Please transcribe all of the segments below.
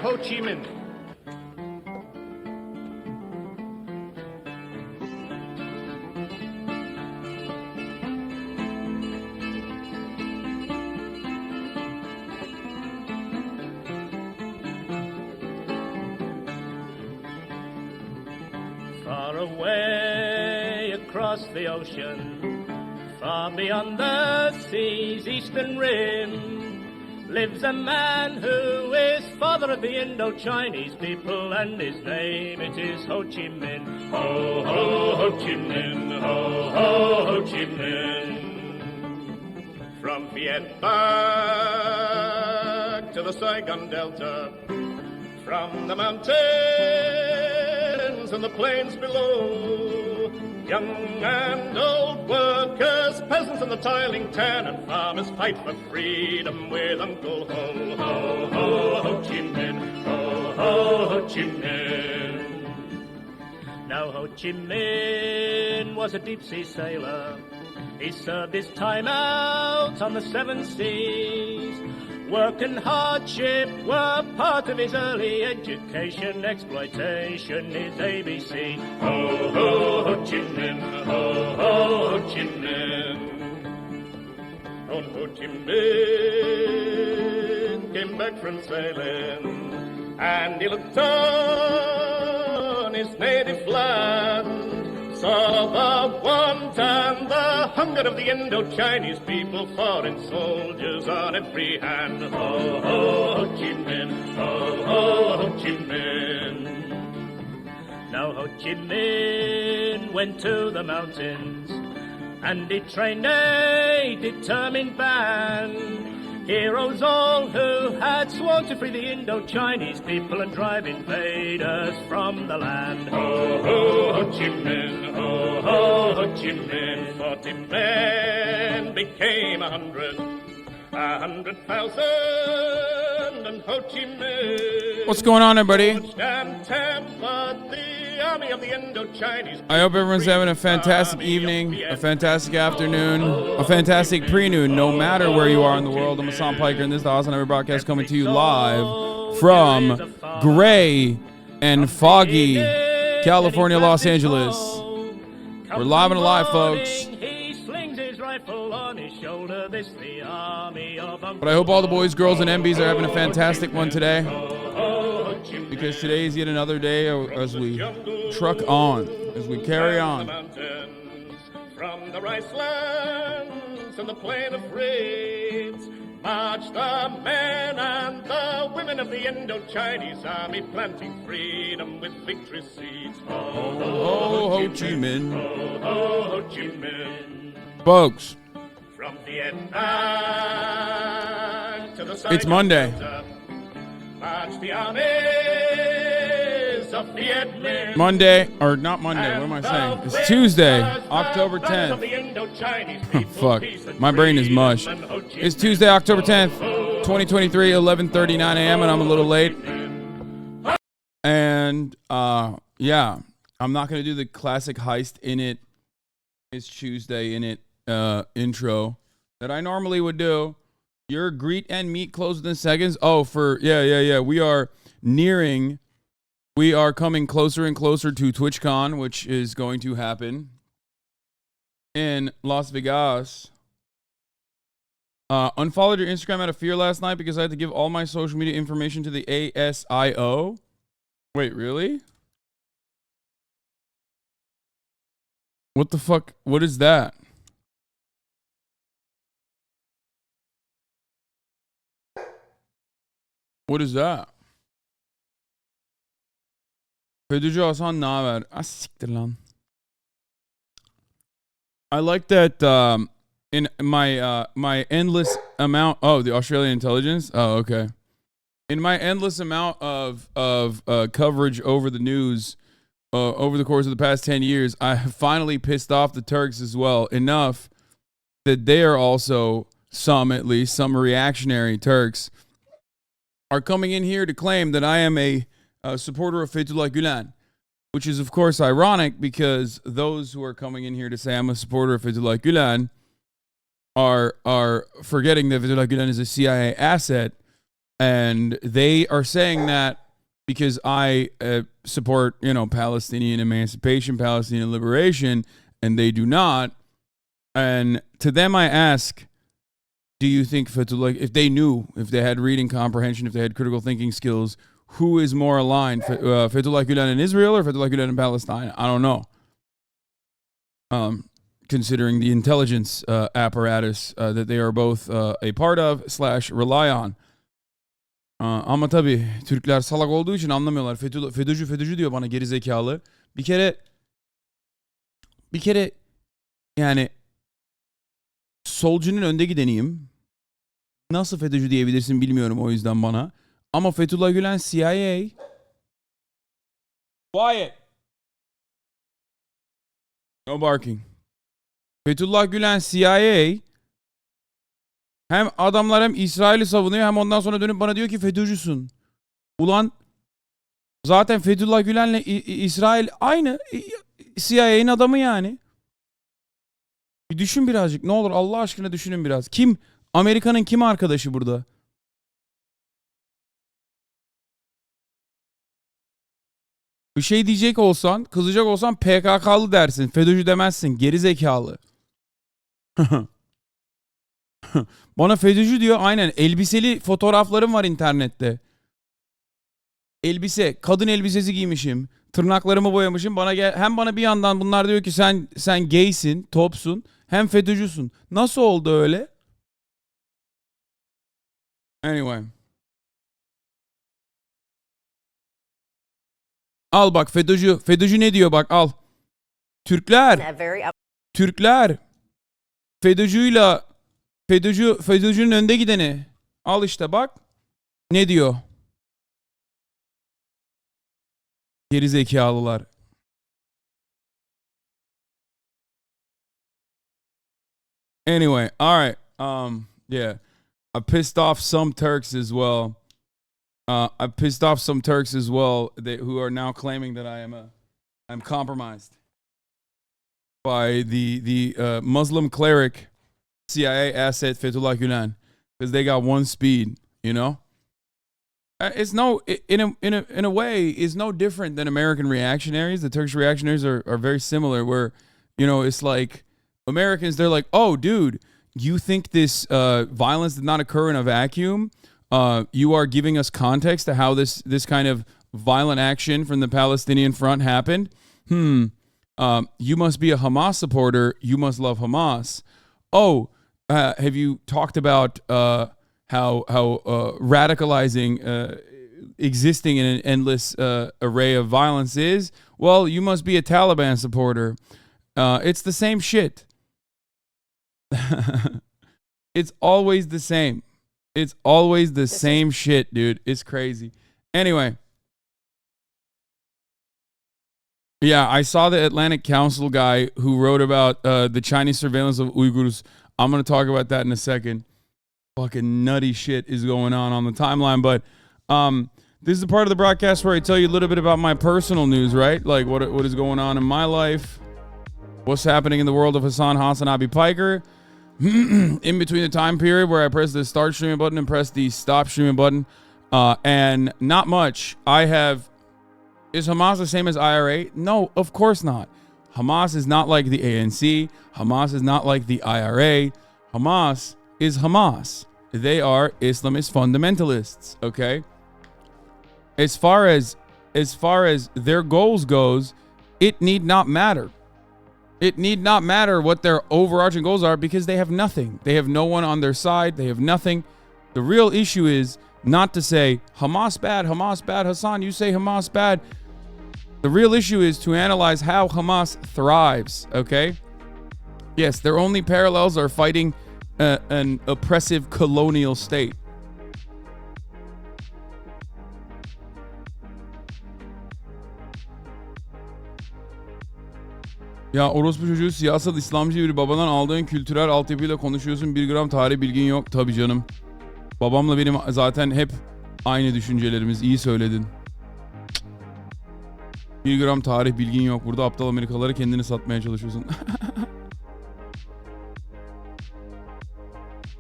Ho Chi Minh. Far away across the ocean, far beyond the sea's eastern rim, lives a man who is father of the Indo-Chinese people, and his name it is Ho Chi Minh. Ho, ho, Ho Chi Minh, ho, ho, Ho Chi Minh. From Vietnam to the Saigon Delta, from the mountains and the plains below, young and old workers, peasants and the toiling tan and farmers fight for freedom with Uncle Ho. Ho, ho, Ho Chi Minh, ho, ho, Ho Chi Minh. Now Ho Chi Minh was a deep-sea sailor. He served his time out on the seven seas. Work and hardship were part of his early education. Exploitation is ABC. Ho, ho, Ho Chi Minh, ho, ho, Ho Chi Minh. Old Ho Chi Minh came back from sailing, and he looked on his native land. Saw the want and the hunger of the Indo-Chinese people, foreign soldiers on every hand. Ho, ho, Ho Chi Minh, ho, ho, Ho Chi Minh. Now Ho Chi Minh went to the mountains, and he trained a determined band. Heroes all who had sworn to free the Indo-Chinese people and drive invaders from the land. Ho, ho, Ho Chi Minh, ho, ho, Ho Chi Minh. 40 men became 100,000, and Ho Chi Minh. What's going on, everybody? I hope everyone's having a fantastic evening, a fantastic afternoon, a fantastic pre-noon, no matter where you are in the world. I'm Hassan Piker, and this is the HasanAbi broadcast coming to you live from gray and foggy California, Los Angeles. We're live and alive, folks. But I hope all the boys, girls, and MBs are having a fantastic one today, because today is yet another day as we truck on, as we carry on. From the rice lands and the plain of reeds, march the men and the women of the Indo-Chinese army, planting freedom with victory seeds. Ho, ho, Ho Chi Minh, ho, ho, Ho Chi Minh. Folks, from Vietnam to the it's Monday. March the armies of Viet Minh. Monday, or not Monday, what am I saying? It's Tuesday, October 10th. Fuck, my brain is mush. It's Tuesday, October 10th, 2023, 11:39 a.m., and I'm a little late. And, yeah, I'm not going to do the classic heist in it, it's Tuesday in it intro that I normally would do. Your greet and meet closed in seconds. Oh, yeah. We are coming closer and closer to TwitchCon, which is going to happen in Las Vegas. Unfollowed your Instagram out of fear last night because I had to give all my social media information to the ASIO. Wait, really? What the fuck? What is that? What is that? Fedücü Hasan ne haber? Siktir lan. I like that in my endless amount. Oh, the Australian intelligence. Oh, okay. In my endless amount of coverage over the news over the course of the past 10 years, I have finally pissed off the Turks as well, enough that they are also, at least some reactionary Turks are coming in here to claim that I am a supporter of Fethullah Gulen, which is, of course, ironic because those who are coming in here to say I'm a supporter of Fethullah Gulen are forgetting that Fethullah Gulen is a CIA asset And they are saying that because I support, Palestinian emancipation, Palestinian liberation, and they do not. And to them I ask, do you think Fethullah, if they knew, if they had reading comprehension, if they had critical thinking skills, who is more aligned, Fethullah Gulen in Israel or Fethullah Gulen in Palestine? I don't know. Considering the intelligence apparatus that they are both a part of / rely on. Ama tabii Türkler salak olduğu için anlamıyorlar. FETÖ'cü diyor bana gerizekalı. Bir kere yani solcunun önde gideniyim. Nasıl FETÖ'cü diyebilirsin bilmiyorum o yüzden bana. Ama Fethullah Gülen CIA. Quiet. No barking. Fethullah Gülen CIA hem adamlar hem İsrail'i savunuyor hem ondan sonra dönüp bana diyor ki FETÖ'cüsün. Ulan zaten Fethullah Gülen'le İsrail aynı CIA'nin adamı yani. Bir düşün birazcık ne olur Allah aşkına düşünün biraz. Kim? Amerika'nın kim arkadaşı burada? Bir şey diyecek olsan, kızacak olsan PKK'lı dersin. FETÖ'cü demezsin. Geri zekalı. Bana FETÖ'cü diyor. Aynen. Elbiseli fotoğraflarım var internette. Elbise. Kadın elbisesi giymişim. Tırnaklarımı boyamışım. Hem bana bir yandan bunlar diyor ki sen gaysin, topsun. Hem FETÖ'cüsün. Nasıl oldu öyle? Anyway. Al bak FETÖ'cü. FETÖ'cü ne diyor bak al. Türkler. FETÖ'cünün önde gideni. Al işte bak. Ne diyor? Gerizekalılar. Anyway, all right. Yeah. I pissed off some Turks as well. I pissed off some Turks as well who are now claiming that I'm compromised by the Muslim cleric CIA asset Fethullah Gulen because they got one speed, you know. It's no in a way it's no different than American reactionaries. The Turkish reactionaries are very similar. Where it's like Americans, they're like, oh, dude, you think this violence did not occur in a vacuum? You are giving us context to how this kind of violent action from the Palestinian front happened. You must be a Hamas supporter. You must love Hamas. Oh, have you talked about how radicalizing existing in an endless array of violence is? Well, you must be a Taliban supporter. It's the same shit. It's always the same. It's always the same shit, dude. It's crazy. Anyway. Yeah, I saw the Atlantic Council guy who wrote about the Chinese surveillance of Uyghurs. I'm going to talk about that in a second. Fucking nutty shit is going on the timeline. But this is the part of the broadcast where I tell you a little bit about my personal news, right? Like what is going on in my life. What's happening in the world of HasanAbi Piker. In between the time period where I press the start streaming button and press the stop streaming button. And not much. Is Hamas the same as IRA? No, of course not. Hamas is not like the ANC. Hamas is not like the IRA. Hamas is Hamas. They are Islamist fundamentalists, okay? As far as their goals goes, it need not matter. It need not matter what their overarching goals are because they have nothing. They have no one on their side. They have nothing. The real issue is not to say Hamas bad, Hasan, you say Hamas bad. The real issue is to analyze how Hamas thrives, okay? Yes, their only parallels are fighting an oppressive colonial state. Ya orospu çocuğu siyasal İslamcı bir babadan aldığın kültürel altyapıyla konuşuyorsun. 1 gram tarih bilgin yok. Tabii canım. Babamla benim zaten hep aynı düşüncelerimiz. İyi söyledin. 1 gram tarih bilgin yok. Burada aptal Amerikalılara kendini satmaya çalışıyorsun.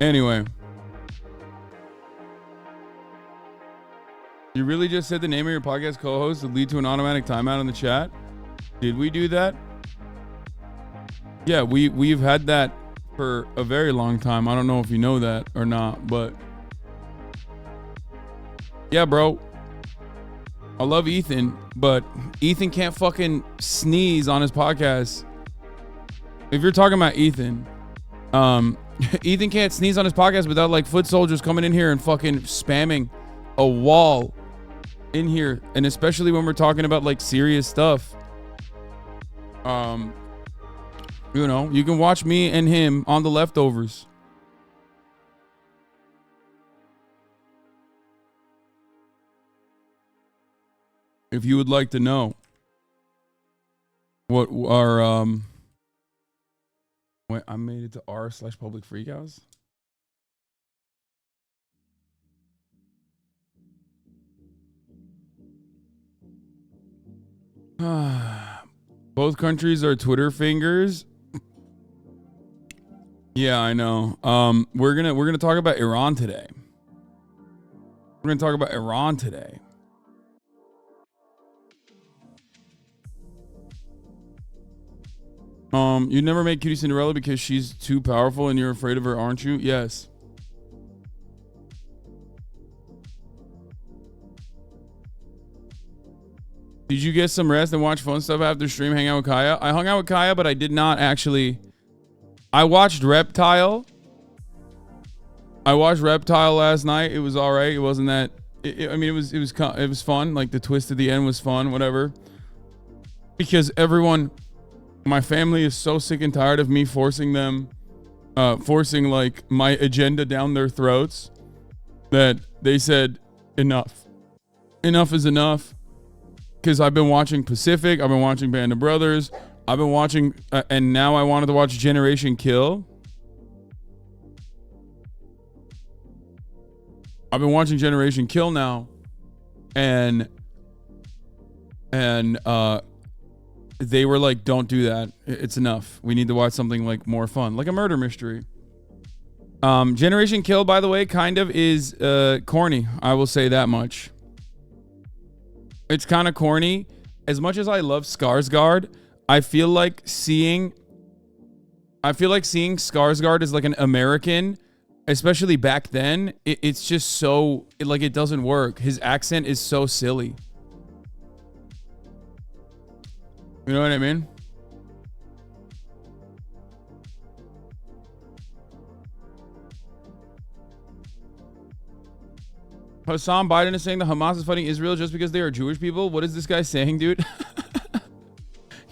Anyway. You really just said the name of your podcast co-host would lead to an automatic timeout in the chat? Did we do that? Yeah, we've had that for a very long time. I don't know if you know that or not, but yeah, bro. I love Ethan, but Ethan can't fucking sneeze on his podcast. If you're talking about Ethan, Ethan can't sneeze on his podcast without like foot soldiers coming in here and fucking spamming a wall in here, and especially when we're talking about like serious stuff. You know, you can watch me and him on The Leftovers. If you would like to know what our wait, I made it to r/public freakouts. Both countries are Twitter fingers. Yeah, I know. We're gonna talk about Iran today. We're gonna talk about Iran today. You never make Cutie Cinderella because she's too powerful and you're afraid of her, aren't you? Yes. Did you get some rest and watch fun stuff after stream, hang out with Kaya? I hung out with Kaya, but I did not actually. I watched Reptile. I watched Reptile last night. It was all right. It wasn't that. I mean, it was fun. Like the twist at the end was fun. Whatever. Because everyone, my family is so sick and tired of me forcing like my agenda down their throats that they said enough. Enough is enough. Because I've been watching Pacific, I've been watching Band of Brothers, I've been watching, and now I wanted to watch Generation Kill. I've been watching Generation Kill now, and they were like, "Don't do that. It's enough. We need to watch something like more fun, like a murder mystery." Generation Kill, by the way, kind of is corny. I will say that much. It's kind of corny. As much as I love Skarsgård, I feel like seeing Skarsgård as like an American, especially back then, it's just so, like, it doesn't work. His accent is so silly. You know what I mean? Hassan Biden is saying the Hamas is fighting Israel just because they are Jewish people. What is this guy saying, dude?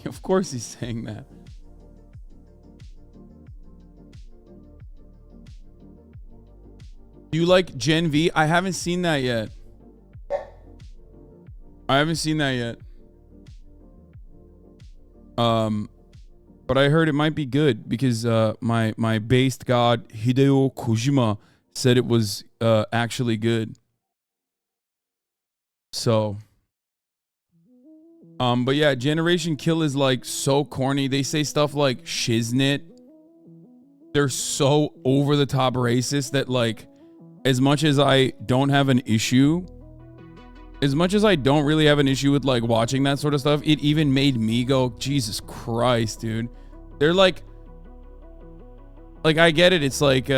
Of course he's saying that. Do you like Gen V? I haven't seen that yet. But I heard it might be good because my based god Hideo Kojima said it was actually good. So, but yeah, Generation Kill is like so corny. They say stuff like shiznit. They're so over the top racist that, like, as much as I don't have an issue, as much as I don't really have an issue with like watching that sort of stuff, it even made me go, Jesus Christ, dude. They're like I get it. It's like,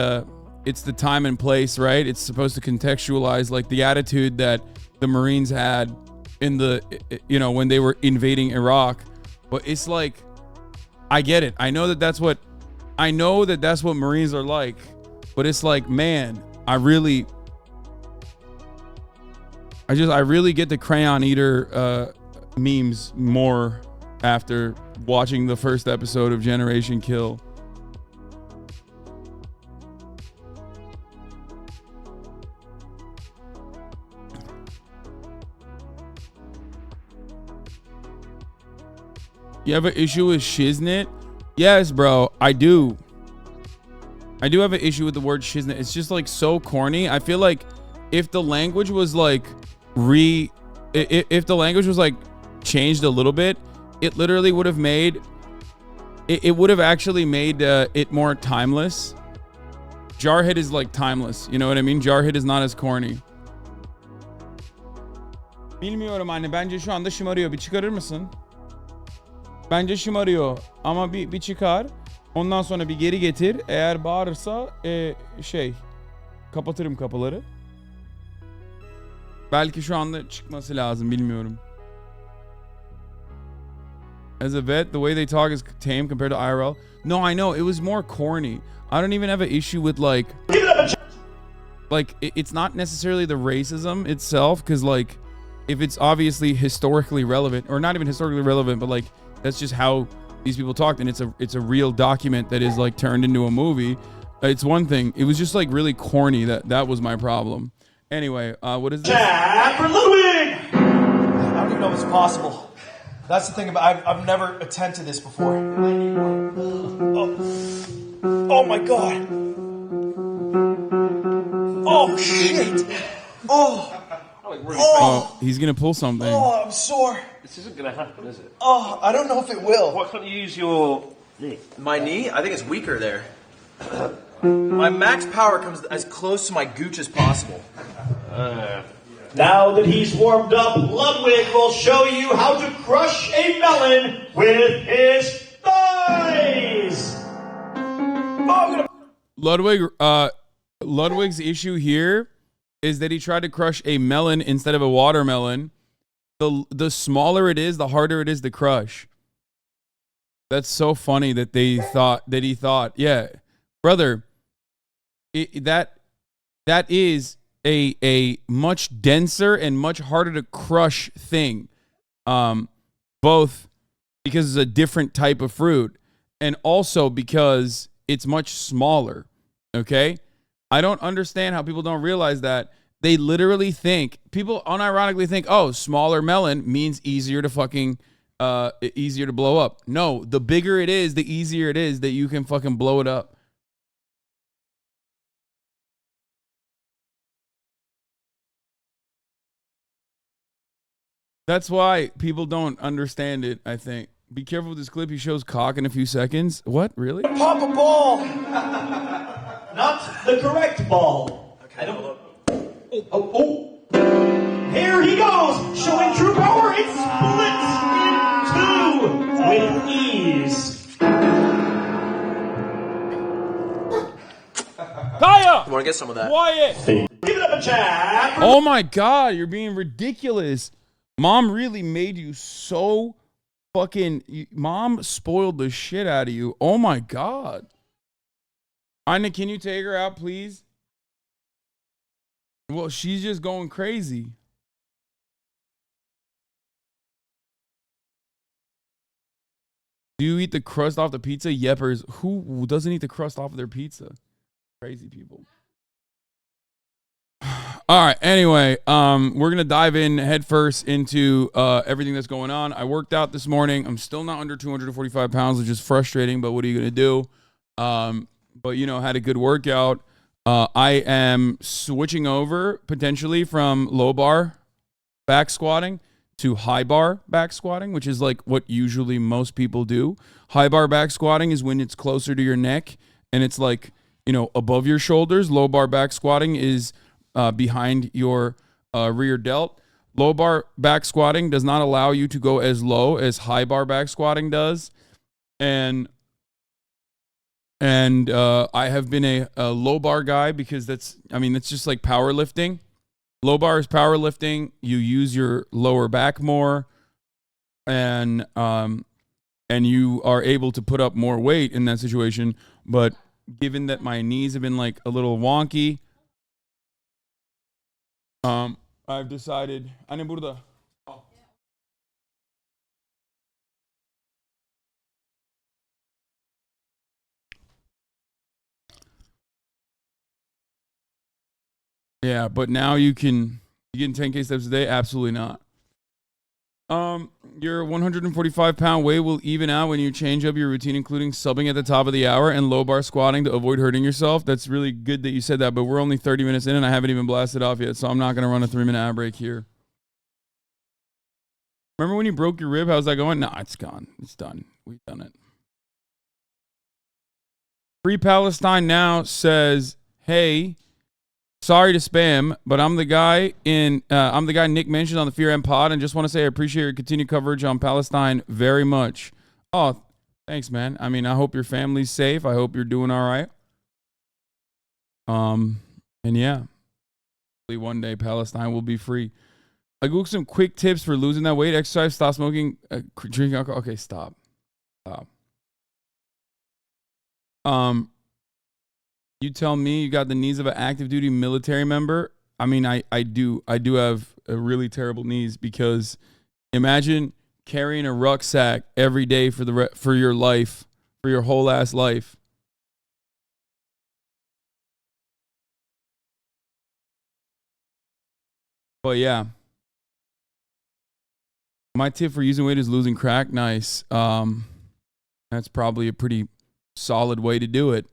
it's the time and place, right? It's supposed to contextualize like the attitude that the Marines had in the, you know, when they were invading Iraq. But it's like, I get it. I know that that's what Marines are like. But it's like, man, I really get the Crayon Eater memes more after watching the first episode of Generation Kill. You have an issue with shiznit? Yes, bro, I do. I do have an issue with the word shiznit. It's just like so corny. I feel like if the language was like if the language was like changed a little bit, it literally would have made it would have actually made it more timeless. Jarhead is like timeless, you know what I mean? Jarhead is not as corny. Bilmiyorum anne. Bence şu anda şımarıyor. Bir çıkarır mısın? Bence şımarıyor. Ama bir çıkar. Ondan sonra bir geri getir. Eğer bağırırsa kapatırım kapıları. Belki şu anda çıkması lazım. Bilmiyorum. As a vet, the way they talk is tame compared to IRL. No, I know. It was more corny. I don't even have an issue with it's not necessarily the racism itself, because like if it's obviously historically relevant, or not even historically relevant, but like that's just how these people talked, and it's a real document that is like turned into a movie. It's one thing. It was just like really corny. That was my problem. Anyway, what is this? Jab for Ludwig! I don't even know if it's possible. That's the thing about I've never attempted this before. Oh my god. Oh shit. Oh, he's gonna pull something. Oh, I'm sore. This isn't going to happen, is it? Oh, I don't know if it will. Why can't you use your knee? My knee? I think it's weaker there. My max power comes as close to my gooch as possible. Now that he's warmed up, Ludwig will show you how to crush a melon with his thighs. Ludwig's issue here is that he tried to crush a melon instead of a watermelon. The smaller it is, the harder it is to crush. That's so funny that he thought, yeah, brother, that is a much denser and much harder to crush thing. Both because it's a different type of fruit, and also because it's much smaller. Okay? I don't understand how people don't realize that. They literally think, people unironically think, oh, smaller melon means easier to blow up. No, the bigger it is, the easier it is that you can fucking blow it up. That's why people don't understand it, I think. Be careful with this clip. He shows cock in a few seconds. What? Really? Pop a ball! Not the correct ball. Okay, hold on. Oh. Here he goes, showing true power. It splits in two with ease. Kaya! You want to get some of that? Quiet! Give it up a jab. Oh my God, you're being ridiculous. Mom really made you so fucking... Mom spoiled the shit out of you. Oh my God. Ina, can you take her out, please? Well, she's just going crazy. Do you eat the crust off the pizza? Yeppers. Who doesn't eat the crust off of their pizza? Crazy people. All right. Anyway, we're going to dive in head first into everything that's going on. I worked out this morning. I'm still not under 245 pounds, which is frustrating, but what are you going to do? But, had a good workout. I am switching over potentially from low bar back squatting to high bar back squatting, which is like what usually most people do. High bar back squatting is when it's closer to your neck and it's like, above your shoulders. Low bar back squatting is behind your rear delt. Low bar back squatting does not allow you to go as low as high bar back squatting does. And I have been a low bar guy because that's just like powerlifting. Low bar is powerlifting. You use your lower back more, and you are able to put up more weight in that situation. But given that my knees have been like a little wonky, I've decided. Anne burada. Yeah, but now you can 10K steps a day? Absolutely not. Your 145-pound weight will even out when you change up your routine, including subbing at the top of the hour and low bar squatting to avoid hurting yourself. That's really good that you said that, but we're only 30 minutes in and I haven't even blasted off yet, so I'm not going to run a 3-minute ad break here. Remember when you broke your rib? How's that going? Nah, it's gone. It's done. We've done it. Free Palestine Now says, hey, Sorry to spam, but I'm the guy Nick mentioned on the Fear M pod, and just want to say I appreciate your continued coverage on Palestine very much. Oh, thanks, man. I mean, I hope your family's safe. I hope you're doing all right. And yeah, one day Palestine will be free. I googled some quick tips for losing that weight: exercise, stop smoking, drinking alcohol. Okay, stop. You tell me you got the knees of an active duty military member. I mean, I do have a really terrible knees, because imagine carrying a rucksack every day for your life, for your whole ass life. But yeah, my tip for using weight is losing crack. Nice. That's probably a pretty solid way to do it.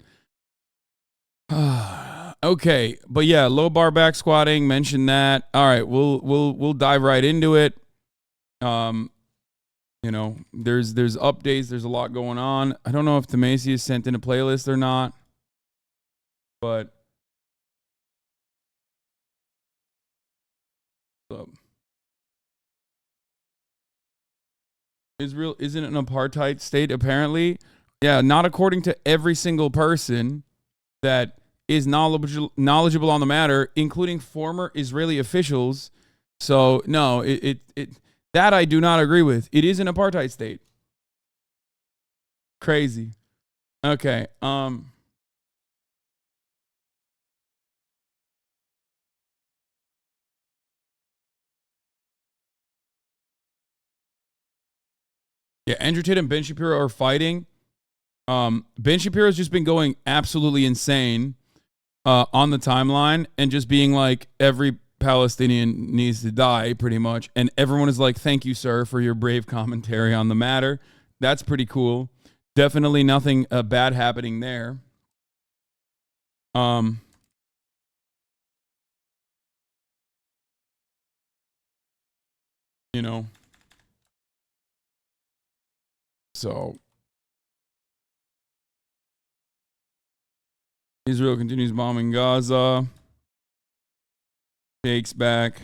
Okay, but yeah, low bar back squatting, mentioned that. All right, we'll dive right into it. You know, there's updates, there's a lot going on. I don't know if Tamasi is sent in a playlist or not, but Israel isn't an apartheid state, apparently. Yeah, not according to every single person that is knowledgeable on the matter, including former Israeli officials. So no, that I do not agree with. It is an apartheid state. Crazy. Okay. Yeah, Andrew Tate and Ben Shapiro are fighting. Ben Shapiro's just been going absolutely insane on the timeline and just being like, every Palestinian needs to die, pretty much. And everyone is like, thank you, sir, for your brave commentary on the matter. That's pretty cool. Definitely nothing bad happening there. You know. So Israel continues bombing Gaza. Takes back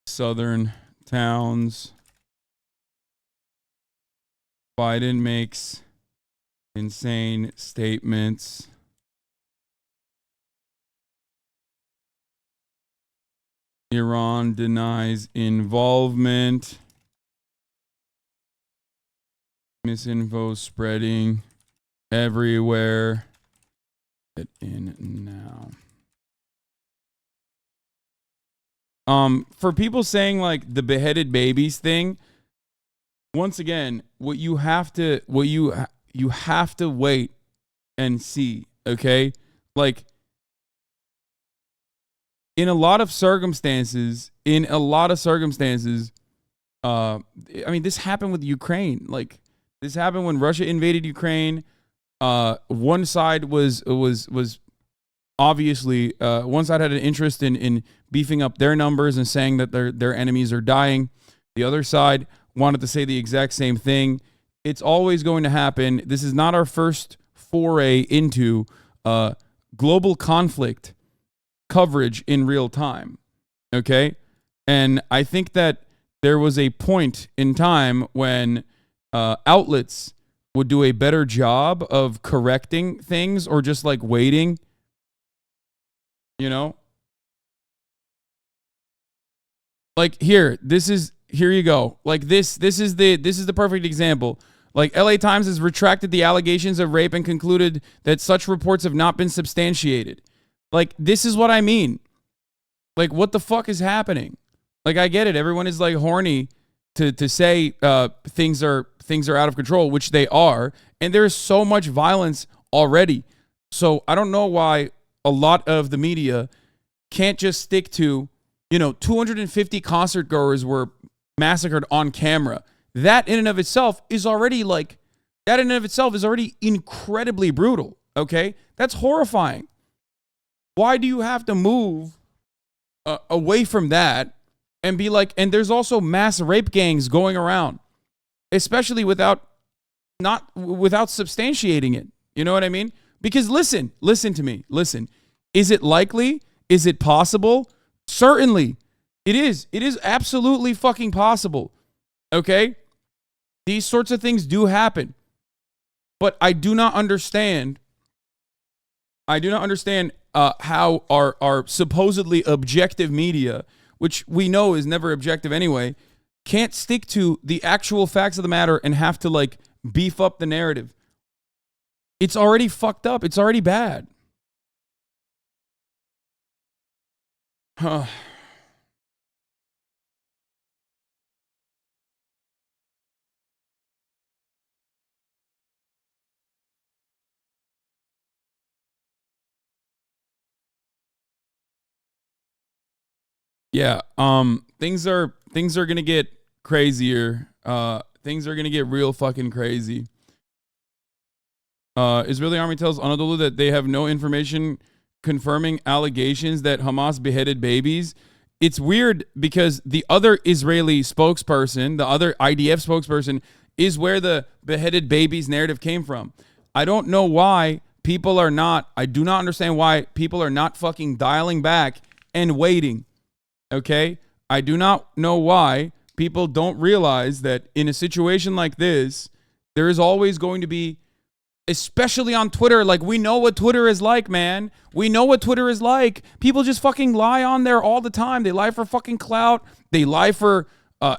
southern towns. Biden makes insane statements. Iran denies involvement. Misinfo spreading everywhere. Get in now. For people saying like the beheaded babies thing, once again, you have to wait and see, okay? Like, in a lot of circumstances, I mean, this happened with Ukraine. Like, this happened when Russia invaded Ukraine. One side was obviously one side had an interest in beefing up their numbers and saying that their enemies are dying. The other side wanted to say the exact same thing. It's always going to happen. This is not our first foray into global conflict coverage in real time. Okay? And I think that there was a point in time when outlets would do a better job of correcting things or just like waiting, you know? Like here you go. Like this is the perfect example. Like LA Times has retracted the allegations of rape and concluded that such reports have not been substantiated. Like, this is what I mean. Like, what the fuck is happening? Like, I get it. Everyone is like horny to say things are out of control, which they are, and there is so much violence already. So I don't know why a lot of the media can't just stick to, 250 concert goers were massacred on camera. That in and of itself is already incredibly brutal. Okay, that's horrifying. Why do you have to move away from that and be like, and there's also mass rape gangs going around, especially without substantiating it. You know what I mean? Because listen to me. Listen, Is it likely? Is it possible? Certainly. It is. It is absolutely fucking possible. Okay? These sorts of things do happen. But I do not understand. How our supposedly objective media, which we know is never objective anyway, can't stick to the actual facts of the matter and have to like beef up the narrative. It's already fucked up. It's already bad. Yeah, things are gonna get crazier. Things are gonna get real fucking crazy. Israeli army tells Anadolu that they have no information confirming allegations that Hamas beheaded babies. It's weird because the other Israeli spokesperson, the other IDF spokesperson, is where the beheaded babies narrative came from. I don't know why people are not. I do not understand why people are not fucking dialing back and waiting. Okay? I do not know why people don't realize that in a situation like this, there is always going to be, especially on Twitter, like we know what Twitter is like, man. We know what Twitter is like. People just fucking lie on there all the time. They lie for fucking clout. They lie for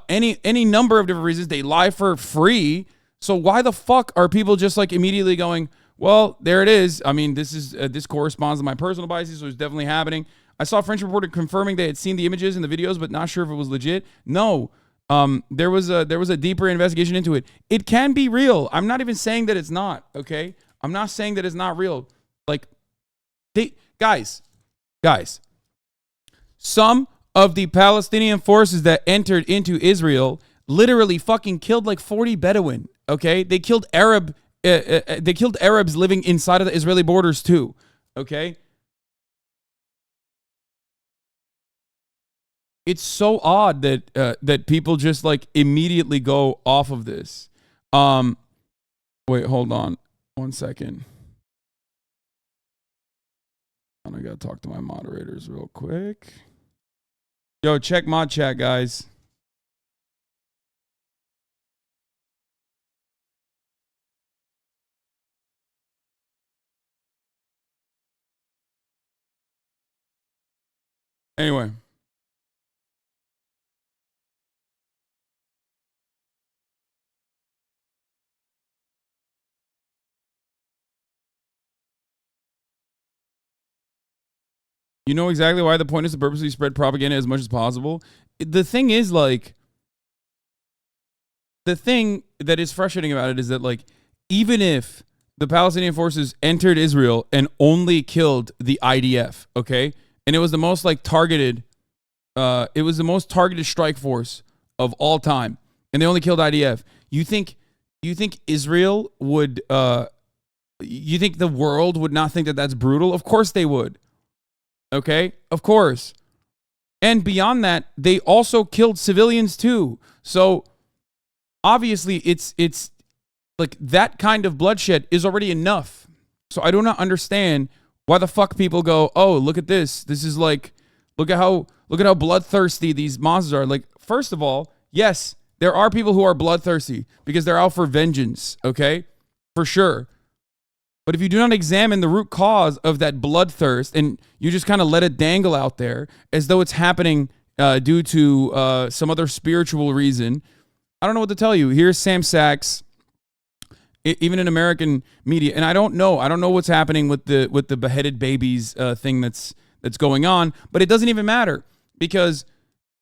any number of different reasons. They lie for free. So why the fuck are people just like immediately going, well, there it is. I mean, this corresponds to my personal biases, so it's definitely happening. I saw a French reporter confirming they had seen the images and the videos, but not sure if it was legit. No, there was a deeper investigation into it. It can be real. I'm not even saying that it's not. Okay, I'm not saying that it's not real. Like, guys, some of the Palestinian forces that entered into Israel literally fucking killed like 40 Bedouin. Okay, they killed Arabs living inside of the Israeli borders too. Okay. It's so odd that that people just like immediately go off of this. Wait, hold on 1 second. I gotta talk to my moderators real quick. Yo, check mod chat, guys. Anyway. You know exactly why the point is to purposely spread propaganda as much as possible. The thing is, like, the thing that is frustrating about it is that, like, even if the Palestinian forces entered Israel and only killed the IDF, okay, and it was the most like targeted, it was the most targeted strike force of all time, and they only killed IDF. You think Israel would? You think the world would not think that that's brutal? Of course they would. Okay, of course. And beyond that, they also killed civilians too. So obviously it's like that kind of bloodshed is already enough. So I do not understand why the fuck people go, oh, look at this. This is like, look at how bloodthirsty these monsters are. Like, first of all, yes, there are people who are bloodthirsty because they're out for vengeance, okay? For sure. But if you do not examine the root cause of that bloodthirst and you just kind of let it dangle out there as though it's happening due to some other spiritual reason, I don't know what to tell you. Here's Sam Sachs, even in American media, and I don't know what's happening with the beheaded babies thing that's going on, but it doesn't even matter because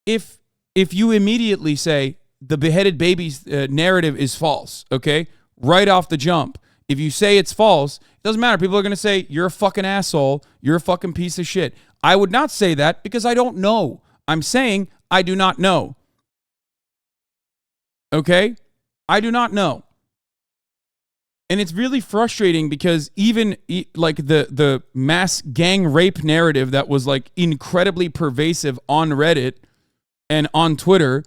if you immediately say the beheaded babies narrative is false, okay, right off the jump. If you say it's false, it doesn't matter. People are going to say, you're a fucking asshole. You're a fucking piece of shit. I would not say that because I don't know. I'm saying I do not know. Okay? I do not know. And it's really frustrating because even like the mass gang rape narrative that was like incredibly pervasive on Reddit and on Twitter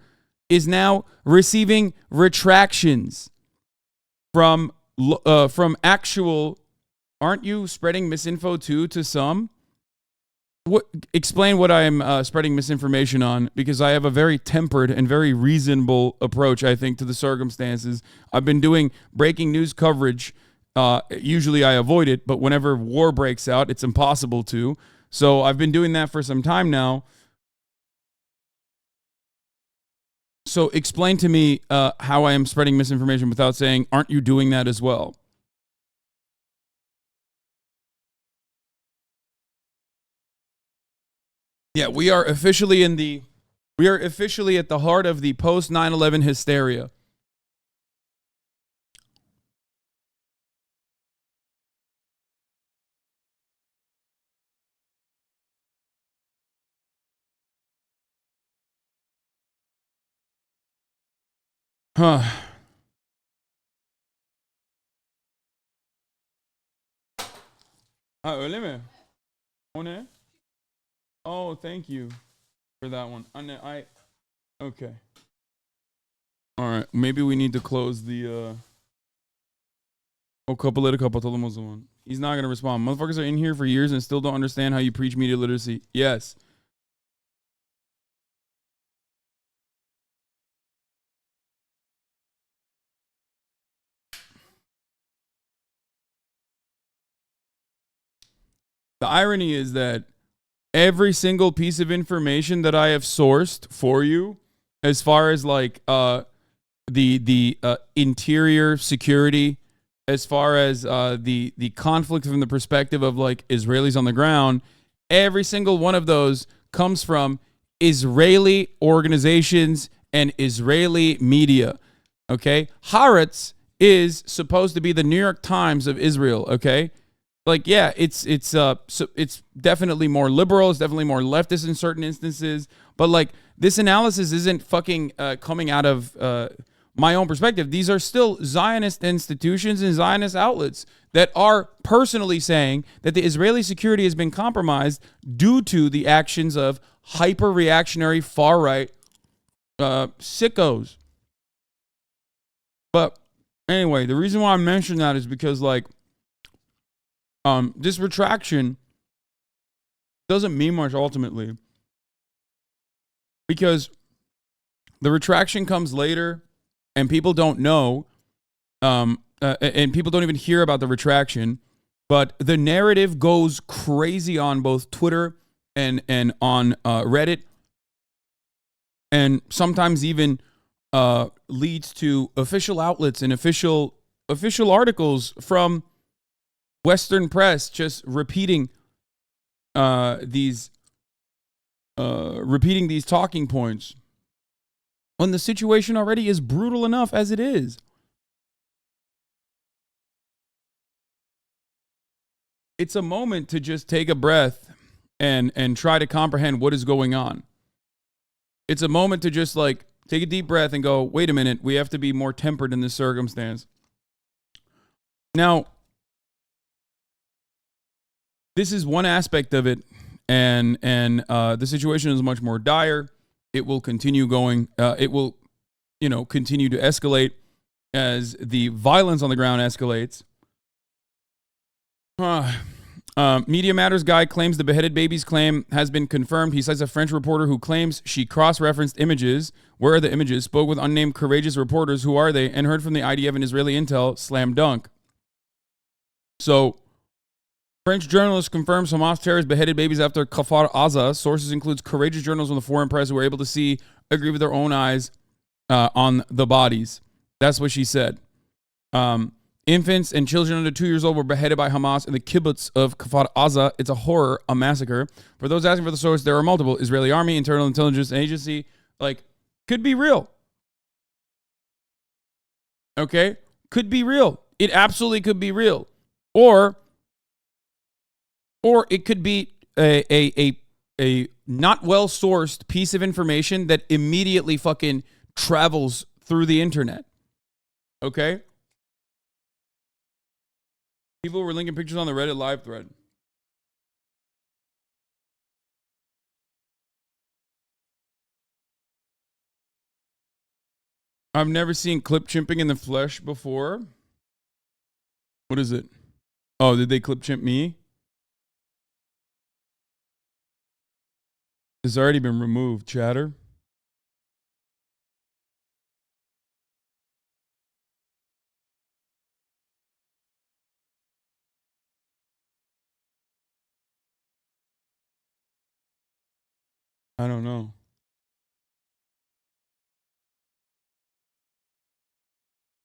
is now receiving retractions from actual, aren't you spreading misinfo too to some? explain what I'm spreading misinformation on, because I have a very tempered and very reasonable approach, I think, to the circumstances. I've been doing breaking news coverage. Usually I avoid it, but whenever war breaks out, it's impossible to. So I've been doing that for some time now. So explain to me how I am spreading misinformation without saying, aren't you doing that as well? Yeah, we are officially at the heart of the post 9/11 hysteria. Huh. Öyle mi? O ne? Oh, thank you for that one. Okay. All right. Maybe we need to close the kapıları kapatalım o zaman. He's not going to respond. Motherfuckers are in here for years and still don't understand how you preach media literacy. Yes. The irony is that every single piece of information that I have sourced for you, as far as like the interior security, as far as the conflict from the perspective of like Israelis on the ground, every single one of those comes from Israeli organizations and Israeli media. Okay, Haaretz is supposed to be the New York Times of Israel. Okay. Like, yeah, it's definitely more liberal. It's definitely more leftist in certain instances. But like, this analysis isn't fucking coming out of my own perspective. These are still Zionist institutions and Zionist outlets that are personally saying that the Israeli security has been compromised due to the actions of hyper-reactionary far-right sickos. But anyway, the reason why I mention that is because like, this retraction doesn't mean much ultimately, because the retraction comes later and people don't know, and people don't even hear about the retraction, but the narrative goes crazy on both Twitter and on Reddit, and sometimes even leads to official outlets and official articles from Western press just repeating these talking points when the situation already is brutal enough as it is. It's a moment to just take a breath and try to comprehend what is going on. It's a moment to just like take a deep breath and go, wait a minute, we have to be more tempered in this circumstance. Now, this is one aspect of it, and the situation is much more dire. It will continue going. It will, continue to escalate as the violence on the ground escalates. Media Matters guy claims the beheaded baby's claim has been confirmed. He cites a French reporter who claims she cross-referenced images. Where are the images? Spoke with unnamed courageous reporters. Who are they? And heard from the IDF and Israeli intel. Slam dunk. So, French journalist confirms Hamas terrorists beheaded babies after Kfar Aza. Sources includes courageous journalists from the foreign press who were able to agree with their own eyes on the bodies. That's what she said. Infants and children under 2 years old were beheaded by Hamas in the kibbutz of Kfar Aza. It's a horror, a massacre. For those asking for the source, there are multiple. Israeli Army, Internal Intelligence Agency. Like, could be real. Okay? Could be real. It absolutely could be real. Or it could be a not well-sourced piece of information that immediately fucking travels through the internet. Okay? People were linking pictures on the Reddit live thread. I've never seen clip chimping in the flesh before. What is it? Oh, did they clip chimp me? It's already been removed, chatter. I don't know.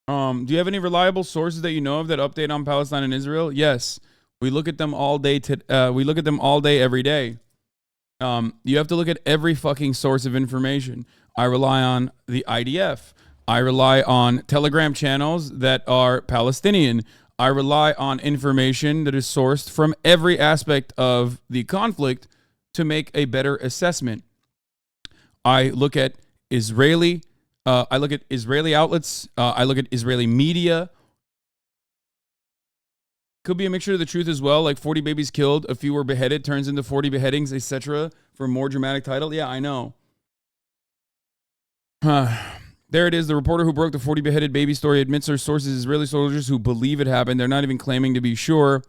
Do you have any reliable sources that you know of that update on Palestine and Israel? Yes. We look at them all day. We look at them all day, every day. You have to look at every fucking source of information. I rely on the IDF. I rely on Telegram channels that are Palestinian. I rely on information that is sourced from every aspect of the conflict to make a better assessment. I look at Israeli outlets. I look at Israeli media. Could be a mixture of the truth as well, like 40 babies killed, a few were beheaded, turns into 40 beheadings, etc. for a more dramatic title. Yeah, I know. There it is. The reporter who broke the 40 beheaded baby story admits her sources Israeli soldiers who believe it happened. They're not even claiming to be sure.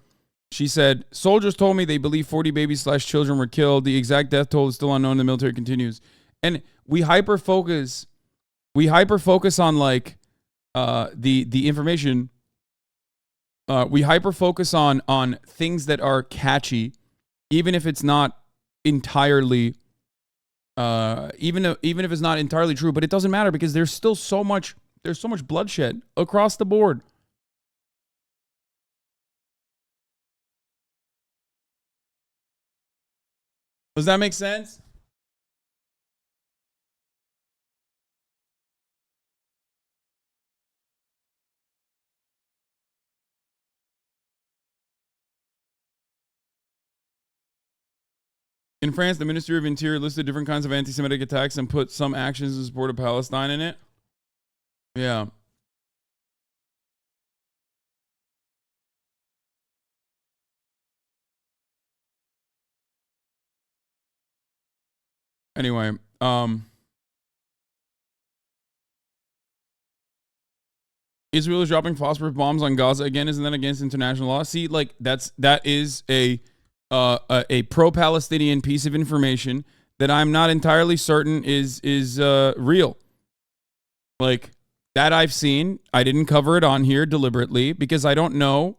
She said, soldiers told me they believe 40 babies/children were killed. The exact death toll is still unknown. The military continues. And we hyper focus on like the information. We hyper focus on things that are catchy, even if it's not entirely even if it's not entirely true, but it doesn't matter because there's so much bloodshed across the board. Does that make sense? In France, the Ministry of Interior listed different kinds of anti-Semitic attacks and put some actions in support of Palestine in it. Yeah. Anyway, Israel is dropping phosphorus bombs on Gaza again. Isn't that against international law? See, like that is a pro-Palestinian piece of information that I'm not entirely certain is real. Like that I've seen. I didn't cover it on here deliberately because I don't know.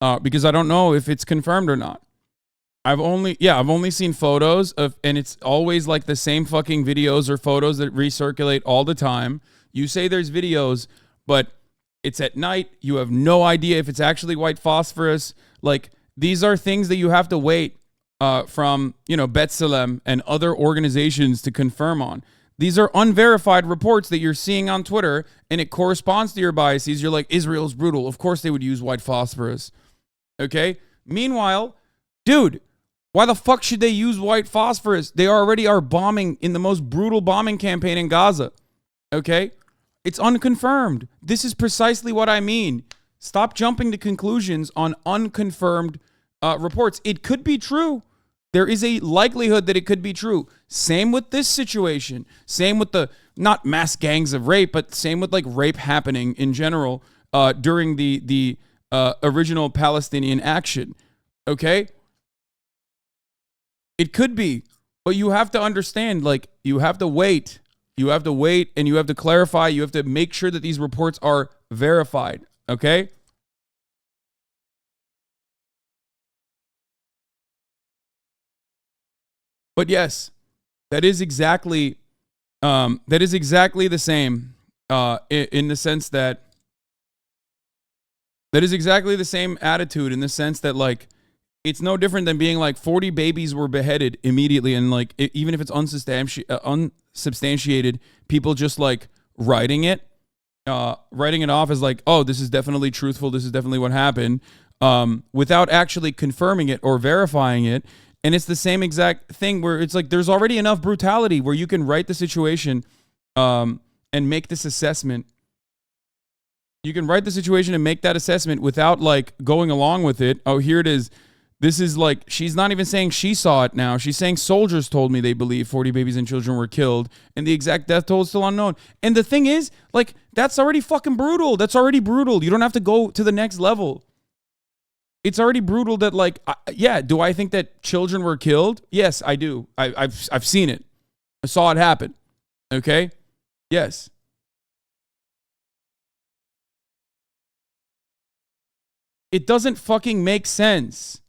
If it's confirmed or not. I've only seen photos of, and it's always like the same fucking videos or photos that recirculate all the time. You say there's videos, but it's at night. You have no idea if it's actually white phosphorus. Like, these are things that you have to wait from, btselem and other organizations to confirm on. These are unverified reports that you're seeing on Twitter, and it corresponds to your biases. You're like, Israel's brutal. Of course they would use white phosphorus. Okay? Meanwhile, dude, why the fuck should they use white phosphorus? They already are bombing in the most brutal bombing campaign in Gaza. Okay? It's unconfirmed. This is precisely what I mean. Stop jumping to conclusions on unconfirmed reports. It could be true. There is a likelihood that it could be true. Same with this situation. Same with the, not mass gangs of rape, but same with like rape happening in general during the original Palestinian action. Okay? It could be, but you have to understand, like, you have to wait. You have to wait and you have to clarify. You have to make sure that these reports are verified. Okay? But yes, that is exactly the same in the sense that is exactly the same attitude in the sense that, like, it's no different than being like 40 babies were beheaded immediately, and like even if it's unsubstantiated, people just like writing it off as like, oh, this is definitely truthful, this is definitely what happened, without actually confirming it or verifying it. And it's the same exact thing where it's like there's already enough brutality where you can write the situation and make this assessment. You can write the situation and make that assessment without like going along with it. Oh, here it is. This is like, she's not even saying she saw it now. She's saying soldiers told me they believe 40 babies and children were killed, and the exact death toll is still unknown. And the thing is, like, that's already fucking brutal. That's already brutal. You don't have to go to the next level. It's already brutal that, like, yeah, do I think that children were killed? Yes, I do. I've seen it. I saw it happen. Okay? Yes. It doesn't fucking make sense.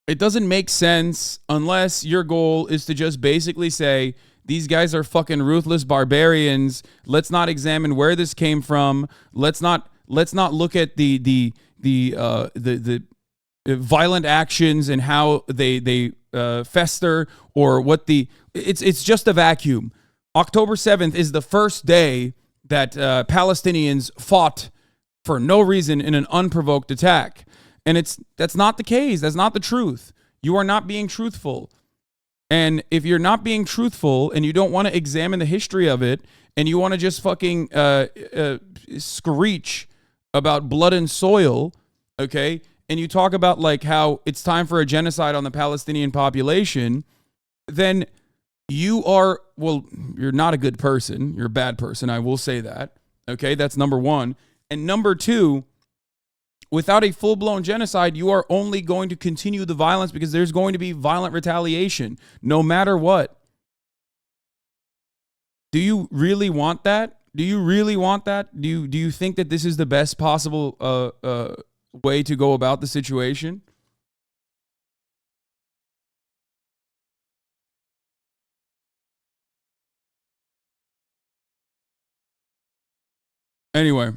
It doesn't make sense unless your goal is to just basically say, these guys are fucking ruthless barbarians. Let's not examine where this came from. Let's not look at the violent actions and how they fester, or what it's just a vacuum. October 7th is the first day that Palestinians fought for no reason in an unprovoked attack. And that's not the case. That's not the truth. You are not being truthful. And if you're not being truthful and you don't want to examine the history of it, and you want to just fucking screech about blood and soil, okay, and you talk about like how it's time for a genocide on the Palestinian population, then you're not a good person. You're a bad person. I will say that. Okay, that's number one. And number two, without a full-blown genocide, you are only going to continue the violence because there's going to be violent retaliation, no matter what. Do you really want that? Do you really want that? Do you think that this is the best possible way to go about the situation? Anyway.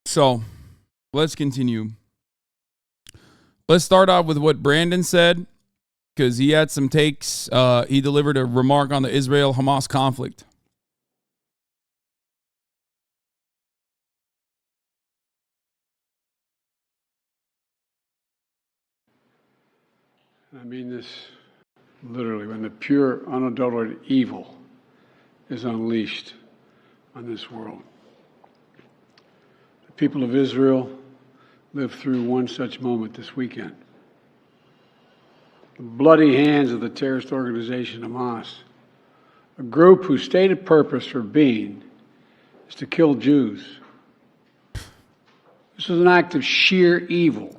So, let's continue. Let's start off with what Brandon said, because he had some takes. He delivered a remark on the Israel-Hamas conflict. I mean this literally, when the pure, unadulterated evil is unleashed on this world. The people of Israel lived through one such moment this weekend. The bloody hands of the terrorist organization Hamas, a group whose stated purpose for being is to kill Jews. This was an act of sheer evil.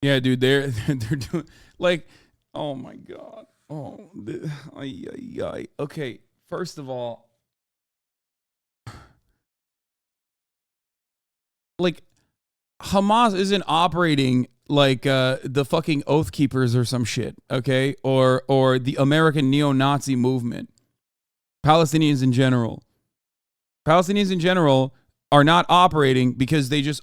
Yeah, dude, they're doing, like, oh my God. Oh, okay. First of all, like, Hamas isn't operating like the fucking Oath Keepers or some shit, okay? Or the American neo-Nazi movement. Palestinians in general. Palestinians in general are not operating because they just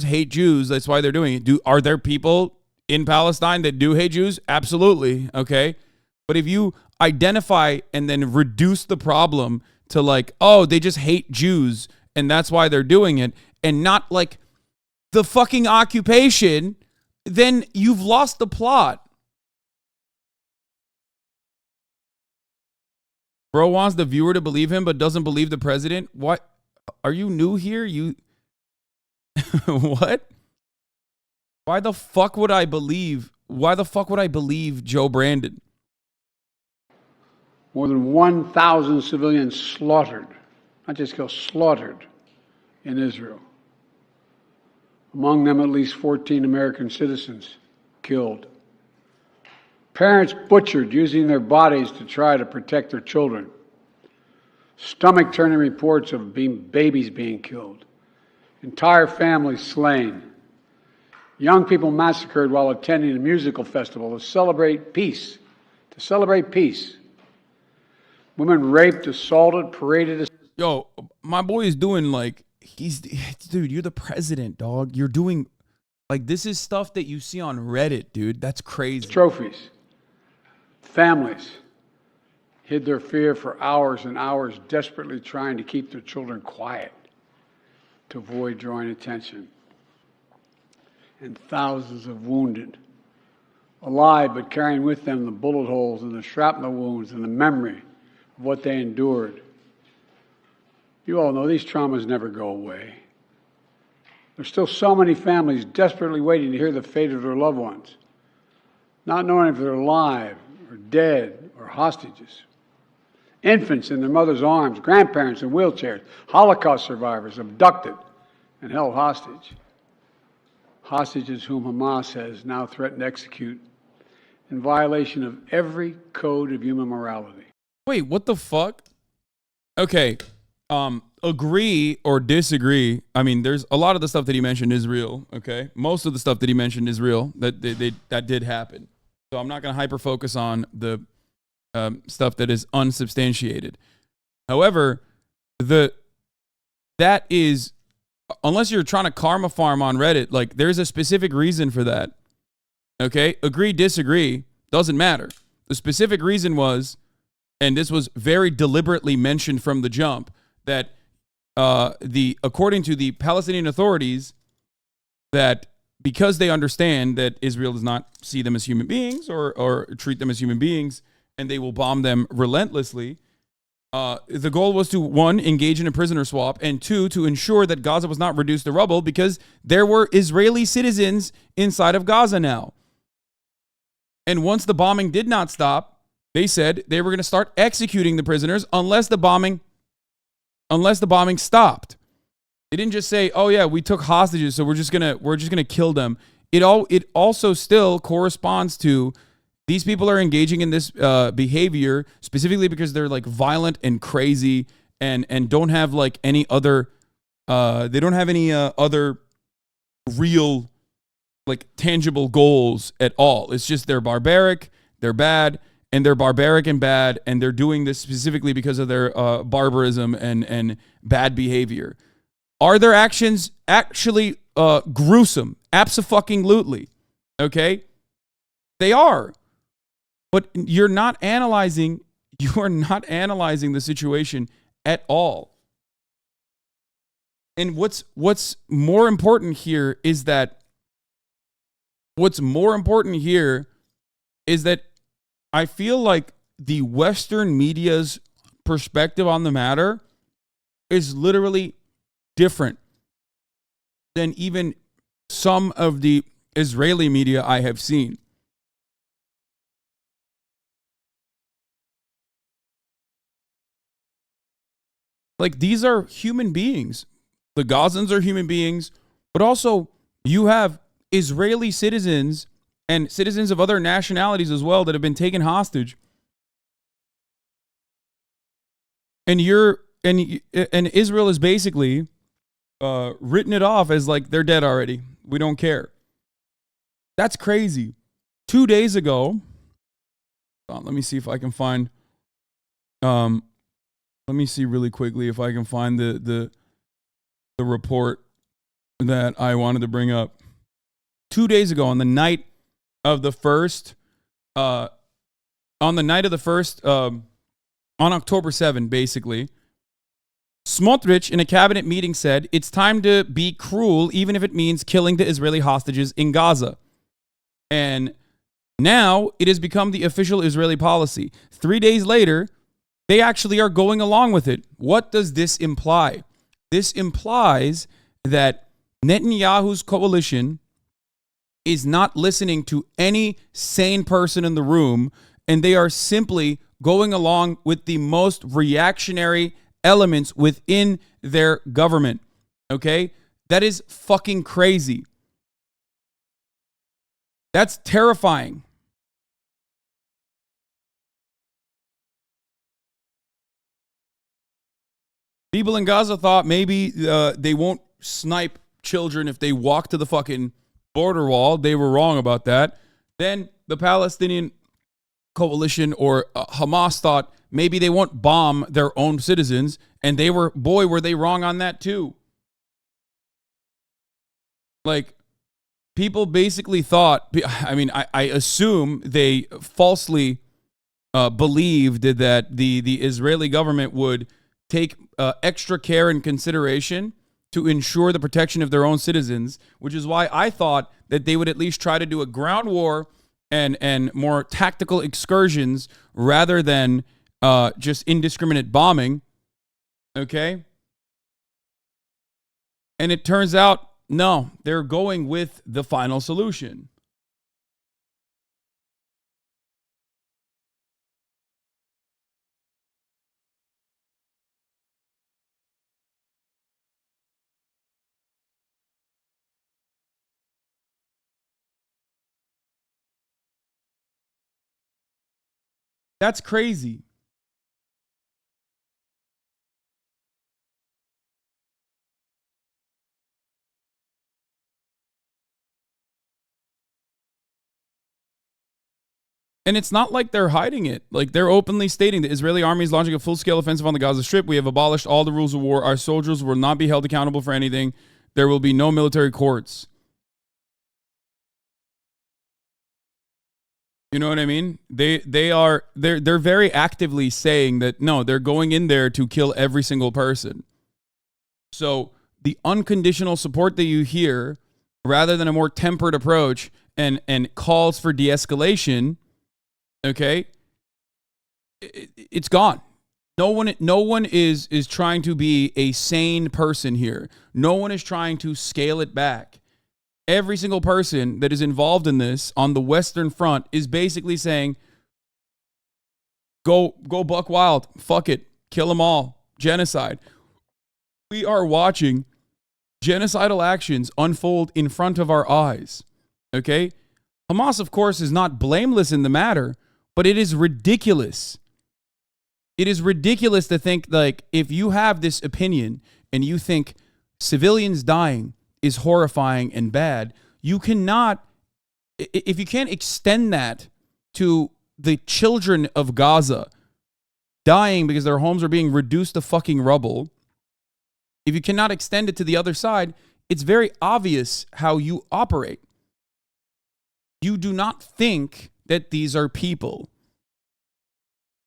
hate Jews. That's why they're doing it. Are there people in Palestine that do hate Jews? Absolutely, okay? But if you identify and then reduce the problem to like, oh, they just hate Jews and that's why they're doing it, and not like the fucking occupation, then you've lost the plot. Bro wants the viewer to believe him but doesn't believe the president. What? Are you new here? You what? Why the fuck would I believe Joe Brandon? More than 1,000 civilians slaughtered, not just killed, slaughtered in Israel. Among them, at least 14 American citizens killed. Parents butchered using their bodies to try to protect their children. Stomach-turning reports of babies being killed. Entire families slain. Young people massacred while attending a musical festival to celebrate peace. Women raped, assaulted, paraded. Yo, my boy is doing like, dude, you're the president, dog. You're doing, like, this is stuff that you see on Reddit, dude. That's crazy. Trophies. Families hid their fear for hours and hours, desperately trying to keep their children quiet to avoid drawing attention. And thousands of wounded, alive but carrying with them the bullet holes and the shrapnel wounds and the memory of what they endured. You all know these traumas never go away. There's still so many families desperately waiting to hear the fate of their loved ones, not knowing if they're alive or dead or hostages. Infants in their mother's arms, grandparents in wheelchairs, Holocaust survivors abducted and held hostage. Hostages whom Hamas has now threatened to execute in violation of every code of human morality. Wait, what the fuck? Okay, agree or disagree. I mean, there's a lot of the stuff that he mentioned is real, okay? Most of the stuff that he mentioned is real, that did happen. So I'm not going to hyper-focus on the stuff that is unsubstantiated. However, that is, unless you're trying to karma farm on Reddit, like, there's a specific reason for that. Okay? Agree, disagree, doesn't matter. The specific reason was, and this was very deliberately mentioned from the jump, that according to the Palestinian authorities, that because they understand that Israel does not see them as human beings or treat them as human beings, and they will bomb them relentlessly, the goal was to, one, engage in a prisoner swap, and two, to ensure that Gaza was not reduced to rubble because there were Israeli citizens inside of Gaza now. And once the bombing did not stop, they said they were going to start executing the prisoners unless the bombing stopped. They didn't just say, "Oh yeah, we took hostages, so we're just gonna kill them." It also still corresponds to these people are engaging in this behavior specifically because they're like violent and crazy and don't have like any other they don't have any other real like tangible goals at all. It's just they're barbaric, they're bad, and they're barbaric and bad, and they're doing this specifically because of their barbarism and bad behavior. Are their actions actually gruesome? Abso-fucking-lutely. Okay? They are. But you're not analyzing the situation at all. And what's more important here is that I feel like the Western media's perspective on the matter is literally different than even some of the Israeli media I have seen. Like, these are human beings. The Gazans are human beings, but also you have Israeli citizens and citizens of other nationalities as well that have been taken hostage. And Israel is basically written it off as like they're dead already. We don't care. That's crazy. 2 days ago, let me see if I can find let me see really quickly if I can find the report that I wanted to bring up. 2 days ago, on the night of the first, on October 7, basically, Smotrich in a cabinet meeting said, "It's time to be cruel, even if it means killing the Israeli hostages in Gaza." And now it has become the official Israeli policy. 3 days later, they actually are going along with it. What does this imply? This implies that Netanyahu's coalition is not listening to any sane person in the room, and they are simply going along with the most reactionary elements within their government. Okay? That is fucking crazy. That's terrifying. People in Gaza thought maybe they won't snipe children if they walk to the fucking border wall. They were wrong about that. Then the Palestinian coalition or Hamas thought maybe they won't bomb their own citizens. And they were, boy, were they wrong on that too. Like, people basically thought, I mean, I assume they falsely believed that the Israeli government would take extra care and consideration to ensure the protection of their own citizens, which is why I thought that they would at least try to do a ground war and more tactical excursions rather than just indiscriminate bombing. Okay? And it turns out, no, they're going with the final solution. That's crazy. And it's not like they're hiding it. Like, they're openly stating the Israeli army is launching a full-scale offensive on the Gaza Strip. We have abolished all the rules of war. Our soldiers will not be held accountable for anything. There will be no military courts. You know what I mean? They're very actively saying that, no, they're going in there to kill every single person. So the unconditional support that you hear, rather than a more tempered approach and calls for de-escalation, okay, it's gone. No one is trying to be a sane person here. No one is trying to scale it back. Every single person that is involved in this on the Western Front is basically saying, go buck wild, fuck it, kill them all, genocide. We are watching genocidal actions unfold in front of our eyes, okay? Hamas, of course, is not blameless in the matter, but it is ridiculous. It is ridiculous to think, like, if you have this opinion and you think civilians dying is horrifying and bad, you cannot, if you can't extend that to the children of Gaza dying because their homes are being reduced to fucking rubble, if you cannot extend it to the other side, it's very obvious how you operate. You do not think that these are people.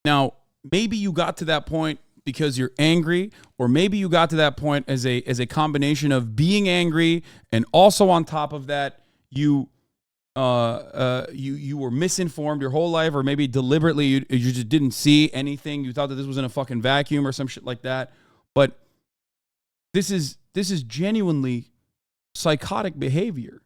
Now, maybe you got to that point because you're angry, or maybe you got to that point as a combination of being angry and also on top of that you were misinformed your whole life, or maybe deliberately you just didn't see anything. You thought that this was in a fucking vacuum or some shit like that. But this is genuinely psychotic behavior.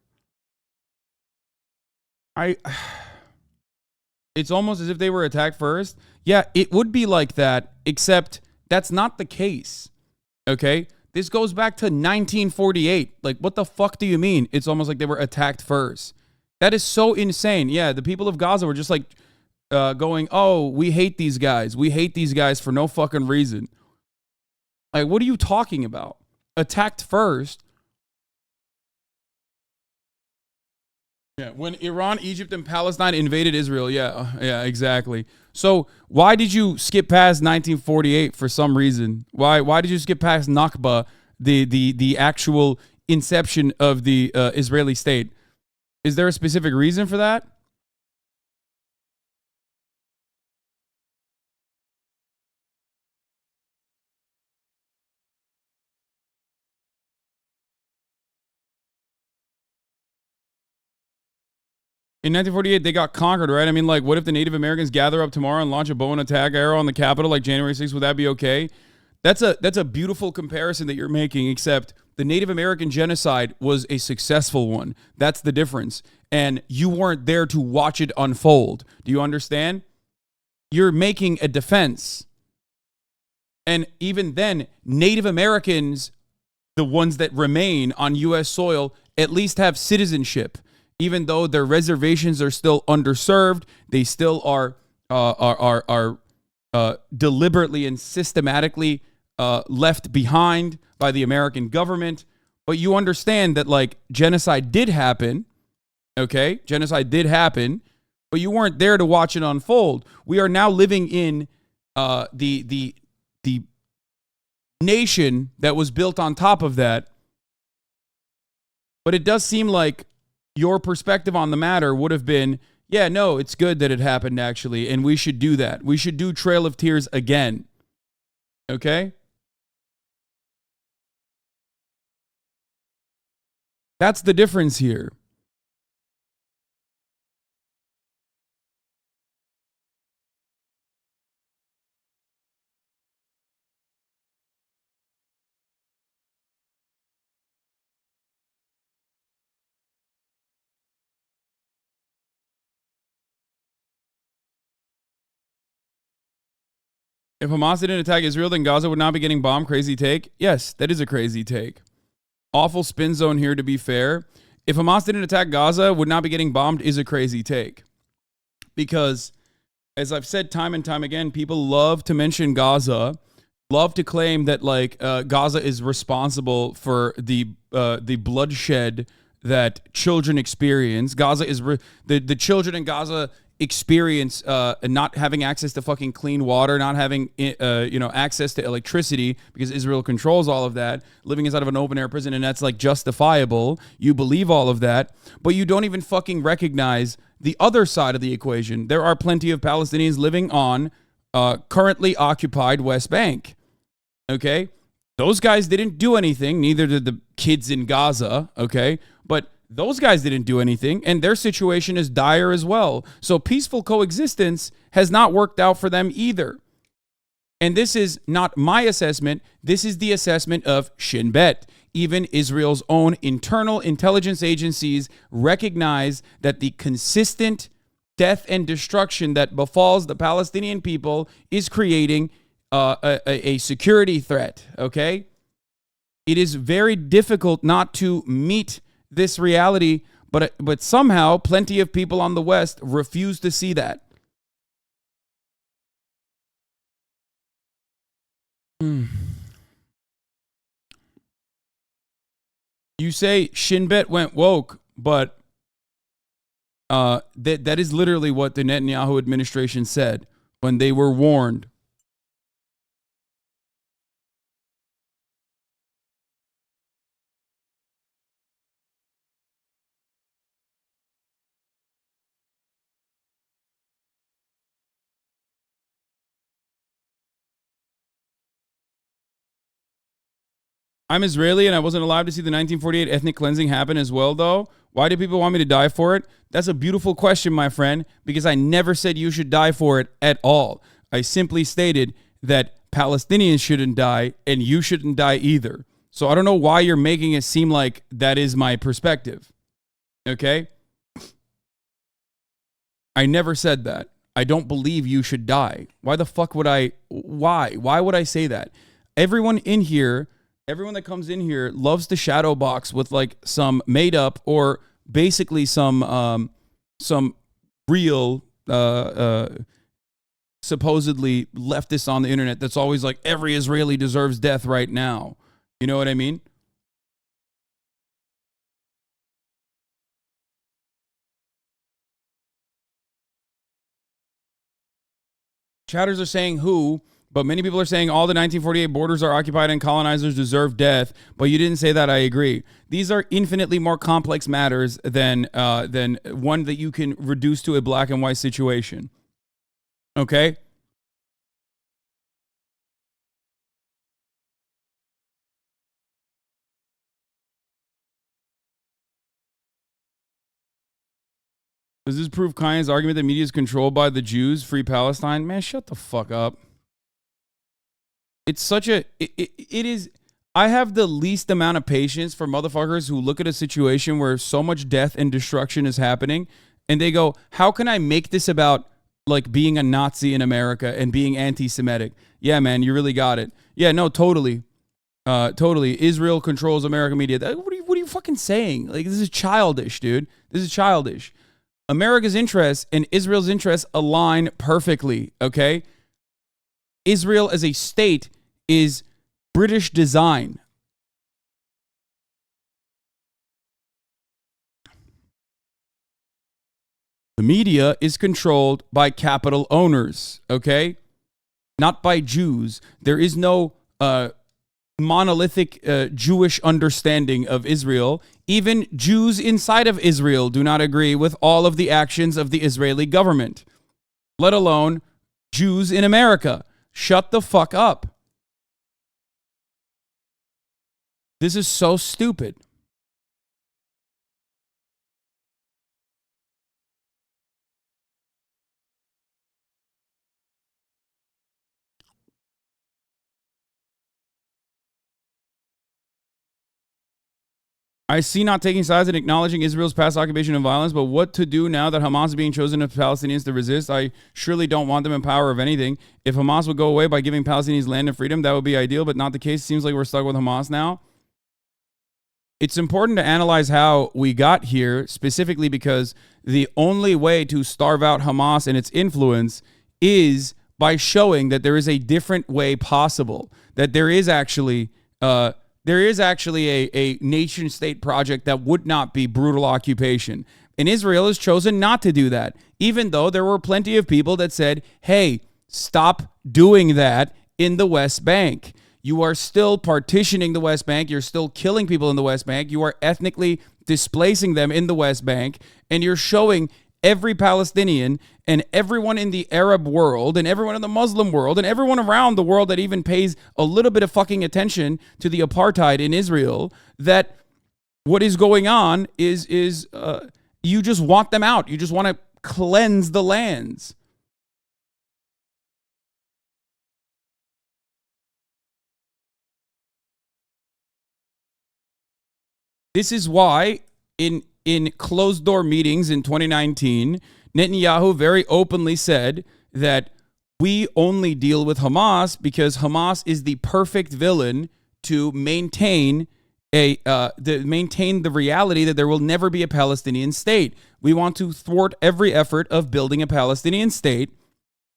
It's almost as if they were attacked first. Yeah, it would be like that, except that's not the case. Okay? This goes back to 1948. Like, what the fuck do you mean? It's almost like they were attacked first. That is so insane. Yeah, the people of Gaza were just like going, oh, we hate these guys. We hate these guys for no fucking reason. Like, what are you talking about? Attacked first. Yeah, when Iran, Egypt, and Palestine invaded Israel. Yeah, exactly. So why did you skip past 1948 for some reason? Why did you skip past Nakba, the actual inception of the Israeli state? Is there a specific reason for that? In 1948, they got conquered, right? I mean, like, what if the Native Americans gather up tomorrow and launch a bow and attack arrow on the Capitol like January 6th? Would that be okay? That's a beautiful comparison that you're making, except the Native American genocide was a successful one. That's the difference. And you weren't there to watch it unfold. Do you understand? You're making a defense. And even then, Native Americans, the ones that remain on U.S. soil, at least have citizenship. Even though their reservations are still underserved, they still are deliberately and systematically left behind by the American government. But you understand that, like, genocide did happen, okay? Genocide did happen, but you weren't there to watch it unfold. We are now living in the nation that was built on top of that. But it does seem like your perspective on the matter would have been, yeah, no, it's good that it happened, actually, and we should do that. We should do Trail of Tears again. Okay? That's the difference here. If Hamas didn't attack Israel, then Gaza would not be getting bombed. Crazy take. Yes, that is a crazy take. Awful spin zone here, to be fair. If Hamas didn't attack Gaza, would not be getting bombed is a crazy take. Because, as I've said time and time again, people love to mention Gaza, love to claim that like Gaza is responsible for the bloodshed that children experience. Gaza is the children in Gaza experience not having access to fucking clean water, not having access to electricity because Israel controls all of that, living inside of an open air prison, and that's like justifiable. You believe all of that, but you don't even fucking recognize the other side of the equation. There are plenty of Palestinians living on currently occupied West Bank. Okay, those guys didn't do anything. Neither did the kids in Gaza. Okay, but those guys didn't do anything, and their situation is dire as well. So peaceful coexistence has not worked out for them either. And this is not my assessment. This is the assessment of Shin Bet. Even Israel's own internal intelligence agencies recognize that the consistent death and destruction that befalls the Palestinian people is creating a security threat, okay? It is very difficult not to meet this reality, but somehow plenty of people on the West refuse to see that. You say Shin Bet went woke, but that is literally what the Netanyahu administration said when they were warned. I'm Israeli and I wasn't allowed to see the 1948 ethnic cleansing happen as well, though. Why do people want me to die for it? That's a beautiful question, my friend, because I never said you should die for it at all. I simply stated that Palestinians shouldn't die and you shouldn't die either. So I don't know why you're making it seem like that is my perspective. Okay? I never said that. I don't believe you should die. Why the fuck would I? Why? Why would I say that? Everyone that comes in here loves to shadow box with like some made up or basically some real supposedly leftists on the internet that's always like every Israeli deserves death right now. You know what I mean? Chatters are saying who, but many people are saying all the 1948 borders are occupied and colonizers deserve death. But you didn't say that. I agree. These are infinitely more complex matters than one that you can reduce to a black and white situation. Okay? Does this prove Kayan's argument that media is controlled by the Jews, free Palestine? Man, shut the fuck up. It's such a, it is, I have the least amount of patience for motherfuckers who look at a situation where so much death and destruction is happening and they go, how can I make this about like being a Nazi in America and being anti-Semitic? Yeah, man, you really got it. Yeah, no, totally. Totally. Israel controls American media. What are you fucking saying? Like, this is childish, dude. This is childish. America's interests and Israel's interests align perfectly, okay? Israel as a state is British design. The media is controlled by capital owners, okay? Not by Jews. There is no monolithic Jewish understanding of Israel. Even Jews inside of Israel do not agree with all of the actions of the Israeli government, let alone Jews in America. Shut the fuck up. This is so stupid. I see not taking sides and acknowledging Israel's past occupation and violence, but what to do now that Hamas is being chosen as Palestinians to resist? I surely don't want them in power of anything. If Hamas would go away by giving Palestinians land and freedom, that would be ideal, but not the case. Seems like we're stuck with Hamas now. It's important to analyze how we got here, specifically because the only way to starve out Hamas and its influence is by showing that there is a different way possible, that there is actually a nation-state project that would not be brutal occupation. And Israel has chosen not to do that, even though there were plenty of people that said, hey, stop doing that in the West Bank. You are still partitioning the West Bank. You're still killing people in the West Bank. You are ethnically displacing them in the West Bank. And you're showing every Palestinian and everyone in the Arab world and everyone in the Muslim world and everyone around the world that even pays a little bit of fucking attention to the apartheid in Israel that what is going on is you just want them out. You just want to cleanse the lands. This is why in closed-door meetings in 2019, Netanyahu very openly said that we only deal with Hamas because Hamas is the perfect villain to maintain the reality that there will never be a Palestinian state. We want to thwart every effort of building a Palestinian state,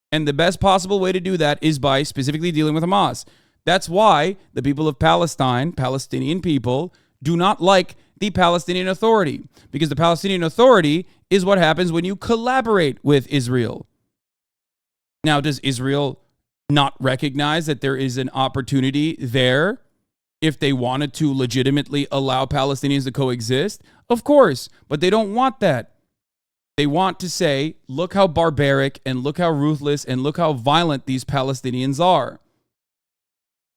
and the best possible way to do that is by specifically dealing with Hamas. That's why the people of Palestine, Palestinian people, do not like the Palestinian Authority, because the Palestinian Authority is what happens when you collaborate with Israel. Now, does Israel not recognize that there is an opportunity there if they wanted to legitimately allow Palestinians to coexist? Of course, but they don't want that. They want to say, look how barbaric and look how ruthless and look how violent these Palestinians are.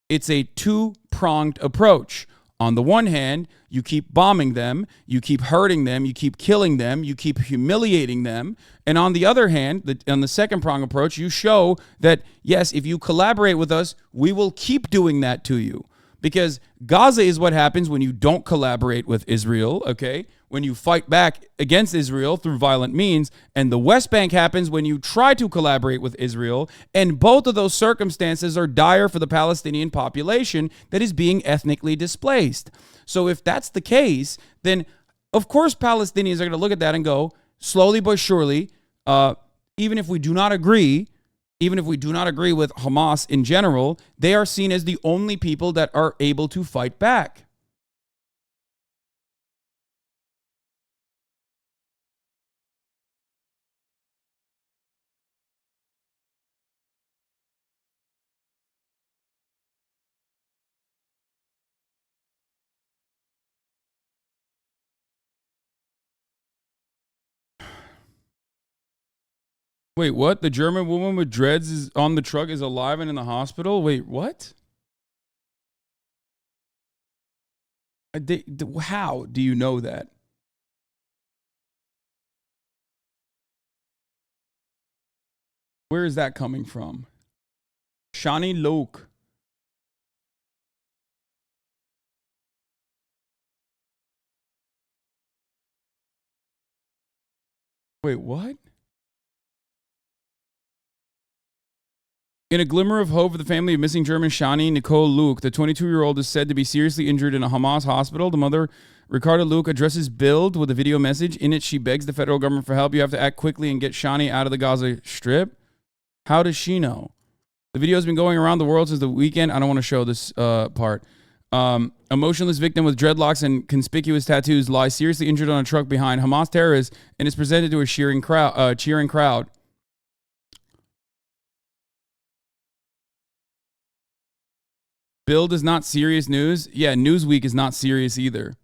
It's a two-pronged approach. On the one hand, you keep bombing them, you keep hurting them, you keep killing them, you keep humiliating them. And on the other hand, on the second prong approach, you show that, yes, if you collaborate with us, we will keep doing that to you. Because Gaza is what happens when you don't collaborate with Israel, okay? When you fight back against Israel through violent means. And the West Bank happens when you try to collaborate with Israel. And both of those circumstances are dire for the Palestinian population that is being ethnically displaced. So if that's the case, then of course Palestinians are going to look at that and go, slowly but surely, even if we do not agree with Hamas in general, they are seen as the only people that are able to fight back. Wait, what? The German woman with dreads is on the truck is alive and in the hospital? Wait, what? How do you know that? Where is that coming from? Shani Louk. Wait, what? In a glimmer of hope for the family of missing German Shani Nicole Louk, the 22-year-old is said to be seriously injured in a Hamas hospital. The mother, Ricarda Louk, addresses Bild with a video message. In it, she begs the federal government for help. You have to act quickly and get Shani out of the Gaza Strip. How does she know? The video has been going around the world since the weekend. I don't want to show this part. A motionless victim with dreadlocks and conspicuous tattoos lies seriously injured on a truck behind Hamas terrorists and is presented to a cheering crowd. Bild is not serious news. Yeah, Newsweek is not serious either.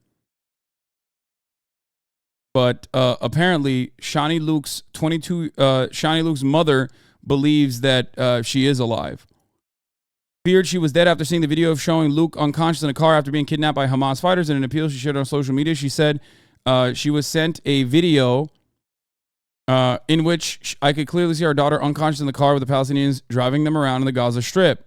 But apparently, Shani Louk's mother believes that she is alive. Feared she was dead after seeing the video of showing Louk unconscious in a car after being kidnapped by Hamas fighters. In an appeal she shared on social media, she said she was sent a video in which I could clearly see our daughter unconscious in the car with the Palestinians driving them around in the Gaza Strip.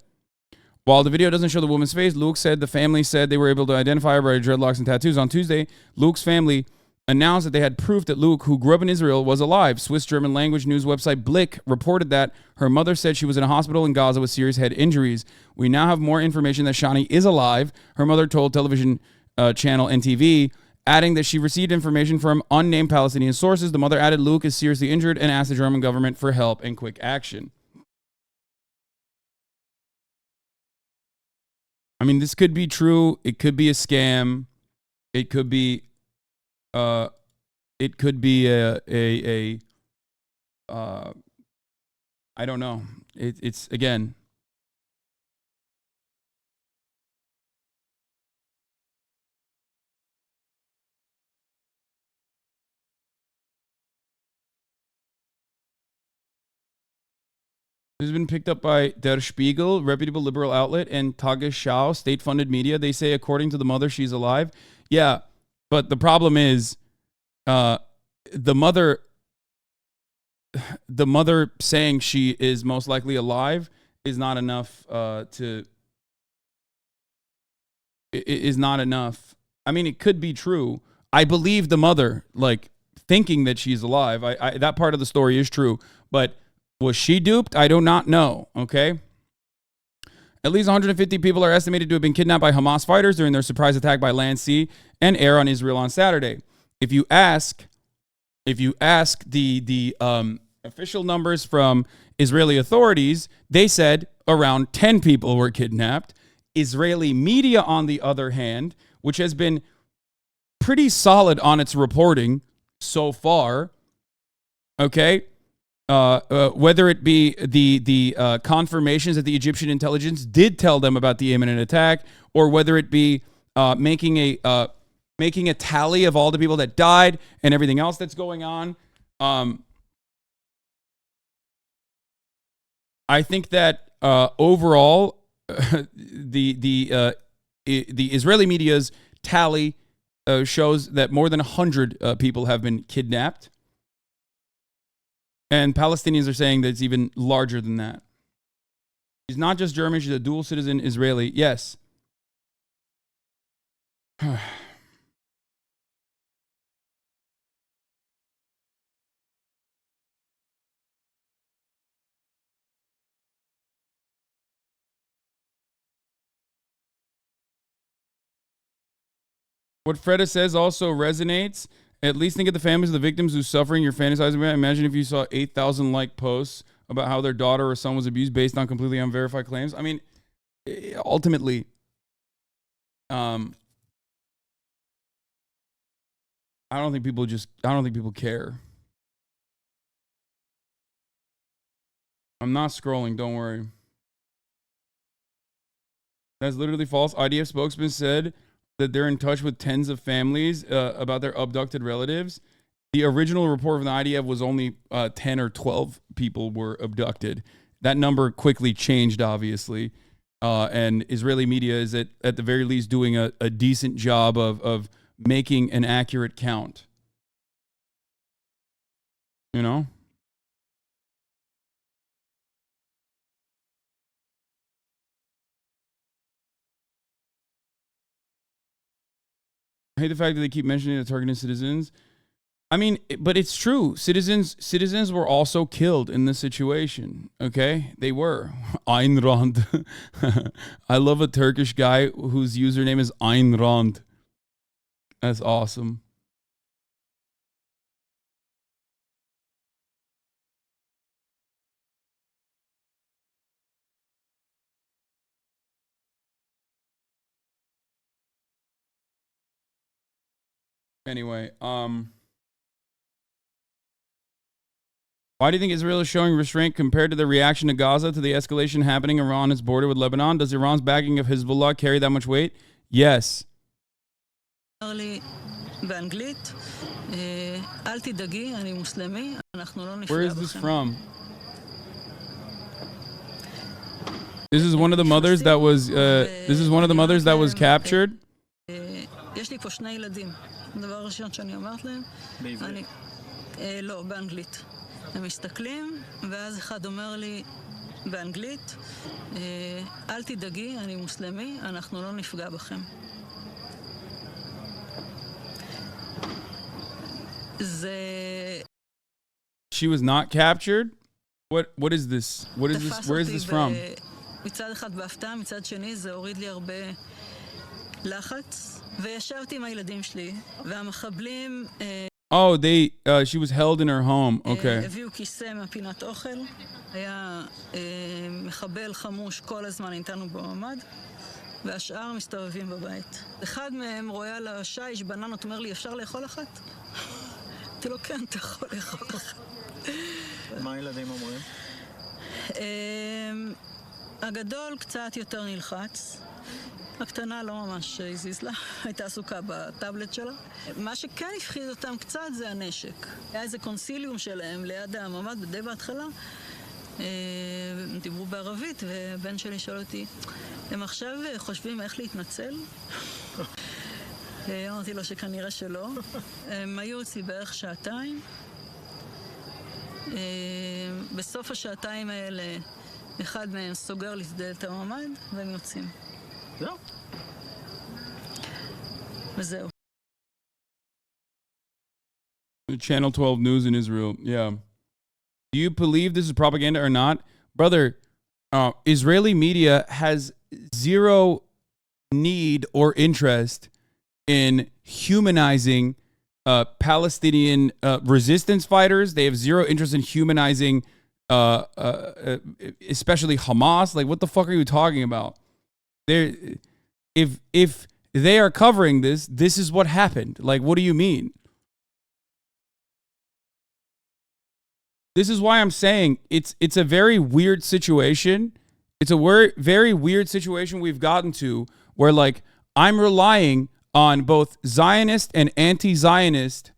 While the video doesn't show the woman's face, Louk said the family said they were able to identify her by dreadlocks and tattoos. On Tuesday, Louk's family announced that they had proof that Louk, who grew up in Israel, was alive. Swiss German language news website Blick reported that her mother said she was in a hospital in Gaza with serious head injuries. We now have more information that Shani is alive, her mother told television channel NTV, adding that she received information from unnamed Palestinian sources. The mother added Louk is seriously injured and asked the German government for help and quick action. I mean, this could be true. It could be a scam. It could be a I don't know. It's again. This has been picked up by Der Spiegel, reputable liberal outlet, and Tagesschau, state-funded media. They say, according to the mother, she's alive. Yeah, but the problem is, the mother saying she is most likely alive is not enough. Is not enough. I mean, it could be true. I believe the mother, like thinking that she's alive. That part of the story is true, but. Was she duped? I do not know, okay? At least 150 people are estimated to have been kidnapped by Hamas fighters during their surprise attack by land, sea, and air on Israel on Saturday. If you ask the official numbers from Israeli authorities, they said around 10 people were kidnapped. Israeli media, on the other hand, which has been pretty solid on its reporting so far, okay? Whether it be the confirmations that the Egyptian intelligence did tell them about the imminent attack, or whether it be making a tally of all the people that died and everything else that's going on, I think that overall, the Israeli media's tally shows that more than 100 people have been kidnapped. And Palestinians are saying that it's even larger than that. She's not just German, she's a dual citizen Israeli. Yes. What Freda says also resonates. At least think of the families of the victims who's suffering you're fantasizing about. Imagine if you saw 8,000 like posts about how their daughter or son was abused based on completely unverified claims. I mean, ultimately, I don't think people care. I'm not scrolling, don't worry. That's literally false. IDF spokesman said that they're in touch with tens of families about their abducted relatives. The original report from the IDF was only 10 or 12 people were abducted. That number quickly changed, obviously. And Israeli media is at the very least doing a decent job of making an accurate count. You know? I hate the fact that they keep mentioning the targeted citizens. I mean, but it's true. Citizens were also killed in this situation. Okay, they were. Ayn Rand. I love a Turkish guy whose username is Ayn Rand. That's awesome. Anyway, why do you think Israel is showing restraint compared to the reaction to Gaza, to the escalation happening around its border with Lebanon? Does Iran's backing of Hezbollah carry that much weight? Yes. Where is this from? This is one of the mothers that was captured. הדבר הראשון שאני אומרת להם, לא, באנגלית. הם מסתכלים, ואז אחד אומר לי, באנגלית, אל תדאגי, אני מוסלמי, אנחנו לא נפגע בכם. זה... She was not captured? What is this? What is this? Where is this from? מצד אחד בהפתעה, מצד שני זה הוריד לי הרבה לחץ, וישבתי עם הילדים שלי, והמחבלים... Oh, she was held in her home. Okay. הביאו כיסא מהפינת אוכל, היה מחבל חמוש כל הזמן איתנו בממ"ד, והשאר מסתובבים בבית. אחד מהם רואה על השיש בננות, אומר לי, אפשר לאכול אחת? אמרתי לו, כן, אתה יכול לאכול אחת. מה הילדים אומרים? הגדול קצת יותר נלחץ. הקטנה לא ממש הזיז לה, הייתה עסוקה בטאבלט שלה. מה שכן הפחיד אותם קצת זה הנשק. היה איזה קונסיליום שלהם ליד הממ"ד די בהתחלה. הם דיברו בערבית, ובן שלי שואל אותי, הם עכשיו חושבים איך להתנצל? אמרתי לו שכנראה שלא. הם היו אצלי בערך שעתיים. בסוף השעתיים האלה, אחד מהם סוגר לי את דלת הממ"ד, והם יוצאים. זהו. וזהו. Channel 12 News in Israel. Yeah. Do you believe this is propaganda or not? Brother, Israeli media has zero need or interest in humanizing Palestinian resistance fighters. They have zero interest in humanizing especially Hamas. Like, what the fuck are you talking about? If they are covering this, this is what happened. Like, what do you mean? This is why I'm saying it's a very weird situation. It's a very weird situation we've gotten to where, like, I'm relying on both Zionist and anti-Zionist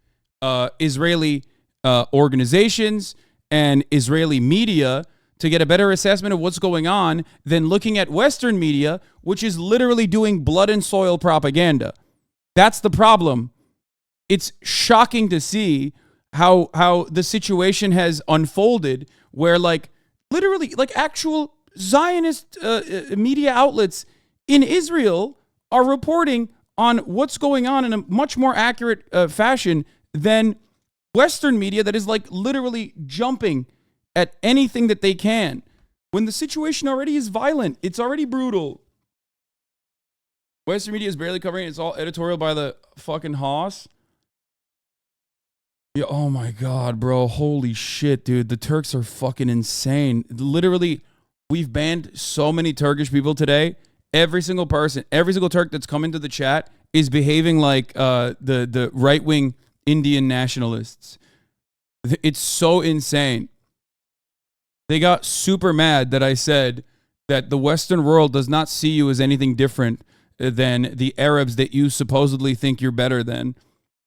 Israeli organizations and Israeli media to get a better assessment of what's going on than looking at Western media, which is literally doing blood and soil propaganda. That's the problem. It's shocking to see how the situation has unfolded where, like, literally, like, actual Zionist media outlets in Israel are reporting on what's going on in a much more accurate fashion than Western media that is, like, literally jumping at anything that they can. When the situation already is violent, it's already brutal. Western media is barely covering it. It's all editorial by the fucking Haas. Yeah, oh my God, bro. Holy shit, dude. The Turks are fucking insane. Literally, we've banned so many Turkish people today. Every single person, every single Turk that's come into the chat is behaving like the right-wing Indian nationalists. It's so insane. They got super mad that I said that the Western world does not see you as anything different than the Arabs that you supposedly think you're better than.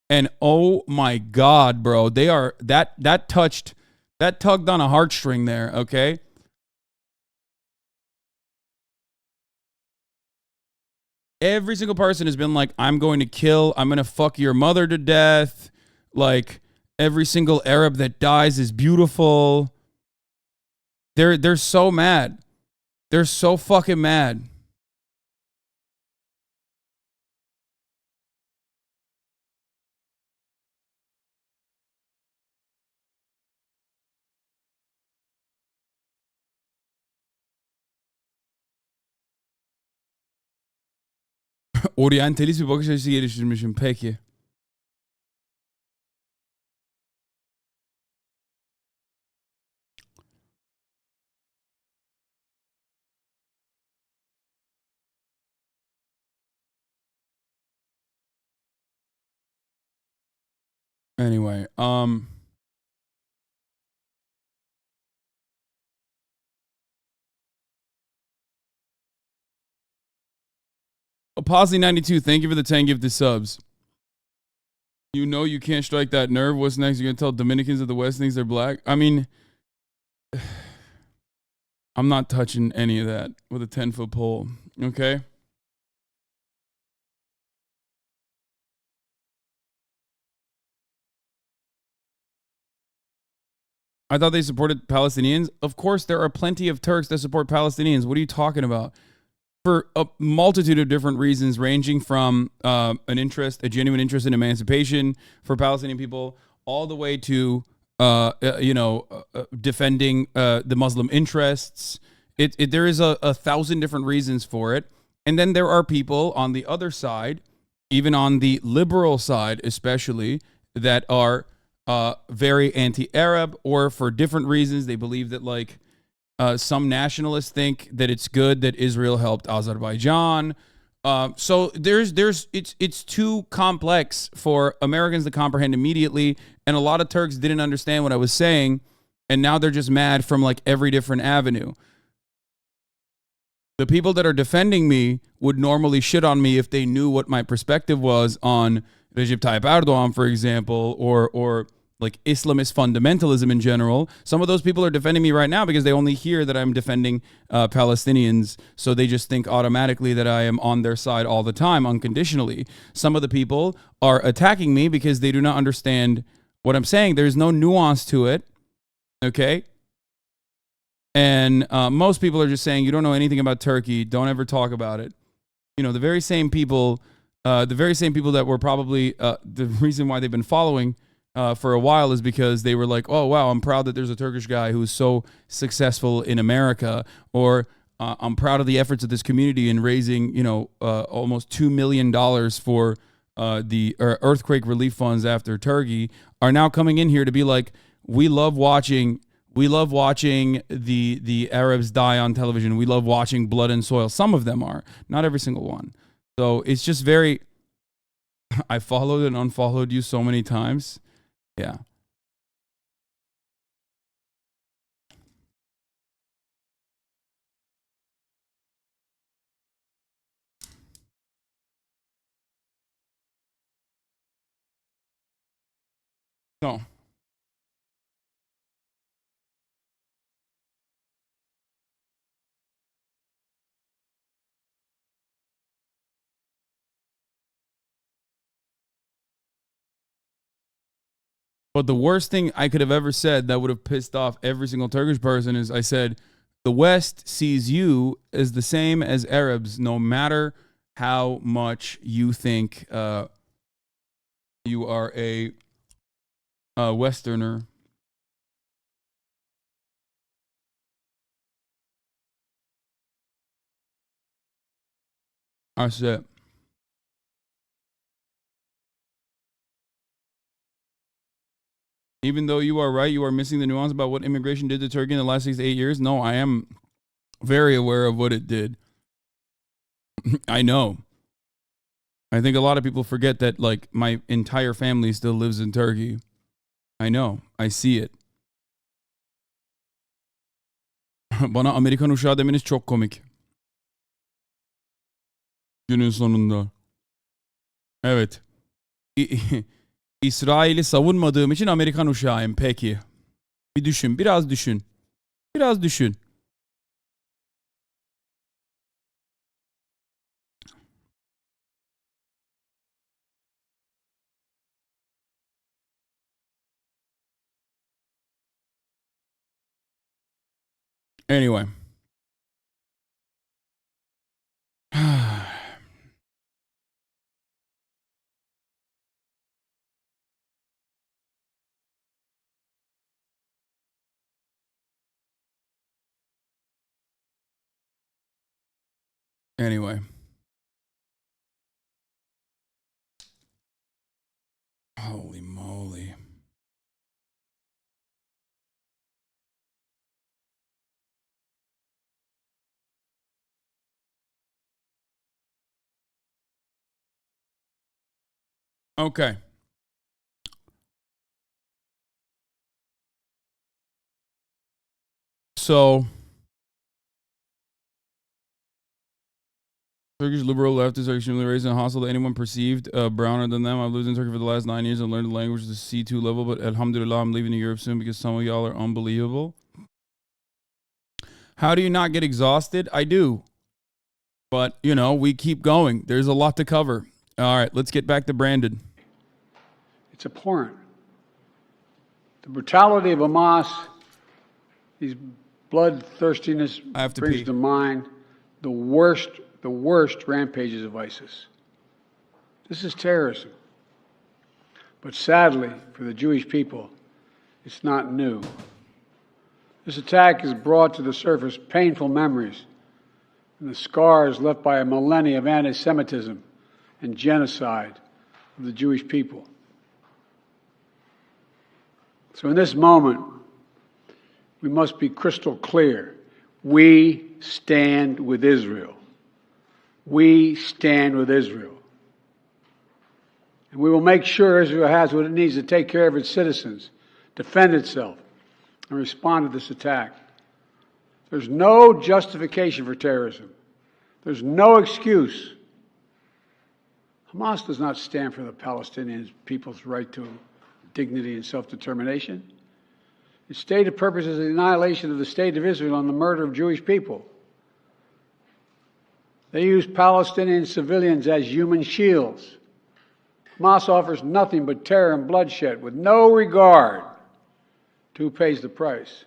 And oh my God, bro, they are that tugged on a heartstring there, okay? Every single person has been like, I'm going to fuck your mother to death. Like, every single Arab that dies is beautiful. They're so mad. They're so fucking mad. Oryantalist bir bakış açısı geliştirmişim. Peki. Anyway, Posse92, thank you for the 10 gifted subs. You know you can't strike that nerve. What's next? You're going to tell Dominicans of the West thinks they're black? I mean, I'm not touching any of that with a 10-foot pole, okay? I thought they supported Palestinians. Of course, there are plenty of Turks that support Palestinians. What are you talking about? For a multitude of different reasons, ranging from a genuine interest in emancipation for Palestinian people, all the way to defending the Muslim interests. There is a thousand different reasons for it. And then there are people on the other side, even on the liberal side especially, that are very anti-Arab, or for different reasons. They believe that, like, some nationalists think that it's good that Israel helped Azerbaijan. So it's too complex for Americans to comprehend immediately. And a lot of Turks didn't understand what I was saying. And now they're just mad from like every different avenue. The people that are defending me would normally shit on me if they knew what my perspective was on Recep Tayyip Erdogan, for example, or like Islamist fundamentalism in general. Some of those people are defending me right now because they only hear that I'm defending Palestinians, so they just think automatically that I am on their side all the time, unconditionally. Some of the people are attacking me because they do not understand what I'm saying. There's no nuance to it, okay? And most people are just saying, you don't know anything about Turkey, don't ever talk about it. You know, the very same people that were probably the reason why they've been following for a while is because they were like, oh, wow, I'm proud that there's a Turkish guy who's so successful in America, or I'm proud of the efforts of this community in raising, almost $2 million for the earthquake relief funds after Turkey, are now coming in here to be like, we love watching the Arabs die on television. We love watching blood and soil. Some of them are, not every single one. So it's just very, I followed and unfollowed you so many times. Yeah. So. But the worst thing I could have ever said that would have pissed off every single Turkish person is I said, the West sees you as the same as Arabs, no matter how much you think you are a Westerner. I said, even though you are right, you are missing the nuance about what immigration did to Turkey in the last 6 to 8 years. No, I am very aware of what it did. I know. I think a lot of people forget that, like, my entire family still lives in Turkey. I know. I see it. Bana Amerikan uşağı demeniz çok komik. Günün sonunda. Evet. İsrail'i savunmadığım için Amerikan uşağıyım. Peki. Bir düşün. Biraz düşün. Biraz düşün. Anyway. Anyway. Holy moly. Okay. So, Turkish liberal leftists are extremely racist and hostile to anyone perceived browner than them. I've lived in Turkey for the last 9 years and learned the language to C2 level, but alhamdulillah, I'm leaving to Europe soon because some of y'all are unbelievable. How do you not get exhausted? I do. But, we keep going. There's a lot to cover. All right, let's get back to Brandon. It's abhorrent. The brutality of Hamas These bloodthirstiness I have to brings pee. to mind the worst rampages of ISIS. This is terrorism. But sadly, for the Jewish people, it's not new. This attack has brought to the surface painful memories and the scars left by a millennia of anti-Semitism and genocide of the Jewish people. So in this moment, we must be crystal clear. We stand with Israel. We stand with Israel. And we will make sure Israel has what it needs to take care of its citizens, defend itself, and respond to this attack. There's no justification for terrorism. There's no excuse. Hamas does not stand for the Palestinian people's right to dignity and self-determination. Its stated purpose is the annihilation of the state of Israel and the murder of Jewish people. They use Palestinian civilians as human shields. Hamas offers nothing but terror and bloodshed with no regard to who pays the price.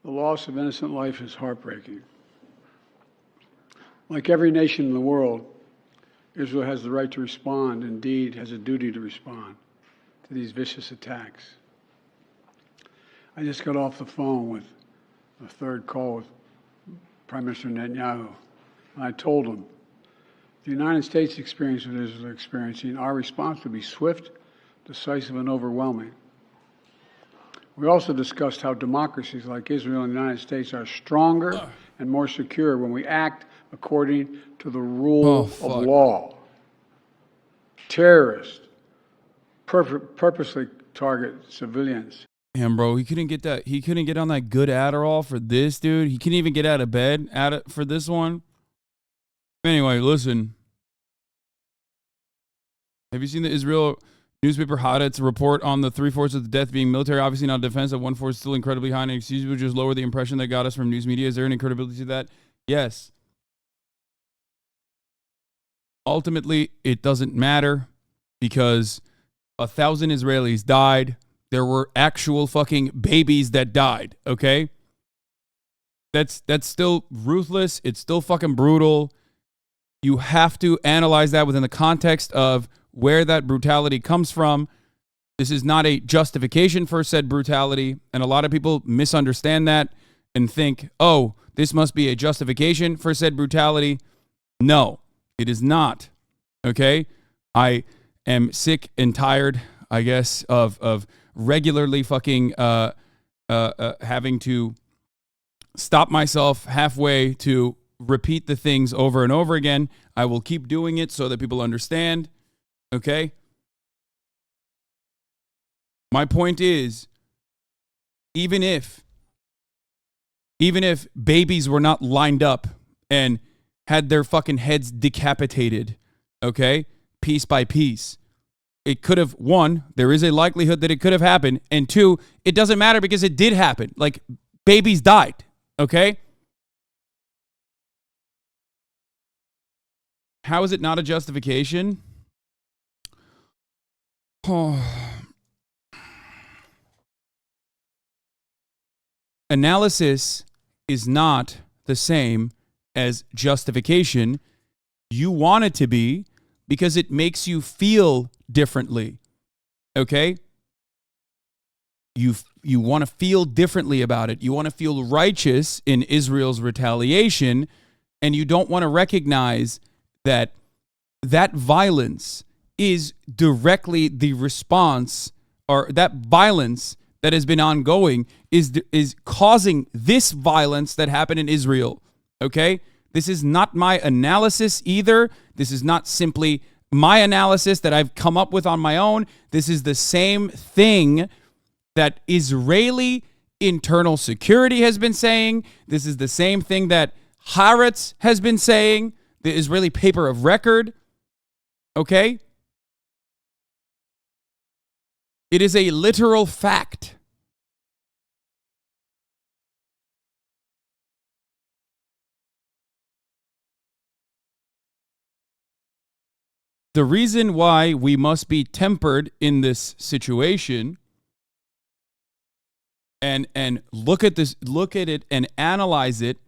The loss of innocent life is heartbreaking. Like every nation in the world, Israel has the right to respond, indeed has a duty to respond to these vicious attacks. I just got off the phone with a third call with Prime Minister Netanyahu, and I told him, the United States experience what Israel is experiencing, our response would be swift, decisive, and overwhelming. We also discussed how democracies like Israel and the United States are stronger and more secure when we act according to the rule of law. Terrorists purposely target civilians. Damn, bro, he couldn't get that. He couldn't get on that good Adderall for this, dude. He couldn't even get out of bed for this one. Anyway, listen. Have you seen the Israel newspaper Haaretz report on the 3/4 of the death being military? Obviously not defense. That 1/4 is still incredibly high, and excuse me, just lower the impression that got us from news media. Is there any credibility to that? Yes. Ultimately, it doesn't matter because 1,000 Israelis died. There were actual fucking babies that died, okay? That's still ruthless. It's still fucking brutal. You have to analyze that within the context of where that brutality comes from. This is not a justification for said brutality, and a lot of people misunderstand that and think, oh, this must be a justification for said brutality. No, it is not, okay? I am sick and tired, I guess, of regularly fucking having to stop myself halfway to repeat the things over and over again. I will keep doing it so that people understand, okay? My point is, even if babies were not lined up and had their fucking heads decapitated, okay, piece by piece, it could have, one, there is a likelihood that it could have happened, and two, it doesn't matter because it did happen. Like, babies died, okay? How is it not a justification? Oh. Analysis is not the same as justification. You want it to be because it makes you feel differently. Okay? You want to feel differently about it. You want to feel righteous in Israel's retaliation, and you don't want to recognize that that violence is directly the response, or that violence that has been ongoing is causing this violence that happened in Israel. Okay? This is not my analysis either. This is not simply my analysis that I've come up with on my own. This is the same thing that Israeli internal security has been saying. This is the same thing that Haaretz has been saying, the Israeli paper of record. Okay? It is a literal fact. the reason why we must be tempered in this situation and look at it and analyze it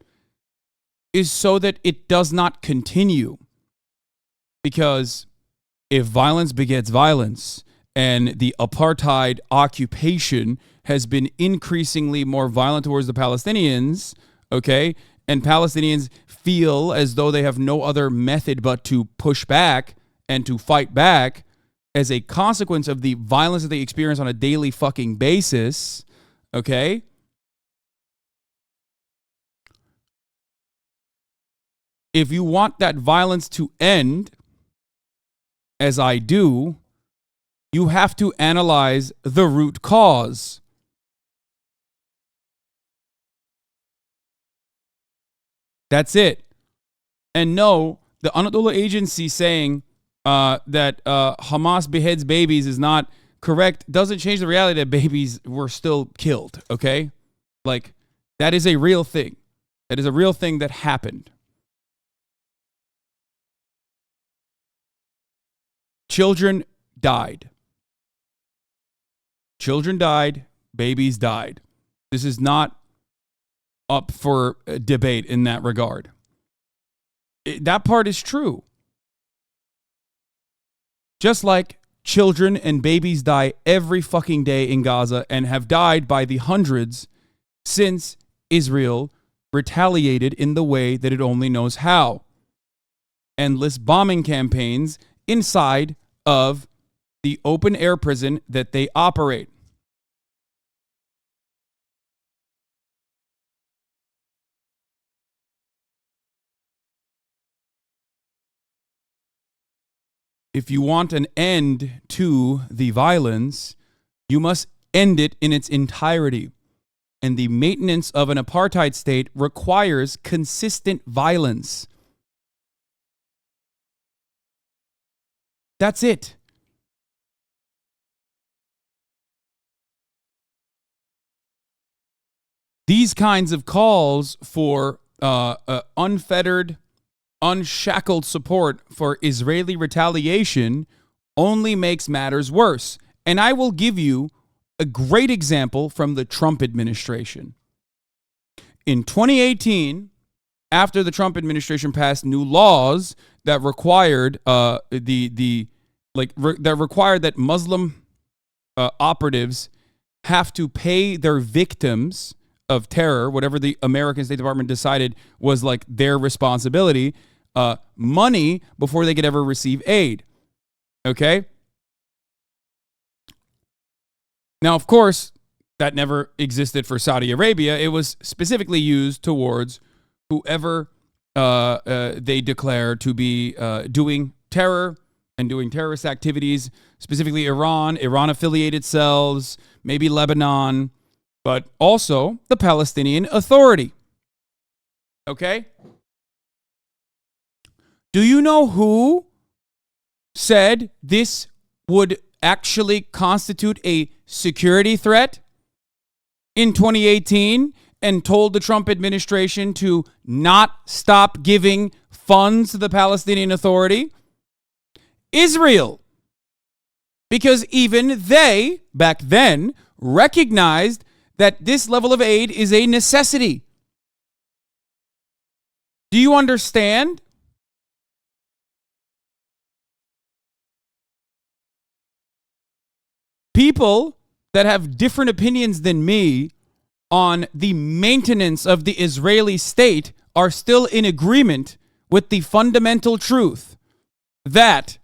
is so that it does not continue. Because if violence begets violence, and the apartheid occupation has been increasingly more violent towards the Palestinians, okay, and Palestinians feel as though they have no other method but to push back and to fight back as a consequence of the violence that they experience on a daily fucking basis, okay? If you want that violence to end, as I do, you have to analyze the root cause. That's it. And no, the Anadolu Agency saying that Hamas beheads babies is not correct doesn't change the reality that babies were still killed, okay? Like, that is a real thing. That is a real thing that happened. Children died. Children died. Babies died. This is not up for debate in that regard. That part is true. Just like children and babies die every fucking day in Gaza and have died by the hundreds since Israel retaliated in the way that it only knows how. Endless bombing campaigns inside of the open air prison that they operate. If you want an end to the violence, you must end it in its entirety. And the maintenance of an apartheid state requires consistent violence. That's it. These kinds of calls for unfettered, unshackled support for Israeli retaliation only makes matters worse. And I will give you a great example from the Trump administration. In 2018, after the Trump administration passed new laws that required that required that Muslim operatives have to pay their victims of terror, whatever the American State Department decided was like their responsibility, money before they could ever receive aid. Okay? Now, of course, that never existed for Saudi Arabia. It was specifically used towards whoever they declare to be doing terror and doing terrorist activities, specifically Iran, Iran-affiliated cells, maybe Lebanon, but also the Palestinian Authority. Okay? Do you know who said this would actually constitute a security threat in 2018 and told the Trump administration to not stop giving funds to the Palestinian Authority? Israel. Because even they, back then, recognized that this level of aid is a necessity. Do you understand? People that have different opinions than me on the maintenance of the Israeli state are still in agreement with the fundamental truth that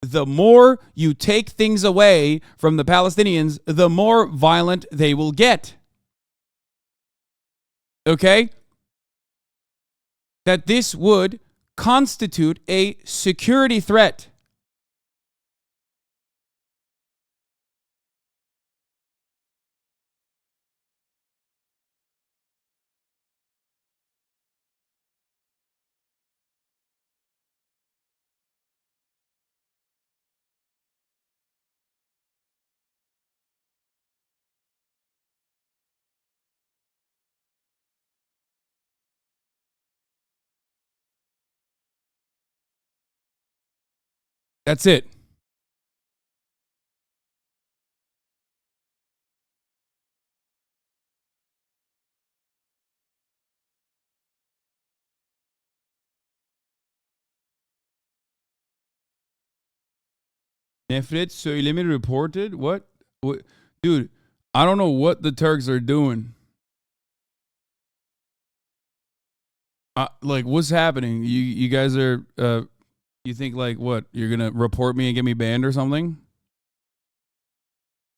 the more you take things away from the Palestinians, the more violent they will get. Okay? That this would constitute a security threat. That's it. Nefret söylemi reported? What? Dude, I don't know what the Turks are doing. Like, what's happening? You guys are, you think like, what? You're going to report me and get me banned or something?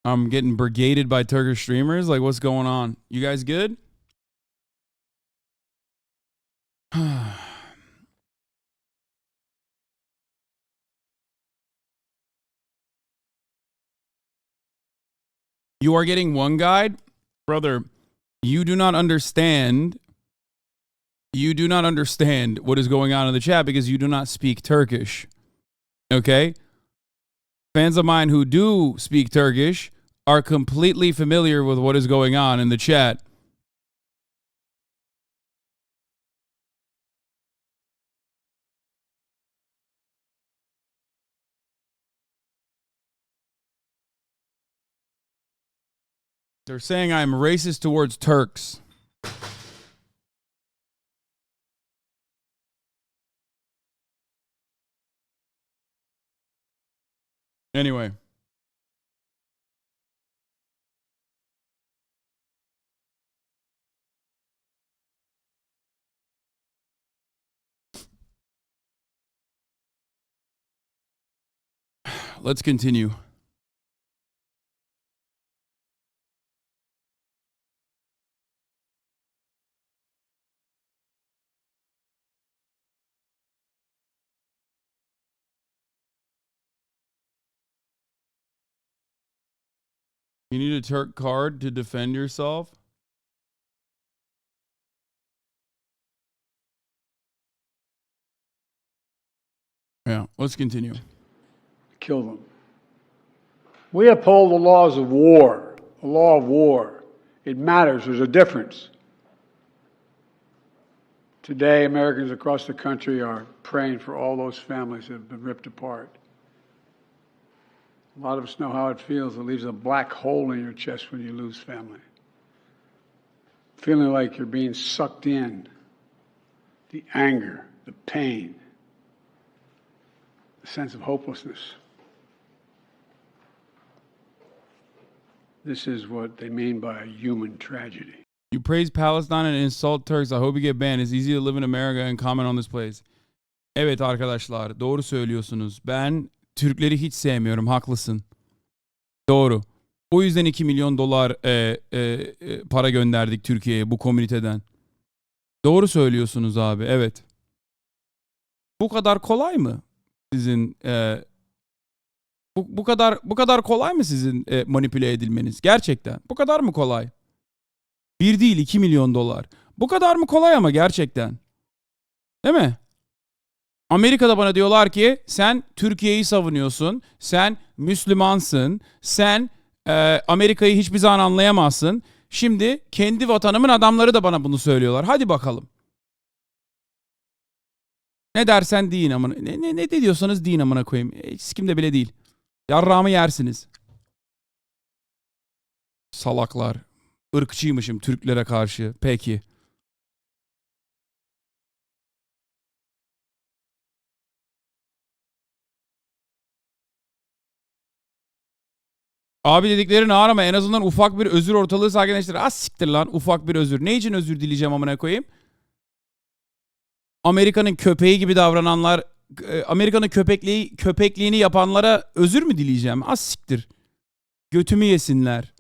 I'm getting brigaded by Turkish streamers? Like, what's going on? You guys good? You are getting one guide? Brother, you do not understand. You do not understand what is going on in the chat because you do not speak Turkish. Okay? Fans of mine who do speak Turkish are completely familiar with what is going on in the chat. They're saying I'm racist towards Turks. Anyway. Let's continue. You need a Turk card to defend yourself? Yeah, let's continue. Kill them. We uphold the laws of war, the law of war. It matters. There's a difference. Today, Americans across the country are praying for all those families that have been ripped apart. A lot of us know how it feels. It leaves a black hole in your chest when you lose family. Feeling like you're being sucked in. The anger, the pain, the sense of hopelessness. This is what they mean by a human tragedy. You praise Palestine and insult Turks. I hope you get banned. It's easy to live in America and comment on this place. Evet arkadaşlar, doğru söylüyorsunuz. Ben Türkleri hiç sevmiyorum. Haklısın. Doğru. O yüzden 2 milyon dolar para gönderdik Türkiye'ye bu komüniteden. Doğru söylüyorsunuz abi. Evet. Bu kadar kolay mı? Sizin bu kadar kolay mı sizin manipüle edilmeniz? Gerçekten. Bu kadar mı kolay? 1 değil 2 milyon dolar. Bu kadar mı kolay ama gerçekten? Değil mi? Amerika'da bana diyorlar ki sen Türkiye'yi savunuyorsun, sen Müslümansın, sen Amerika'yı hiçbir zaman anlayamazsın. Şimdi kendi vatanımın adamları da bana bunu söylüyorlar. Hadi bakalım. Ne dersen deyin amına. Ne diyorsanız deyin amına koyayım. Hiç kimde bile değil. Yarrağımı yersiniz. Salaklar. Irkçıymışım Türklere karşı. Peki. Abi dediklerin ağır ama en azından ufak bir özür ortalığı sakinleştirir. Az siktir lan ufak bir özür. Ne için özür dileyeceğim amına koyayım? Amerika'nın köpeği gibi davrananlar, Amerika'nın köpekliğini yapanlara özür mü dileyeceğim? Az siktir. Götümü yesinler.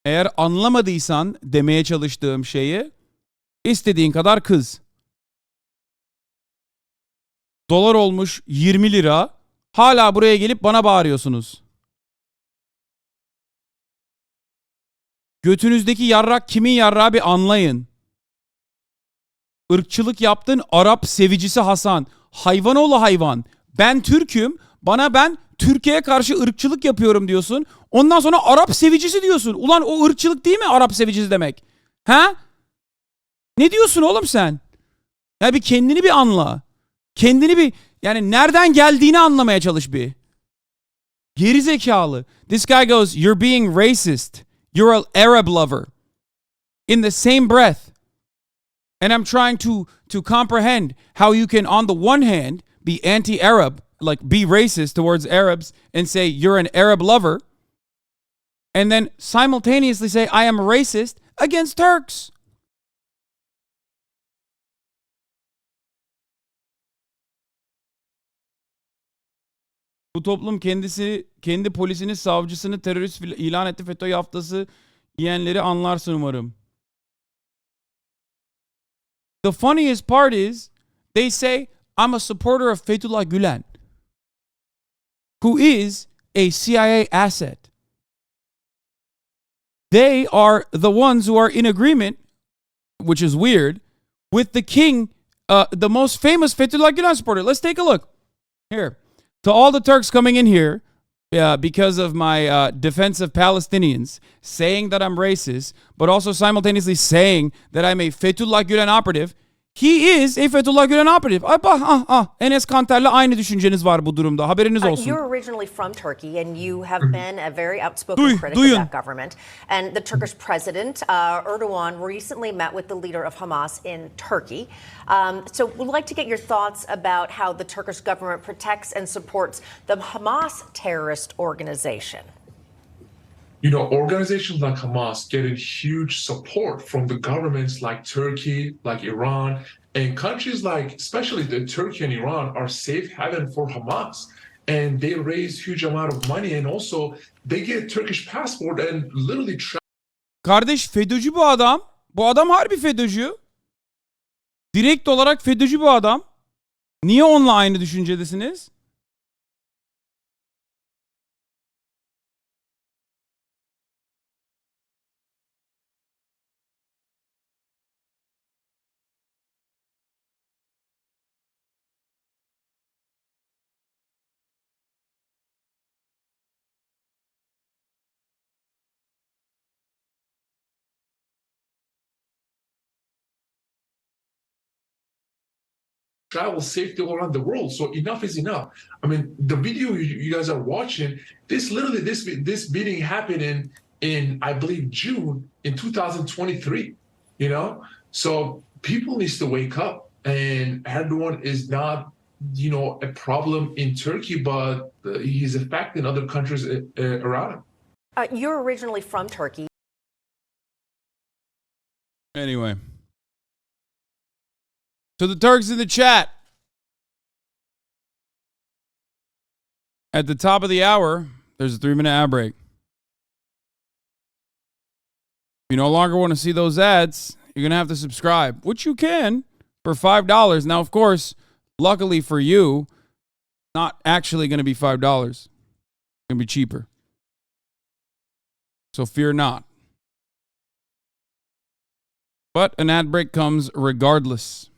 Eğer anlamadıysan demeye çalıştığım şeyi, istediğin kadar kız. Dolar olmuş 20 lira. Hala buraya gelip bana bağırıyorsunuz. Götünüzdeki yarrak kimin yarrağı bir anlayın. Irkçılık yaptın Arap sevicisi Hasan. Hayvanoğlu hayvan. Ben Türk'üm. Ben Türkiye'ye karşı ırkçılık yapıyorum diyorsun. Ondan sonra Arap sevicisi diyorsun. Ulan o ırkçılık değil mi Arap sevicisi demek? Ha? Ne diyorsun oğlum sen? Ya bir kendini bir anla. Kendini bir Yani nereden geldiğini anlamaya çalış bir. Geri zekalı. This guy goes, you're being racist. You're an Arab lover. In the same breath. And I'm trying to comprehend how you can, on the one hand, be anti-Arab, like be racist towards Arabs and say you're an Arab lover, and then simultaneously say I am racist against Turks. Bu toplum kendi polisini, savcısını terörist ilan etti. FETÖ yaftası yiyenleri anlarsın umarım. The funniest part is they say I'm a supporter of Fethullah Gülen, who is a CIA asset. They are the ones who are in agreement, which is weird, with the king, the most famous Fethullah Gülen supporter. Let's take a look. Here. To all the Turks coming in here because of my defense of Palestinians, saying that I'm racist, but also simultaneously saying that I'm a Fethullah Gülen operative. He is a Fethullah Gülen operative. Enes Kanter'le aynı düşünceniz var bu durumda. Haberiniz olsun. You're originally from Turkey and you have been a very outspoken critic of that government. And the Turkish president, Erdogan, recently met with the leader of Hamas in Turkey. So we'd like to get your thoughts about how the Turkish government protects and supports the Hamas terrorist organization. You know, organizations like Hamas getting huge support from the governments like Turkey, like Iran, and countries like, especially the Turkey and Iran, are safe haven for Hamas. And they raise huge amount of money, and also they get Turkish passport and literally Kardeş FETÖ'cü bu adam. Bu adam harbi FETÖ'cü. Direkt olarak FETÖ'cü bu adam. Niye onunla aynı düşüncedesiniz? travel safety all around the world. So enough is enough. I mean, the video you guys are watching, this meeting happened in I believe June in 2023. You know, so people needs to wake up. And Erdogan is not, you know, a problem in Turkey, but he's affecting other countries around him. You're originally from Turkey. Anyway. To the Turks in the chat. At the top of the hour, there's a 3-minute ad break. If you no longer want to see those ads, you're going to have to subscribe, which you can for $5. Now, of course, luckily for you, not actually going to be $5. It's going to be cheaper. So fear not. But an ad break comes regardless.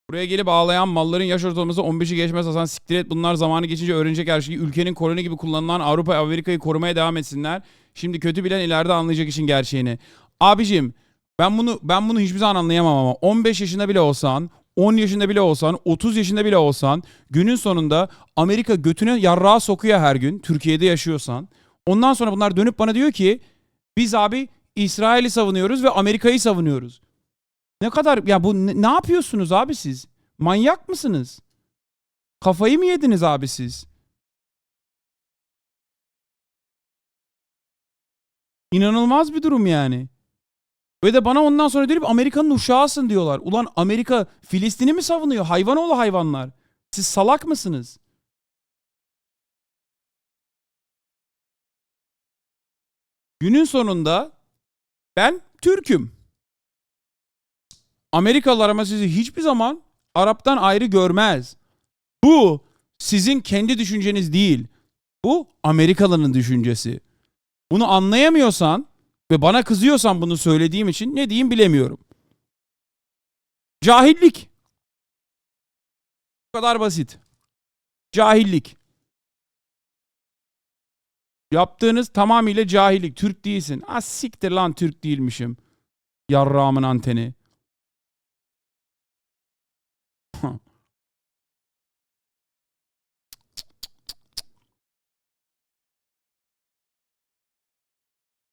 Buraya gelip ağlayan malların yaş ortalaması 15'i geçmez Hasan, siktir et, bunlar zamanı geçince öğrenecek her şeyi. Ülkenin koloni gibi kullanılan Avrupa Amerika'yı korumaya devam etsinler. Şimdi kötü bilen ileride anlayacak işin gerçeğini. Abicim ben bunu hiçbir zaman anlayamam ama 15 yaşında bile olsan, 10 yaşında bile olsan, 30 yaşında bile olsan günün sonunda Amerika götüne yarrağı sokuyor her gün Türkiye'de yaşıyorsan. Ondan sonra bunlar dönüp bana diyor ki biz abi İsrail'i savunuyoruz ve Amerika'yı savunuyoruz. Ne kadar ya bu ne yapıyorsunuz abi siz? Manyak mısınız? Kafayı mı yediniz abi siz? İnanılmaz bir durum yani. Ve de bana ondan sonra dönüp Amerika'nın uşağısın diyorlar. Ulan Amerika Filistin'i mi savunuyor? Hayvanoğlu hayvanlar. Siz salak mısınız? Günün sonunda ben Türk'üm. Amerikalılar ama sizi hiçbir zaman Arap'tan ayrı görmez. Bu sizin kendi düşünceniz değil. Bu Amerikalı'nın düşüncesi. Bunu anlayamıyorsan ve bana kızıyorsan bunu söylediğim için ne diyeyim bilemiyorum. Cahillik. Bu kadar basit. Cahillik. Yaptığınız tamamıyla cahillik. Türk değilsin. Ah siktir lan, Türk değilmişim. Yarrağımın anteni.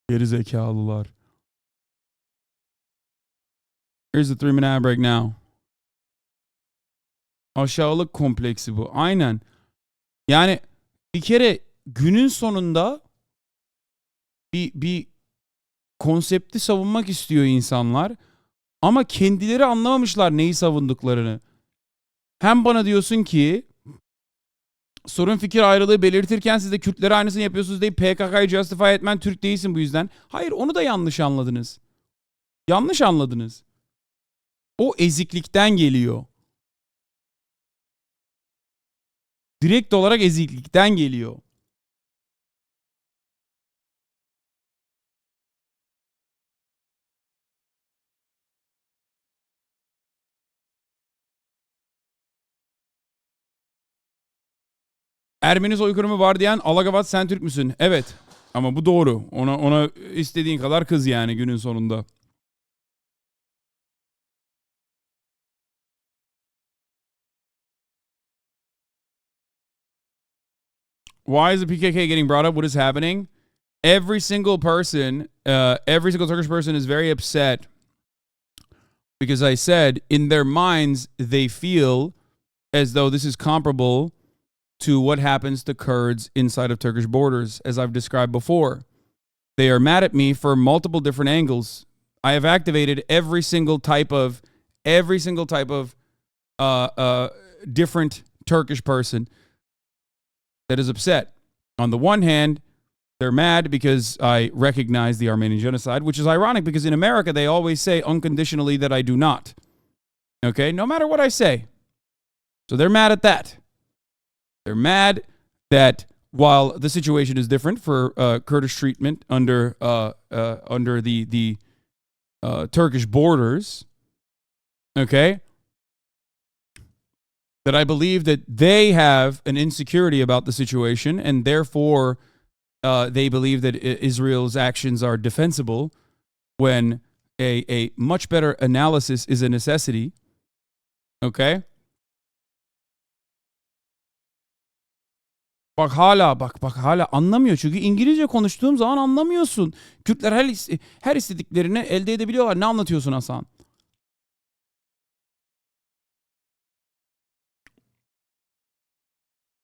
Geri zekalılar. Here's the 3-minute ad break now. Aşağılık kompleksi bu. Aynen. Yani bir kere günün sonunda bir konsepti savunmak istiyor insanlar. Ama kendileri anlamamışlar neyi savunduklarını. Hem bana diyorsun ki sorun fikir ayrılığı belirtirken siz de Kürtlere aynısını yapıyorsunuz deyip PKK'yı justify etmen Türk değilsin bu yüzden. Hayır, onu da yanlış anladınız. Yanlış anladınız. O eziklikten geliyor. Direkt olarak eziklikten geliyor. Ermeni soykırımı var diyen Alagavat sen Türk müsün? Evet. Ama bu doğru. Ona istediğin kadar kız yani günün sonunda. Why is the PKK getting brought up? What is happening? Every single Turkish person is very upset because I said in their minds they feel as though this is comparable to what happens to Kurds inside of Turkish borders, as I've described before. They are mad at me for multiple different angles. I have activated every single type of different Turkish person that is upset. On the one hand, they're mad because I recognize the Armenian genocide, which is ironic because in America they always say unconditionally that I do not. Okay, no matter what I say. So they're mad at that. They're mad that while the situation is different for Kurdish treatment under the Turkish borders, okay, that I believe that they have an insecurity about the situation and therefore they believe that Israel's actions are defensible when a much better analysis is a necessity, okay? Bak hala anlamıyor çünkü İngilizce konuştuğum zaman anlamıyorsun. Kürtler her istediklerini elde edebiliyorlar. Ne anlatıyorsun Hasan?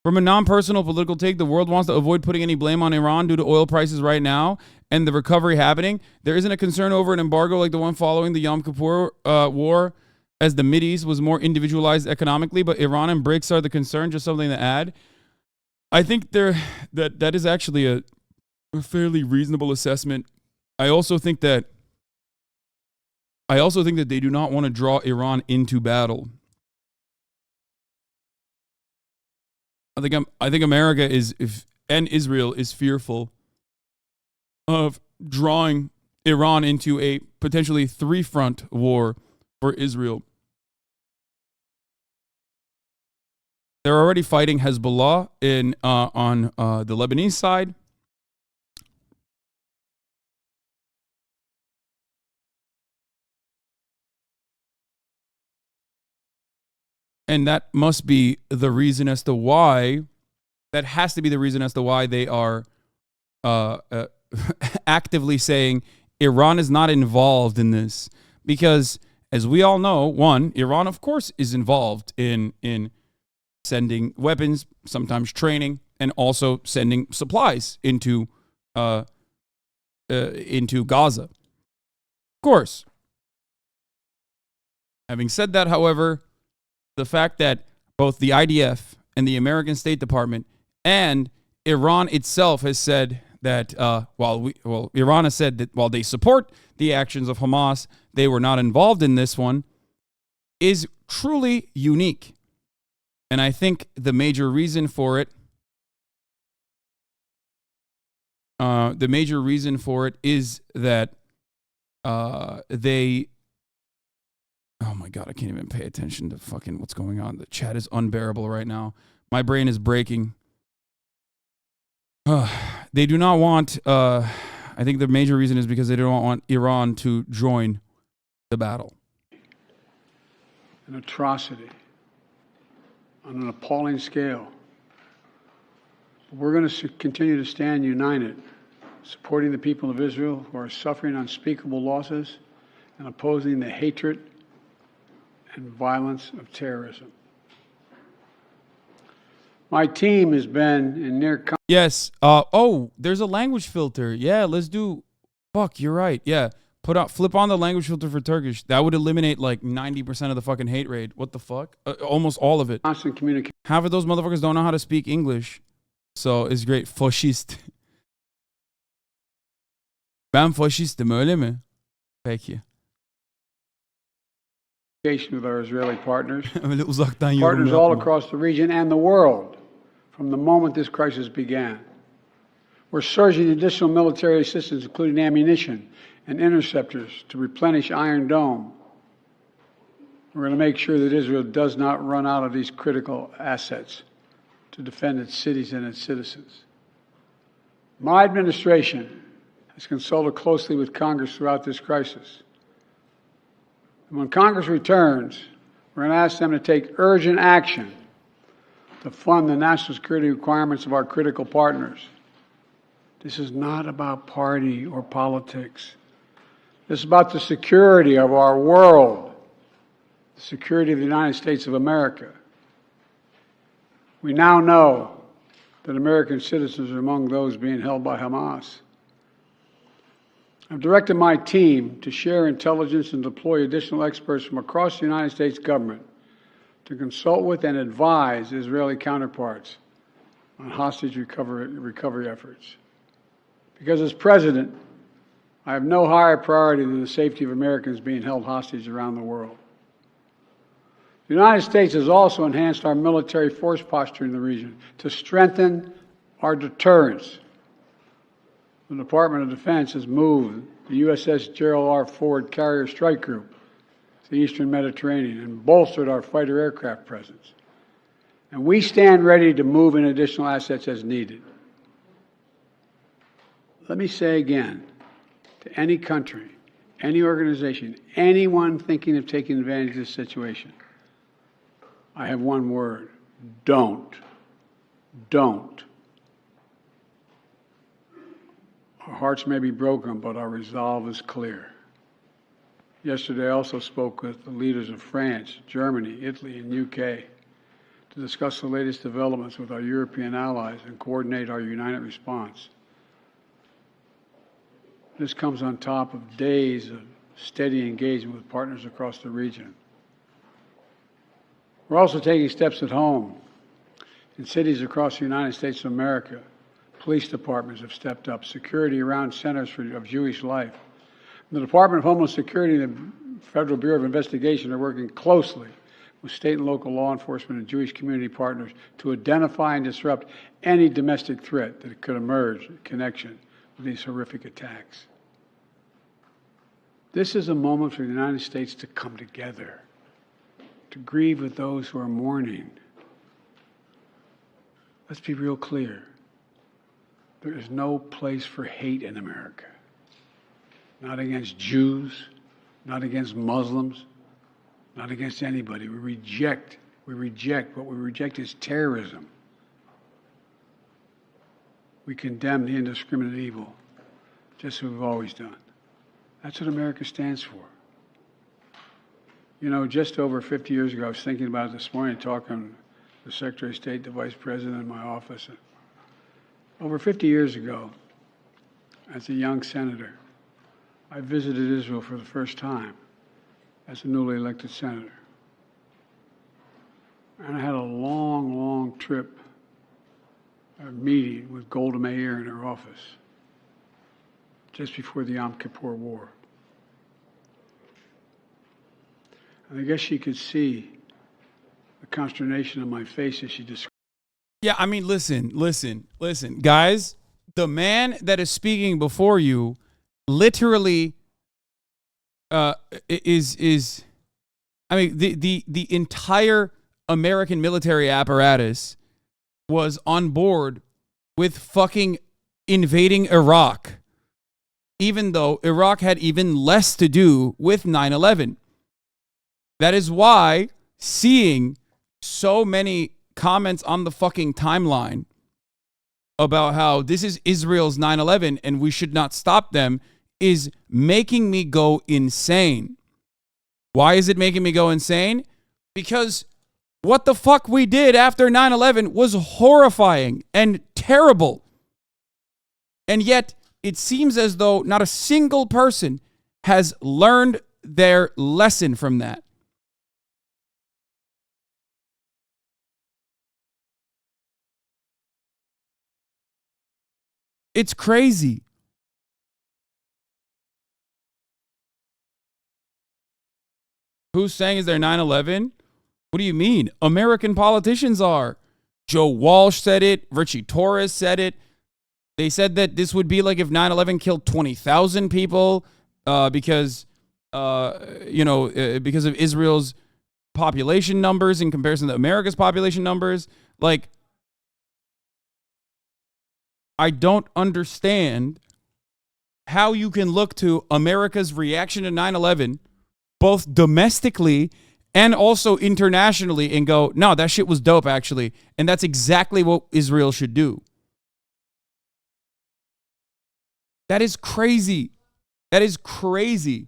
From a non-personal political take, the world wants to avoid putting any blame on Iran due to oil prices right now and the recovery happening. There isn't a concern over an embargo like the one following the Yom Kippur war, as the Mideast was more individualized economically, but Iran and BRICS are the concern. Just something to add. I think that is actually a fairly reasonable assessment. I also think that they do not want to draw Iran into battle. I think America and Israel is fearful of drawing Iran into a potentially 3-front war for Israel. They're already fighting Hezbollah on the Lebanese side. And that must be the reason as to why, that has to be the reason as to why they are actively saying Iran is not involved in this. Because as we all know, one, Iran of course is involved in sending weapons, sometimes training, and also sending supplies into Gaza. Of course. Having said that, however, the fact that both the IDF and the American State Department and Iran itself has said that Iran has said that while they support the actions of Hamas, they were not involved in this one, is truly unique. And I think the major reason for it is that they... Oh my God, I can't even pay attention to fucking what's going on. The chat is unbearable right now. My brain is breaking. They do not want... I think the major reason is because they don't want Iran to join the battle. An atrocity on an appalling scale. We're going to continue to stand united supporting the people of Israel who are suffering unspeakable losses and opposing the hatred and violence of terrorism. My team has been in near... Yes. Oh, there's a language filter. Yeah, let's do... Fuck, you're right. Yeah. Flip on the language filter for Turkish. That would eliminate like 90% of the fucking hate rate. What the fuck? Almost all of it. Constant communication. Half of those motherfuckers don't know how to speak English. So it's great. Faşist. Ben faşistim, öyle mi? Peki. With our Israeli partners. Öyle uzaktan Partners all across the region and the world from the moment this crisis began. We're surging additional military assistance, including ammunition and interceptors, to replenish Iron Dome. We're going to make sure that Israel does not run out of these critical assets to defend its cities and its citizens. My administration has consulted closely with Congress throughout this crisis. And when Congress returns, we're going to ask them to take urgent action to fund the national security requirements of our critical partners. This is not about party or politics. This is about the security of our world, the security of the United States of America. We now know that American citizens are among those being held by Hamas. I've directed my team to share intelligence and deploy additional experts from across the United States government to consult with and advise Israeli counterparts on hostage recovery efforts. Because as president, I have no higher priority than the safety of Americans being held hostage around the world. The United States has also enhanced our military force posture in the region to strengthen our deterrence. The Department of Defense has moved the USS Gerald R. Ford Carrier Strike Group to the Eastern Mediterranean and bolstered our fighter aircraft presence. And we stand ready to move in additional assets as needed. Let me say again, to any country, any organization, anyone thinking of taking advantage of this situation, I have one word: don't. Don't. Our hearts may be broken, but our resolve is clear. Yesterday, I also spoke with the leaders of France, Germany, Italy, and UK to discuss the latest developments with our European allies and coordinate our united response. This comes on top of days of steady engagement with partners across the region. We're also taking steps at home. In cities across the United States of America, police departments have stepped up. Security around centers of Jewish life. The Department of Homeland Security and the Federal Bureau of Investigation are working closely with state and local law enforcement and Jewish community partners to identify and disrupt any domestic threat that could emerge in connection with these horrific attacks. This is a moment for the United States to come together, to grieve with those who are mourning. Let's be real clear. There is no place for hate in America. Not against Jews, not against Muslims, not against anybody. We reject. What we reject is terrorism. We condemn the indiscriminate evil, just as we've always done. That's what America stands for. You know, just over 50 years ago, I was thinking about it this morning, talking to the Secretary of State, the Vice President in my office. Over 50 years ago, as a young senator, I visited Israel for the first time as a newly elected senator. And I had a long, long trip, a meeting with Golda Meir in her office just before the Yom Kippur War. And I guess she could see the consternation on my face as she described. Yeah, I mean, listen, guys. The man that is speaking before you literally is I mean, the entire American military apparatus was on board with fucking invading Iraq, even though Iraq had even less to do with 9/11. That is why seeing so many comments on the fucking timeline about how this is Israel's 9/11 and we should not stop them is making me go insane. Why is it making me go insane? Because what the fuck we did after 9/11 was horrifying and terrible. And yet it seems as though not a single person has learned their lesson from that. It's crazy. Who's saying is there 9/11? What do you mean? American politicians are. Joe Walsh said it. Richie Torres said it. They said that this would be like if 9/11 killed 20,000 people because of Israel's population numbers in comparison to America's population numbers. Like, I don't understand how you can look to America's reaction to 9/11, both domestically and also internationally, and go, no, that shit was dope, actually. And that's exactly what Israel should do. That is crazy. That is crazy.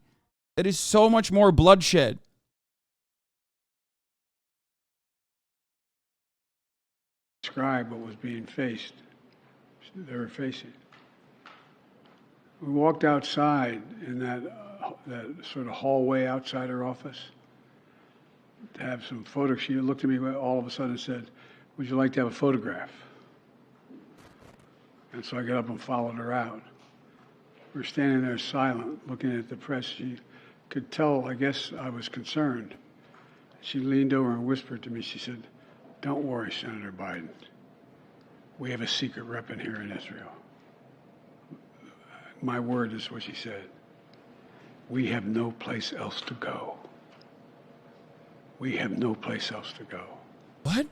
That is so much more bloodshed. Describe what was being faced. They were facing. We walked outside in that sort of hallway outside her office to have some photos. She looked at me all of a sudden and said, "Would you like to have a photograph?" And so I got up and followed her out. We were standing there silent, looking at the press. She could tell, I guess, I was concerned. She leaned over and whispered to me. She said, "Don't worry, Senator Biden. We have a secret weapon here in Israel." My word is what she said. We have no place else to go. We have no place else to go. What?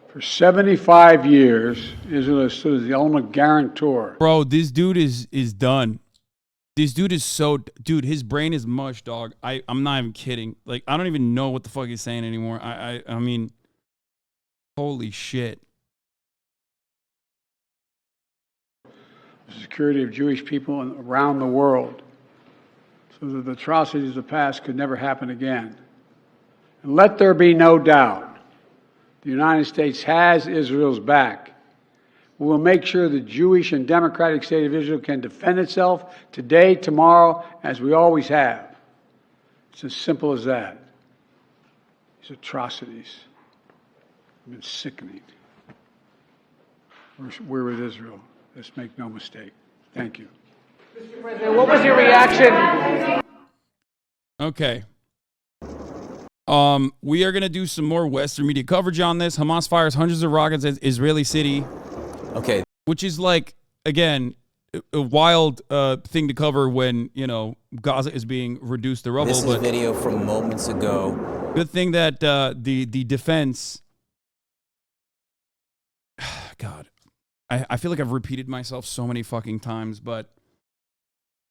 For 75 years, Israel has stood as the ultimate guarantor. Bro, this dude is done. This dude is so... Dude, his brain is mush, dog. I'm not even kidding. Like, I don't even know what the fuck he's saying anymore. I mean... Holy shit. The security of Jewish people around the world, so that the atrocities of the past could never happen again. And let there be no doubt, the United States has Israel's back. We will make sure the Jewish and democratic state of Israel can defend itself today, tomorrow, as we always have. It's as simple as that. These atrocities have been sickening. We're with Israel. Let's make no mistake. Thank you. Mr. President, what was your reaction? Okay. We are going to do some more Western media coverage on this. Hamas fires hundreds of rockets at Israeli city. Okay. Which is like, again, a wild thing to cover when, Gaza is being reduced to rubble. This is video from moments ago. Good thing that the defense... God. I feel like I've repeated myself so many fucking times, but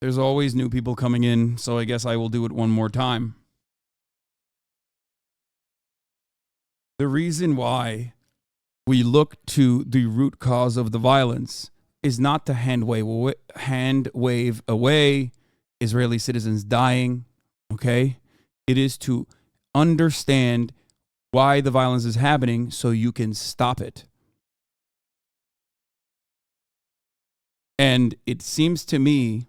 there's always new people coming in, so I guess I will do it one more time. The reason why we look to the root cause of the violence is not to hand wave away Israeli citizens dying, okay? It is to understand why the violence is happening so you can stop it. And it seems to me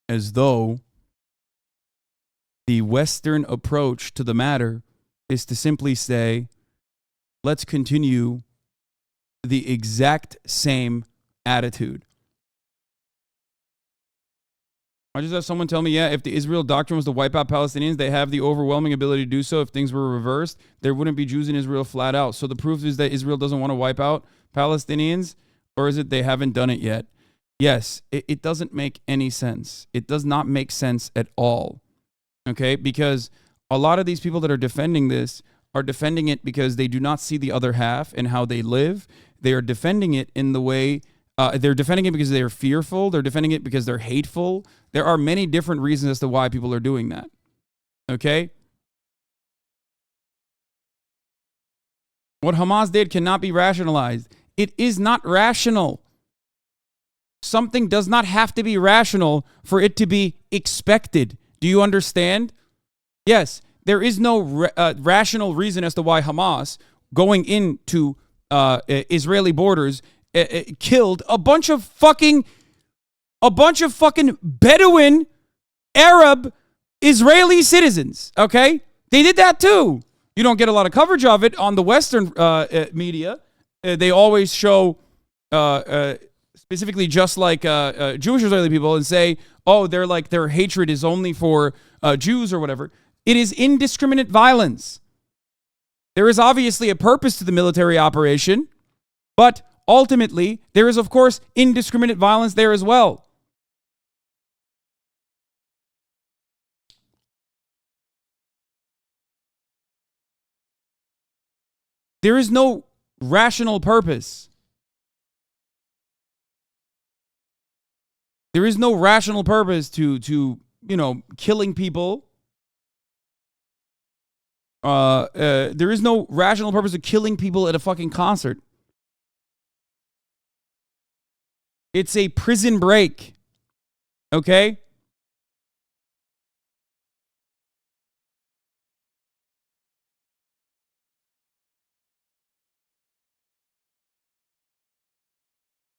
as though the Western approach to the matter is to simply say, let's continue the exact same attitude. I just had someone tell me, yeah, if the Israel doctrine was to wipe out Palestinians, they have the overwhelming ability to do so. If things were reversed, there wouldn't be Jews in Israel flat out. So the proof is that Israel doesn't want to wipe out Palestinians, or is it they haven't done it yet? Yes, it doesn't make any sense. It does not make sense at all. Okay? Because a lot of these people that are defending this are defending it because they do not see the other half and how they live. They are defending it in the way, they're defending it because they're fearful. They're defending it because they're hateful. There are many different reasons as to why people are doing that. Okay? What Hamas did cannot be rationalized. It is not rational. Something does not have to be rational for it to be expected. Do you understand? Yes, there is no rational reason as to why Hamas going into Israeli borders killed a bunch of fucking Bedouin Arab Israeli citizens. Okay, they did that too. You don't get a lot of coverage of it on the Western media. They always show specifically just like Jewish Israeli people and say, oh, their hatred is only for Jews or whatever. It is indiscriminate violence. There is obviously a purpose to the military operation, but ultimately there is, of course, indiscriminate violence there as well. There is no rational purpose. There is no rational purpose to killing people. There is no rational purpose of killing people at a fucking concert. It's a prison break. Okay?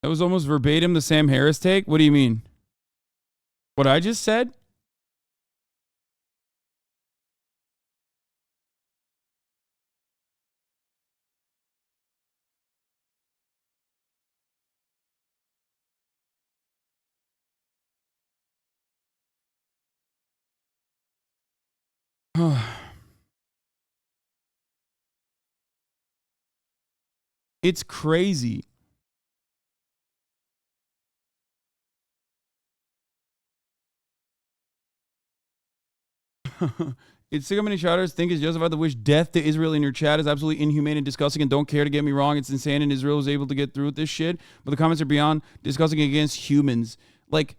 That was almost verbatim the Sam Harris take. What do you mean? What I just said? It's crazy. It's sick how many chatters think it's justified to wish death to Israel in your chat is absolutely inhumane and disgusting and don't care to get me wrong. It's insane and Israel was able to get through with this shit. But the comments are beyond disgusting against humans. Like,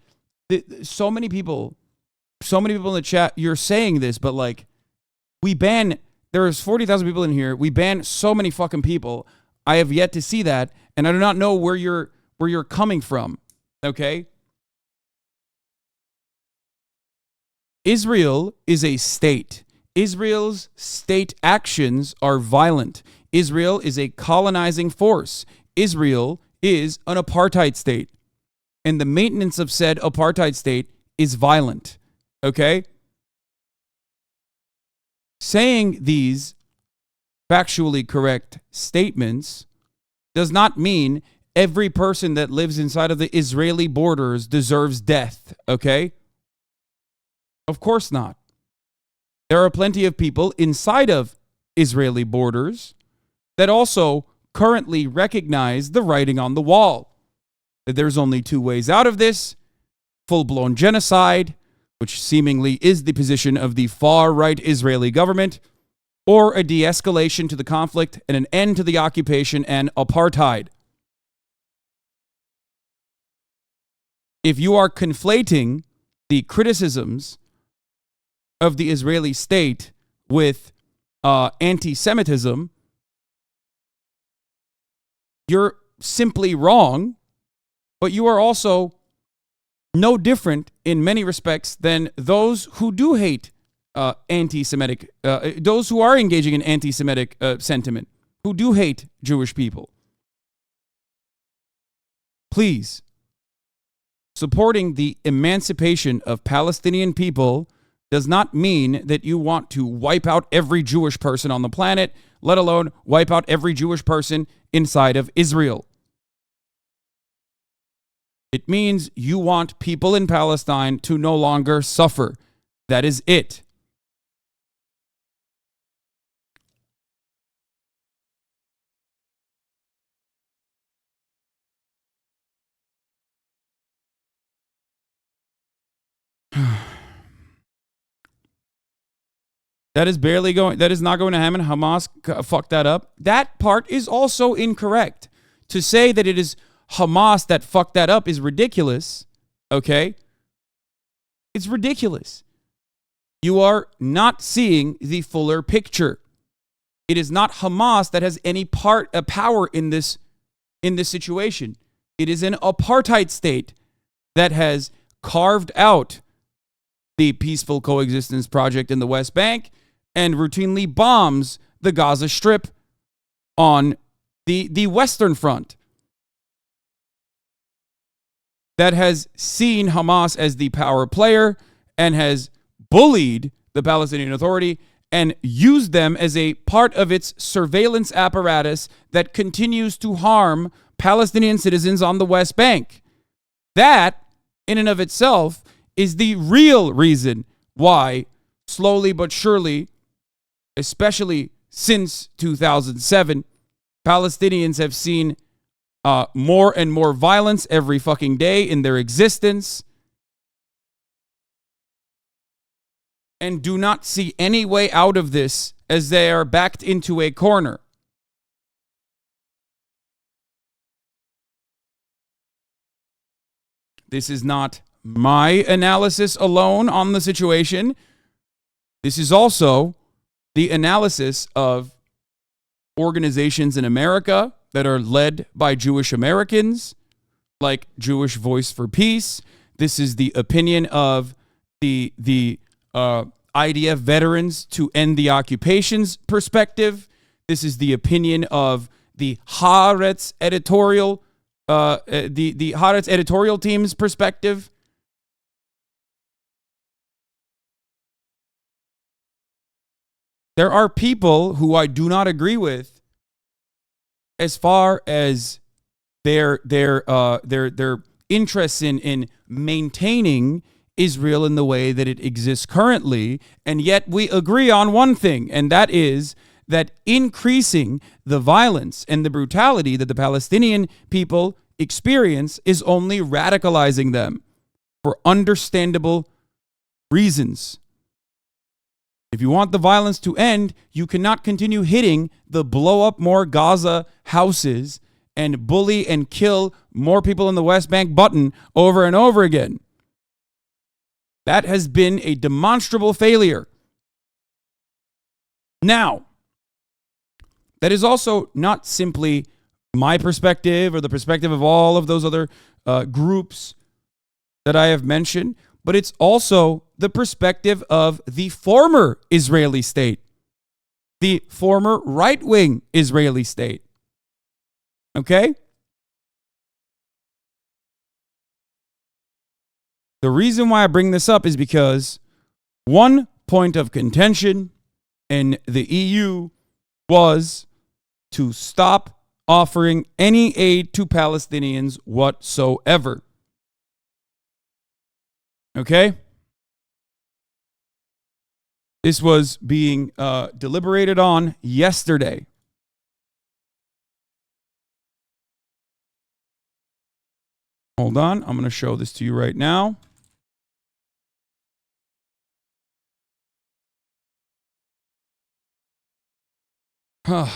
so many people in the chat, you're saying this, but like, there's 40,000 people in here. We ban so many fucking people. I have yet to see that. And I do not know where you're coming from. Okay? Israel is a state. Israel's state actions are violent. Israel is a colonizing force. Israel is an apartheid state. And the maintenance of said apartheid state is violent. Okay? Saying these factually correct statements does not mean every person that lives inside of the Israeli borders deserves death. Okay? Of course not. There are plenty of people inside of Israeli borders that also currently recognize the writing on the wall. That there's only two ways out of this: full-blown genocide, which seemingly is the position of the far-right Israeli government, or a de-escalation to the conflict and an end to the occupation and apartheid. If you are conflating the criticisms of the Israeli state with anti-Semitism, you're simply wrong, but you are also no different in many respects than those who do hate anti-Semitic, those who are engaging in anti-Semitic sentiment, who do hate Jewish people. Please, supporting the emancipation of Palestinian people does not mean that you want to wipe out every Jewish person on the planet, let alone wipe out every Jewish person inside of Israel. It means you want people in Palestine to no longer suffer. That is it. That is not going to happen. Hamas fucked that up. That part is also incorrect. To say that it is Hamas that fucked that up is ridiculous. Okay? It's ridiculous. You are not seeing the fuller picture. It is not Hamas that has any power in this in this situation. It is an apartheid state that has carved out the peaceful coexistence project in the West Bank and routinely bombs the Gaza Strip on the Western Front. That has seen Hamas as the power player and has bullied the Palestinian Authority and used them as a part of its surveillance apparatus that continues to harm Palestinian citizens on the West Bank. That, in and of itself, is the real reason why, slowly but surely, especially since 2007, Palestinians have seen more and more violence every fucking day in their existence and do not see any way out of this as they are backed into a corner. This is not my analysis alone on the situation. This is also the analysis of organizations in America that are led by Jewish Americans, like Jewish Voice for Peace. This is the opinion of the IDF veterans to end the occupation's perspective. This is the opinion of the Haaretz editorial, the Haaretz editorial team's perspective. There are people who I do not agree with as far as their interests in maintaining Israel in the way that it exists currently, and yet we agree on one thing, and that is that increasing the violence and the brutality that the Palestinian people experience is only radicalizing them for understandable reasons. If you want the violence to end, you cannot continue hitting the blow up more Gaza houses and bully and kill more people in the West Bank button over and over again. That has been a demonstrable failure. Now, that is also not simply my perspective or the perspective of all of those other groups that I have mentioned, but it's also the perspective of the former Israeli state, the former right-wing Israeli state. Okay? The reason why I bring this up is because one point of contention in the EU was to stop offering any aid to Palestinians whatsoever. Okay? This was being deliberated on yesterday. Hold on. I'm going to show this to you right now. The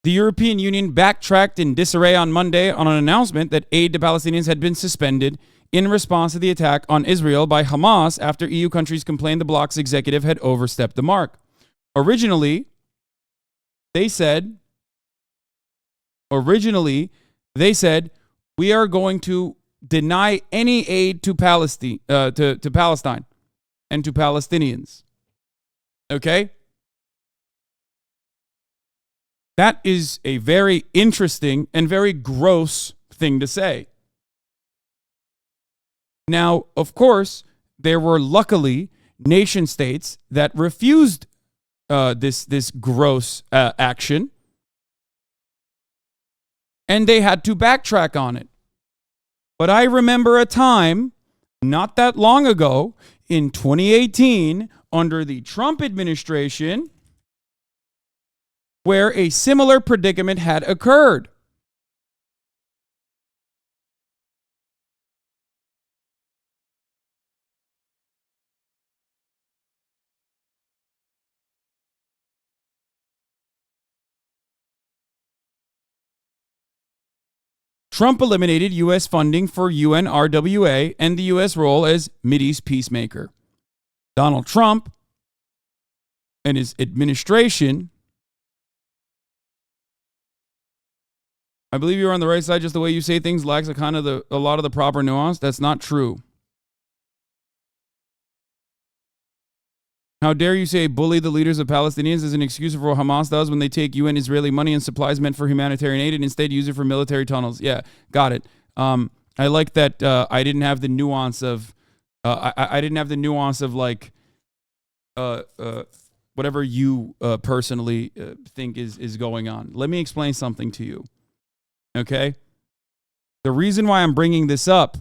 European Union backtracked in disarray on Monday on an announcement that aid to Palestinians had been suspended in response to the attack on Israel by Hamas after EU countries complained the bloc's executive had overstepped the mark. Originally, they said, we are going to deny any aid to Palestine and to Palestinians. Okay? That is a very interesting and very gross thing to say. Now, of course, there were luckily nation states that refused this gross action, and they had to backtrack on it. But I remember a time not that long ago in 2018 under the Trump administration where a similar predicament had occurred. Trump eliminated U.S. funding for UNRWA and the U.S. role as Mideast peacemaker. Donald Trump and his administration I believe you're on the right side. Just the way you say things lacks a lot of the proper nuance. That's not true. How dare you say bully the leaders of Palestinians as an excuse for what Hamas does when they take UN Israeli money and supplies meant for humanitarian aid and instead use it for military tunnels? Yeah, got it. I like that I didn't have the nuance of I didn't have the nuance of like whatever you personally think is going on. Let me explain something to you. Okay? The reason why I'm bringing this up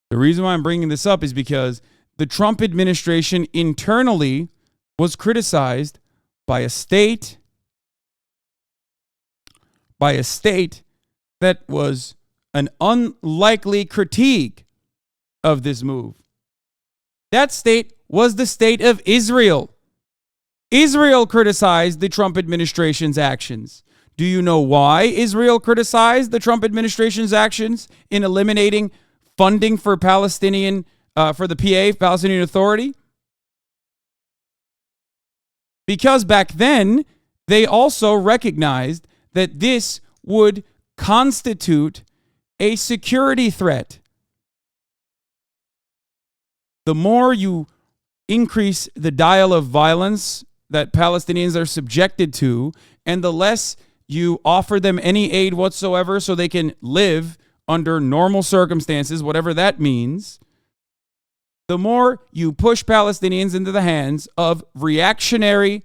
is because the Trump administration internally was criticized by a state that was an unlikely critique of this move. That state was the state of Israel. Israel criticized the Trump administration's actions. Do you know why Israel criticized the Trump administration's actions in eliminating funding for Palestinian for the PA, Palestinian Authority? Because back then, they also recognized that this would constitute a security threat. The more you increase the dial of violence that Palestinians are subjected to, and the less you offer them any aid whatsoever so they can live under normal circumstances, whatever that means, the more you push Palestinians into the hands of reactionary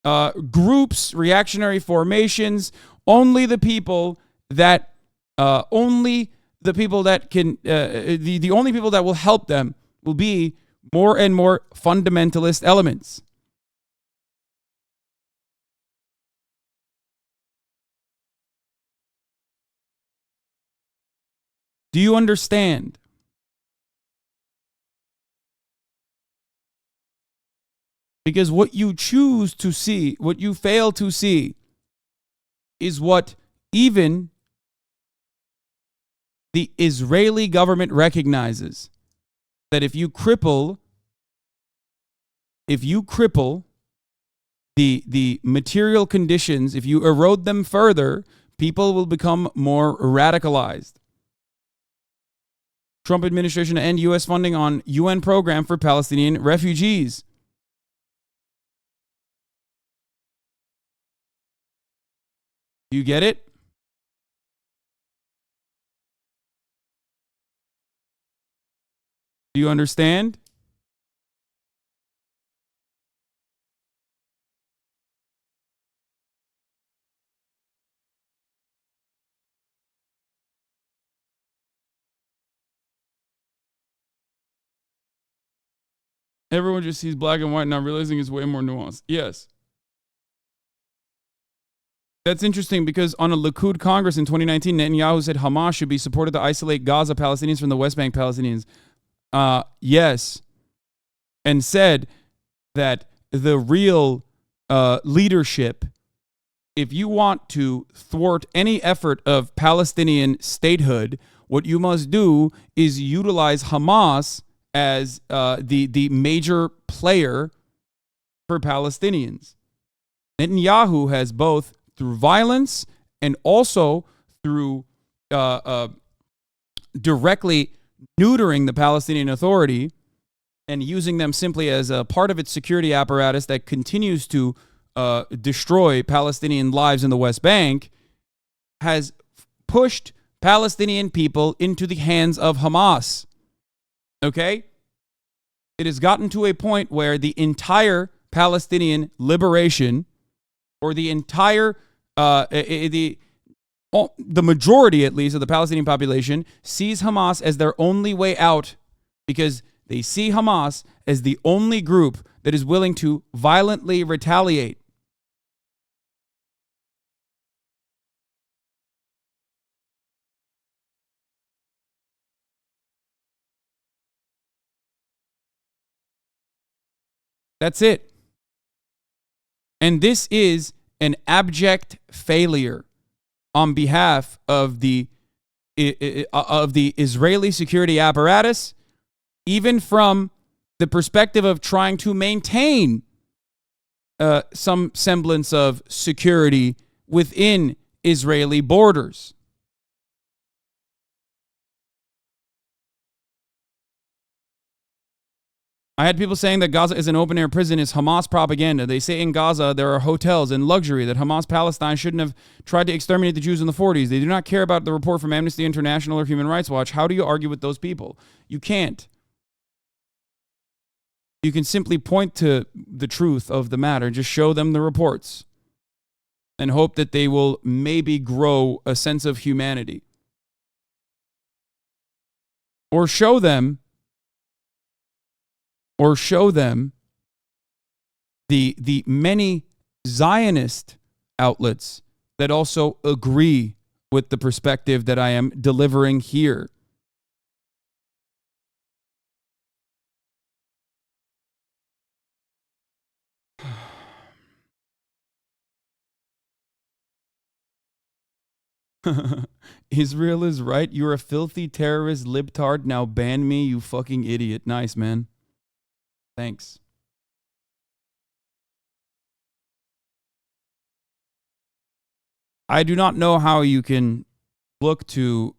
groups, reactionary formations. Only the people that the only people that will help them will be more and more fundamentalist elements. Do you understand? Because what you choose to see, what you fail to see, is what even the Israeli government recognizes. That if you cripple the material conditions, if you erode them further, people will become more radicalized. Trump administration to end U.S. funding on UN program for Palestinian refugees. Do you get it? Do you understand? Everyone just sees black and white, not realizing it's way more nuanced. Yes. That's interesting because on a Likud Congress in 2019, Netanyahu said Hamas should be supported to isolate Gaza Palestinians from the Westbank Palestinians. Yes. And said that the real leadership, if you want to thwart any effort of Palestinian statehood, what you must do is utilize Hamas as the major player for Palestinians. Netanyahu has both through violence and also through directly neutering the Palestinian Authority and using them simply as a part of its security apparatus that continues to destroy Palestinian lives in the West Bank, has pushed Palestinian people into the hands of Hamas. Okay? It has gotten to a point where the entire Palestinian liberation, or the entire, the majority at least of the Palestinian population, sees Hamas as their only way out, because they see Hamas as the only group that is willing to violently retaliate. That's it. And this is an abject failure on behalf of the Israeli security apparatus, even from the perspective of trying to maintain some semblance of security within Israeli borders. I had people saying that Gaza is an open-air prison is Hamas propaganda. They say in Gaza there are hotels and luxury, that Hamas Palestine shouldn't have tried to exterminate the Jews in the 40s. They do not care about the report from Amnesty International or Human Rights Watch. How do you argue with those people? You can't. You can simply point to the truth of the matter. Just show them the reports and hope that they will maybe grow a sense of humanity. Or show them the many Zionist outlets that also agree with the perspective that I am delivering here. Israel is right. You're a filthy terrorist libtard. Now ban me, you fucking idiot. Nice, man. Thanks. I do not know how you can look to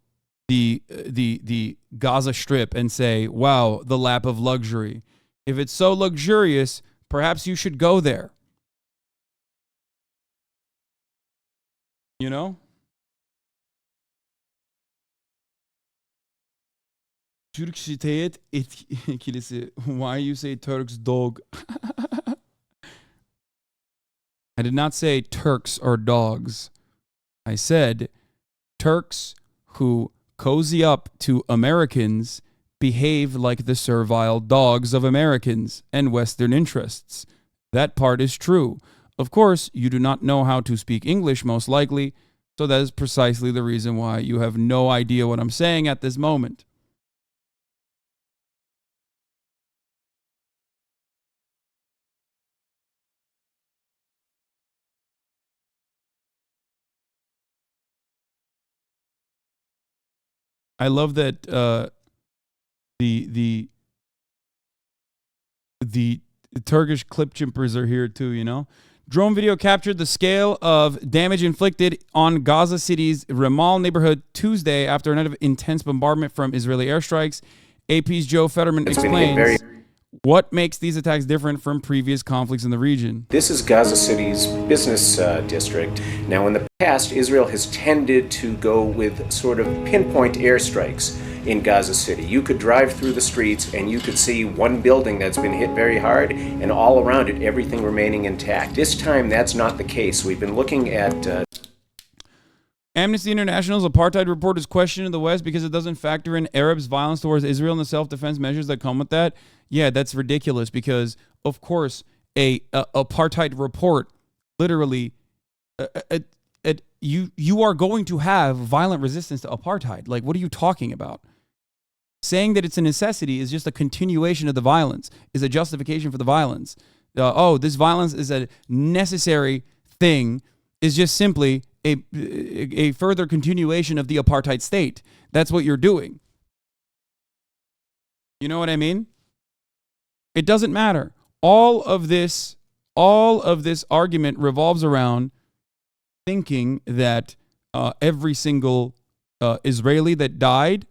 the Gaza Strip and say, wow, the lap of luxury. If it's so luxurious, perhaps you should go there. You know? Türkçiteyet etkilisi. Why you say Turks dog? I did not say Turks are dogs. I said Turks who cozy up to Americans behave like the servile dogs of Americans and Western interests. That part is true. Of course, you do not know how to speak English, most likely, so that is precisely the reason why you have no idea what I'm saying at this moment. I love that the Turkish clip chimpers are here too, you know. Drone video captured the scale of damage inflicted on Gaza City's Ramal neighborhood Tuesday after a night of intense bombardment from Israeli airstrikes. AP's Joe Fetterman explains what makes these attacks different from previous conflicts in the region. This is Gaza City's business district. Now, in the past, Israel has tended to go with sort of pinpoint airstrikes in Gaza City. You could drive through the streets and you could see one building that's been hit very hard, and all around it, everything remaining intact. This time, that's not the case. We've been looking at... Amnesty International's apartheid report is questioned in the West because it doesn't factor in Arabs' violence towards Israel and the self-defense measures that come with that. Yeah, that's ridiculous because, of course, a apartheid report literally, you are going to have violent resistance to apartheid. Like, what are you talking about? Saying that it's a necessity is just a continuation of the violence, is a justification for the violence. This violence is a necessary thing, is just simply a further continuation of the apartheid state. That's what you're doing. You know what I mean? It doesn't matter. All of this argument revolves around thinking that every single Israeli that died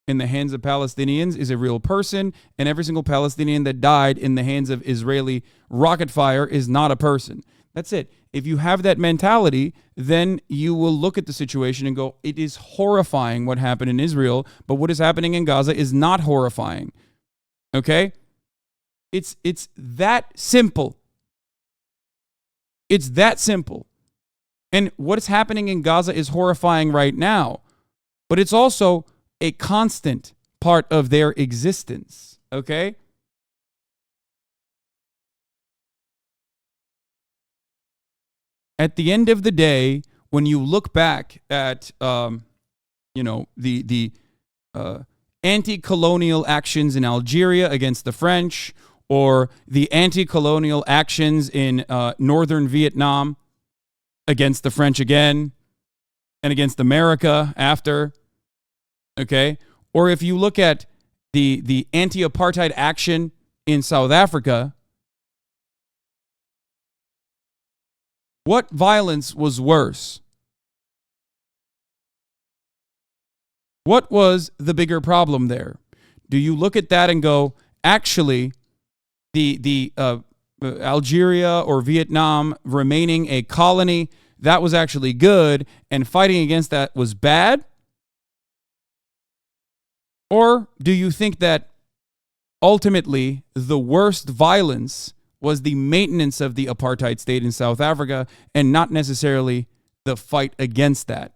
in the hands of Palestinians is a real person, and every single Palestinian that died in the hands of Israeli rocket fire is not a person. That's it. If you have that mentality, then you will look at the situation and go, it is horrifying what happened in Israel, but what is happening in Gaza is not horrifying. Okay? It's that simple. It's that simple. And what is happening in Gaza is horrifying right now, but it's also a constant part of their existence. Okay? At the end of the day, when you look back at, the anti-colonial actions in Algeria against the French, or the anti-colonial actions in northern Vietnam against the French again, and against America after, okay? Or if you look at the anti-apartheid action in South Africa, what violence was worse? What was the bigger problem there? Do you look at that and go, actually, the Algeria or Vietnam remaining a colony, that was actually good, and fighting against that was bad? Or do you think that ultimately the worst violence was the maintenance of the apartheid state in South Africa and not necessarily the fight against that,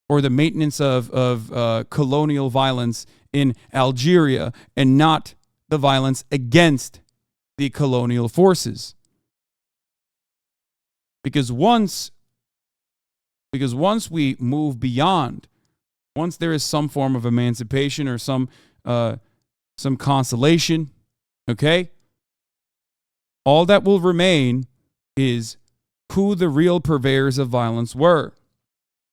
or the maintenance of colonial violence in Algeria and not the violence against the colonial forces? Because once we move beyond, once there is some form of emancipation or some consolation, okay, all that will remain is who the real purveyors of violence were.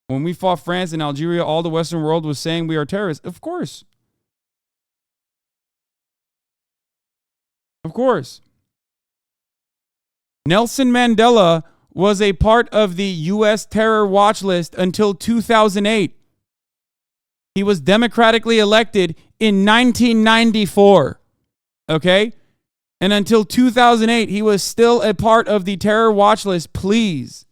When we fought France and Algeria, all the Western world was saying we are terrorists. Of course. Of course. Nelson Mandela was a part of the U.S. terror watch list until 2008. He was democratically elected in 1994. Okay? And until 2008, he was still a part of the terror watch list. Please.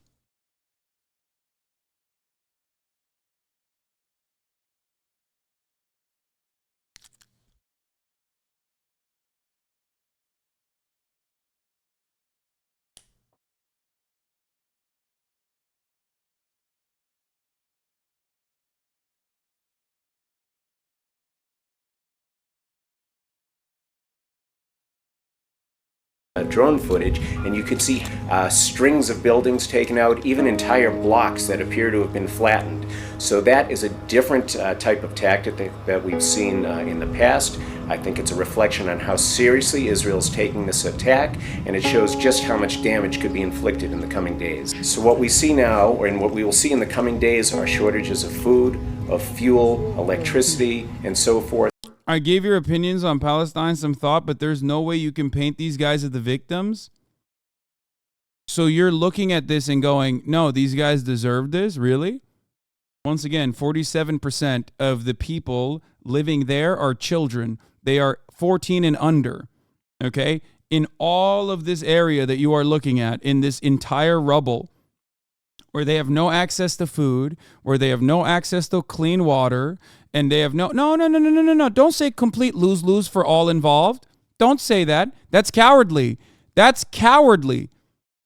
Drone footage, and you could see strings of buildings taken out, even entire blocks that appear to have been flattened. So that is a different type of tactic that we've seen in the past. I think it's a reflection on how seriously Israel's taking this attack, and it shows just how much damage could be inflicted in the coming days. So what we see now, and what we will see in the coming days, are shortages of food, of fuel, electricity, and so forth. I gave your opinions on Palestine some thought, but there's no way you can paint these guys as the victims. So you're looking at this and going, no, these guys deserve this? Really? Once again, 47% of the people living there are children. They are 14 and under. Okay? In all of this area that you are looking at, in this entire rubble, where they have no access to food, where they have no access to clean water, and they have no. Don't say complete lose-lose for all involved. Don't say that. That's cowardly. That's cowardly.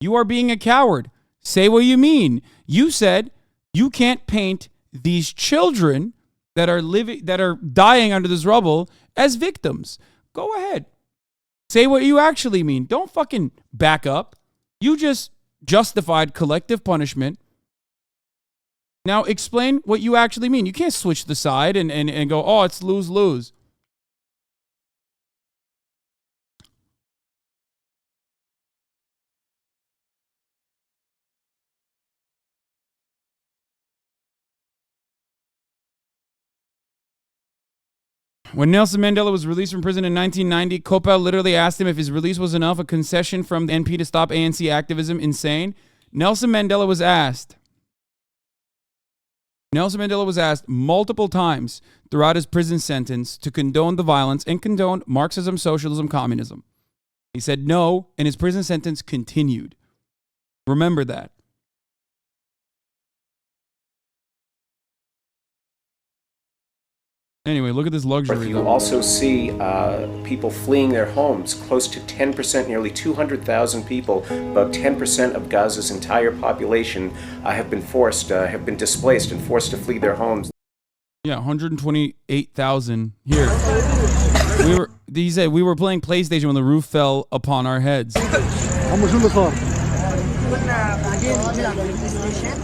You are being a coward. Say what you mean. You said you can't paint these children that are dying under this rubble as victims. Go ahead. Say what you actually mean. Don't fucking back up. You just justified collective punishment. Now explain what you actually mean. You can't switch the side and go, oh, it's lose-lose. When Nelson Mandela was released from prison in 1990, Kopel literally asked him if his release was enough, a concession from the NP to stop ANC activism. Insane. Nelson Mandela was asked multiple times throughout his prison sentence to condone the violence and condone Marxism, socialism, communism. He said no, and his prison sentence continued. Remember that. Anyway, look at this luxury. You also see people fleeing their homes, close to 10%, nearly 200,000 people, about 10% of Gaza's entire population have been displaced and forced to flee their homes. Yeah, 128,000 here. He said we were playing PlayStation when the roof fell upon our heads. كنا قاعدين نلعب بلاي ستيشن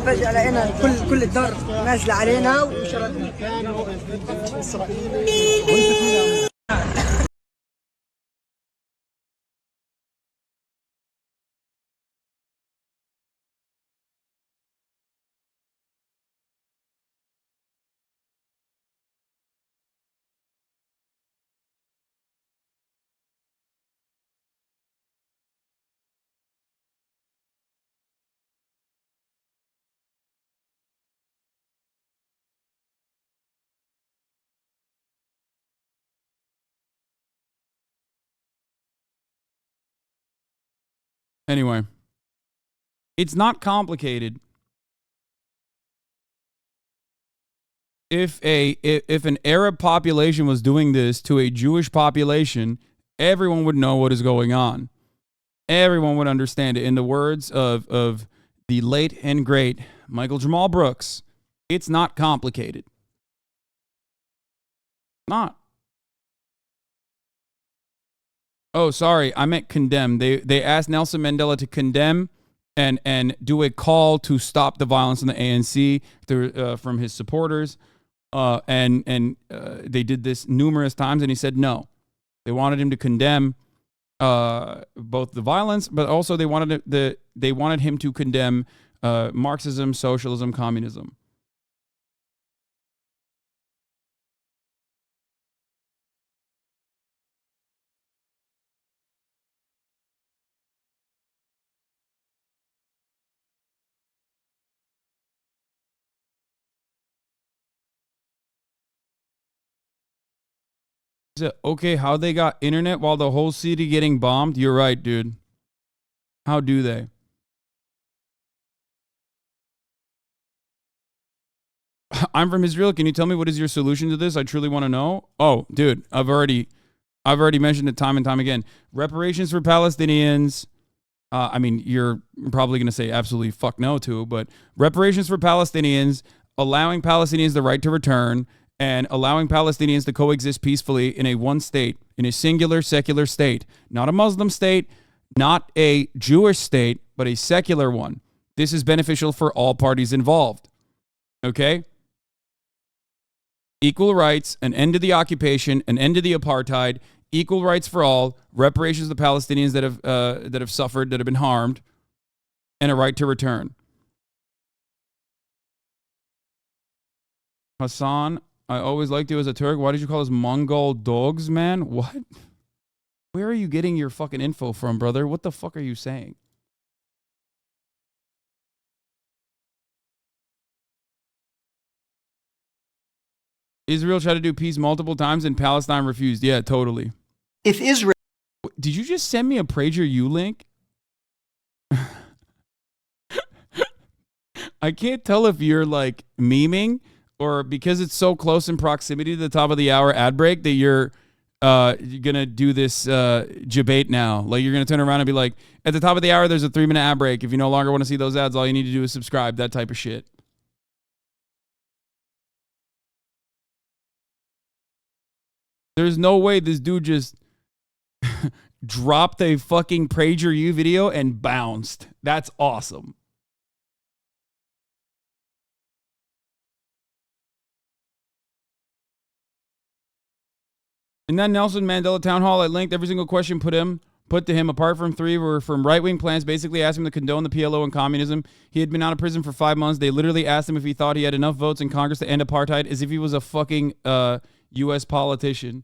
فجأة لقينا كل الدار نازلة علينا Anyway, it's not complicated. If an Arab population was doing this to a Jewish population, everyone would know what is going on. Everyone would understand it. In the words of the late and great Michael Jamal Brooks, it's not complicated. Not. Oh, sorry, I meant condemn. They asked Nelson Mandela to condemn and do a call to stop the violence in the ANC from his supporters. They did this numerous times, and he said no. They wanted him to condemn both the violence, but also they wanted him to condemn Marxism, socialism, communism. Okay, how they got internet while the whole city getting bombed? You're right, dude. How do they? I'm from Israel. Can you tell me what is your solution to this? I truly want to know. Oh, dude, I've already mentioned it time and time again. Reparations for Palestinians. I mean, you're probably going to say absolutely fuck no to, but reparations for Palestinians, allowing Palestinians the right to return, and allowing Palestinians to coexist peacefully in a one state, in a singular secular state, not a Muslim state, not a Jewish state, but a secular one. This is beneficial for all parties involved. Okay? Equal rights, an end to the occupation, an end to the apartheid, equal rights for all, reparations to the Palestinians that have suffered, that have been harmed, and a right to return. Hassan, I always liked you as a Turk. Why did you call us Mongol dogs, man? What? Where are you getting your fucking info from, brother? What the fuck are you saying? Israel tried to do peace multiple times and Palestine refused. Yeah, totally. If Israel... Did you just send me a PragerU link? I can't tell if you're like memeing or because it's so close in proximity to the top of the hour ad break that you're gonna do this debate now. Like you're gonna turn around and be like, at the top of the hour, there's a 3-minute ad break. If you no longer want to see those ads, all you need to do is subscribe. That type of shit. There's no way this dude just dropped a fucking PragerU video and bounced. That's awesome. In that Nelson Mandela town hall, I linked every single question put to him, apart from 3, were from right-wing plans, basically asked him to condone the PLO and communism. He had been out of prison for 5 months. They literally asked him if he thought he had enough votes in Congress to end apartheid, as if he was a fucking U.S. politician.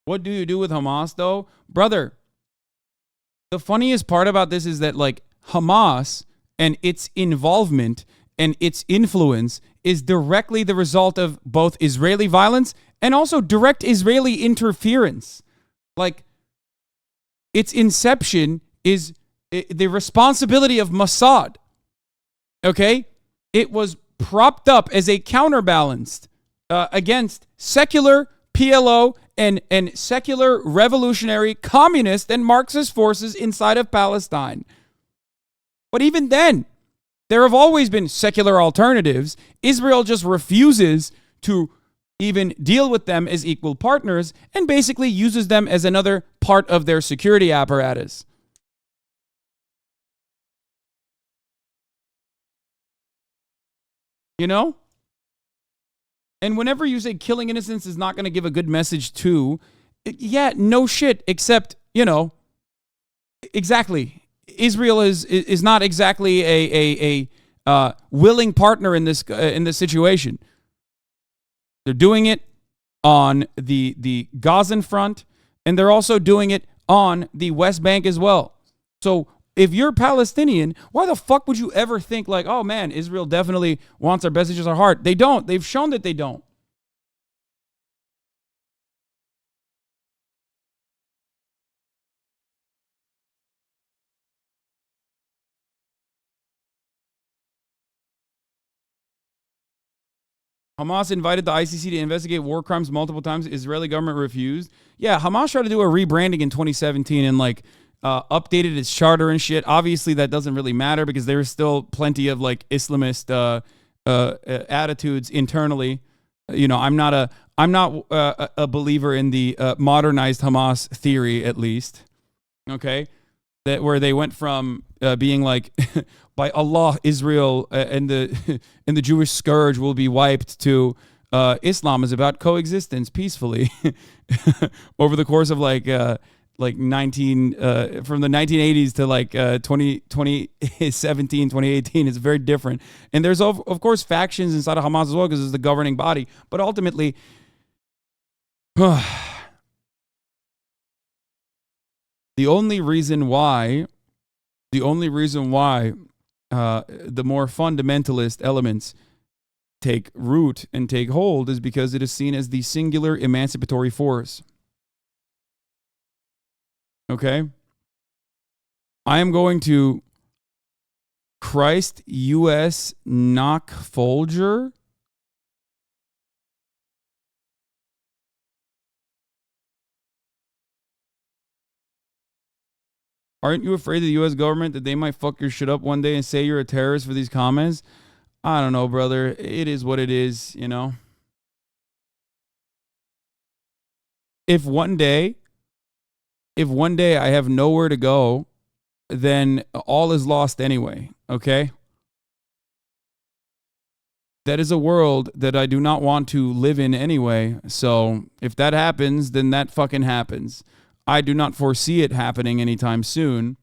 What do you do with Hamas, though? Brother, the funniest part about this is that, like, Hamas and its involvement and its influence is directly the result of both Israeli violence and also direct Israeli interference. Like, its inception is the responsibility of Mossad. Okay? It was propped up as a counterbalance against secular PLO and secular revolutionary communist and Marxist forces inside of Palestine. But even then, there have always been secular alternatives. Israel just refuses to even deal with them as equal partners and basically uses them as another part of their security apparatus. You know? And whenever you say killing innocents is not going to give a good message too, yeah, no shit, except, you know, exactly. Israel is not exactly a willing partner in this situation. They're doing it on the Gazan front, and they're also doing it on the West Bank as well. So if you're Palestinian, why the fuck would you ever think like, oh man, Israel definitely wants our best interests at heart? They don't. They've shown that they don't. Hamas invited the ICC to investigate war crimes multiple times. Israeli government refused. Yeah, Hamas tried to do a rebranding in 2017 and like updated its charter and shit. Obviously, that doesn't really matter because there's still plenty of like Islamist attitudes internally. You know, I'm not a believer in the modernized Hamas theory, at least. Okay, that where they went from being like, by Allah, Israel and the Jewish scourge will be wiped to Islam is about coexistence peacefully over the course of like 19 from the 1980s to like 2017, 2018 is very different. And there's of course factions inside of Hamas as well because it's the governing body. But ultimately, the only reason why the more fundamentalist elements take root and take hold is because it is seen as the singular emancipatory force. Okay? I am going to Christ U.S. knock Folger. Aren't you afraid of the U.S. government that they might fuck your shit up one day and say you're a terrorist for these comments? I don't know, brother. It is what it is, you know? If one day I have nowhere to go, then all is lost anyway, okay? That is a world that I do not want to live in anyway. So if that happens, then that fucking happens. I do not foresee it happening anytime soon.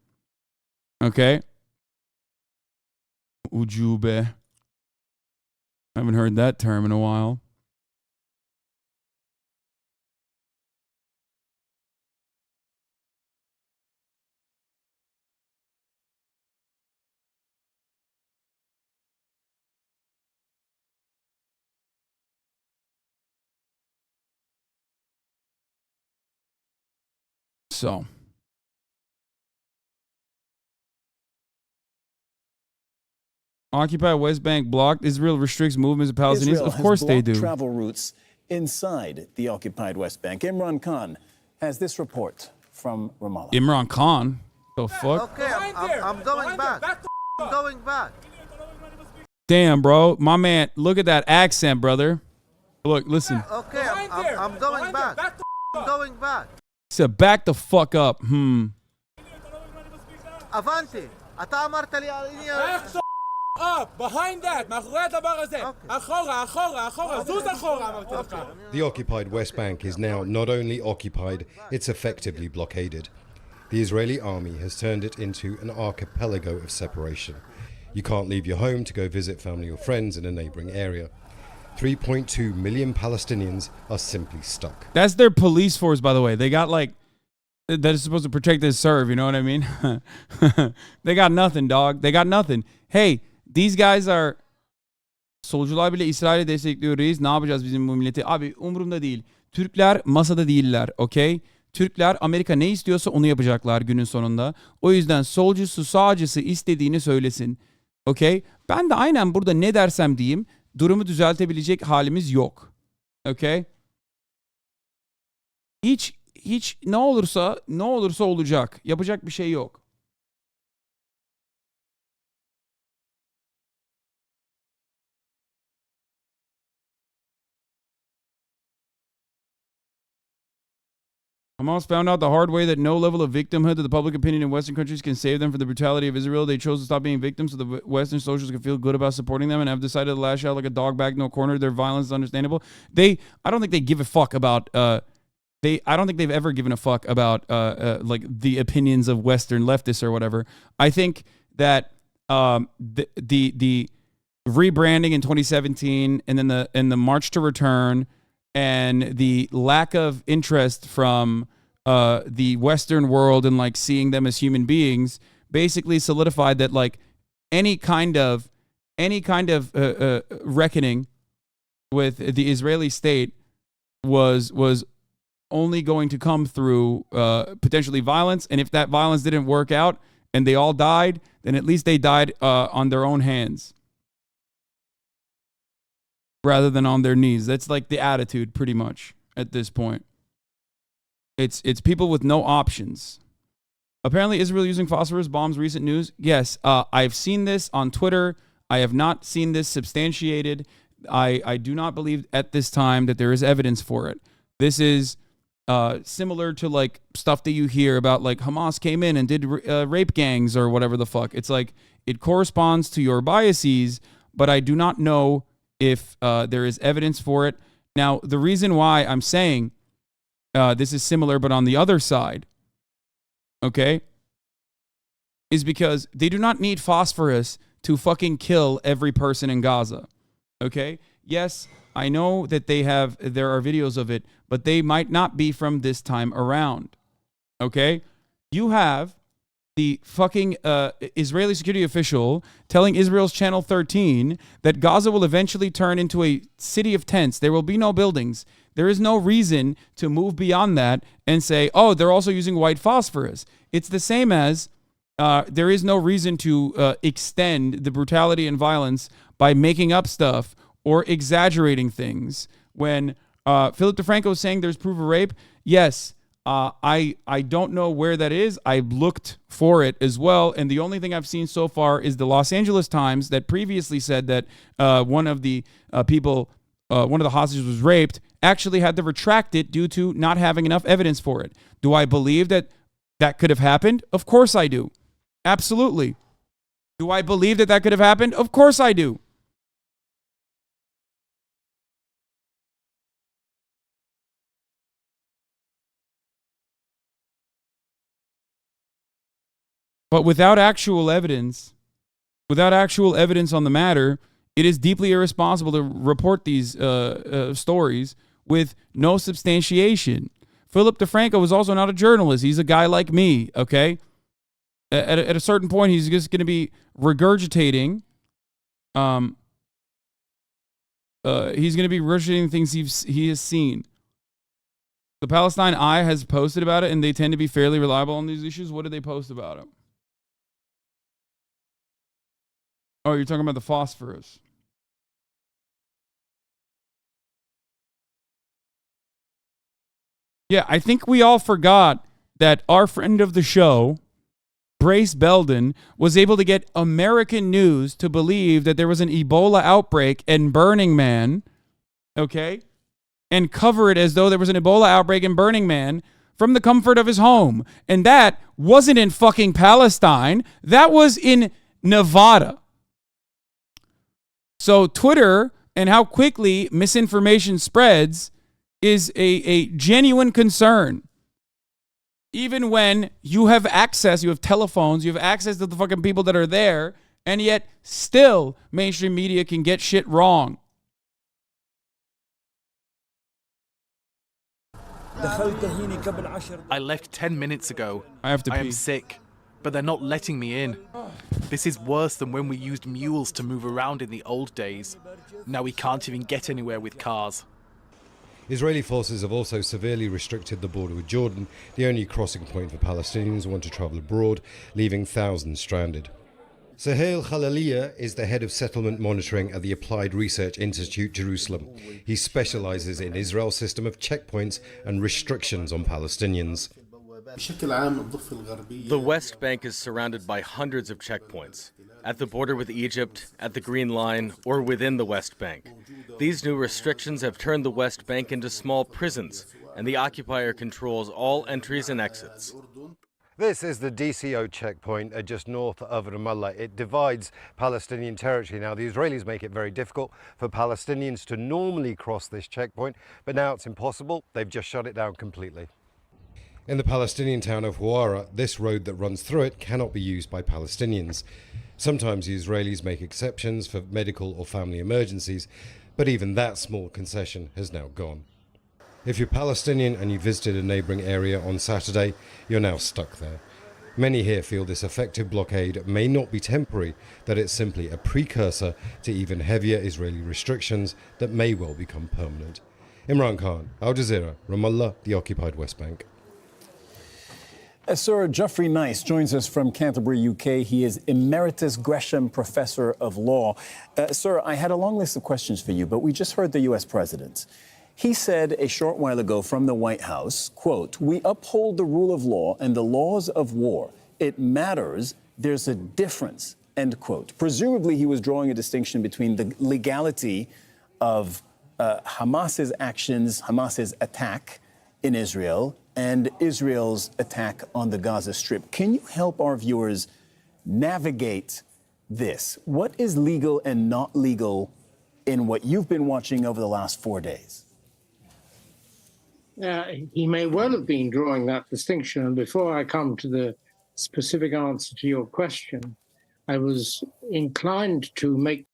Okay? Ujube. I haven't heard that term in a while. So, Occupy Westbank blocked. Israel restricts movements of Palestinians. Israel of course they do. Travel routes inside the occupied West Bank. Imran Khan has this report from Ramallah. Imran Khan? The fuck? Okay, I'm going back. I'm going back. Damn, bro. My man, look at that accent, brother. Look, listen. Okay, I'm going back. I'm going back. Said back the fuck up. Avanti. אתה אמרת לי back the up. Behind that. מאחורי הדבר הזה. אחורה. זוז אחורה, אמרתי לך. The occupied West Bank is now not only occupied, it's effectively blockaded. The Israeli army has turned it into an archipelago of separation. You can't leave your home to go visit family or friends in a neighboring area. 3.2 million Palestinians are simply stuck. That's their police force, by the way. They got like, that is supposed to protect and serve, you know what I mean? They got nothing, dog. They got nothing. Hey, these guys are... Solcular bile İsrail'i destekliyoruz. Ne yapacağız bizim bu milleti? Abi umurumda değil. Türkler masada değiller, okay? Türkler Amerika ne istiyorsa onu yapacaklar günün sonunda. O yüzden solcusu sağcısı istediğini söylesin. Okay? Ben de aynen burada ne dersem diyeyim. Durumu düzeltebilecek halimiz yok. Okay? Hiç ne olursa olacak. Yapacak bir şey yok. Hamas found out the hard way that no level of victimhood that the public opinion in Western countries can save them from the brutality of Israel. They chose to stop being victims so the Western socialists can feel good about supporting them and have decided to lash out like a dog back in a corner. Their violence is understandable. I don't think they give a fuck about, I don't think they've ever given a fuck about, like the opinions of Western leftists or whatever. I think that, the rebranding in 2017 and then the march to return and the lack of interest from the Western world and like seeing them as human beings basically solidified that like any kind of reckoning with the Israeli state was only going to come through potentially violence, and if that violence didn't work out and they all died, then at least they died on their own hands. rather than on their knees. That's like the attitude pretty much at this point. It's people with no options. Apparently, Israel using phosphorus bombs, recent news. Yes, I've seen this on Twitter. I have not seen this substantiated. I do not believe at this time that there is evidence for it. This is similar to like stuff that you hear about, like Hamas came in and did rape gangs or whatever the fuck. It's like it corresponds to your biases, but I do not know if there is evidence for it. Now, the reason why I'm saying this is similar but on the other side, okay, is because they do not need phosphorus to fucking kill every person in Gaza. Okay? Yes, I know that there are videos of it, but they might not be from this time around. Okay? You have the fucking Israeli security official telling Israel's Channel 13 that Gaza will eventually turn into a city of tents. There will be no buildings. There is no reason to move beyond that and say, oh, they're also using white phosphorus. It's the same as there is no reason to extend the brutality and violence by making up stuff or exaggerating things. When Philip DeFranco is saying there's proof of rape, yes, I don't know where that is. I looked for it as well, and the only thing I've seen so far is the Los Angeles Times that previously said that one of the hostages was raped, actually had to retract it due to not having enough evidence for it. Do I believe that could have happened? Of course I do. Absolutely. Do I believe that could have happened? Of course I do. But without actual evidence on the matter, it is deeply irresponsible to report these stories with no substantiation. Philip DeFranco is also not a journalist. He's a guy like me, okay? At a certain point, he's just going to be regurgitating. He's going to be regurgitating things he has seen. The Palestine Eye has posted about it, and they tend to be fairly reliable on these issues. What did they post about it? Oh, you're talking about the phosphorus. Yeah, I think we all forgot that our friend of the show, Brace Belden, was able to get American news to believe that there was an Ebola outbreak in Burning Man, okay? And cover it as though there was an Ebola outbreak in Burning Man from the comfort of his home. And that wasn't in fucking Palestine. That was in Nevada. So Twitter and how quickly misinformation spreads is a genuine concern. Even when you have access, you have telephones, you have access to the fucking people that are there, and yet still mainstream media can get shit wrong. I left 10 minutes ago. I have to pee. I am sick, but they're not letting me in. This is worse than when we used mules to move around in the old days. Now we can't even get anywhere with cars. Israeli forces have also severely restricted the border with Jordan, the only crossing point for Palestinians who want to travel abroad, leaving thousands stranded. Suhail Khaliliya is the head of settlement monitoring at the Applied Research Institute, Jerusalem. He specializes in Israel's system of checkpoints and restrictions on Palestinians. The West Bank is surrounded by hundreds of checkpoints, at the border with Egypt, at the Green Line, or within the West Bank. These new restrictions have turned the West Bank into small prisons, and the occupier controls all entries and exits. This is the DCO checkpoint just north of Ramallah. It divides Palestinian territory. Now, the Israelis make it very difficult for Palestinians to normally cross this checkpoint, but now it's impossible. They've just shut it down completely. In the Palestinian town of Huwara, this road that runs through it cannot be used by Palestinians. Sometimes the Israelis make exceptions for medical or family emergencies, but even that small concession has now gone. If you're Palestinian and you visited a neighbouring area on Saturday, you're now stuck there. Many here feel this effective blockade may not be temporary, that it's simply a precursor to even heavier Israeli restrictions that may well become permanent. Imran Khan, Al Jazeera, Ramallah, the occupied West Bank. Sir Geoffrey Nice joins us from Canterbury, UK. He is Emeritus Gresham Professor of Law. Sir, I had a long list of questions for you, but we just heard the U.S. President. He said a short while ago from the White House, quote, "We uphold the rule of law and the laws of war. It matters. There's a difference," end quote. Presumably, he was drawing a distinction between the legality of Hamas's actions, Hamas's attack in Israel, and Israel's attack on the Gaza Strip. Can you help our viewers navigate this? What is legal and not legal in what you've been watching over the last 4 days? He may well have been drawing that distinction. And before I come to the specific answer to your question, I was inclined to make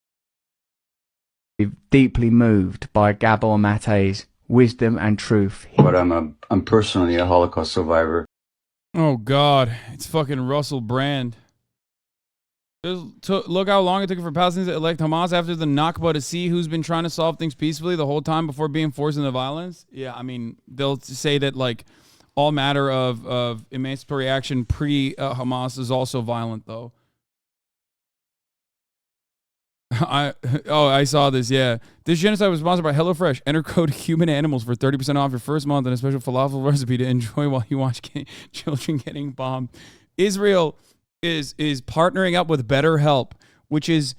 deeply moved by Gabor Mate's wisdom and truth. But I'm personally a Holocaust survivor. Oh God, it's fucking Russell Brand. Look how long it took for Palestinians to elect Hamas after the Nakba to see who's been trying to solve things peacefully the whole time before being forced into violence. Yeah, I mean, they'll say that like all matter of emancipatory action pre-Hamas is also violent though. I saw this, yeah. This genocide was sponsored by HelloFresh. Enter code human animals for 30% off your first month and a special falafel recipe to enjoy while you watch children getting bombed. Israel is partnering up with BetterHelp, which is,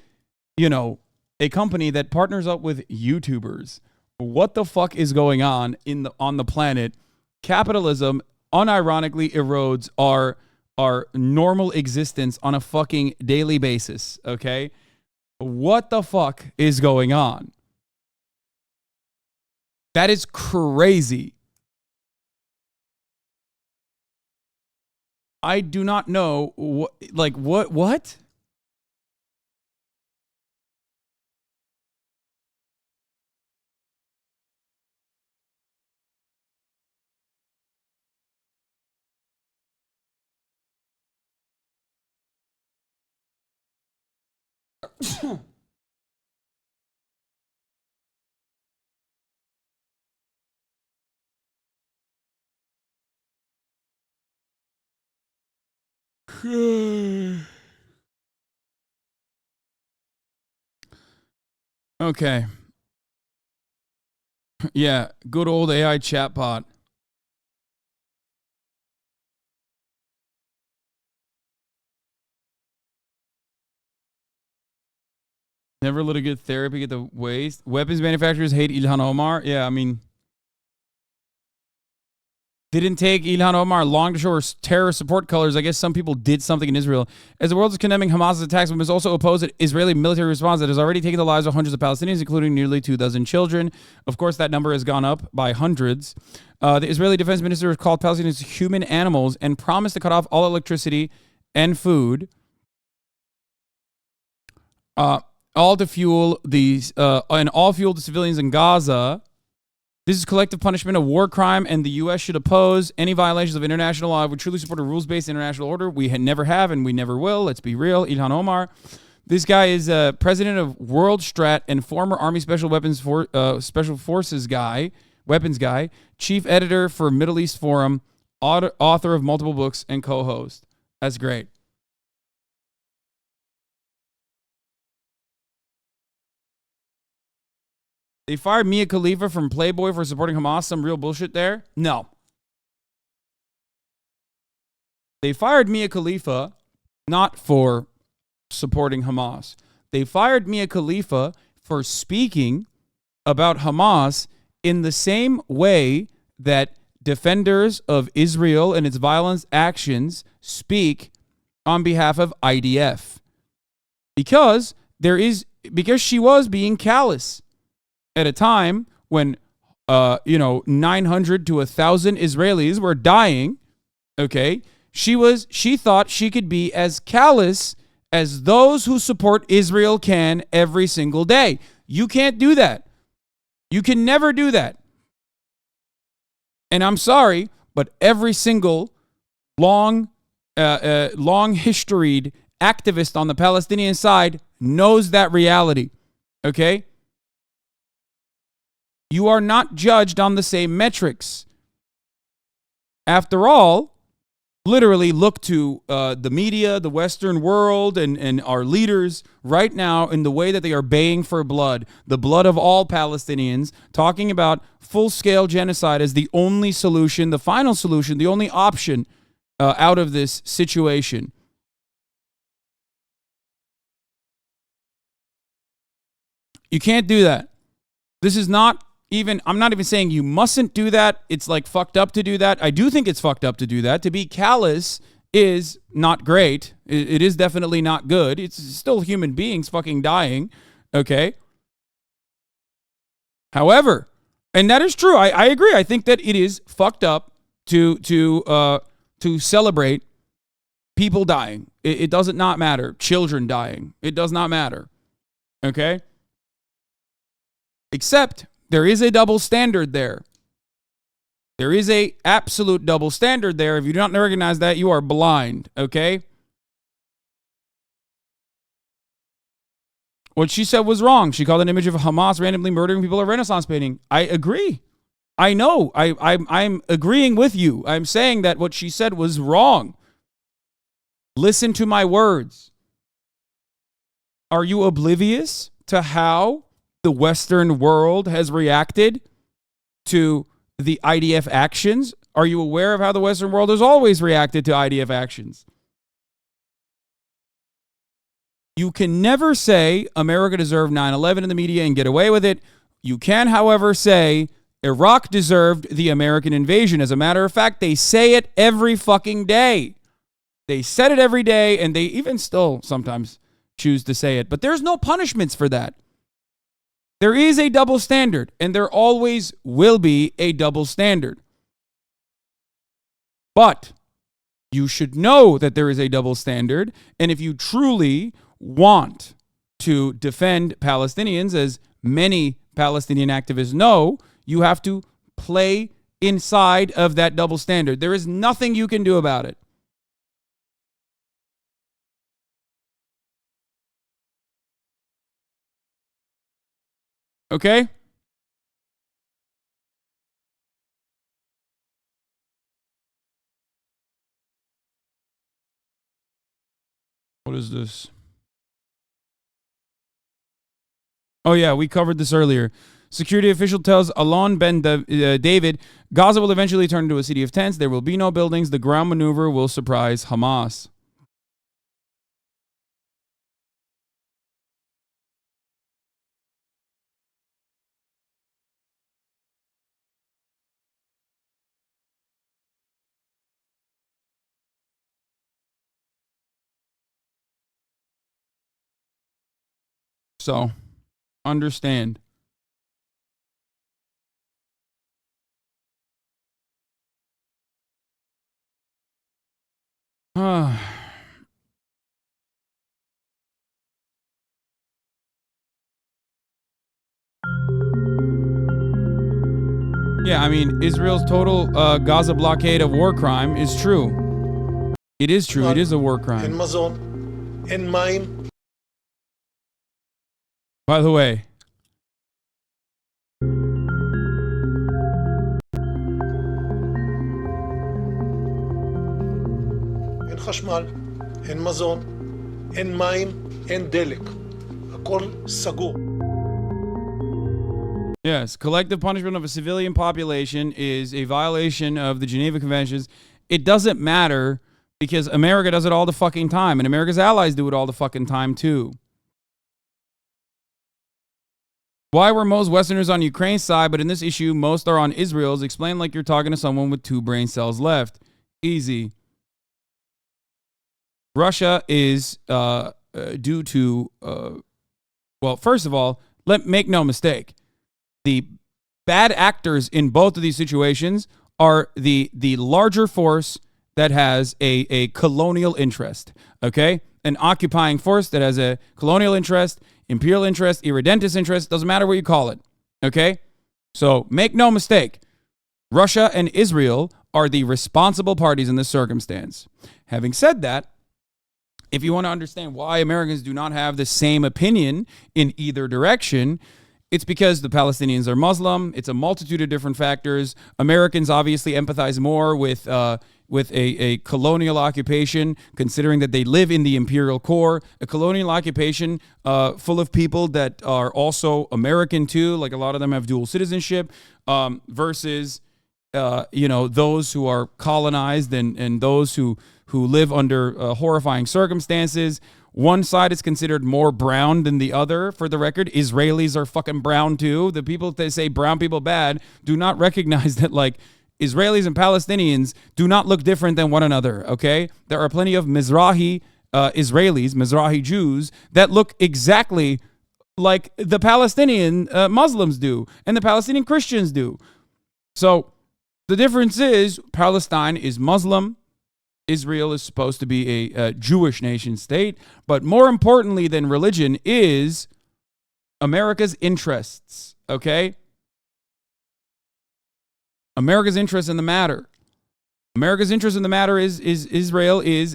you know, a company that partners up with YouTubers. What the fuck is going on on the planet? Capitalism unironically erodes our normal existence on a fucking daily basis, okay? What the fuck is going on? That is crazy. I do not know what. Okay. Yeah, good old AI chatbot. Never let a good therapy get the waste. Weapons manufacturers hate Ilhan Omar. Yeah, I mean, didn't take Ilhan Omar long to show her terror support colors. I guess some people did something in Israel. As the world is condemning Hamas's attacks, we must also oppose an Israeli military response that has already taken the lives of hundreds of Palestinians, including nearly 2,000 children. Of course, that number has gone up by hundreds. The Israeli defense minister has called Palestinians human animals and promised to cut off all electricity and food. All to fuel these, and all fuel the civilians in Gaza. This is collective punishment, a war crime, and the U.S. should oppose any violations of international law. We truly support a rules-based international order. We never have, and we never will. Let's be real. Ilhan Omar. This guy is president of World Strat and former Army Special Forces guy, weapons guy, chief editor for Middle East Forum, author of multiple books, and co-host. That's great. They fired Mia Khalifa from Playboy for supporting Hamas. Some real bullshit there? No. They fired Mia Khalifa not for supporting Hamas. They fired Mia Khalifa for speaking about Hamas in the same way that defenders of Israel and its violent actions speak on behalf of IDF. Because she was being callous. At a time when, 900 to 1,000 Israelis were dying, okay, she thought she could be as callous as those who support Israel can every single day. You can't do that. You can never do that. And I'm sorry, but every single long historied activist on the Palestinian side knows that reality, okay? You are not judged on the same metrics. After all, literally look to the media, the Western world, and our leaders right now in the way that they are baying for blood, the blood of all Palestinians, talking about full-scale genocide as the only solution, the final solution, the only option out of this situation. You can't do that. This is not even, I'm not even saying you mustn't do that. It's like fucked up to do that. I do think it's fucked up to do that. To be callous is not great. It is definitely not good. It's still human beings fucking dying. Okay. However, and that is true. I agree. I think that it is fucked up to celebrate people dying. It does not matter. Children dying. It does not matter. Okay. Except there is a double standard there. There is a absolute double standard there. If you do not recognize that, you are blind, okay? What she said was wrong. She called an image of Hamas randomly murdering people a Renaissance painting. I agree. I know. I'm agreeing with you. I'm saying that what she said was wrong. Listen to my words. Are you oblivious to how the Western world has reacted to the IDF actions? Are you aware of how the Western world has always reacted to IDF actions? You can never say America deserved 9/11 in the media and get away with it. You can, however, say Iraq deserved the American invasion. As a matter of fact, they say it every fucking day. They said it every day, and they even still sometimes choose to say it. But there's no punishments for that. There is a double standard, and there always will be a double standard. But you should know that there is a double standard, and if you truly want to defend Palestinians, as many Palestinian activists know, you have to play inside of that double standard. There is nothing you can do about it. Okay? What is this? Oh, yeah, we covered this earlier. Security official tells Alon Ben David, Gaza will eventually turn into a city of tents. There will be no buildings. The ground maneuver will surprise Hamas. So, understand. Yeah, I mean, Israel's total Gaza blockade of war crime is true. It is true. It is a war crime. By the way, אין חשמל, אין מזון, אין מים, אין דלק. הכל סגור. Yes, collective punishment of a civilian population is a violation of the Geneva Conventions. It doesn't matter because America does it all the fucking time, and America's allies do it all the fucking time too. Why were most Westerners on Ukraine's side, but in this issue, most are on Israel's? Explain like you're talking to someone with 2 brain cells left. Easy. Russia is due to, well, first of all, make no mistake. The bad actors in both of these situations are the larger force that has a colonial interest, okay? An occupying force that has a colonial interest, imperial interest, irredentist interest, doesn't matter what you call it, okay? So make no mistake, Russia and Israel are the responsible parties in this circumstance. Having said that, if you want to understand why Americans do not have the same opinion in either direction, it's because the Palestinians are Muslim. It's a multitude of different factors. Americans obviously empathize more with a colonial occupation, considering that they live in the imperial core, a colonial occupation full of people that are also American too, like a lot of them have dual citizenship, versus those who are colonized and those who live under horrifying circumstances. One side is considered more brown than the other. For the record, Israelis are fucking brown too. The people that say brown people bad do not recognize that, like, Israelis and Palestinians do not look different than one another, okay? There are plenty of Mizrahi Israelis, Mizrahi Jews, that look exactly like the Palestinian Muslims do and the Palestinian Christians do. So the difference is Palestine is Muslim. Israel is supposed to be a Jewish nation state, but more importantly than religion is America's interests, okay? America's interest in the matter. America's interest in the matter is Israel is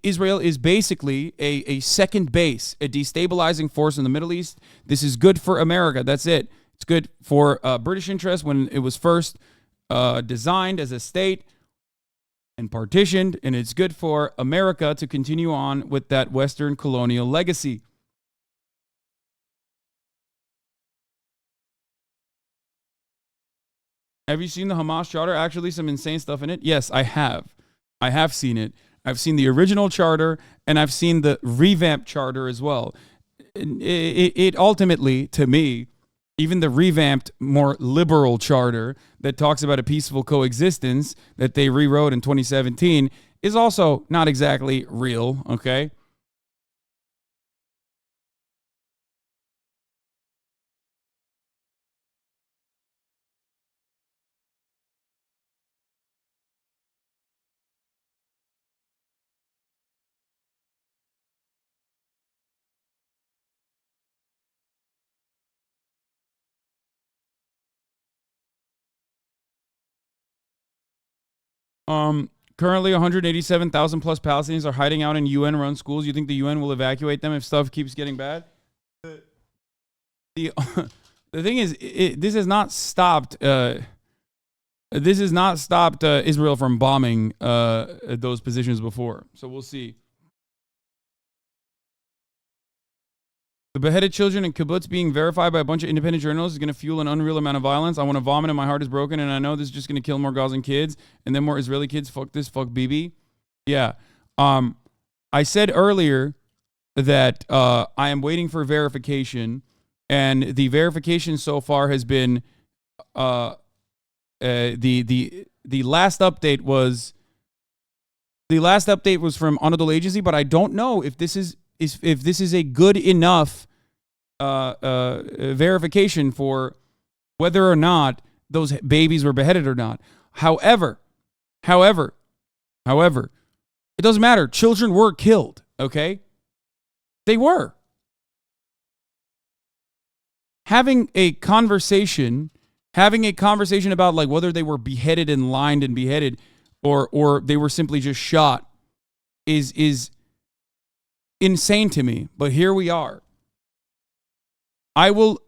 Israel is basically a second base, a destabilizing force in the Middle East. This is good for America. That's it. It's good for British interests when it was first designed as a state and partitioned, and it's good for America to continue on with that Western colonial legacy. Have you seen the Hamas charter? Actually, some insane stuff in it. Yes, I have. I have seen it. I've seen the original charter, and I've seen the revamped charter as well. It ultimately, to me, even the revamped, more liberal charter that talks about a peaceful coexistence that they rewrote in 2017 is also not exactly real, okay? Currently 187,000 plus Palestinians are hiding out in UN-run schools. You think the UN will evacuate them if stuff keeps getting bad? The thing is, this has not stopped. Israel from bombing those positions before. So we'll see. The beheaded children in kibbutz being verified by a bunch of independent journalists is going to fuel an unreal amount of violence. I want to vomit and my heart is broken, and I know this is just going to kill more Gazan kids and then more Israeli kids. Fuck this. Fuck Bibi. Yeah. I said earlier that I am waiting for verification, and the verification so far has been the last update was from Anadolu Agency, but I don't know if this is a good enough verification for whether or not those babies were beheaded or not. However, it doesn't matter. Children were killed, okay? They were. Having a conversation about like whether they were beheaded and lined and beheaded or they were simply just shot is insane to me, but here we are. I will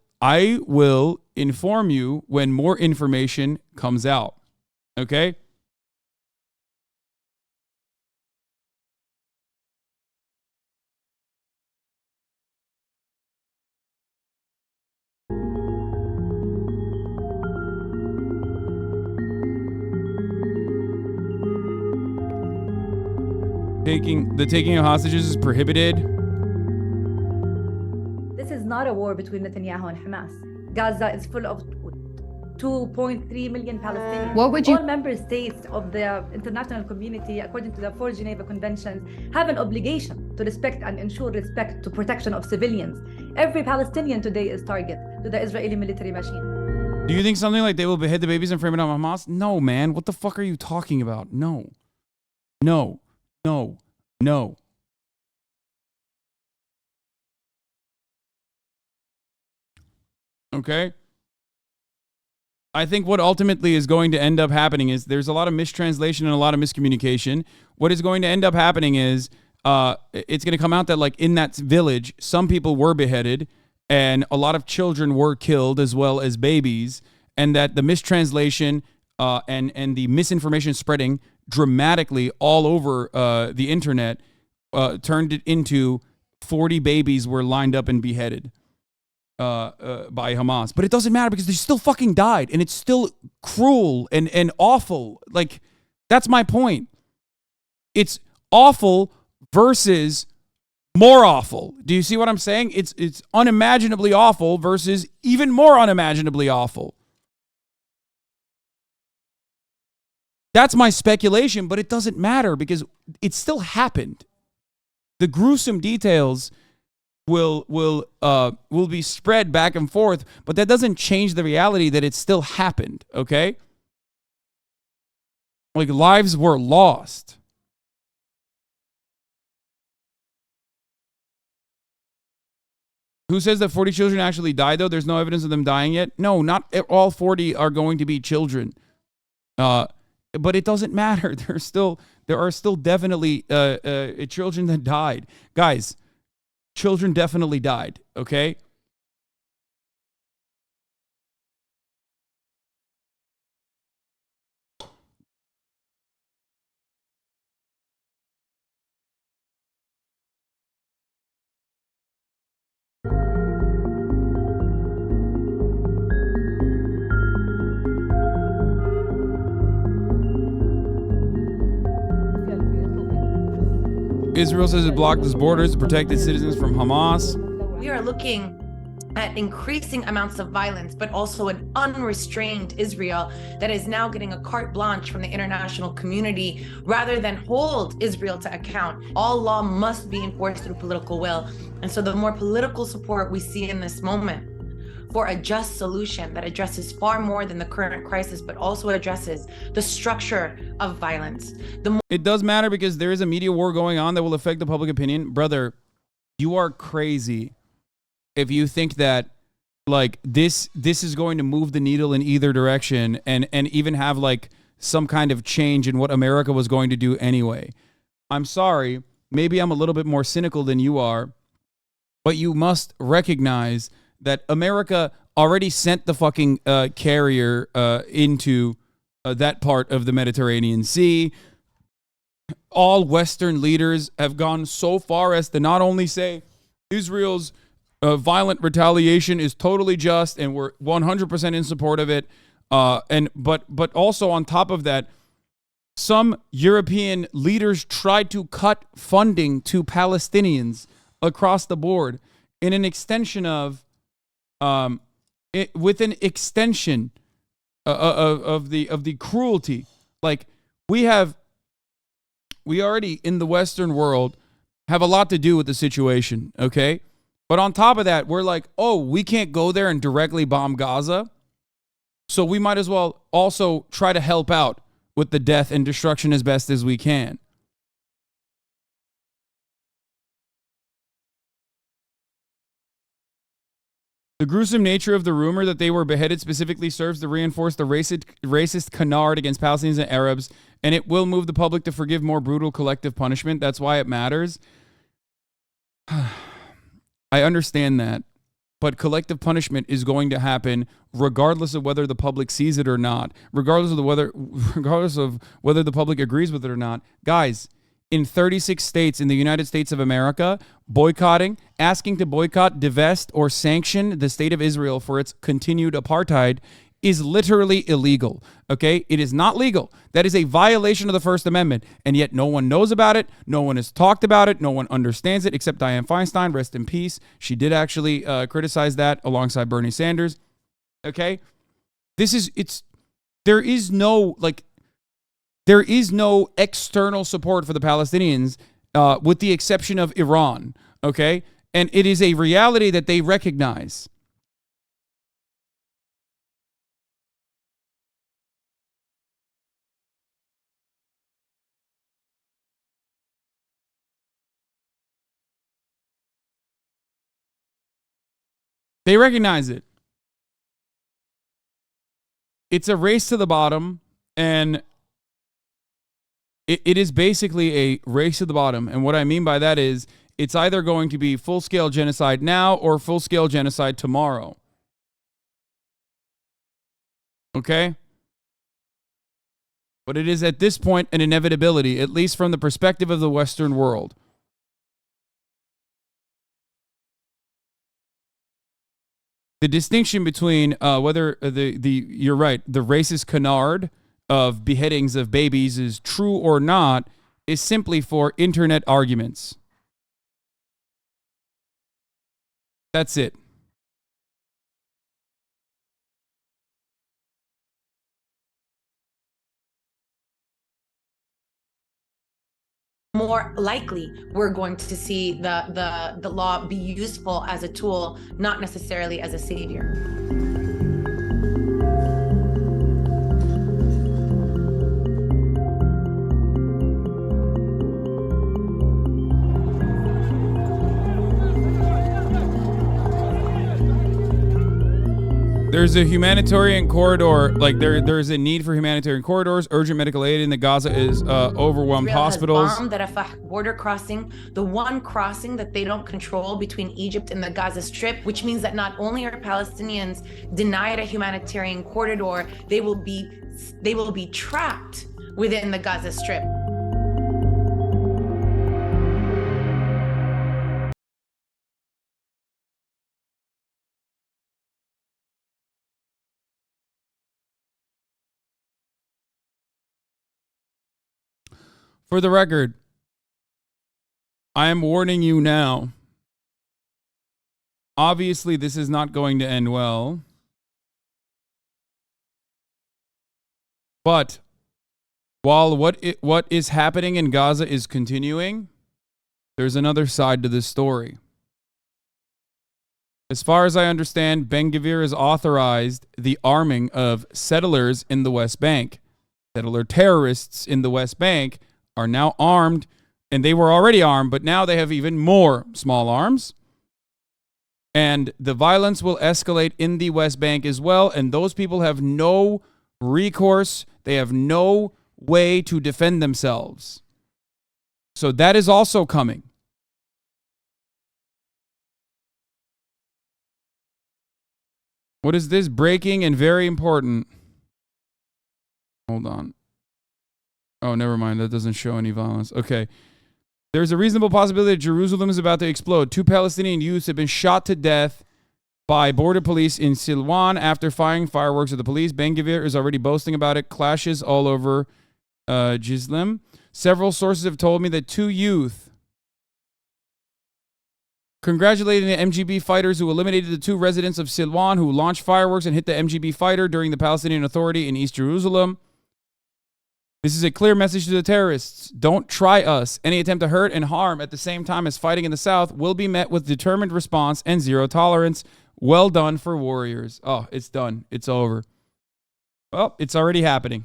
inform you when more information comes out. Okay? The taking of hostages is prohibited. This is not a war between Netanyahu and Hamas. Gaza is full of 2.3 million Palestinians. What would you... All member states of the international community, according to the 4 Geneva Conventions, have an obligation to respect and ensure respect to protection of civilians. Every Palestinian today is target to the Israeli military machine. Do you think something like they will behead the babies and frame it on Hamas? No, man. What the fuck are you talking about? No. Okay? I think what ultimately is going to end up happening is there's a lot of mistranslation and a lot of miscommunication. What is going to end up happening is it's going to come out that like in that village, some people were beheaded and a lot of children were killed as well as babies, and that the mistranslation and the misinformation spreading dramatically all over the internet turned it into 40 babies were lined up and beheaded by Hamas. But it doesn't matter because they still fucking died, and it's still cruel and awful. Like, that's my point. It's awful versus more awful. Do you see what I'm saying? It's unimaginably awful versus even more unimaginably awful. That's my speculation, but it doesn't matter because it still happened. The gruesome details will be spread back and forth, but that doesn't change the reality that it still happened, okay? Like, lives were lost. Who says that 40 children actually died, though? There's no evidence of them dying yet. No, not all 40 are going to be children. But it doesn't matter. There are still definitely children that died. Guys, children definitely died, okay? Israel says it blocked its borders to protect its citizens from Hamas. We are looking at increasing amounts of violence, but also an unrestrained Israel that is now getting a carte blanche from the international community rather than hold Israel to account. All law must be enforced through political will. And so the more political support we see in this moment for a just solution that addresses far more than the current crisis, but also addresses the structure of violence. It does matter because there is a media war going on that will affect the public opinion. Brother, you are crazy if you think that like this is going to move the needle in either direction and even have like some kind of change in what America was going to do anyway. I'm sorry, maybe I'm a little bit more cynical than you are, but you must recognize that America already sent the fucking carrier into that part of the Mediterranean Sea. All Western leaders have gone so far as to not only say Israel's violent retaliation is totally just and we're 100% in support of it, but also on top of that, some European leaders tried to cut funding to Palestinians across the board in an extension of with an extension of the cruelty. Like we already in the Western world have a lot to do with the situation, okay? But on top of that, we're like, oh, we can't go there and directly bomb Gaza, so we might as well also try to help out with the death and destruction as best as we can. The gruesome nature of the rumor that they were beheaded specifically serves to reinforce the racist canard against Palestinians and Arabs, and it will move the public to forgive more brutal collective punishment. That's why it matters. I understand that, but collective punishment is going to happen regardless of whether the public sees it or not, regardless of whether the public agrees with it or not. Guys, in 36 states in the United States of America, asking to boycott, divest, or sanction the state of Israel for its continued apartheid is literally illegal, okay? It is not legal. That is a violation of the First Amendment, and yet no one knows about it, no one has talked about it, no one understands it, except Dianne Feinstein, rest in peace. She did actually criticize that alongside Bernie Sanders, okay? There is no external support for the Palestinians with the exception of Iran, okay? And it is a reality that they recognize. They recognize it. It's a race to the bottom, and it is basically a race to the bottom. And what I mean by that is it's either going to be full-scale genocide now or full-scale genocide tomorrow. Okay? But it is at this point an inevitability, at least from the perspective of the Western world. The distinction between whether you're right, the racist canard of beheadings of babies is true or not is simply for internet arguments. That's it. More likely we're going to see the law be useful as a tool, not necessarily as a savior. There's a humanitarian corridor, like there's a need for humanitarian corridors, urgent medical aid in the Gaza is overwhelmed Israel hospitals. Has bombed the Rafah border crossing, the one crossing that they don't control between Egypt and the Gaza Strip, which means that not only are Palestinians denied a humanitarian corridor, they will be trapped within the Gaza Strip. For the record, I am warning you now. Obviously, this is not going to end well. But while what is happening in Gaza is continuing, there's another side to this story. As far as I understand, Ben-Gvir has authorized the arming of settlers in the West Bank. Settler terrorists in the West Bank are now armed, and they were already armed, but now they have even more small arms. And the violence will escalate in the West Bank as well, and those people have no recourse. They have no way to defend themselves. So that is also coming. What is this? Breaking and very important. Hold on. Oh, never mind. That doesn't show any violence. Okay. There's a reasonable possibility that Jerusalem is about to explode. 2 Palestinian youths have been shot to death by border police in Silwan after firing fireworks at the police. Ben-Gvir is already boasting about it. Clashes all over Jizlem. Several sources have told me that 2 youth congratulating the MGB fighters who eliminated the 2 residents of Silwan who launched fireworks and hit the MGB fighter during the Palestinian Authority in East Jerusalem. This is a clear message to the terrorists. Don't try us. Any attempt to hurt and harm at the same time as fighting in the South will be met with determined response and zero tolerance. Well done for warriors. Oh, it's done. It's over. Well, it's already happening.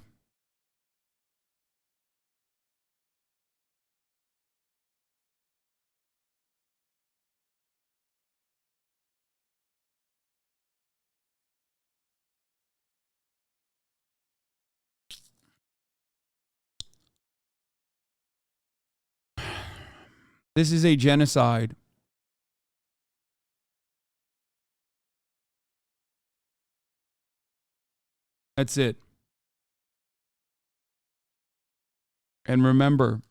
This is a genocide. That's it. And remember,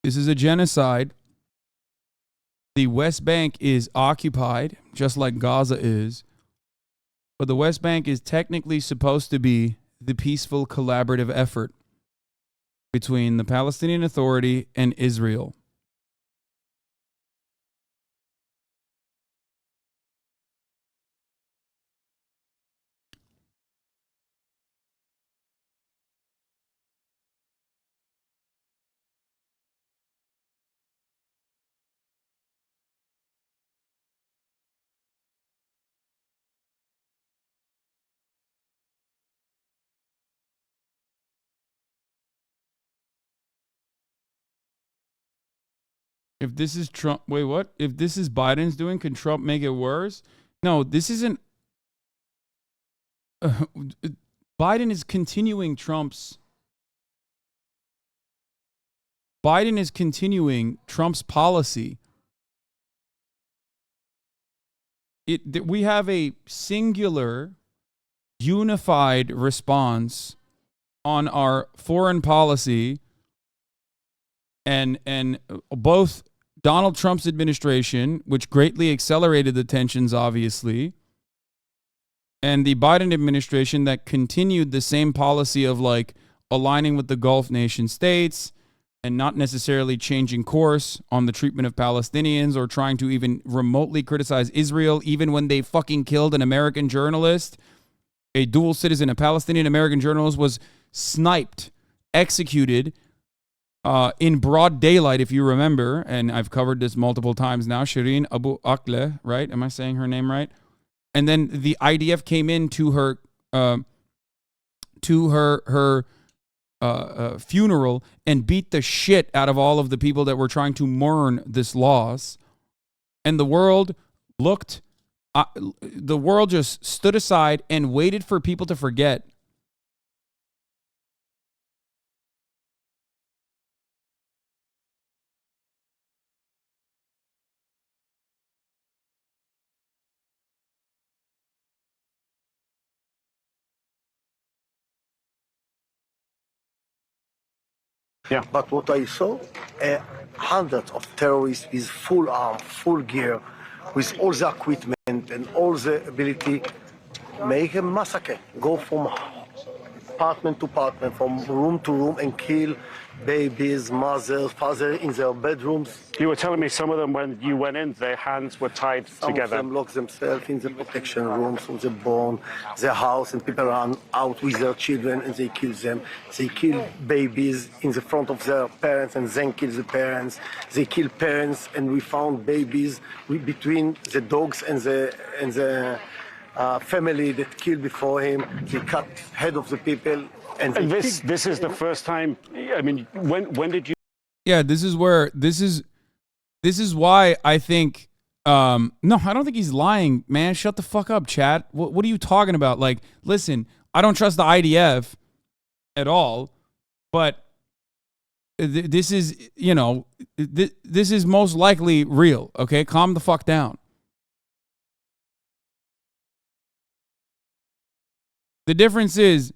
this is a genocide. The West Bank is occupied, just like Gaza is. But the West Bank is technically supposed to be the peaceful collaborative effort between the Palestinian Authority and Israel. If this is Trump, wait, what? If this is Biden's doing, can Trump make it worse? No, this isn't. Biden is continuing Trump's. Biden is continuing Trump's policy. We have a singular unified response on our foreign policy, and both Donald Trump's administration, which greatly accelerated the tensions, obviously, and the Biden administration that continued the same policy of like aligning with the Gulf nation states and not necessarily changing course on the treatment of Palestinians or trying to even remotely criticize Israel, even when they fucking killed an American journalist, a dual citizen, a Palestinian American journalist was sniped, executed in broad daylight, if you remember, and I've covered this multiple times now, Shireen Abu Akleh, right? Am I saying her name right? And then the IDF came in to her funeral and beat the shit out of all of the people that were trying to mourn this loss. And the world looked, the world just stood aside and waited for people to forget. Yeah. But what I saw, hundreds of terrorists with full arm, full gear, with all the equipment and all the ability, make a massacre, go from apartment to apartment, from room to room, and kill babies, mothers, fathers in their bedrooms. You were telling me some of them, when you went in, their hands were tied together. Some of them lock themselves in the protection rooms, so they burn their house, and people run out with their children and they kill them. They kill babies in the front of their parents and then kill the parents. They kill parents, and we found babies between the dogs and the family that killed before him. They cut head of the people. And this is the first time. I mean, when did you? Yeah, this is why I think. No, I don't think he's lying, man. Shut the fuck up, chat. What are you talking about? Like, listen, I don't trust the IDF at all, but this is, you know, this is most likely real. Okay, calm the fuck down. The difference is,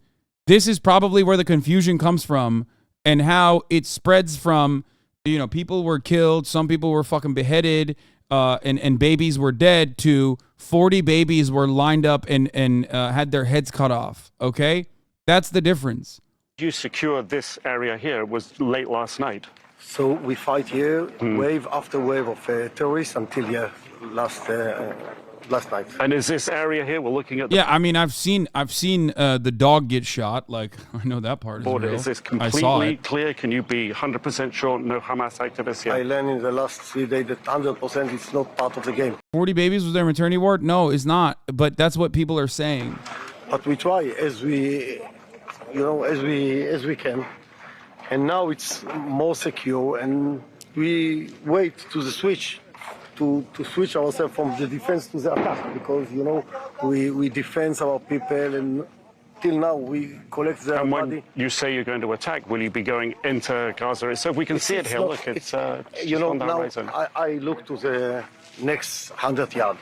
this is probably where the confusion comes from and how it spreads from, you know, people were killed, some people were fucking beheaded, and babies were dead, to 40 babies were lined up and had their heads cut off, okay? That's the difference. You secured this area here. It was late last night. So we fight here, wave after wave of terrorists until last night. And is this area here? We're looking at. Yeah, I mean, I've seen the dog get shot. Like, I know that part. Is this completely clear? Can you be 100% sure no Hamas activists here? I learned in the last 3 days that 100% it's not part of the game. 40 babies was their maternity ward? No, it's not. But that's what people are saying. But we try as we can, and now it's more secure, and we wait to the switch. To switch ourselves from the defense to the attack, because, you know, we defend our people, and till now we collect their body. And when you say you're going to attack, will you be going into Gaza? So we can see it here. Look, it's you know, on the now horizon. I look to the next 100 yards.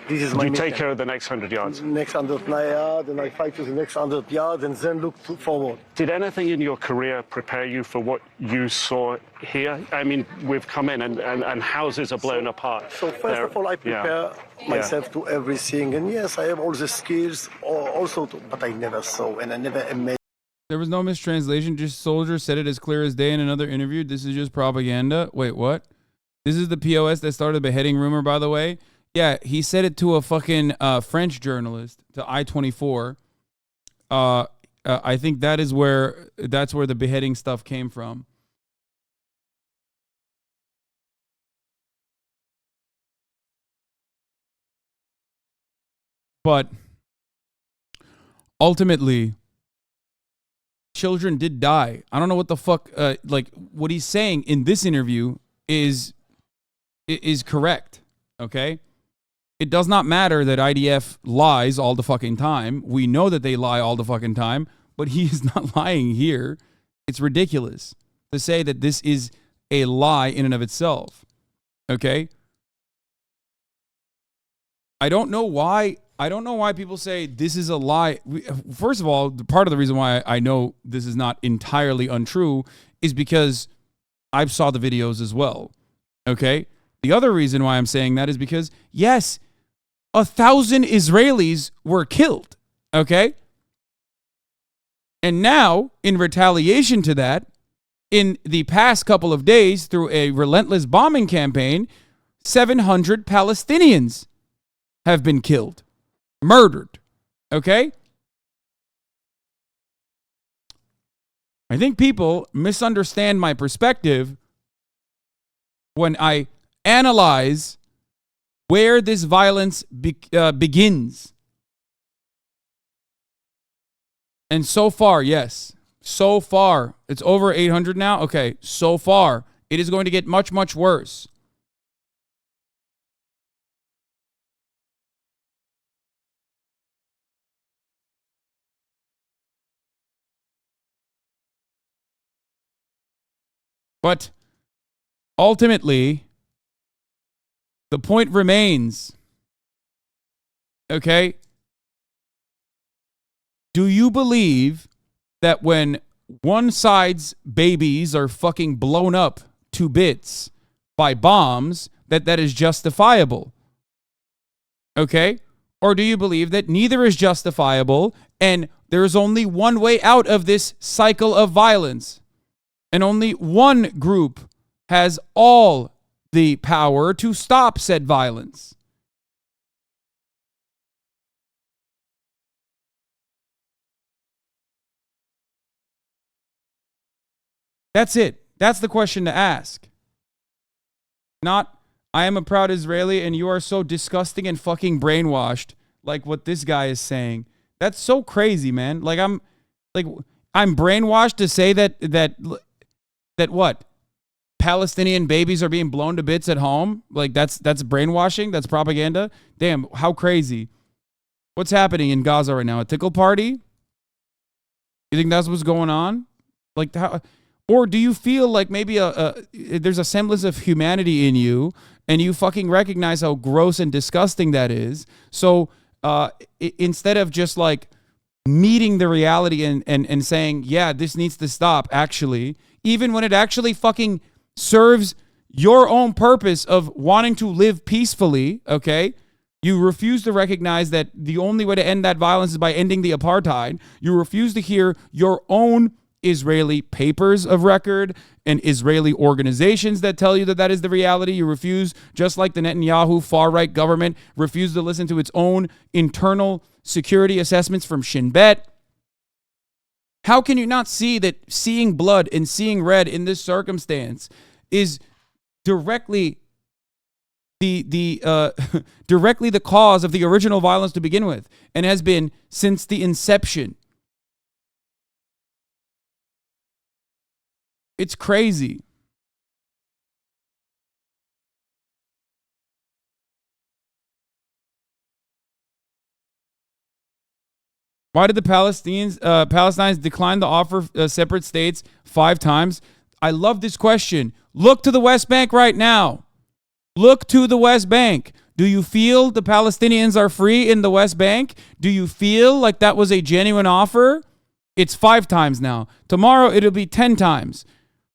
This is my You mission. take care of the next 100 yards. Next 100 yards, and I fight to the next 100 yards, and then look forward. Did anything in your career prepare you for what you saw here? I mean, we've come in and houses are blown apart. So first of all, I prepare myself to everything, and yes, I have all the skills also, but I never saw and I never imagined. There was no mistranslation. Just soldiers said it as clear as day in another interview. This is just propaganda. Wait, what? This is the POS that started the beheading rumor, by the way. Yeah, he said it to a fucking French journalist, to I-24. I think that's where the beheading stuff came from. But ultimately, children did die. I don't know what the fuck, like, what he's saying in this interview is correct, okay? It does not matter that IDF lies all the fucking time. We know that they lie all the fucking time, but he is not lying here. It's ridiculous to say that this is a lie in and of itself, okay? I don't know why I don't know why people say this is a lie. First of all, part of the reason why I know this is not entirely untrue is because I saw the videos as well. Okay? The other reason why I'm saying that is because, yes, 1,000 Israelis were killed. Okay? And now, in retaliation to that, in the past couple of days, through a relentless bombing campaign, 700 Palestinians have been killed, murdered. Okay? I think people misunderstand my perspective when I analyze where this violence begins. And so far, yes. So far, it's over 800 now? Okay, so far, it is going to get much, much worse. But ultimately, the point remains, okay? Do you believe that when one side's babies are fucking blown up to bits by bombs, that is justifiable? Okay? Or do you believe that neither is justifiable and there's only one way out of this cycle of violence? And only one group has all the power to stop said violence. That's it. That's the question to ask. Not, I am a proud Israeli and you are so disgusting and fucking brainwashed, like what this guy is saying. That's so crazy, man. Like I'm brainwashed to say that what? Palestinian babies are being blown to bits at home? Like that's brainwashing? That's propaganda? Damn, how crazy. What's happening in Gaza right now? A tickle party? You think that's what's going on? Like how? Or do you feel like maybe there's a semblance of humanity in you and you fucking recognize how gross and disgusting that is? So instead of just like meeting the reality and saying, yeah, this needs to stop, actually, even when it actually fucking serves your own purpose of wanting to live peacefully, okay? You refuse to recognize that the only way to end that violence is by ending the apartheid. You refuse to hear your own Israeli papers of record and Israeli organizations that tell you that that is the reality. You refuse, just like the Netanyahu far-right government, refuse to listen to its own internal security assessments from Shin Bet. How can you not see that seeing blood and seeing red in this circumstance is directly directly the cause of the original violence to begin with, and has been since the inception? It's crazy. Why did the Palestinians decline the offer of separate states 5 times? I love this question. Look to the West Bank right now. Look to the West Bank. Do you feel the Palestinians are free in the West Bank? Do you feel like that was a genuine offer? It's 5 times now. Tomorrow it'll be 10 times.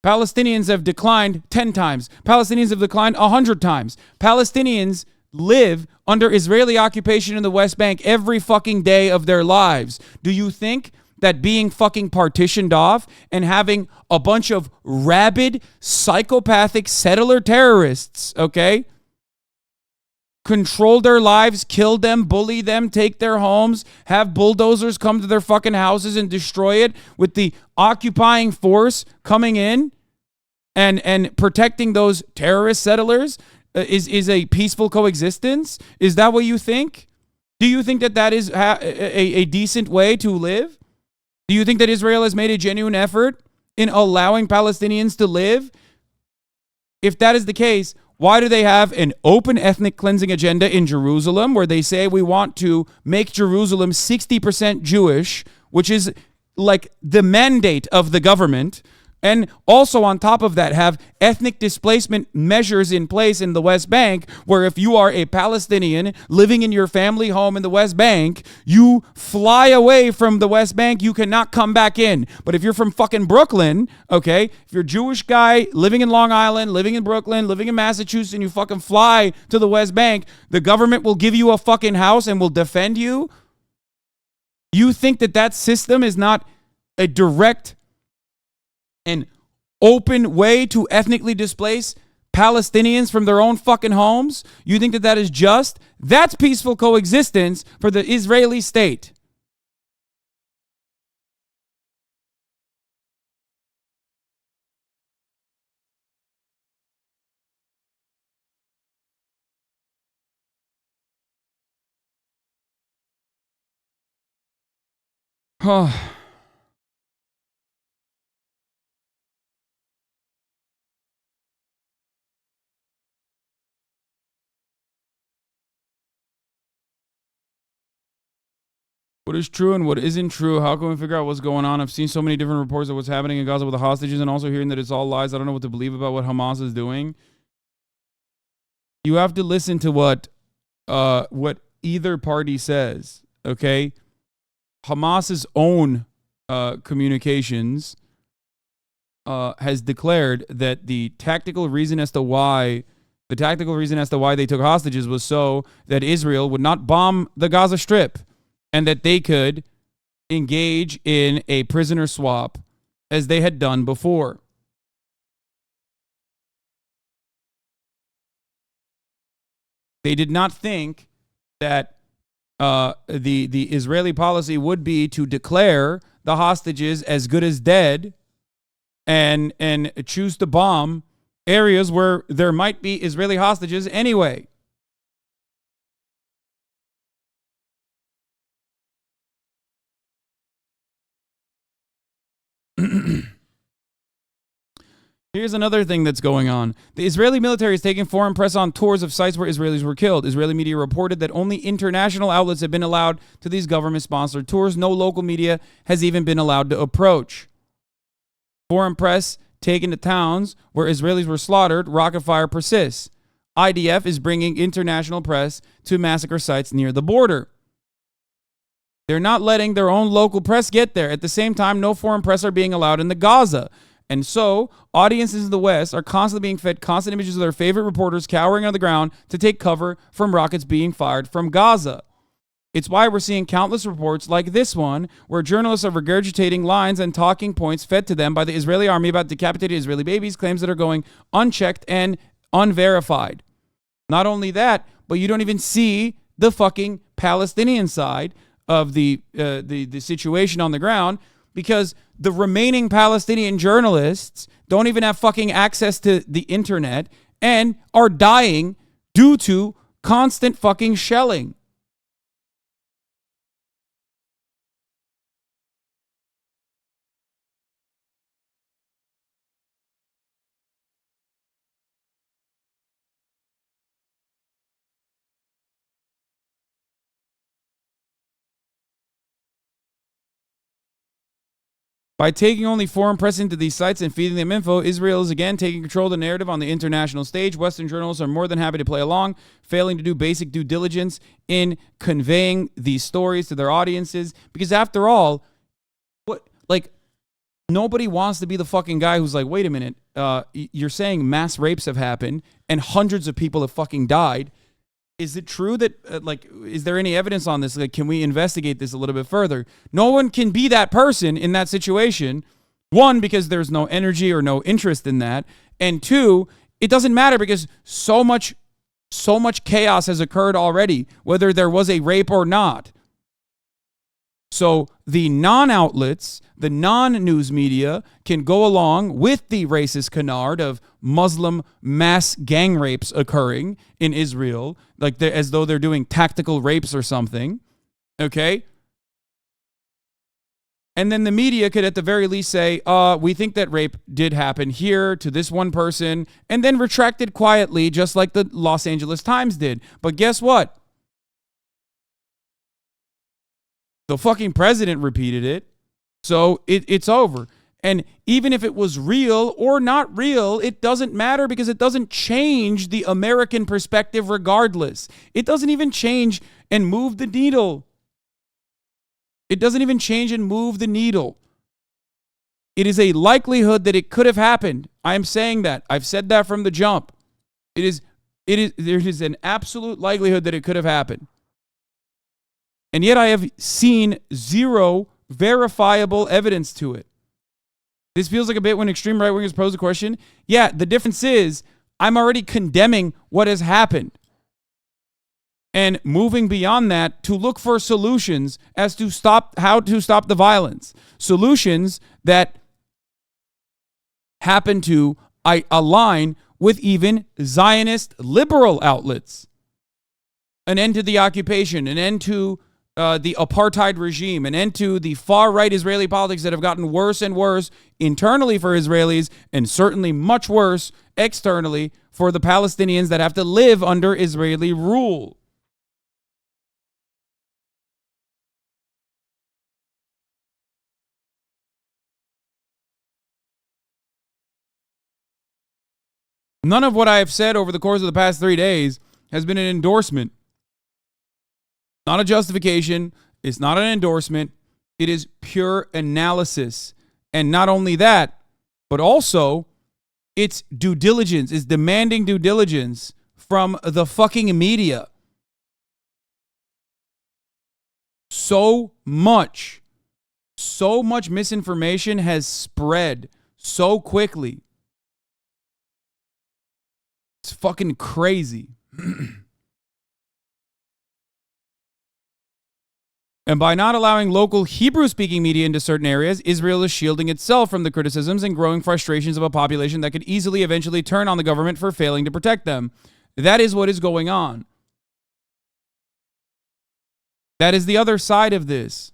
Palestinians have declined 10 times. Palestinians have declined 100 times. Palestinians live under Israeli occupation in the West Bank every fucking day of their lives. Do you think that being fucking partitioned off and having a bunch of rabid, psychopathic settler terrorists, okay, control their lives, kill them, bully them, take their homes, have bulldozers come to their fucking houses and destroy it with the occupying force coming in and protecting those terrorist settlers is a peaceful coexistence? Is that what you think? Do you think that is a decent way to live? Do you think that Israel has made a genuine effort in allowing Palestinians to live? If that is the case, why do they have an open ethnic cleansing agenda in Jerusalem where they say we want to make Jerusalem 60% Jewish, which is like the mandate of the government, And also on top of that, have ethnic displacement measures in place in the West Bank, where if you are a Palestinian living in your family home in the West Bank, you fly away from the West Bank, you cannot come back in. But if you're from fucking Brooklyn, okay, if you're a Jewish guy living in Long Island, living in Brooklyn, living in Massachusetts, and you fucking fly to the West Bank, the government will give you a fucking house and will defend you? You think that that system is not a direct and open way to ethnically displace Palestinians from their own fucking homes? You think that that is just? That's peaceful coexistence for the Israeli state. Oh. What is true and what isn't true? How can we figure out what's going on? I've seen so many different reports of what's happening in Gaza with the hostages, and also hearing that it's all lies. I don't know what to believe about what Hamas is doing. You have to listen to what either party says, okay? Hamas's own communications has declared that the tactical reason as to why they took hostages was so that Israel would not bomb the Gaza Strip, and that they could engage in a prisoner swap as they had done before. They did not think that the Israeli policy would be to declare the hostages as good as dead and choose to bomb areas where there might be Israeli hostages anyway. Here's another thing that's going on. The Israeli military is taking foreign press on tours of sites where Israelis were killed. Israeli media reported that only international outlets have been allowed to these government-sponsored tours. No local media has even been allowed to approach. Foreign press taken to towns where Israelis were slaughtered. Rocket fire persists. IDF is bringing international press to massacre sites near the border. They're not letting their own local press get there. At the same time, no foreign press are being allowed in the Gaza. And so, audiences in the West are constantly being fed constant images of their favorite reporters cowering on the ground to take cover from rockets being fired from Gaza. It's why we're seeing countless reports like this one, where journalists are regurgitating lines and talking points fed to them by the Israeli army about decapitated Israeli babies, claims that are going unchecked and unverified. Not only that, but you don't even see the fucking Palestinian side of the situation on the ground, because the remaining Palestinian journalists don't even have fucking access to the internet and are dying due to constant fucking shelling. By taking only foreign press into these sites and feeding them info, Israel is again taking control of the narrative on the international stage. Western journalists are more than happy to play along, failing to do basic due diligence in conveying these stories to their audiences. Because after all, nobody wants to be the fucking guy who's like, wait a minute, you're saying mass rapes have happened and hundreds of people have fucking died. Is it true that, is there any evidence on this? Like, can we investigate this a little bit further? No one can be that person in that situation. One, because there's no energy or no interest in that. And two, it doesn't matter because so much chaos has occurred already, whether there was a rape or not. So the non-outlets, the non-news media can go along with the racist canard of Muslim mass gang rapes occurring in Israel, as though they're doing tactical rapes or something, okay? And then the media could at the very least say, we think that rape did happen here to this one person, and then retract it quietly, just like the Los Angeles Times did. But guess what? The fucking president repeated it, so it's over. And even if it was real or not real, it doesn't matter because it doesn't change the American perspective regardless. It doesn't even change and move the needle. It doesn't even change and move the needle. It is a likelihood that it could have happened. I am saying that. I've said that from the jump. There is an absolute likelihood that it could have happened. And yet I have seen zero verifiable evidence to it. This feels like a bit when extreme right-wingers pose a question. Yeah, the difference is I'm already condemning what has happened. And moving beyond that to look for solutions as to how to stop the violence. Solutions that happen to align with even Zionist liberal outlets. An end to the occupation, an end to the apartheid regime, an end to the far-right Israeli politics that have gotten worse and worse internally for Israelis and certainly much worse externally for the Palestinians that have to live under Israeli rule. None of what I have said over the course of the past 3 days has been an endorsement. Not a justification. It's not an endorsement. It is pure analysis. And not only that, but also it's due diligence. It's demanding due diligence from the fucking media. So much misinformation has spread so quickly. It's fucking crazy. And by not allowing local Hebrew-speaking media into certain areas, Israel is shielding itself from the criticisms and growing frustrations of a population that could easily eventually turn on the government for failing to protect them. That is what is going on. That is the other side of this.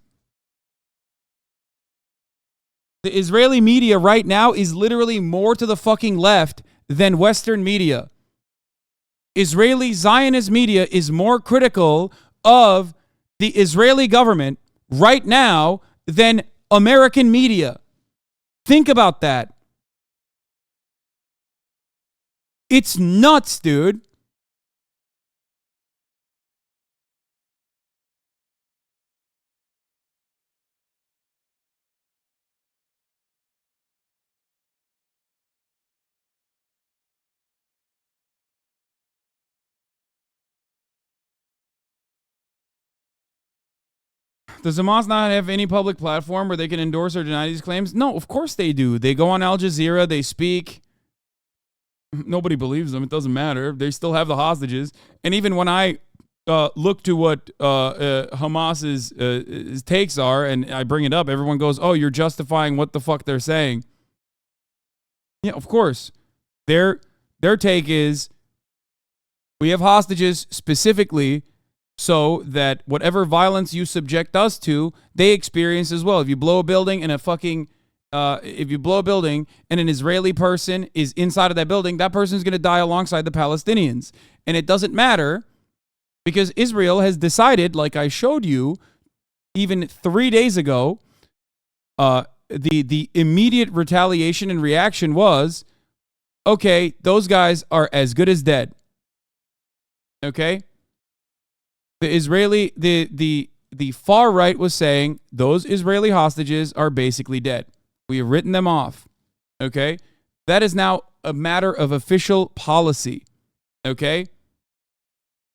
The Israeli media right now is literally more to the fucking left than Western media. Israeli Zionist media is more critical of the Israeli government right now than American media. Think about that. It's nuts, dude. Does Hamas not have any public platform where they can endorse or deny these claims? No, of course they do. They go on Al Jazeera, they speak. Nobody believes them. It doesn't matter. They still have the hostages. And even when I look to what Hamas's takes are, and I bring it up, everyone goes, oh, you're justifying what the fuck they're saying. Yeah, of course. Their take is we have hostages specifically so that whatever violence you subject us to, they experience as well. If you blow a building and if you blow a building and an Israeli person is inside of that building, that person is going to die alongside the Palestinians. And it doesn't matter because Israel has decided, like I showed you even 3 days ago, the immediate retaliation and reaction was, okay, those guys are as good as dead. Okay? The far right was saying those Israeli hostages are basically dead. We have written them off. Okay? That is now a matter of official policy. Okay?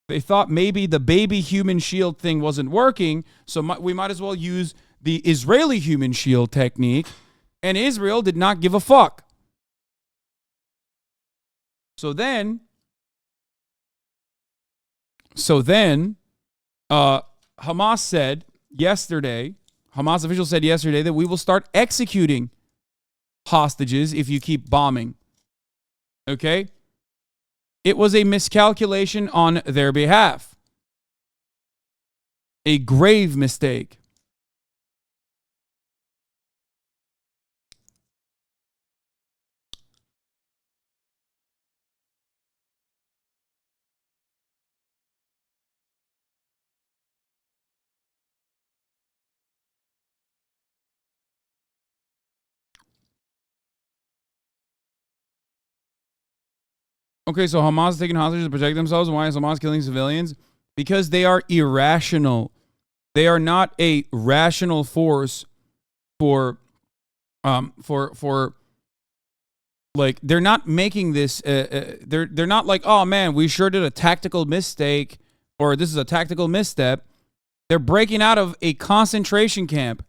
They thought maybe the baby human shield thing wasn't working, so we might as well use the Israeli human shield technique, and Israel did not give a fuck. So then Hamas said yesterday, Hamas officials said yesterday that we will start executing hostages if you keep bombing. Okay? It was a miscalculation on their behalf. A grave mistake. Okay, so Hamas is taking hostages to protect themselves. Why is Hamas killing civilians? Because they are irrational. They are not a rational force for like, they're not making this. They're not like, oh man, we sure did a tactical mistake, or this is a tactical misstep. They're breaking out of a concentration camp.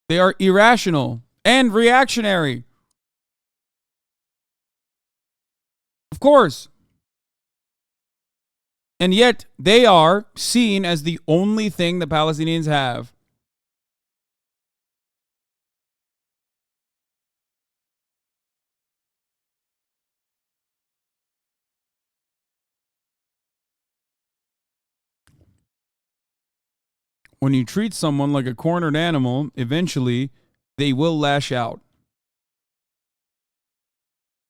They are irrational and reactionary. Of course. And yet, they are seen as the only thing the Palestinians have. When you treat someone like a cornered animal, eventually they will lash out.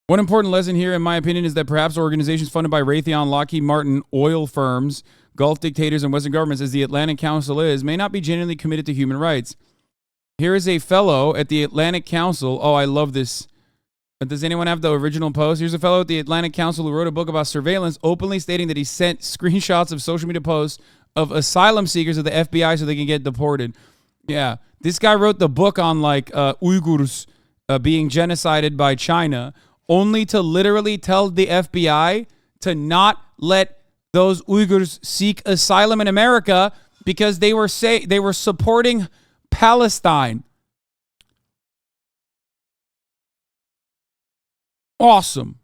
One important lesson here, in my opinion, is that perhaps organizations funded by Raytheon, Lockheed Martin, oil firms, Gulf dictators, and Western governments, as the Atlantic Council is, may not be genuinely committed to human rights. Here is a fellow at the Atlantic Council. Oh, I love this. Does anyone have the original post? Here's a fellow at the Atlantic Council who wrote a book about surveillance, openly stating that he sent screenshots of social media posts of asylum seekers of the FBI so they can get deported. Yeah, this guy wrote the book on like Uyghurs being genocided by China, only to literally tell the FBI to not let those Uyghurs seek asylum in America because they were supporting Palestine. Awesome.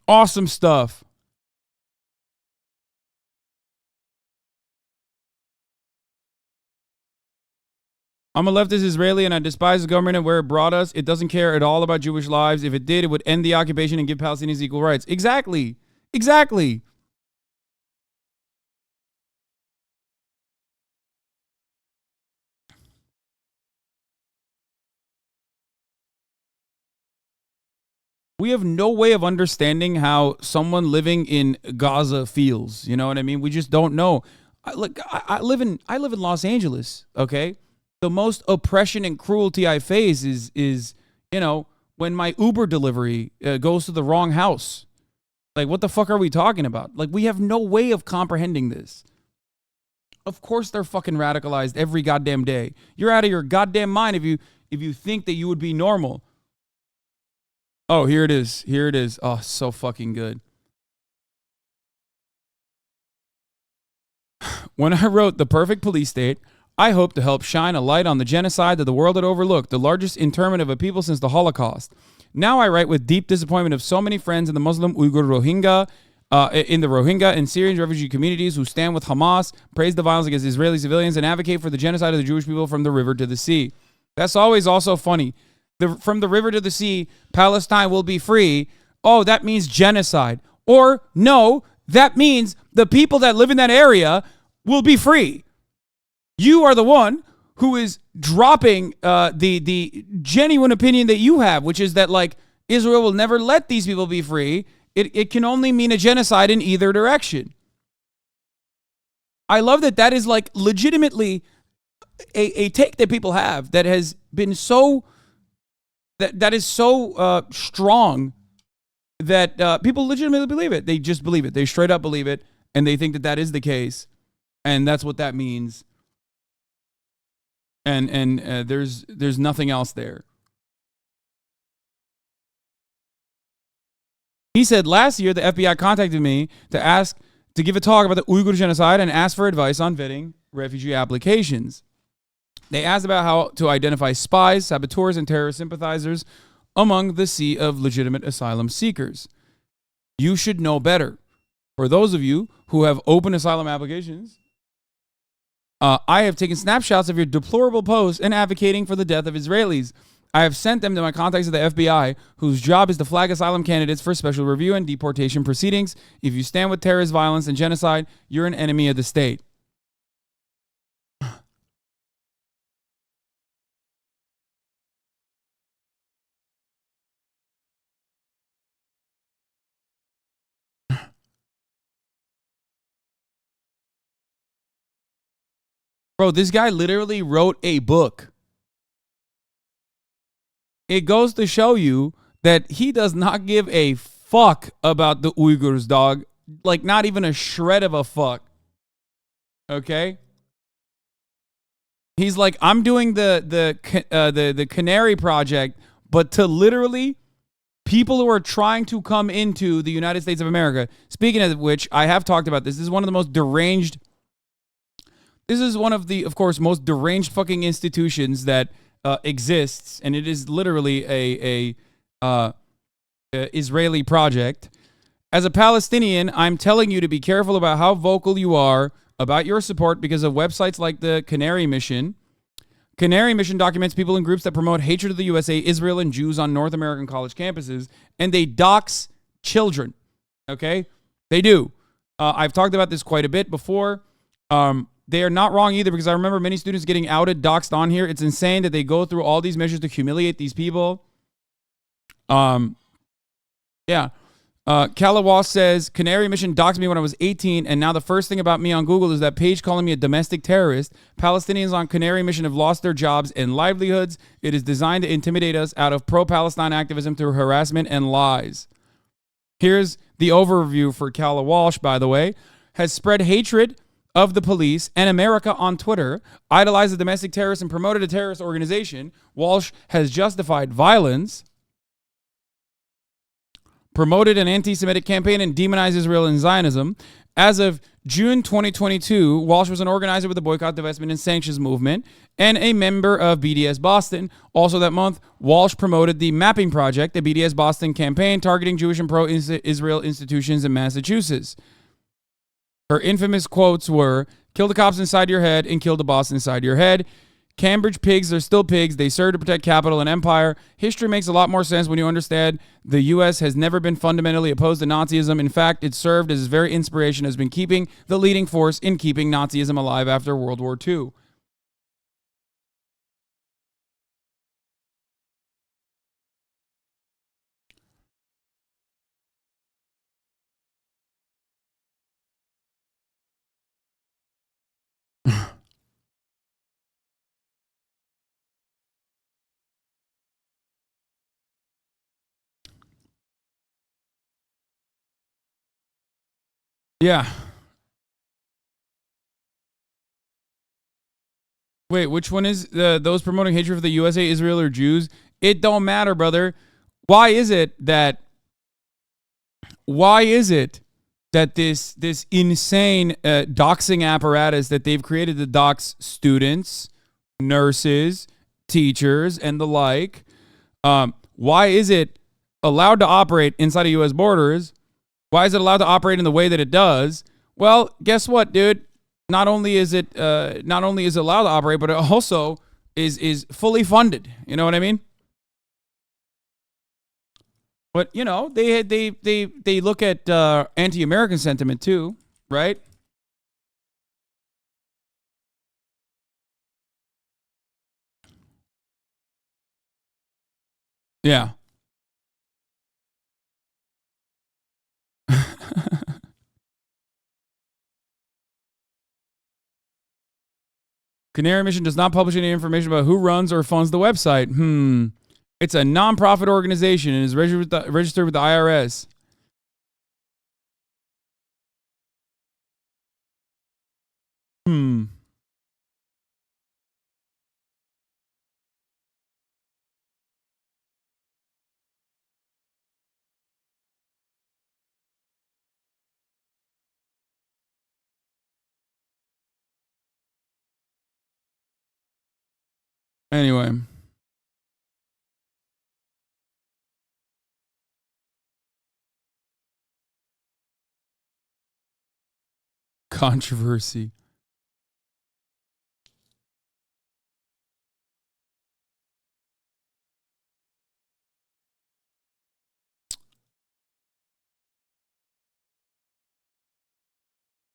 Awesome stuff. I'm a leftist Israeli and I despise the government and where it brought us. It doesn't care at all about Jewish lives. If it did, it would end the occupation and give Palestinians equal rights. Exactly. Exactly. We have no way of understanding how someone living in Gaza feels. You know what I mean? We just don't know. I live in Los Angeles, okay? The most oppression and cruelty I face is you know, when my Uber delivery goes to the wrong house. Like, what the fuck are we talking about? Like, we have no way of comprehending this. Of course they're fucking radicalized every goddamn day. You're out of your goddamn mind if you think that you would be normal. Oh, here it is. Here it is. Oh, so fucking good. When I wrote The Perfect Police State, I hope to help shine a light on the genocide that the world had overlooked, the largest internment of a people since the Holocaust. Now I write with deep disappointment of so many friends in the Muslim, Uyghur, Rohingya, and Syrian refugee communities who stand with Hamas, praise the violence against Israeli civilians, and advocate for the genocide of the Jewish people from the river to the sea. That's always also funny. From the river to the sea, Palestine will be free. Oh, that means genocide. Or, no, that means the people that live in that area will be free. You are the one who is dropping the genuine opinion that you have, which is that, like, Israel will never let these people be free. It can only mean a genocide in either direction. I love that is, like, legitimately a take that people have that has been so... That is so strong that people legitimately believe it. They just believe it. They straight up believe it, and they think that is the case, and that's what that means. And there's nothing else there. He said last year the FBI contacted me to give a talk about the Uyghur genocide and ask for advice on vetting refugee applications. They asked about how to identify spies, saboteurs, and terrorist sympathizers among the sea of legitimate asylum seekers. You should know better. For those of you who have open asylum applications, I have taken snapshots of your deplorable posts and advocating for the death of Israelis. I have sent them to my contacts at the FBI, whose job is to flag asylum candidates for special review and deportation proceedings. If you stand with terrorist violence and genocide, you're an enemy of the state. Bro, this guy literally wrote a book. it goes to show you that he does not give a fuck about the Uyghurs, dog. Like, not even a shred of a fuck. Okay? He's like, I'm doing the Canary Project, but to literally people who are trying to come into the United States of America. Speaking of which, I have talked about this. This is one of the most deranged. This is one of the, of course, most deranged fucking institutions that exists, and it is literally a Israeli project. As a Palestinian, I'm telling you to be careful about how vocal you are about your support because of websites like the Canary Mission. Canary Mission documents people in groups that promote hatred of the USA, Israel, and Jews on North American college campuses, and they dox children. Okay? They do. I've talked about this quite a bit before. They are not wrong either, because I remember many students getting outed, doxed on here. It's insane that they go through all these measures to humiliate these people. Yeah. Kalawas says, Canary Mission doxed me when I was 18, and now the first thing about me on Google is that page calling me a domestic terrorist. Palestinians on Canary Mission have lost their jobs and livelihoods. It is designed to intimidate us out of pro-Palestine activism through harassment and lies. Here's the overview for Kala Walsh, by the way. Has spread hatred of the police and America on Twitter, idolized a domestic terrorist and promoted a terrorist organization. Walsh has justified violence, promoted an anti-Semitic campaign, and demonized Israel and Zionism. As of June 2022, Walsh was an organizer with the Boycott, Divestment, and Sanctions movement and a member of BDS Boston. Also that month, Walsh promoted the Mapping Project, the BDS Boston campaign targeting Jewish and pro-Israel institutions in Massachusetts. Her infamous quotes were, "Kill the cops inside your head and kill the boss inside your head. Cambridge pigs are still pigs. They serve to protect capital and empire. History makes a lot more sense when you understand the U.S. has never been fundamentally opposed to Nazism. In fact, it served as its very inspiration, has been keeping the leading force in keeping Nazism alive after World War II." Yeah. Wait, which one is those promoting hatred for the USA, Israel, or Jews? It don't matter, brother. Why is it that this insane doxing apparatus that they've created to dox students, nurses, teachers, and the like, why is it allowed to operate inside of U.S. borders? Why is it allowed to operate in the way that it does? Well, guess what, dude? Not only is it allowed to operate, but it also is fully funded. You know what I mean? But you know, they look at anti-American sentiment too, right? Yeah. Canary Mission does not publish any information about who runs or funds the website. It's a non-profit organization and is registered with the IRS. Anyway. Controversy.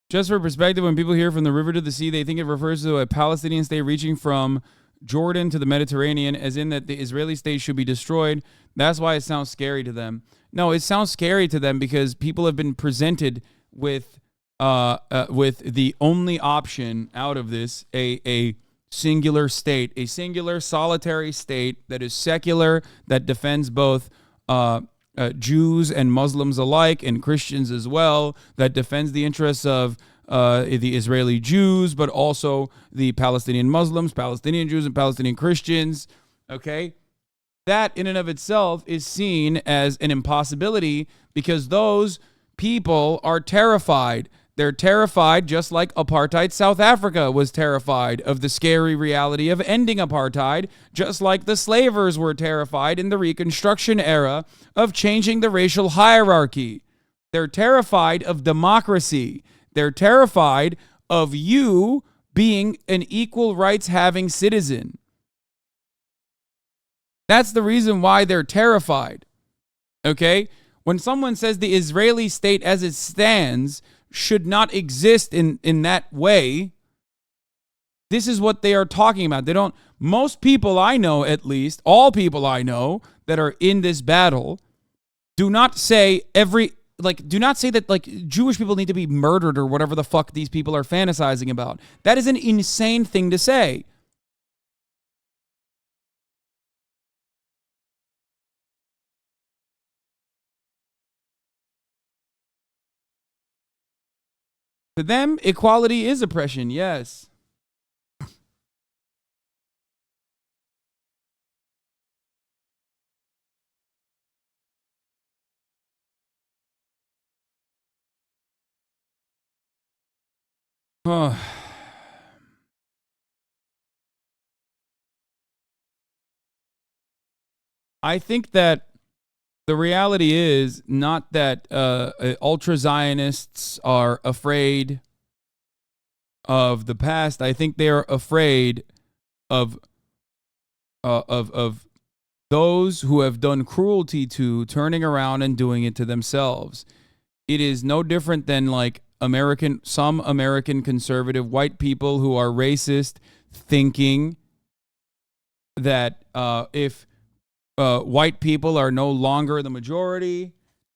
Just for perspective, when people hear from the river to the sea, they think it refers to a Palestinian state reaching from Jordan to the Mediterranean, as in that the Israeli state should be destroyed. That's why it sounds scary to them. No, it sounds scary to them because people have been presented with the only option out of this, a singular state, a singular solitary state that is secular, that defends both Jews and Muslims alike and Christians as well, that defends the interests of the Israeli Jews, but also the Palestinian Muslims, Palestinian Jews, and Palestinian Christians. Okay? That in and of itself is seen as an impossibility because those people are terrified. They're terrified, just like apartheid South Africa was terrified of the scary reality of ending apartheid, just like the slavers were terrified in the Reconstruction era of changing the racial hierarchy. They're terrified of democracy. They're terrified of you being an equal rights having citizen. That's the reason why they're terrified. Okay? When someone says the Israeli state as it stands should not exist in that way, this is what they are talking about. They don't, most people I know, at least, all people I know that are in this battle, do not say do not say that like Jewish people need to be murdered or whatever the fuck these people are fantasizing about. That is an insane thing to say. To them, equality is oppression, yes. I think that the reality is not that ultra-Zionists are afraid of the past. I think they are afraid of those who have done cruelty to turning around and doing it to themselves. It is no different than like some American conservative white people who are racist, thinking that if white people are no longer the majority,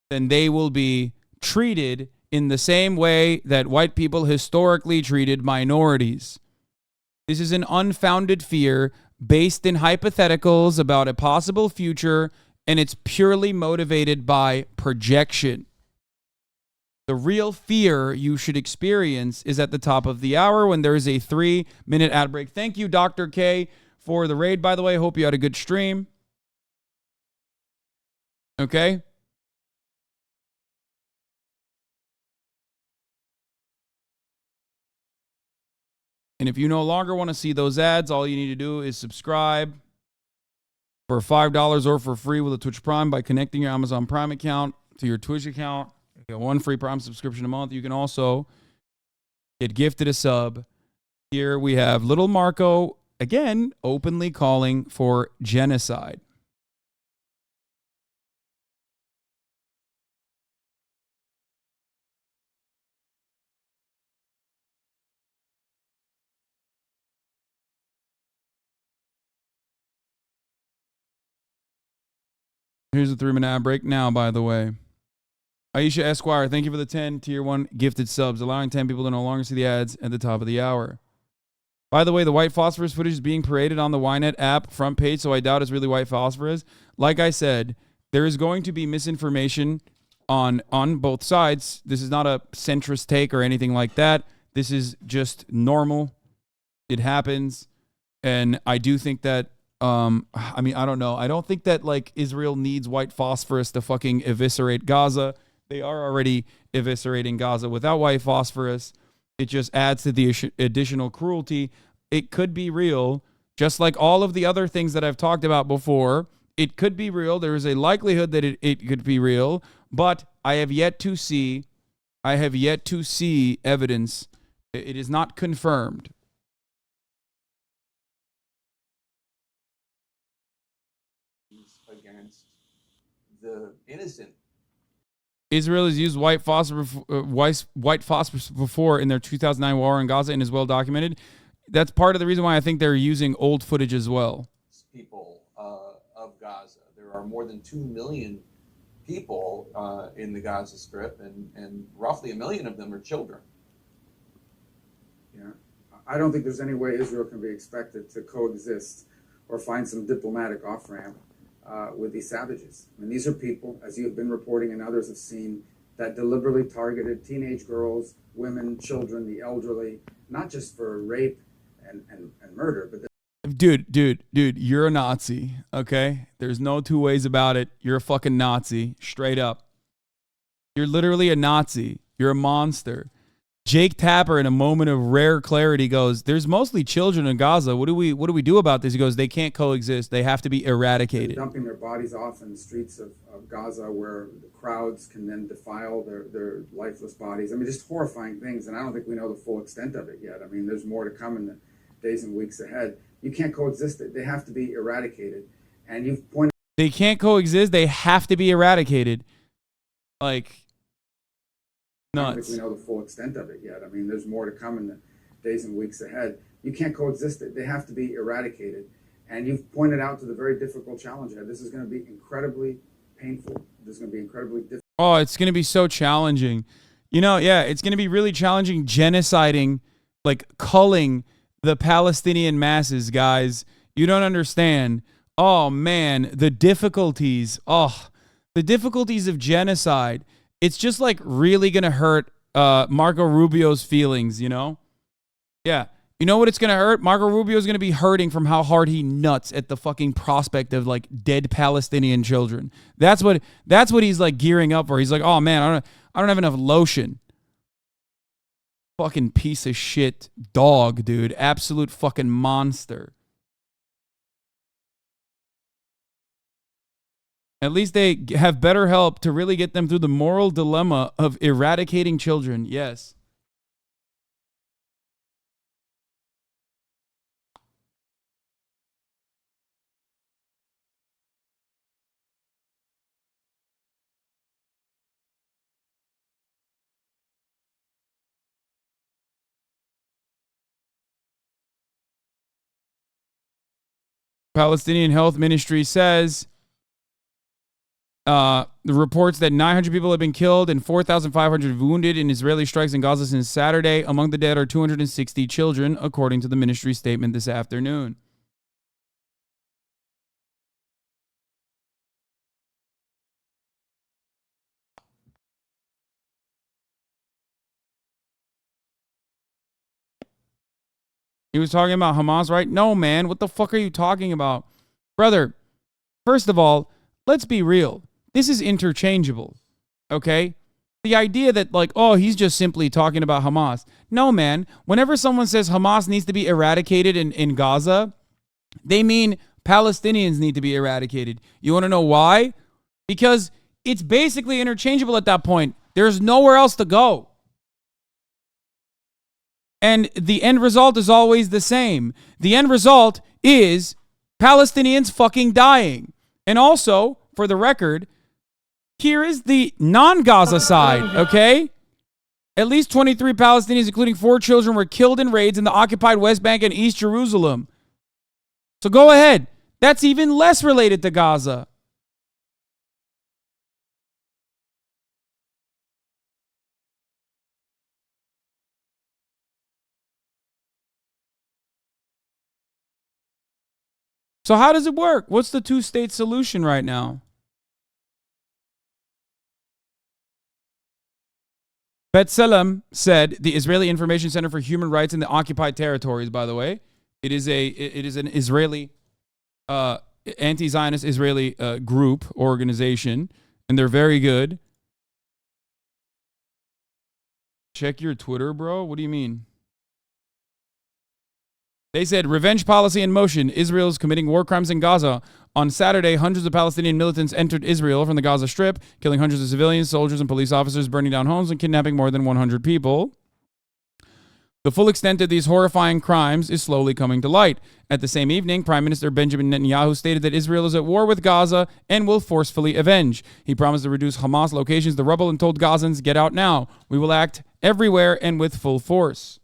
then they will be treated in the same way that white people historically treated minorities. This is an unfounded fear based in hypotheticals about a possible future, and it's purely motivated by projection. The real fear you should experience is at the top of the hour when there is a 3-minute ad break. Thank you, Dr. K, for the raid, by the way. Hope you had a good stream. Okay? And if you no longer want to see those ads, all you need to do is subscribe for $5 or for free with a Twitch Prime by connecting your Amazon Prime account to your Twitch account. You get one free Prime subscription a month. You can also get gifted a sub. Here we have little Marco, again, openly calling for genocide. Here's a 3-minute ad break now, by the way. Aisha Esquire, thank you for the 10 tier 1 gifted subs, allowing 10 people to no longer see the ads at the top of the hour. By the way, the white phosphorus footage is being paraded on the Ynet app front page, so I doubt it's really white phosphorus. Like I said, there is going to be misinformation on both sides. This is not a centrist take or anything like that. This is just normal. It happens. And I do think that I mean, I don't know. I don't think that like Israel needs white phosphorus to fucking eviscerate Gaza. They are already eviscerating Gaza without white phosphorus. It just adds to the additional cruelty. It could be real, just like all of the other things that I've talked about before. It could be real. There is a likelihood that it could be real, but I have yet to see evidence. It is not confirmed. Against the innocent. Israel has used white phosphorus before in their 2009 war in Gaza and is well documented. That's part of the reason why I think they're using old footage as well. People of Gaza. There are more than 2 million people in the Gaza Strip, and roughly 1 million of them are children. Yeah, I don't think there's any way Israel can be expected to coexist or find some diplomatic off-ramp with these savages. I mean, these are people, as you have been reporting and others have seen, that deliberately targeted teenage girls, women, children, the elderly, not just for rape and murder, but Dude, you're a Nazi, okay? There's no two ways about it. You're a fucking Nazi, straight up. You're literally a Nazi. You're a monster. Jake Tapper, in a moment of rare clarity, goes, there's mostly children in Gaza. What do we do about this? He goes, they can't coexist. They have to be eradicated. They're dumping their bodies off in the streets of Gaza where the crowds can then defile their lifeless bodies. I mean, just horrifying things, and I don't think we know the full extent of it yet. I mean, there's more to come in the days and weeks ahead. You can't coexist. They have to be eradicated. And you've pointed... They can't coexist. They have to be eradicated. Like... I don't think we know the full extent of it yet. I mean, there's more to come in the days and weeks ahead. You can't coexist. They have to be eradicated. And you've pointed out to the very difficult challenge ahead. This is going to be incredibly painful. This is going to be incredibly difficult. Oh, it's going to be so challenging. You know, yeah, it's going to be really challenging genociding, like culling the Palestinian masses, guys. You don't understand. Oh, man, the difficulties. Oh, the difficulties of genocide. It's just like really going to hurt Marco Rubio's feelings, you know? Yeah. You know what it's going to hurt? Marco Rubio is going to be hurting from how hard he nuts at the fucking prospect of like dead Palestinian children. That's what he's like gearing up for. He's like, "Oh man, I don't have enough lotion." Fucking piece of shit dog, dude. Absolute fucking monster. At least they have better help to really get them through the moral dilemma of eradicating children. Yes. Palestinian Health Ministry says the reports that 900 people have been killed and 4,500 wounded in Israeli strikes in Gaza since Saturday. Among the dead are 260 children, according to the ministry statement this afternoon. He was talking about Hamas, right? No, man. What the fuck are you talking about? Brother, first of all, let's be real. This is interchangeable, okay? The idea that, like, oh, he's just simply talking about Hamas. No, man. Whenever someone says Hamas needs to be eradicated in Gaza, they mean Palestinians need to be eradicated. You want to know why? Because it's basically interchangeable at that point. There's nowhere else to go. And the end result is always the same. The end result is Palestinians fucking dying. And also, for the record, here is the non-Gaza side, okay? At least 23 Palestinians, including 4 children, were killed in raids in the occupied West Bank and East Jerusalem. So go ahead. That's even less related to Gaza. So how does it work? What's the two-state solution right now? btselem said, the Israeli Information Center for Human Rights in the Occupied Territories, by the way. It is an Israeli, anti-Zionist Israeli group, organization, and they're very good. Check your Twitter, bro. What do you mean? They said, revenge policy in motion. Israel's committing war crimes in Gaza. On Saturday, hundreds of Palestinian militants entered Israel from the Gaza Strip, killing hundreds of civilians, soldiers, and police officers, burning down homes and kidnapping more than 100 people. The full extent of these horrifying crimes is slowly coming to light. At the same evening, Prime Minister Benjamin Netanyahu stated that Israel is at war with Gaza and will forcefully avenge. He promised to reduce Hamas locations to rubble and told Gazans, get out now. We will act everywhere and with full force.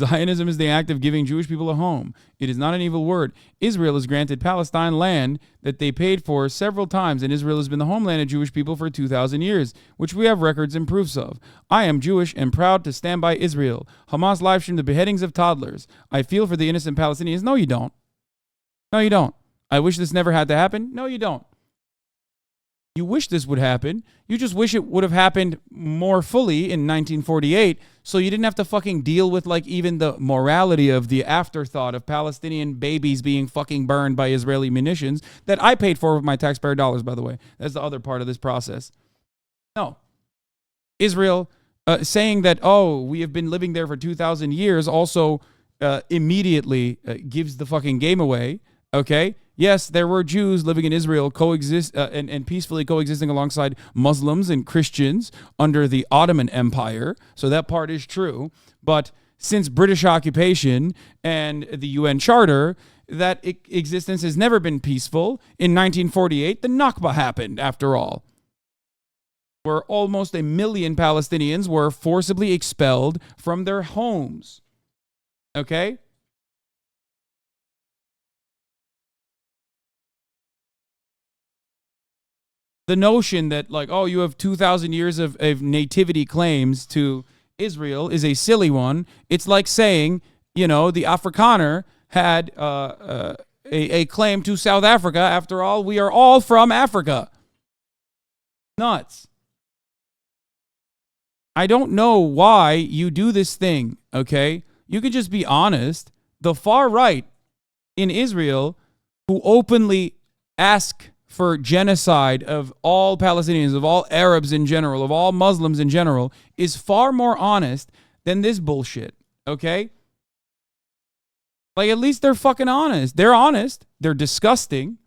Zionism is the act of giving Jewish people a home. It is not an evil word. Israel has granted Palestine land that they paid for several times, and Israel has been the homeland of Jewish people for 2,000 years, which we have records and proofs of. I am Jewish and proud to stand by Israel. Hamas livestreamed the beheadings of toddlers. I feel for the innocent Palestinians. No, you don't. No, you don't. I wish this never had to happen. No, you don't. You wish this would happen. You just wish it would have happened more fully in 1948, so you didn't have to fucking deal with like even the morality of the afterthought of Palestinian babies being fucking burned by Israeli munitions that I paid for with my taxpayer dollars, by the way. That's the other part of this process. No. Israel saying that, oh, we have been living there for 2,000 years also immediately gives the fucking game away, okay? Yes, there were Jews living in Israel and peacefully coexisting alongside Muslims and Christians under the Ottoman Empire. So that part is true. But since British occupation and the UN Charter, that existence has never been peaceful. In 1948, the Nakba happened, after all, where almost 1 million Palestinians were forcibly expelled from their homes. Okay? The notion that, like, oh, you have 2,000 years of nativity claims to Israel is a silly one. It's like saying, you know, the Afrikaner had a claim to South Africa. After all, we are all from Africa. Nuts. I don't know why you do this thing, okay? You could just be honest. The far right in Israel, who openly ask for genocide of all Palestinians, of all Arabs in general, of all Muslims in general, is far more honest than this bullshit, okay? Like, at least they're fucking honest. They're honest. They're disgusting,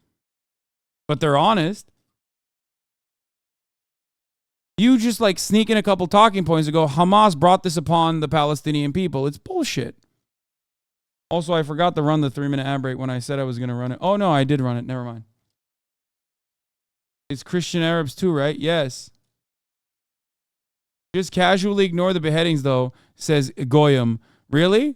but they're honest. You just, like, sneak in a couple talking points and go, Hamas brought this upon the Palestinian people. It's bullshit. Also, I forgot to run the 3-minute ad break when I said I was going to run it. Oh, no, I did run it. Never mind. It's Christian Arabs too, right? Yes. Just casually ignore the beheadings, though, says Goyim. Really?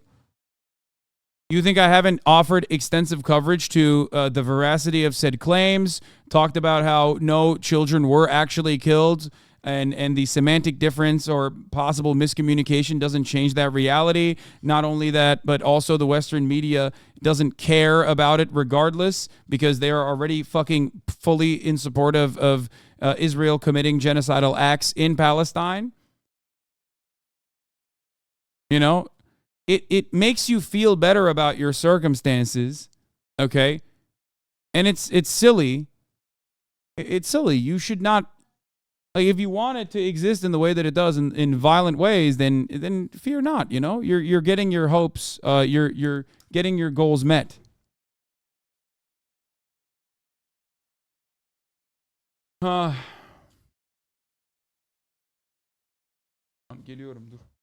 You think I haven't offered extensive coverage to the veracity of said claims, talked about how no children were actually killed, and the semantic difference or possible miscommunication doesn't change that reality. Not only that, but also the Western media doesn't care about it regardless, because they are already fucking fully in support of Israel committing genocidal acts in Palestine. You know, it makes you feel better about your circumstances, okay? And it's silly. It's silly. You should not. Like, if you want it to exist in the way that it does in violent ways, then fear not. You know, you're getting your hopes, you're getting your goals met. Geliyorum, dur.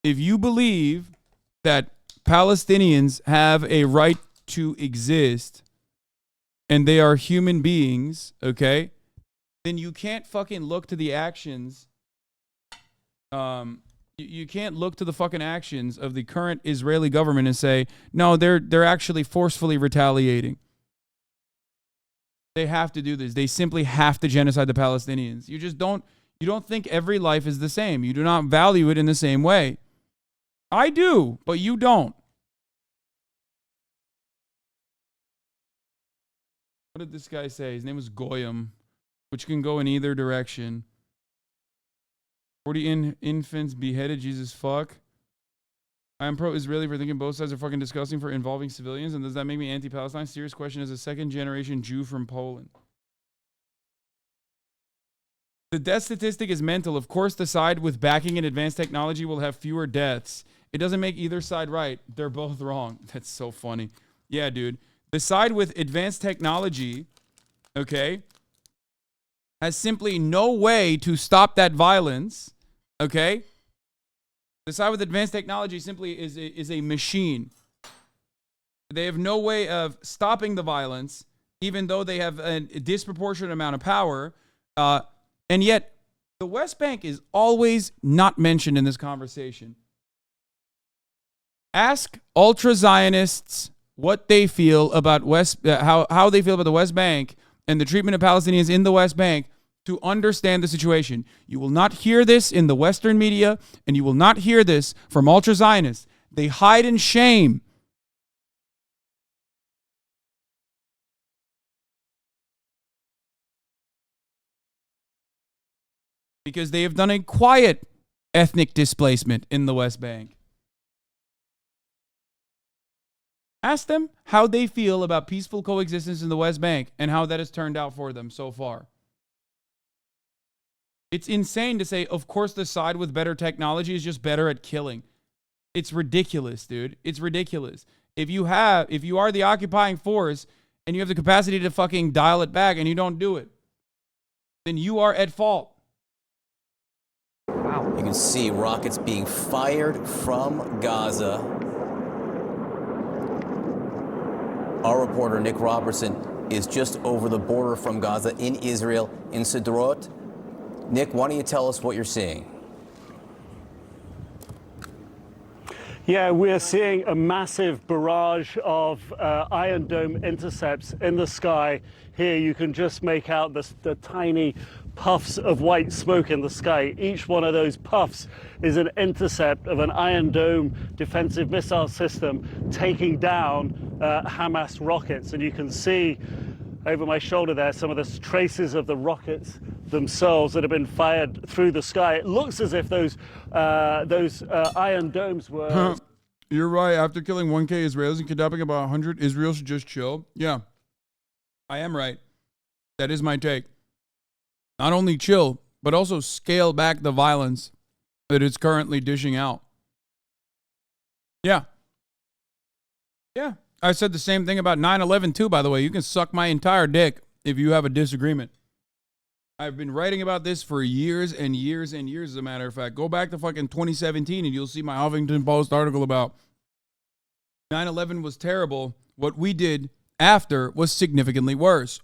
If you believe that Palestinians have a right to exist and they are human beings, okay, then you can't fucking look to the actions. You can't look to the fucking actions of the current Israeli government and say, no, they're actually forcefully retaliating. They have to do this. They simply have to genocide the Palestinians. You don't think every life is the same. You do not value it in the same way. I do, but you don't. What did this guy say? His name was Goyim, which can go in either direction. 40 infants beheaded, Jesus fuck. I am pro-Israeli for thinking both sides are fucking disgusting for involving civilians, and does that make me anti-Palestine? Serious question as a second-generation Jew from Poland. The death statistic is mental. Of course, the side with backing in advanced technology will have fewer deaths. It doesn't make either side right. They're both wrong. That's so funny. Yeah, dude. The side with advanced technology okay, has simply no way to stop that violence, okay? The side with advanced technology simply is a machine. They have no way of stopping the violence, even though they have a disproportionate amount of power. And yet, the West Bank is always not mentioned in this conversation. Ask ultra-Zionists what they feel about how they feel about the West Bank and the treatment of Palestinians in the West Bank to understand the situation. You will not hear this in the Western media, and you will not hear this from ultra-Zionists. They hide in shame. Because they have done a quiet ethnic displacement in the West Bank. Ask them how they feel about peaceful coexistence in the West Bank and how that has turned out for them so far. It's insane to say, of course, the side with better technology is just better at killing. It's ridiculous, dude. It's ridiculous. If you are the occupying force and you have the capacity to fucking dial it back and you don't do it, then you are at fault. You can see rockets being fired from Gaza. Our reporter, Nick Robertson, is just over the border from Gaza in Israel, in Sderot. Nick, why don't you tell us what you're seeing? Yeah, we're seeing a massive barrage of Iron Dome intercepts in the sky. Here you can just make out the tiny puffs of white smoke in the sky. Each one of those puffs is an intercept of an Iron Dome defensive missile system taking down Hamas rockets. And you can see over my shoulder there some of the traces of the rockets themselves that have been fired through the sky. It looks as if those Iron Domes were... You're right. After killing 1K Israelis and kidnapping about 100, Israel should just chill. Yeah, I am right. That is my take. Not only chill, but also scale back the violence that it's currently dishing out. Yeah. Yeah. I said the same thing about 9/11 too, by the way. You can suck my entire dick if you have a disagreement. I've been writing about this for years and years and years, as a matter of fact. Go back to fucking 2017 and you'll see my Huffington Post article about 9/11 was terrible. What we did after was significantly worse.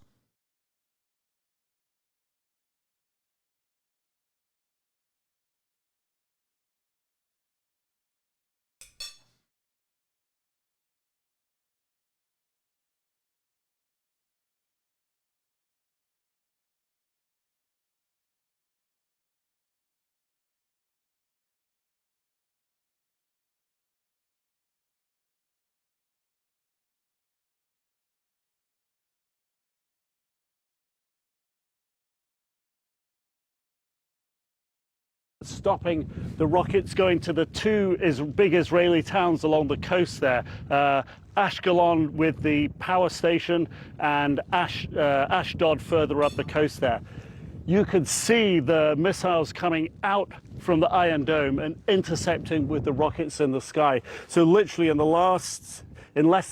Stopping the rockets going to the two big Israeli towns along the coast there. Ashkelon with the power station and Ashdod further up the coast there. You could see the missiles coming out from the Iron Dome and intercepting with the rockets in the sky. So literally in less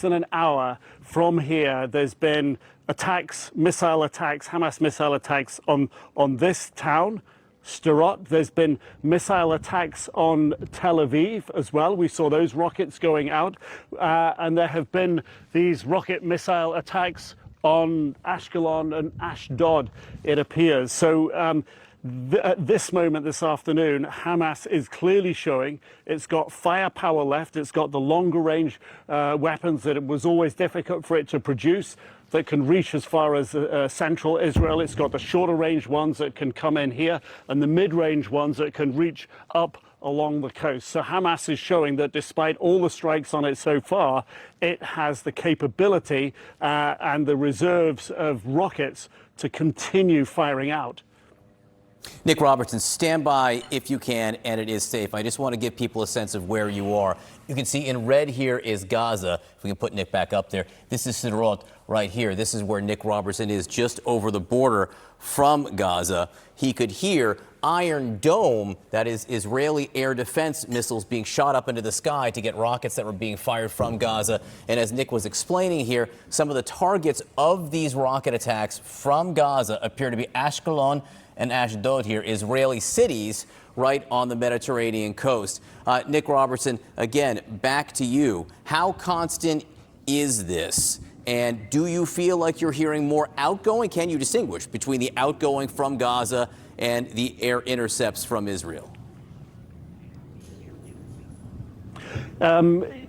than an hour from here, there's been missile attacks, Hamas missile attacks on this town, Sderot. There's been missile attacks on Tel Aviv as well. We saw those rockets going out. And there have been these rocket missile attacks on Ashkelon and Ashdod, it appears. So at this moment this afternoon, Hamas is clearly showing it's got firepower left. It's got the longer range weapons that it was always difficult for it to produce, that can reach as far as central Israel. It's got the shorter range ones that can come in here and the mid-range ones that can reach up along the coast. So Hamas is showing that despite all the strikes on it so far, it has the capability and the reserves of rockets to continue firing out. Nick Robertson, stand by if you can, and it is safe. I just want to give people a sense of where you are. You can see in red here is Gaza. If we can put Nick back up there. This is Sderot. right here. This is where Nick Robertson is, just over the border from Gaza. He could hear Iron Dome, that is Israeli air defense missiles being shot up into the sky to get rockets that were being fired from Gaza. And as Nick was explaining here, some of the targets of these rocket attacks from Gaza appear to be Ashkelon and Ashdod here, Israeli cities right on the Mediterranean coast. Nick Robertson, again, back to you. How constant is this? And do you feel like you're hearing more outgoing? Can you distinguish between the outgoing from Gaza and the air intercepts from Israel?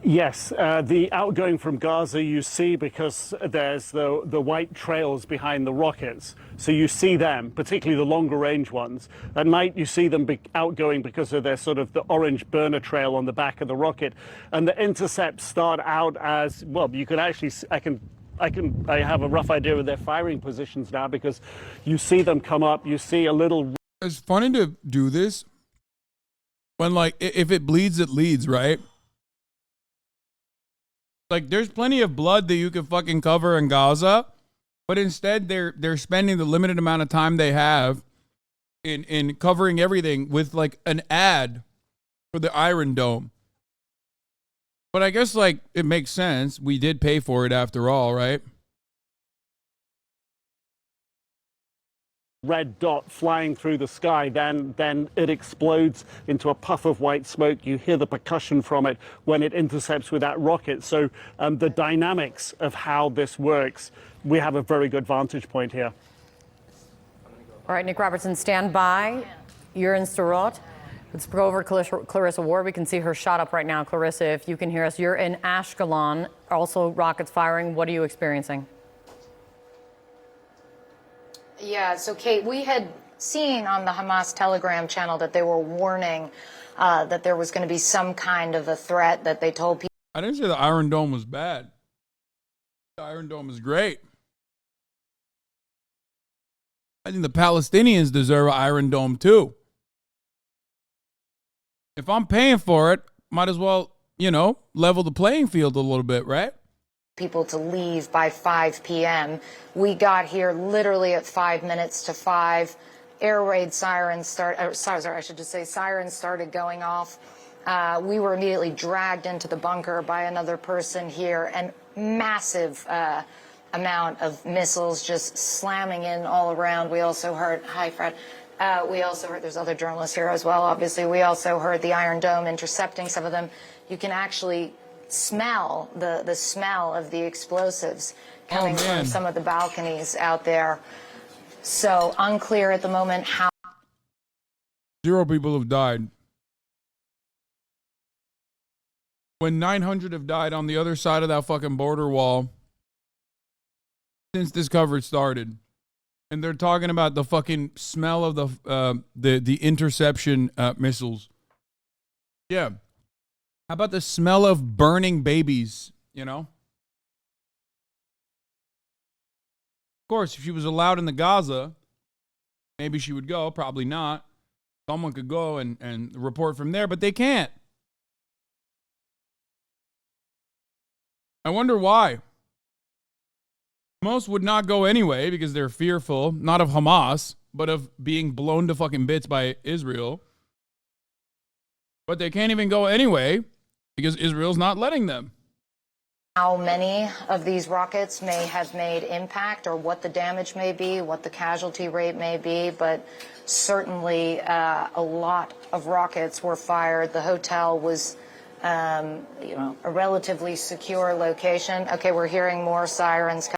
Yes, the outgoing from Gaza you see because there's the white trails behind the rockets. So you see them, particularly the longer range ones. At night you see them outgoing because of their sort of the orange burner trail on the back of the rocket. And the intercepts start out as, well, you can actually, I have a rough idea of their firing positions now because you see them come up, you see a little... It's funny to do this when, like, if it bleeds, it leads, right? Like, there's plenty of blood that you could fucking cover in Gaza, but instead they're spending the limited amount of time they have in covering everything with, like, an ad for the Iron Dome. But I guess, like, it makes sense. We did pay for it after all, right? Red dot flying through the sky, then it explodes into a puff of white smoke. You hear the percussion from it when it intercepts with that rocket. So the dynamics of how this works, we have a very good vantage point here. All right, Nick Robertson, stand by. You're in Sderot. Let's go over Clarissa Ward. We can see her shot up right now. Clarissa, if you can hear us, you're in Ashkelon. Also rockets firing. What are you experiencing? Yeah, so Kate, we had seen on the Hamas Telegram channel that they were warning that there was going to be some kind of a threat, that they told people. I didn't say the Iron Dome was bad. The Iron Dome is great. I think the Palestinians deserve an Iron Dome too. If I'm paying for it, might as well, you know, level the playing field a little bit, right? People to leave by 5 p.m. We got here literally at 5 minutes to 5. Air raid sirens sirens started going off. We were immediately dragged into the bunker by another person here, and massive amount of missiles just slamming in all around. We also heard, hi Fred, we also heard, there's other journalists here as well, obviously. We also heard the Iron Dome intercepting some of them. You can actually smell the smell of the explosives coming from some of the balconies out there. So unclear at the moment how. 0 people have died. When 900 have died on the other side of that fucking border wall since this coverage started. And they're talking about the fucking smell of the interception missiles. Yeah. How about the smell of burning babies, you know? Of course, if she was allowed in the Gaza, maybe she would go. Probably not. Someone could go and report from there, but they can't. I wonder why. Most would not go anyway because they're fearful, not of Hamas, but of being blown to fucking bits by Israel. But they can't even go anyway because Israel's not letting them. How many of these rockets may have made impact, or what the damage may be, what the casualty rate may be, but certainly a lot of rockets were fired. The hotel was, a relatively secure location. Okay, we're hearing more sirens.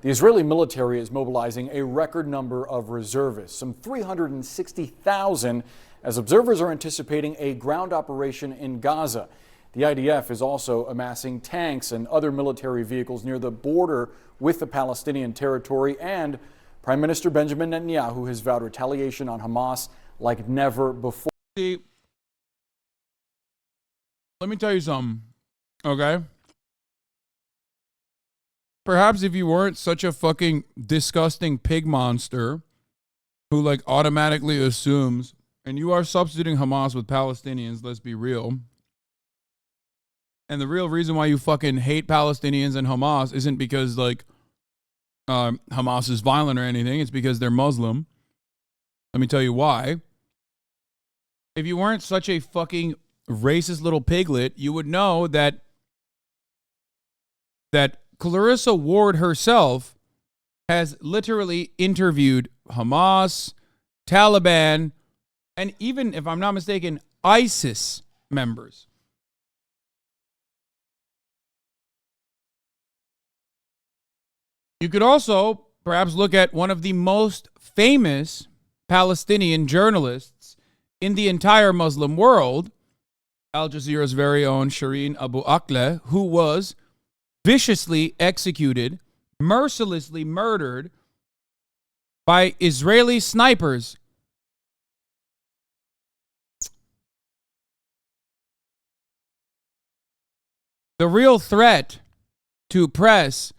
The Israeli military is mobilizing a record number of reservists, some 360,000, as observers are anticipating a ground operation in Gaza. The IDF is also amassing tanks and other military vehicles near the border with the Palestinian territory, and Prime Minister Benjamin Netanyahu has vowed retaliation on Hamas like never before. See, let me tell you something, okay? Perhaps if you weren't such a fucking disgusting pig monster who like automatically assumes, and you are substituting Hamas with Palestinians, let's be real. And the real reason why you fucking hate Palestinians and Hamas isn't because like Hamas is violent or anything. It's because they're Muslim. Let me tell you why. If you weren't such a fucking racist little piglet, you would know that Clarissa Ward herself has literally interviewed Hamas, Taliban, and even, if I'm not mistaken, ISIS members. You could also perhaps look at one of the most famous Palestinian journalists in the entire Muslim world, Al Jazeera's very own Shireen Abu Akleh, who was viciously executed, mercilessly murdered by Israeli snipers. The real threat to press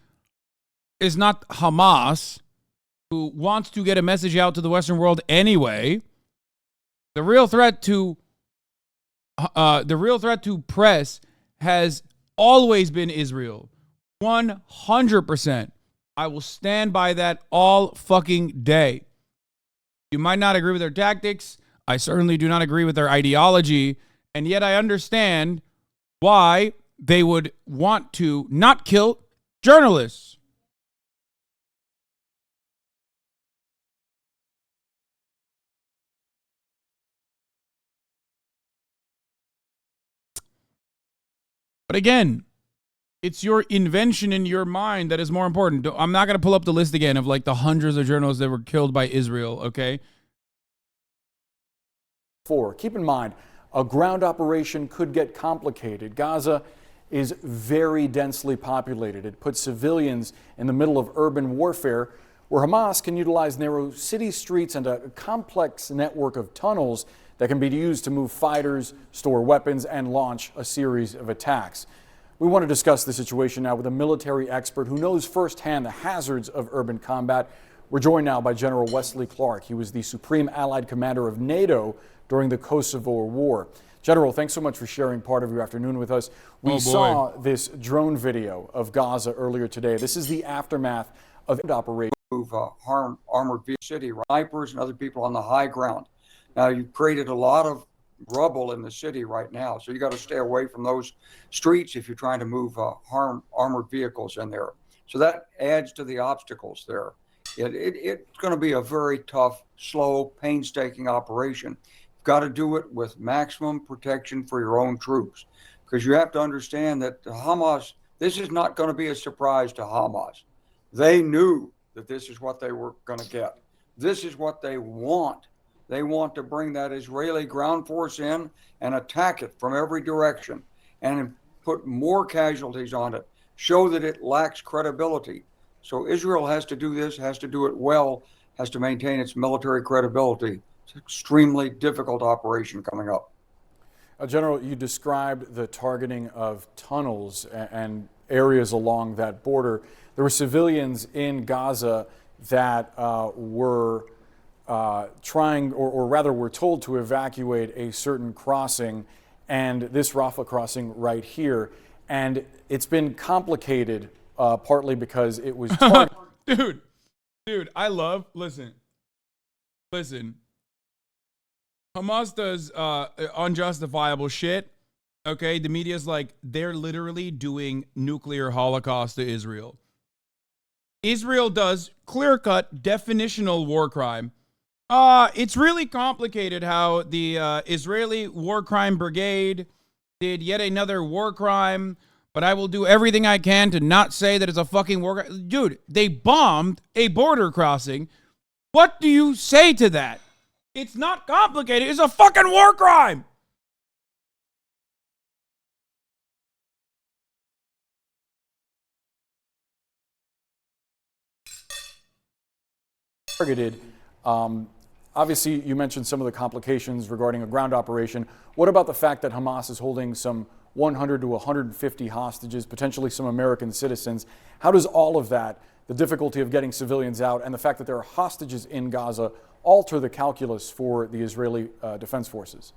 is not Hamas, who wants to get a message out to the Western world anyway. The real threat to press has always been Israel. 100%. I will stand by that all fucking day. You might not agree with their tactics. I certainly do not agree with their ideology. And yet I understand why they would want to not kill journalists. But again, it's your invention in your mind that is more important. I'm not going to pull up the list again of like the hundreds of journalists that were killed by Israel, okay? Keep in mind, a ground operation could get complicated. Gaza is very densely populated. It puts civilians in the middle of urban warfare, where Hamas can utilize narrow city streets and a complex network of tunnels that can be used to move fighters, store weapons, and launch a series of attacks. We want to discuss the situation now with a military expert who knows firsthand the hazards of urban combat. We're joined now by General Wesley Clark. He was the Supreme Allied Commander of NATO during the Kosovo War. General, thanks so much for sharing part of your afternoon with us. We saw this drone video of Gaza earlier today. This is the aftermath of the operation. Harm armored vehicle city, snipers and other people on the high ground. Now, you've created a lot of rubble in the city right now, so you got to stay away from those streets if you're trying to move harm armored vehicles in there. So that adds to the obstacles there. It's going to be a very tough, slow, painstaking operation. You've got to do it with maximum protection for your own troops, because you have to understand that Hamas, this is not going to be a surprise to Hamas. They knew that this is what they were going to get. This is what they want. They want to bring that Israeli ground force in and attack it from every direction and put more casualties on it, show that it lacks credibility. So Israel has to do this, has to do it well, has to maintain its military credibility. It's an extremely difficult operation coming up. General, you described the targeting of tunnels and areas along that border. There were civilians in Gaza that were trying, or rather were told to evacuate a certain crossing, and this Rafah crossing right here. And it's been complicated partly because it was dude, I love, listen. Hamas does unjustifiable shit. Okay, the media's like, they're literally doing nuclear holocaust to Israel. Israel does clear-cut definitional war crime. It's really complicated how the Israeli War Crime Brigade did yet another war crime, but I will do everything I can to not say that it's a fucking war crime. Dude, they bombed a border crossing. What do you say to that? It's not complicated. It's a fucking war crime. Targeted. Obviously, you mentioned some of the complications regarding a ground operation. What about the fact that Hamas is holding some 100 to 150 hostages, potentially some American citizens? How does all of that, the difficulty of getting civilians out, and the fact that there are hostages in Gaza, alter the calculus for the Israeli Defense Forces?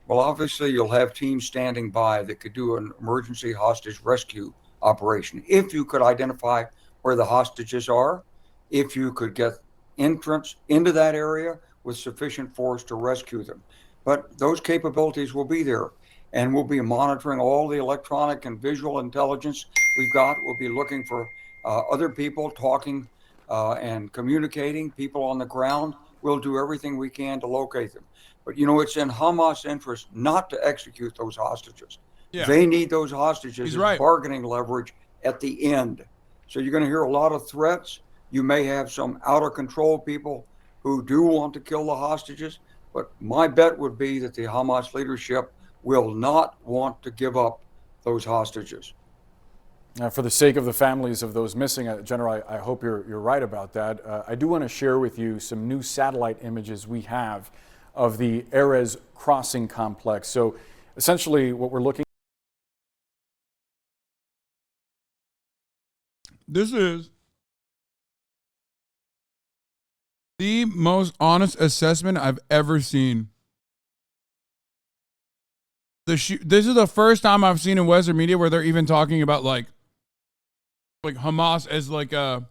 Well, obviously, you'll have teams standing by that could do an emergency hostage rescue operation if you could identify where the hostages are, if you could get entrance into that area with sufficient force to rescue them. But those capabilities will be there, and we'll be monitoring all the electronic and visual intelligence we've got. We'll be looking for other people talking and communicating, people on the ground. We'll do everything we can to locate them. But, you know, it's in Hamas' interest not to execute those hostages. Yeah. They need those hostages He's as right. bargaining leverage at the end. So you're going to hear a lot of threats. You may have some out of control people who do want to kill the hostages, but my bet would be that the Hamas leadership will not want to give up those hostages. For the sake of the families of those missing, General, I hope you're right about that. I do want to share with you some new satellite images we have of the Erez crossing complex. So essentially what we're looking. This is the most honest assessment I've ever seen. This is the first time I've seen in Western media where they're even talking about like Hamas as like a.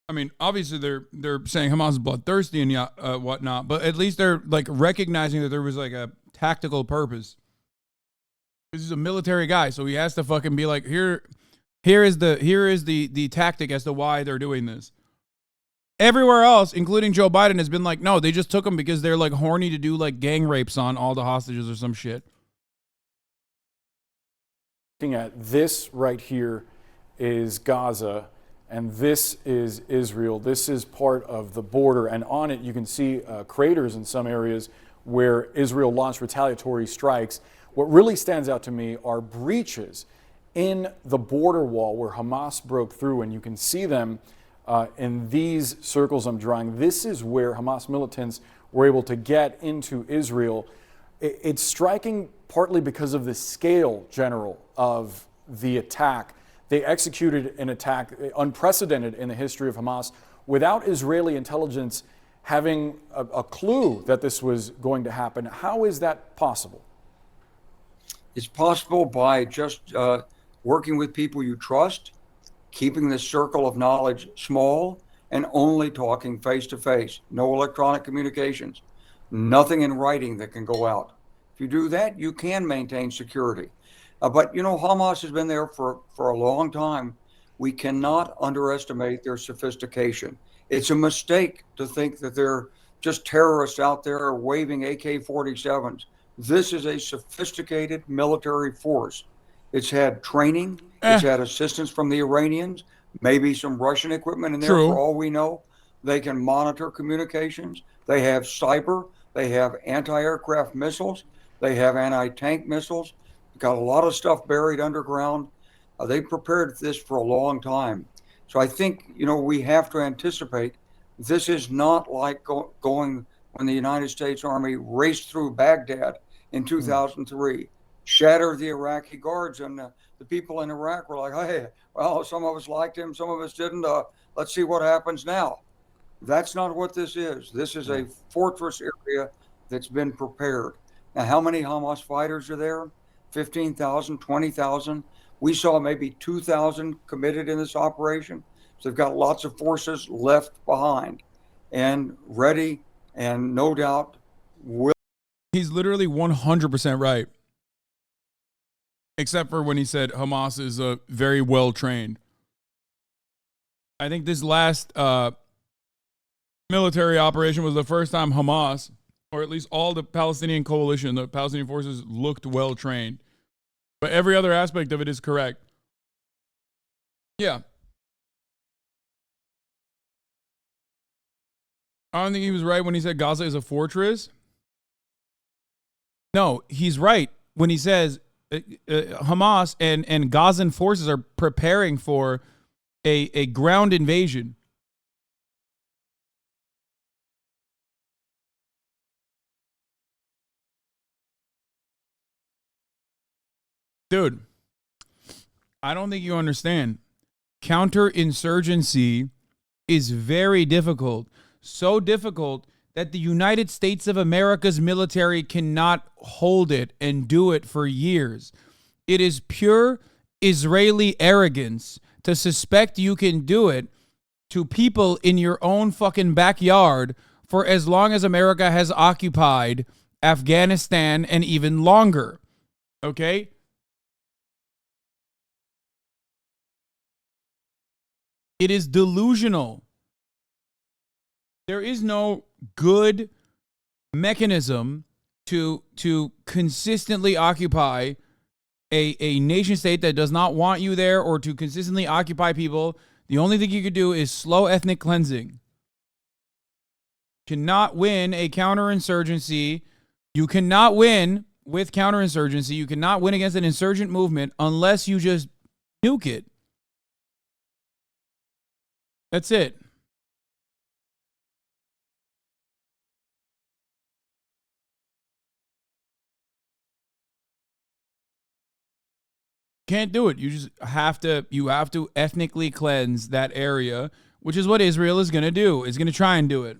I mean, obviously they're saying Hamas is bloodthirsty and whatnot, but at least they're like recognizing that there was like a tactical purpose. This is a military guy, so he has to fucking be like, here is the tactic as to why they're doing this. Everywhere else, including Joe Biden, has been like, no, they just took them because they're like horny to do like gang rapes on all the hostages or some shit. Looking at this right here is Gaza, and this is Israel. This is part of the border, and on it you can see craters in some areas where Israel launched retaliatory strikes. What really stands out to me are breaches in the border wall where Hamas broke through, and you can see them in these circles I'm drawing. This is where Hamas militants were able to get into Israel. It's striking partly because of the scale, General, of the attack. They executed an attack unprecedented in the history of Hamas without Israeli intelligence having a clue that this was going to happen. How is that possible? It's possible by just working with people you trust, keeping the circle of knowledge small, and only talking face to face. No electronic communications, nothing in writing that can go out. If you do that, you can maintain security. But, you know, Hamas has been there for a long time. We cannot underestimate their sophistication. It's a mistake to think that they're just terrorists out there waving AK-47s. This is a sophisticated military force. It's had training. It's had assistance from the Iranians, maybe some Russian equipment in there. True. For all we know. They can monitor communications. They have cyber. They have anti-aircraft missiles. They have anti-tank missiles. Got a lot of stuff buried underground. They prepared this for a long time. So I think, you know, we have to anticipate this is not like going when the United States Army raced through Baghdad in 2003, shattered the Iraqi guards, and the people in Iraq were like, hey, well, some of us liked him, some of us didn't. Let's see what happens now. That's not what this is. This is a fortress area that's been prepared. Now, how many Hamas fighters are there? 15,000, 20,000. We saw maybe 2,000 committed in this operation. So they've got lots of forces left behind and ready, and no doubt will. He's literally 100% right. Except for when he said Hamas is very well trained. I think this last military operation was the first time Hamas, or at least all the Palestinian coalition, the Palestinian forces, looked well trained. But every other aspect of it is correct. Yeah. I don't think he was right when he said Gaza is a fortress. No, he's right when he says Hamas and Gazan forces are preparing for a ground invasion. Dude, I don't think you understand. Counterinsurgency is very difficult. So difficult that the United States of America's military cannot hold it and do it for years. It is pure Israeli arrogance to to suspect you can do it to people in your own fucking backyard for as long as America has occupied Afghanistan and even longer. Okay? It is delusional. There is no good mechanism to consistently occupy a nation state that does not want you there, or to consistently occupy people. The only thing you could do is slow ethnic cleansing. Cannot win a counterinsurgency. You cannot win with counterinsurgency. You cannot win against an insurgent movement unless you just nuke it. That's it. Can't do it. You just have to, ethnically cleanse that area, which is what Israel is going to do. It's going to try and do it.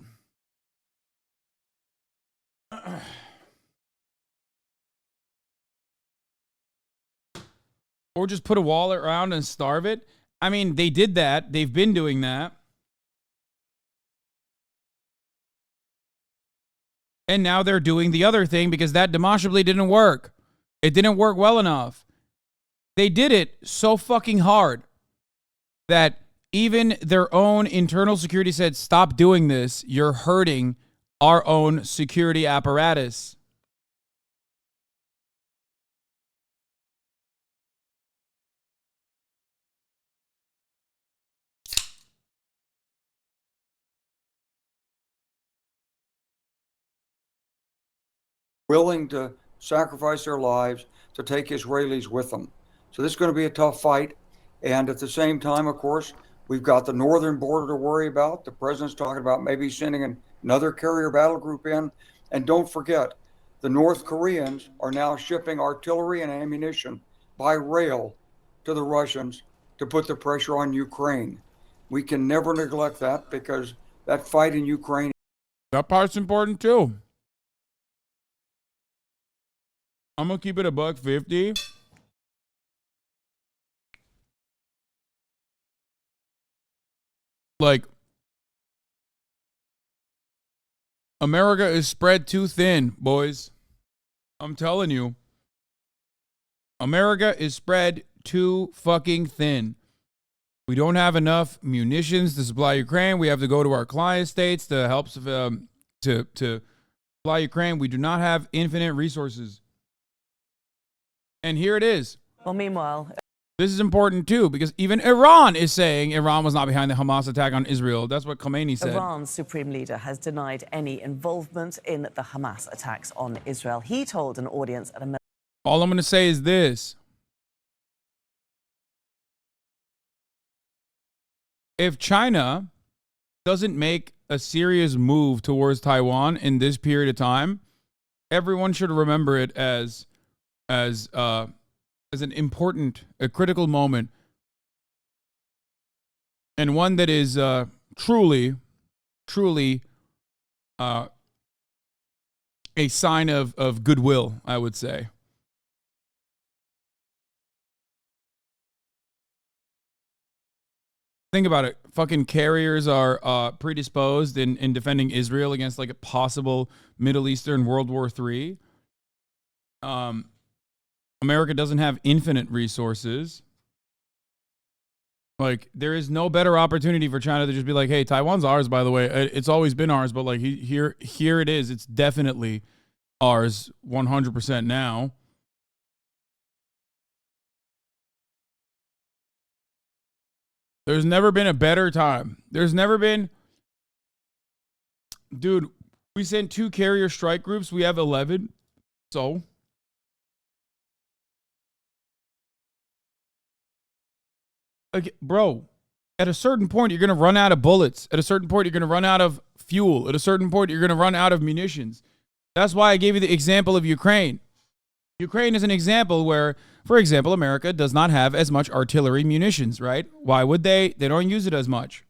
Or just put a wall around and starve it. I mean, they did that. They've been doing that. And now they're doing the other thing because that demonstrably didn't work. It didn't work well enough. They did it so fucking hard that even their own internal security said, stop doing this. You're hurting our own security apparatus. Willing to sacrifice their lives to take Israelis with them. So this is going to be a tough fight. And at the same time, of course, we've got the northern border to worry about. The president's talking about maybe sending another carrier battle group in. And don't forget, the North Koreans are now shipping artillery and ammunition by rail to the Russians to put the pressure on Ukraine. We can never neglect that, because that fight in Ukraine. That part's important too. I'm going to keep it $1.50. Like, America is spread too thin, boys. I'm telling you. America is spread too fucking thin. We don't have enough munitions to supply Ukraine. We have to go to our client states to help to supply Ukraine. We do not have infinite resources. And here it is. Well, meanwhile, this is important too, because even Iran is saying Iran was not behind the Hamas attack on Israel. That's what Khomeini said. Iran's supreme leader has denied any involvement in the Hamas attacks on Israel. He told an audience at a... All I'm going to say is this. If China doesn't make a serious move towards Taiwan in this period of time, everyone should remember it as an important, a critical moment, and one that is truly a sign of goodwill, I would say. Think about it. Fucking carriers are predisposed in defending Israel against like a possible Middle Eastern World War III. America doesn't have infinite resources. Like, there is no better opportunity for China to just be like, hey, Taiwan's ours, by the way. It's always been ours, but like here it is. It's definitely ours 100% now. There's never been a better time. There's never been... Dude, we sent 2 carrier strike groups. We have 11. So... Like, bro, at a certain point, you're going to run out of bullets. At a certain point, you're going to run out of fuel. At a certain point, you're going to run out of munitions. That's why I gave you the example of Ukraine. Ukraine is an example where, for example, America does not have as much artillery munitions, right? Why would they? They don't use it as much.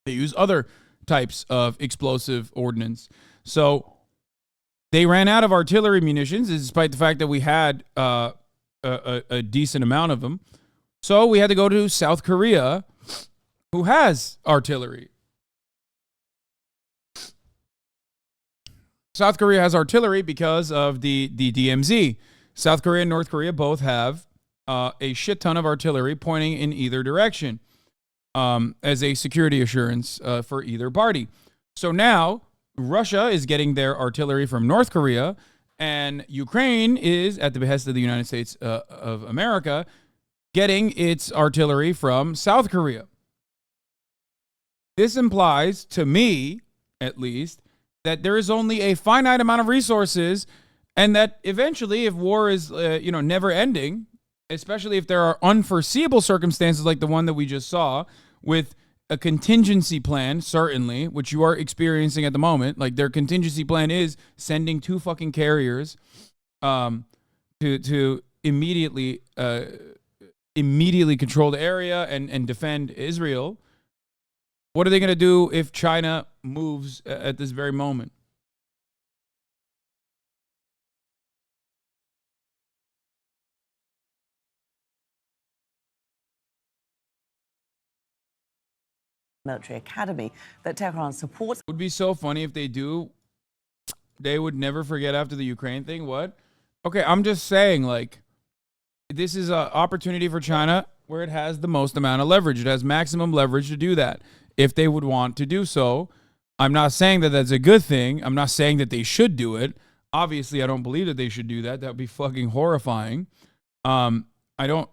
They use other types of explosive ordnance. So they ran out of artillery munitions, despite the fact that we had a decent amount of them. So we had to go to South Korea, who has artillery. South Korea has artillery because of the DMZ. South Korea and North Korea both have a shit ton of artillery pointing in either direction as a security assurance for either party. So now Russia is getting their artillery from North Korea, and Ukraine is, at the behest of the United States of America, getting its artillery from South Korea. This implies, to me at least, that there is only a finite amount of resources, and that eventually, if war is never ending, especially if there are unforeseeable circumstances like the one that we just saw, with a contingency plan, certainly, which you are experiencing at the moment. Like, their contingency plan is sending 2 fucking carriers to immediately control the area and defend Israel. What are they going to do if China moves at this very moment? Military academy that Tehran supports. Would be so funny if they do. They would never forget after the Ukraine thing. What? Okay, I'm just saying, like, this is an opportunity for China where it has the most amount of leverage. It has maximum leverage to do that if they would want to do so. I'm not saying that that's a good thing. I'm not saying that they should do it. Obviously, I don't believe that they should do that. That would be fucking horrifying. I don't,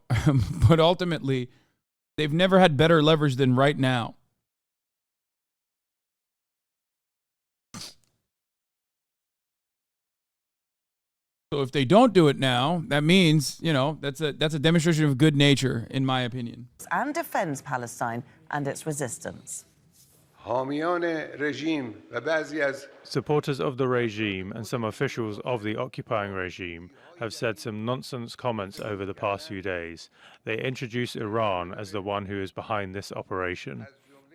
but ultimately, they've never had better leverage than right now. So if they don't do it now, that means, that's a demonstration of good nature, in my opinion. And defends Palestine and its resistance. Supporters of the regime and some officials of the occupying regime have said some nonsense comments over the past few days. They introduced Iran as the one who is behind this operation.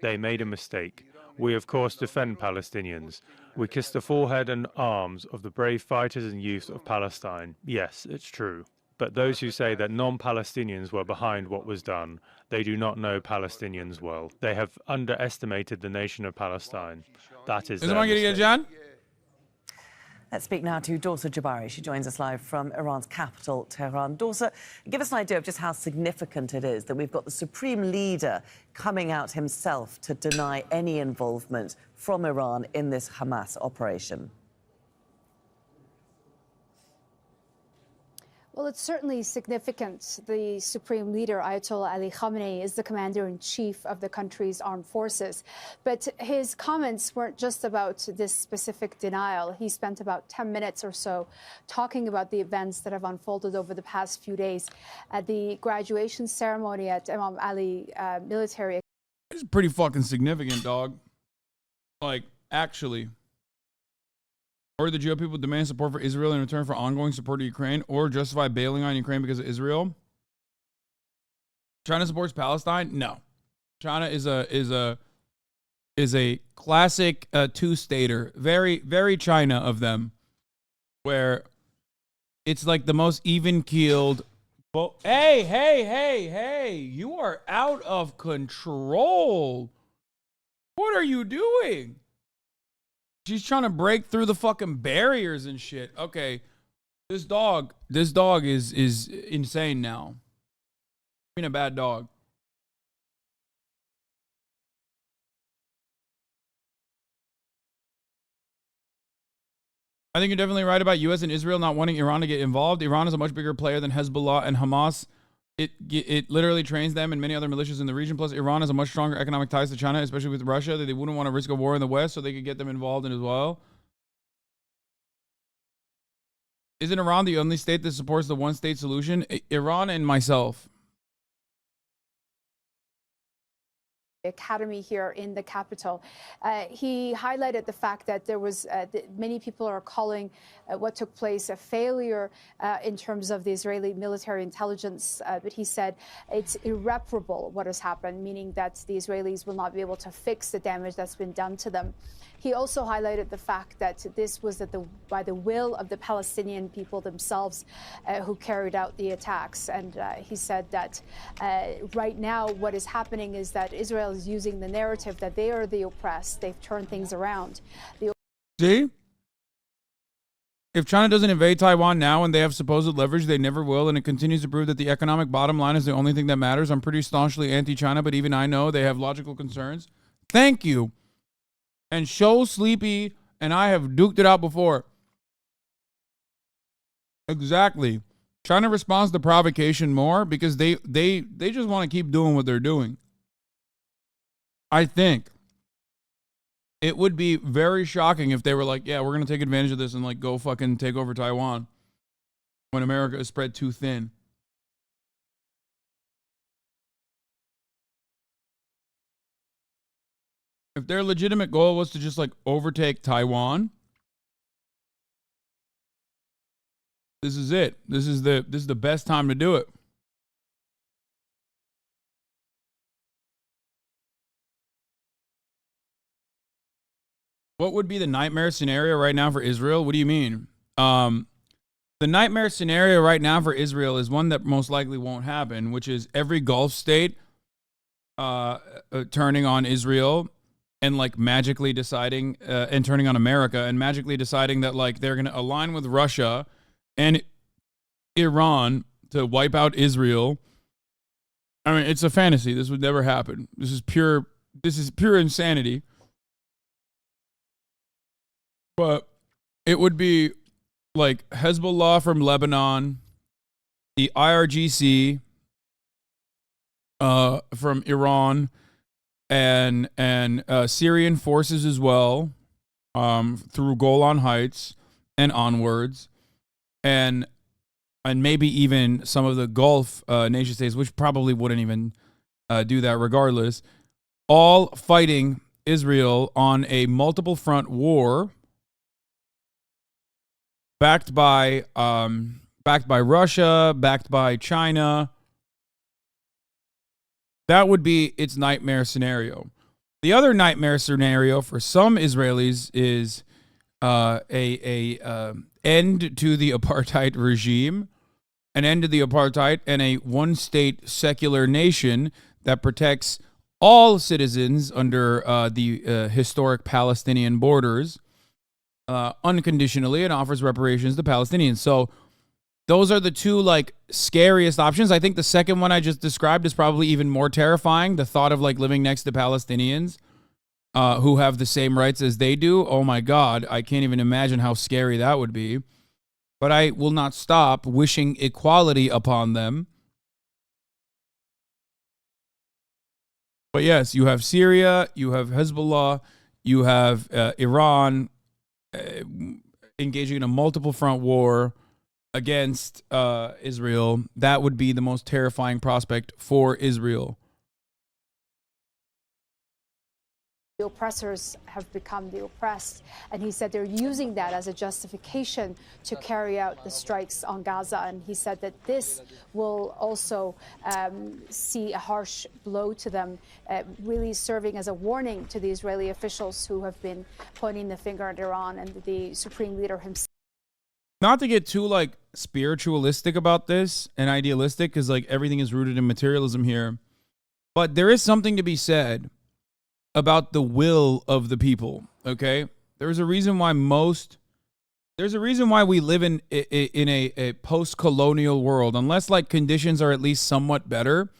They made a mistake. We, of course, defend Palestinians. We kiss the forehead and arms of the brave fighters and youth of Palestine. Yes, it's true. But those who say that non-Palestinians were behind what was done, they do not know Palestinians well. They have underestimated the nation of Palestine. That is their mistake. John? Let's speak now to Dorsa Jabari. She joins us live from Iran's capital, Tehran. Dorsa, give us an idea of just how significant it is that we've got the supreme leader coming out himself to deny any involvement from Iran in this Hamas operation. Well, it's certainly significant. The Supreme Leader, Ayatollah Ali Khamenei, is the commander-in-chief of the country's armed forces. But his comments weren't just about this specific denial. He spent about 10 minutes or so talking about the events that have unfolded over the past few days at the graduation ceremony at Imam Ali Military. It's pretty fucking significant, dog. Like, actually. Or the GOP people demand support for Israel in return for ongoing support to Ukraine, or justify bailing on Ukraine because of Israel. China supports Palestine? No. China is a classic two-stater, very, very China of them, where it's like the most even-keeled. Hey, you are out of control. What are you doing? She's trying to break through the fucking barriers and shit. Okay, this dog is insane now. Being a bad dog. I think you're definitely right about U.S. and Israel not wanting Iran to get involved. Iran is a much bigger player than Hezbollah and Hamas. It literally trains them and many other militias in the region. Plus, Iran has a much stronger economic ties to China, especially with Russia, that they wouldn't want to risk a war in the West, so they could get them involved in as well. Isn't Iran the only state that supports the one-state solution? Iran and myself. academy here in the capital. He highlighted the fact that there was many people are calling what took place a failure in terms of the Israeli military intelligence, but he said it's irreparable what has happened, meaning that the Israelis will not be able to fix the damage that's been done to them. He also highlighted the fact that this was by the will of the Palestinian people themselves who carried out the attacks. And he said that right now what is happening is that Israel is using the narrative that they are the oppressed. They've turned things around. See? If China doesn't invade Taiwan now and they have supposed leverage, they never will, and it continues to prove that the economic bottom line is the only thing that matters. I'm pretty staunchly anti-China, but even I know they have logical concerns. Thank you. And Show Sleepy and I have duked it out before. Exactly. China responds to provocation more because they just want to keep doing what they're doing. I think it would be very shocking if they were like, yeah, we're going to take advantage of this and like go fucking take over Taiwan when America is spread too thin. If their legitimate goal was to just like overtake Taiwan, this is it. This is the best time to do it. What would be the nightmare scenario right now for Israel? What do you mean? The nightmare scenario right now for Israel is one that most likely won't happen, which is every Gulf state turning on Israel and like magically deciding and turning on America and magically deciding that like they're going to align with Russia and Iran to wipe out Israel. I mean, it's a fantasy. This would never happen. This is pure insanity. But it would be like Hezbollah from Lebanon, the IRGC from Iran, and Syrian forces as well, through Golan Heights and onwards, and maybe even some of the Gulf nation states, which probably wouldn't even do that regardless, all fighting Israel on a multiple front war, backed by Russia, backed by China. That would be its nightmare scenario. The other nightmare scenario for some Israelis is a end to the apartheid regime, an end to the apartheid, and a one-state secular nation that protects all citizens under the historic Palestinian borders unconditionally and offers reparations to Palestinians. So those are the two like scariest options. I think the second one I just described is probably even more terrifying. The thought of like living next to Palestinians who have the same rights as they do. Oh my God, I can't even imagine how scary that would be. But I will not stop wishing equality upon them. But yes, you have Syria, you have Hezbollah, you have Iran engaging in a multiple front war against Israel. That would be the most terrifying prospect for Israel. The oppressors have become the oppressed, and he said they're using that as a justification to carry out the strikes on Gaza. And he said that this will also see a harsh blow to them, really serving as a warning to the Israeli officials who have been pointing the finger at Iran and the supreme leader himself. Not to get too like spiritualistic about this and idealistic, because like everything is rooted in materialism here, but there is something to be said about the will of the people. Okay, there's a reason why we live in a post-colonial world, unless like conditions are at least somewhat better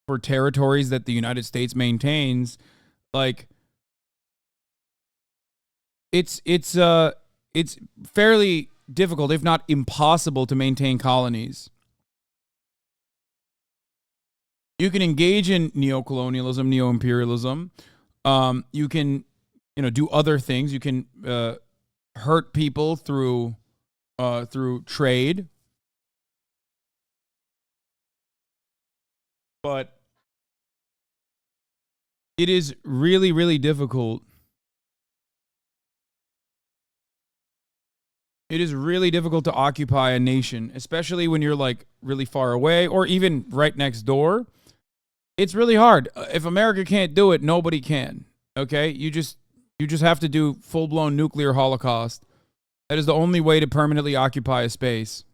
for territories that the United States maintains. Like it's fairly difficult, if not impossible, to maintain colonies. You can engage in neocolonialism, neo-imperialism. You can, do other things. You can hurt people through trade. But it is really, really difficult. It is really difficult to occupy a nation, especially when you're like really far away or even right next door. It's really hard. If America can't do it, nobody can. Okay? You just have to do full-blown nuclear holocaust. That is the only way to permanently occupy a space,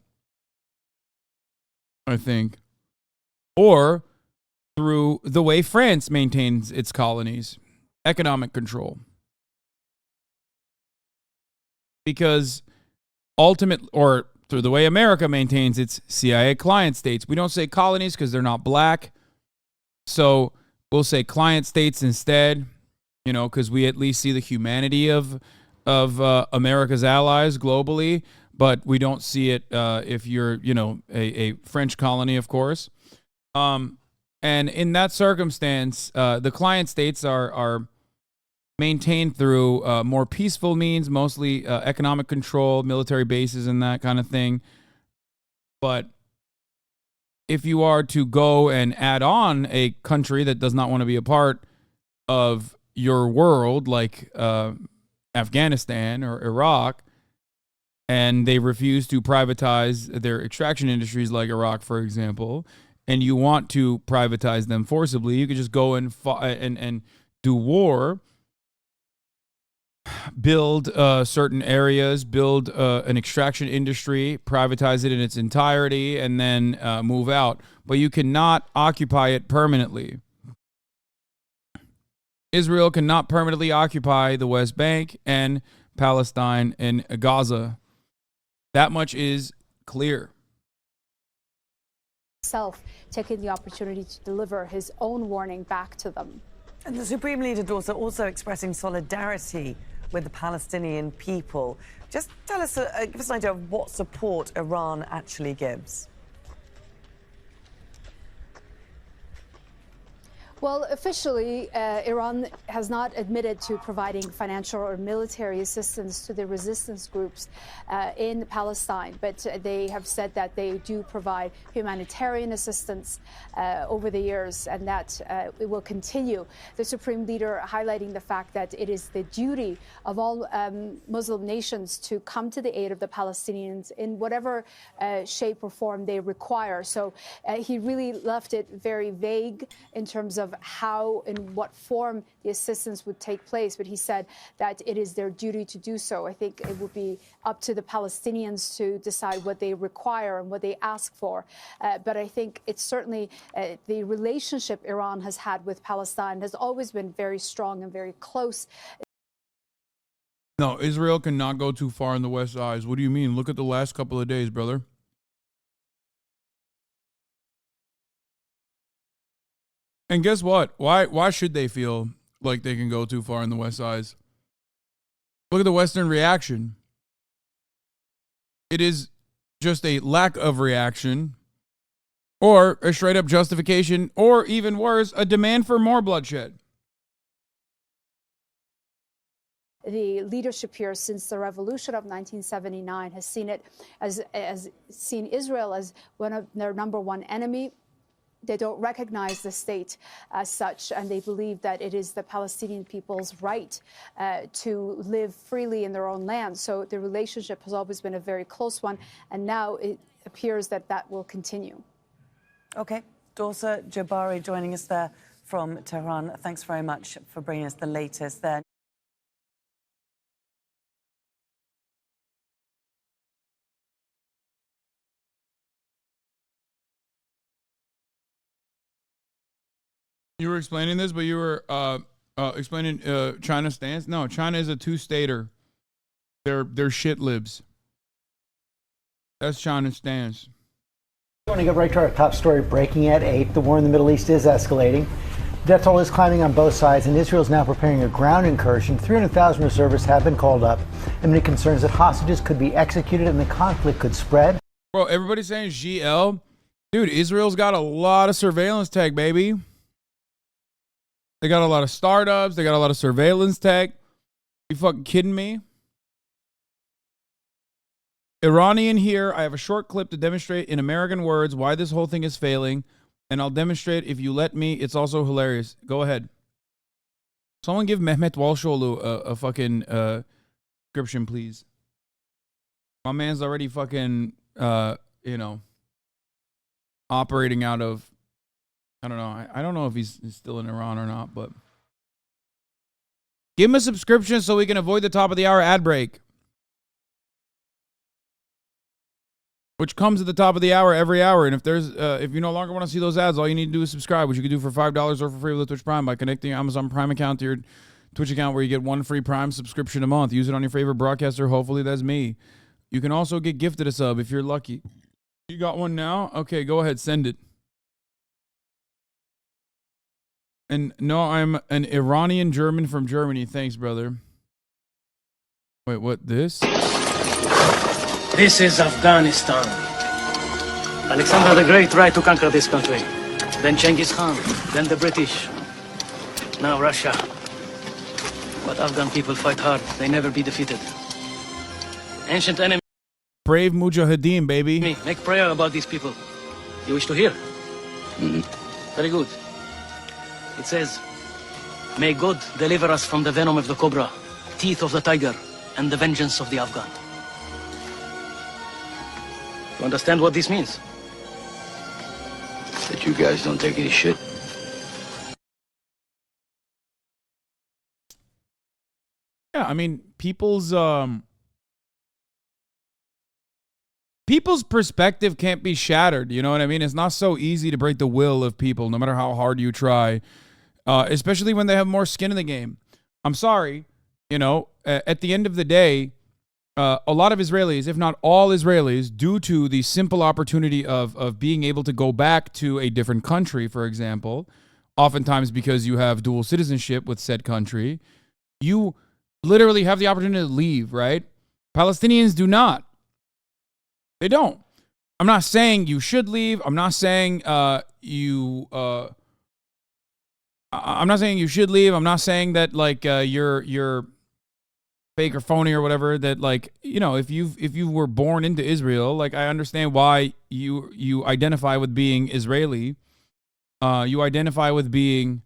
I think. Or through the way France maintains its colonies, economic control. Because or through the way America maintains its CIA client states. We don't say colonies because they're not black. So we'll say client states instead, you know, because we at least see the humanity of America's allies globally, but we don't see it if you're, you know, a French colony, of course. And in that circumstance, the client states are maintained through more peaceful means, mostly economic control, military bases, and that kind of thing. But if you are to go and add on a country that does not want to be a part of your world, like Afghanistan or Iraq, and they refuse to privatize their extraction industries like Iraq, for example, and you want to privatize them forcibly, you could just go and do war, build certain areas, build an extraction industry, privatize it in its entirety, and then move out. But you cannot occupy it permanently. Israel cannot permanently occupy the West Bank and Palestine and Gaza. That much is clear. Himself taking the opportunity to deliver his own warning back to them. And the Supreme Leader also expressing solidarity with the Palestinian people. Just tell us, give us an idea of what support Iran actually gives. Well, officially, Iran has not admitted to providing financial or military assistance to the resistance groups in Palestine, but they have said that they do provide humanitarian assistance over the years, and that it will continue. The Supreme Leader highlighting the fact that it is the duty of all Muslim nations to come to the aid of the Palestinians in whatever shape or form they require. So he really left it very vague in terms of how, in what form the assistance would take place, but he said that it is their duty to do so. I think it would be up to the Palestinians to decide what they require and what they ask for. But I think it's certainly the relationship Iran has had with Palestine has always been very strong and very close. No, Israel cannot go too far in the West Side. What do you mean? Look at the last couple of days, brother. And guess what? Why should they feel like they can go too far in the West Side? Look at the Western reaction. It is just a lack of reaction, or a straight up justification, or even worse, a demand for more bloodshed. The leadership here since the revolution of 1979 has seen it as seen Israel as one of their number one enemy. They don't recognize the state as such, and they believe that it is the Palestinian people's right to live freely in their own land. So the relationship has always been a very close one, and now it appears that that will continue. Okay. Dorsa Jabari joining us there from Tehran. Thanks very much for bringing us the latest there. You were explaining this, but you were explaining China's stance. No, China is a two-stater. They're shit libs. That's China's stance. We want to get right to our top story, breaking at 8. The war in the Middle East is escalating. Death toll is climbing on both sides, and Israel is now preparing a ground incursion. 300,000 reservists have been called up, and many concerns that hostages could be executed and the conflict could spread. Bro, everybody's saying GL. Dude, Israel's got a lot of surveillance tech, baby. They got a lot of startups. They got a lot of surveillance tech. You fucking kidding me? Iranian here. I have a short clip to demonstrate in American words why this whole thing is failing. And I'll demonstrate if you let me. It's also hilarious. Go ahead. Someone give Mehmet Walsholu a fucking subscription, please. My man's already fucking, operating out of, I don't know. I don't know if he's still in Iran or not, but give him a subscription so we can avoid the top of the hour ad break, which comes at the top of the hour every hour. And if if you no longer want to see those ads, all you need to do is subscribe, which you can do for $5 or for free with the Twitch Prime by connecting your Amazon Prime account to your Twitch account, where you get 1 free Prime subscription a month. Use it on your favorite broadcaster. Hopefully that's me. You can also get gifted a sub if you're lucky. You got one now? Okay, go ahead, send it. And no, I'm an Iranian German from Germany. Thanks, brother. Wait, what? This? This is Afghanistan. Alexander the Great tried to conquer this country. Then Genghis Khan. Then the British. Now Russia. But Afghan people fight hard. They never be defeated. Ancient enemy. Brave Mujahideen, baby. Make prayer about these people. You wish to hear? Very good. It says, may God deliver us from the venom of the cobra, teeth of the tiger, and the vengeance of the Afghan. You understand what this means? That you guys don't take any shit. Yeah, I mean, people's perspective can't be shattered. You know what I mean? It's not so easy to break the will of people, no matter how hard you try, especially when they have more skin in the game. I'm sorry, at the end of the day, a lot of Israelis, if not all Israelis, due to the simple opportunity of being able to go back to a different country, for example, oftentimes because you have dual citizenship with said country, you literally have the opportunity to leave, right? Palestinians do not. They don't. I'm not saying you should leave. I'm not saying I'm not saying you should leave. I'm not saying that you're fake or phony or whatever. That if you were born into Israel, I understand why you identify with being Israeli. You identify with being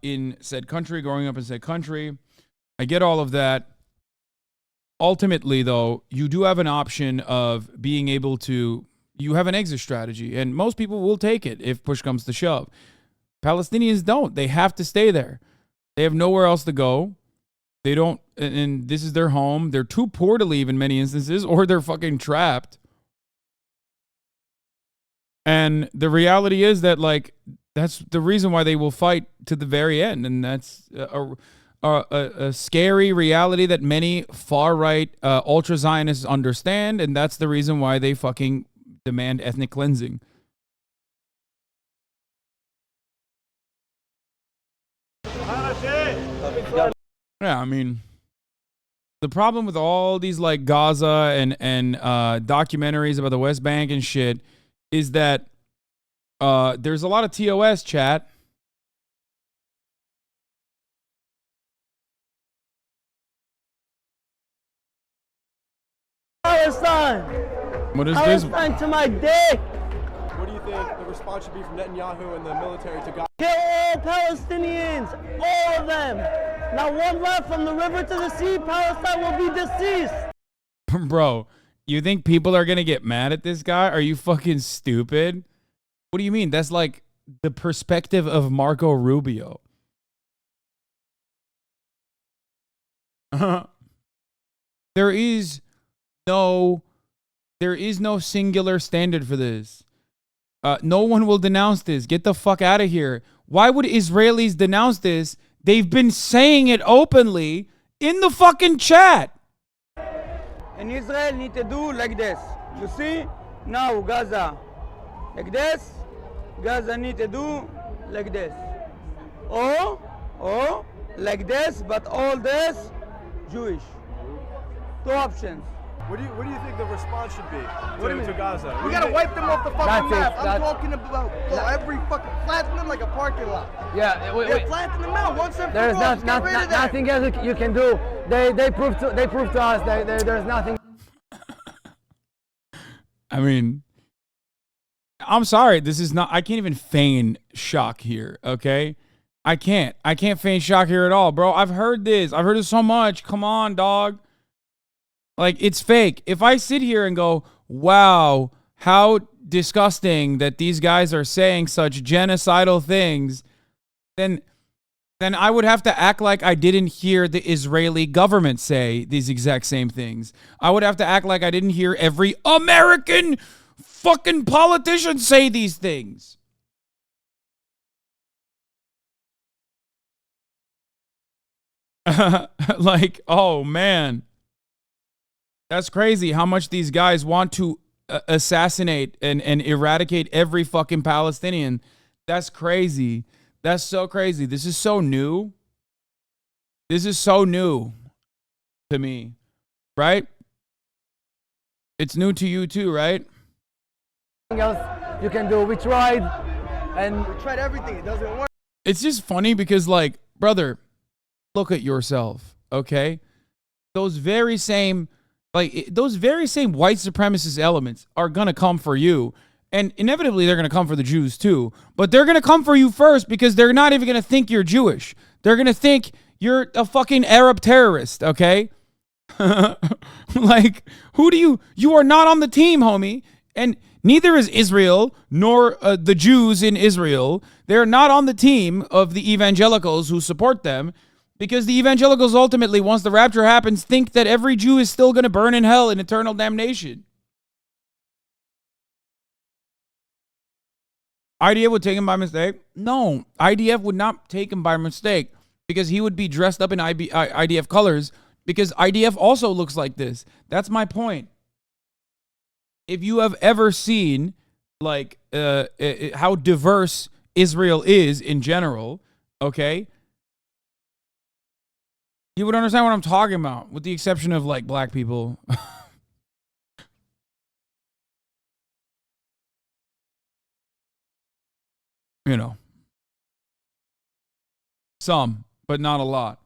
in said country, growing up in said country. I get all of that. Ultimately, though, you do have an option of being able to, you have an exit strategy, and most people will take it if push comes to shove. Palestinians don't. They have to stay there. They have nowhere else to go. They don't, and this is their home. They're too poor to leave in many instances, or they're fucking trapped. And the reality is that, that's the reason why they will fight to the very end, and that's a scary reality that many far-right ultra-Zionists understand, and that's the reason why they fucking demand ethnic cleansing. Yeah, I mean, the problem with all these Gaza and documentaries about the West Bank and shit is that there's a lot of TOS, chat. Palestine! What is Palestine this? to my dick! What do you think the response should be from Netanyahu and the military to Gaza? Kill all Palestinians! All of them! Not one left from the river to the sea. Palestine will be deceased! Bro, you think people are going to get mad at this guy? Are you fucking stupid? What do you mean? That's the perspective of Marco Rubio. There is no singular standard for this. No one will denounce this. Get the fuck out of here. Why would Israelis denounce this? They've been saying it openly in the fucking chat. And Israel need to do like this. You see? Now Gaza. Like this. Gaza need to do like this. Or like this, but all this Jewish. Two options. What do you think the response should be to Gaza? We gotta wipe them off the fucking map. I'm talking about every fucking flatten them like a parking lot. Yeah, wait. Flatten them out once and for There's all. Get rid of that. nothing else you can do. They proved to us there's nothing. I mean, I'm sorry. This is not. I can't even feign shock here. Okay, I can't feign shock here at all, bro. I've heard this so much. Come on, dog. Like, it's fake. If I sit here and go, wow, how disgusting that these guys are saying such genocidal things, then I would have to act like I didn't hear the Israeli government say these exact same things. I would have to act like I didn't hear every American fucking politician say these things. Like, oh man. That's crazy how much these guys want to assassinate and eradicate every fucking Palestinian. That's crazy. That's so crazy. This is so new. This is so new to me, right? It's new to you too, right? Else you can do. We tried everything. It doesn't work. It's just funny because, like, brother, look at yourself, okay? Those very same white supremacist elements are going to come for you. And inevitably, they're going to come for the Jews too. But they're going to come for you first because they're not even going to think you're Jewish. They're going to think you're a fucking Arab terrorist, okay? Like, you are not on the team, homie. And neither is Israel nor the Jews in Israel. They're not on the team of the evangelicals who support them. Because the evangelicals ultimately, once the rapture happens, think that every Jew is still going to burn in hell in eternal damnation. IDF would take him by mistake? No, IDF would not take him by mistake because he would be dressed up in IDF colors because IDF also looks like this. That's my point. If you have ever seen like how diverse Israel is in general, okay, you would understand what I'm talking about, with the exception of like black people. You know, some, but not a lot.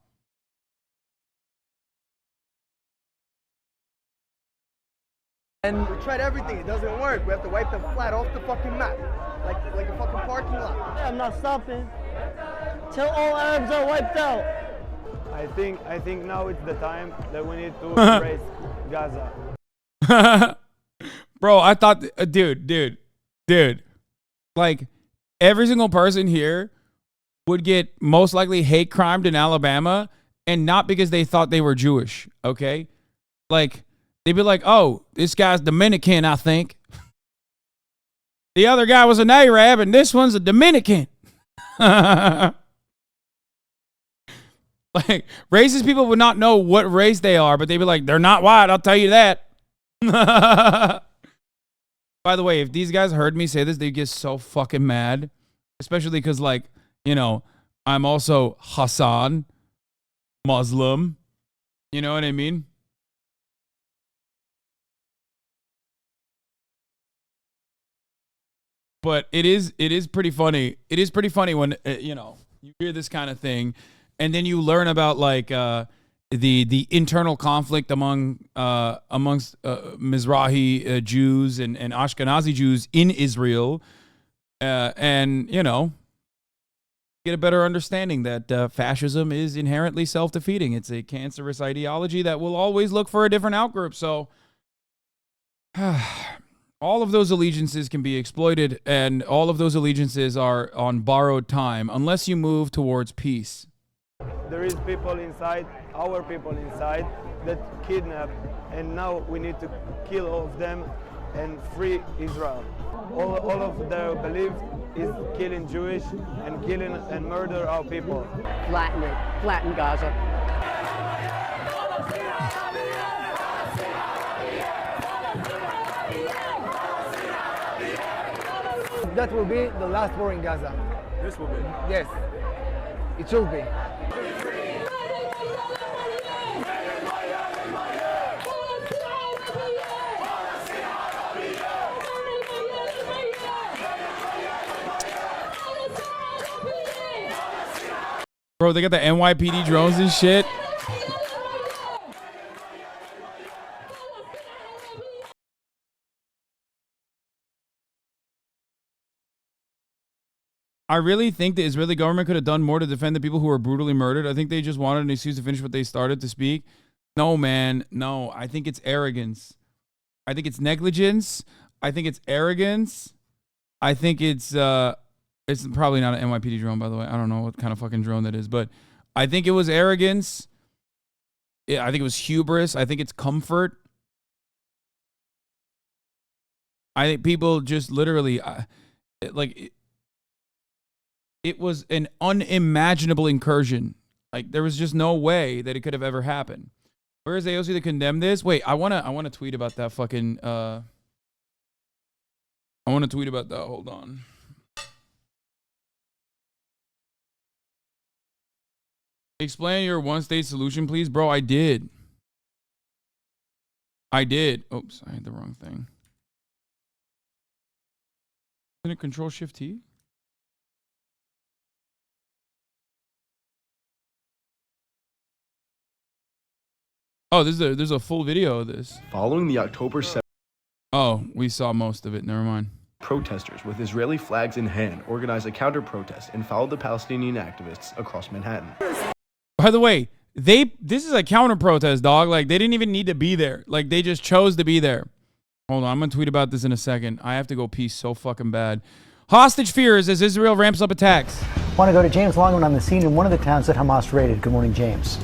And we tried everything. It doesn't work. We have to wipe them flat off the fucking map, like a fucking parking lot. I'm not stopping till all Arabs are wiped out. I think now it's the time that we need to embrace Gaza. Bro, I thought, dude, like every single person here would get most likely hate crimed in Alabama, and not because they thought they were Jewish, okay? Like, they'd be like, oh, this guy's Dominican, I think. The other guy was an Arab, and this one's a Dominican. Like, racist people would not know what race they are, but they'd be like, they're not white, I'll tell you that. By the way, if these guys heard me say this, they'd get so fucking mad. Especially because, like, you know, I'm also Hassan, Muslim. You know what I mean? But it is pretty funny. It is pretty funny when, you know, you hear this kind of thing. And then you learn about like the internal conflict amongst Mizrahi Jews and Ashkenazi Jews in Israel, and you know, get a better understanding that fascism is inherently self-defeating. It's a cancerous ideology that will always look for a different outgroup. So all of those allegiances can be exploited, and all of those allegiances are on borrowed time unless you move towards peace. There is people inside, our people inside, that kidnap, and now we need to kill all of them and free Israel. All of their belief is killing Jewish and killing and murder our people. Flatten it, flatten Gaza. That will be the last war in Gaza. This will be? Yes, it should be. Bro, they got the NYPD drones and shit. I really think the Israeli government could have done more to defend the people who were brutally murdered. I think they just wanted an excuse to finish what they started to speak. No, man. No, I think it's arrogance. I think it's negligence. I think it's arrogance. I think it's probably not an NYPD drone, by the way. I don't know what kind of fucking drone that is, but I think it was arrogance. I think it was hubris. I think it's comfort. I think people just literally, it was an unimaginable incursion. Like, there was just no way that it could have ever happened. Where is AOC to condemn this? Wait, I wanna tweet about that fucking I wanna tweet about that. Hold on. Explain your one-state solution, please. Bro, I did. Oops, I had the wrong thing. Isn't it Control-Shift-T? Oh, there's a full video of this. Following the October 7th. Oh, we saw most of it. Never mind. Protesters with Israeli flags in hand organized a counter-protest and followed the Palestinian activists across Manhattan. By the way, this is a counter-protest, dog. Like, they didn't even need to be there. Like, they just chose to be there. Hold on, I'm going to tweet about this in a second. I have to go pee so fucking bad. Hostage fears as Israel ramps up attacks. Want to go to James Longman on the scene in one of the towns that Hamas raided. Good morning, James.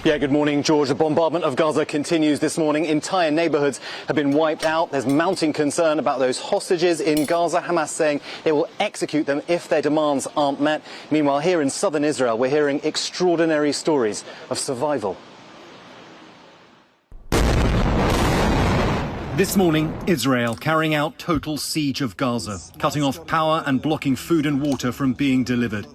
Yeah, good morning, George. The bombardment of Gaza continues this morning. Entire neighborhoods have been wiped out. There's mounting concern about those hostages in Gaza. Hamas saying they will execute them if their demands aren't met. Meanwhile, here in southern Israel, we're hearing extraordinary stories of survival. This morning, Israel carrying out total siege of Gaza, cutting off power and blocking food and water from being delivered.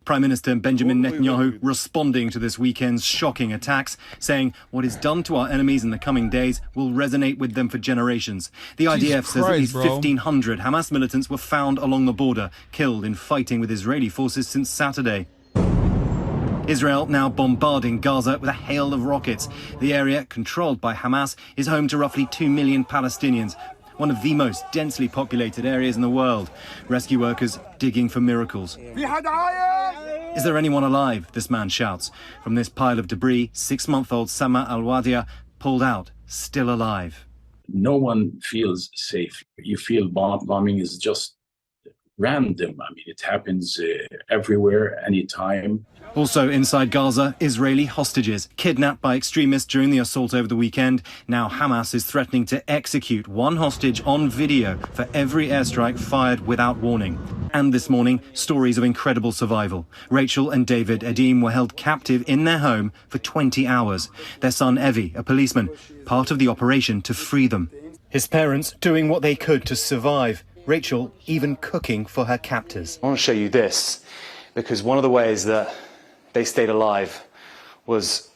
Prime Minister Benjamin Netanyahu responding to this weekend's shocking attacks, saying what is done to our enemies in the coming days will resonate with them for generations. The IDF says at least 1,500 Hamas militants were found along the border, killed in fighting with Israeli forces since Saturday. Israel now bombarding Gaza with a hail of rockets. The area, controlled by Hamas, is home to roughly 2 million Palestinians, one of the most densely populated areas in the world. Rescue workers digging for miracles. Is there anyone alive? This man shouts. From this pile of debris, 6-month-old Sama Al-Wadia pulled out, still alive. No one feels safe. You feel bombing is just random. I mean, it happens everywhere, anytime. Also inside Gaza, Israeli hostages kidnapped by extremists during the assault over the weekend. Now Hamas is threatening to execute one hostage on video for every airstrike fired without warning. And this morning, stories of incredible survival. Rachel and David Edim were held captive in their home for 20 hours. Their son Evi, a policeman, part of the operation to free them. His parents doing what they could to survive. Rachel even cooking for her captors. I want to show you this because one of the ways that they stayed alive was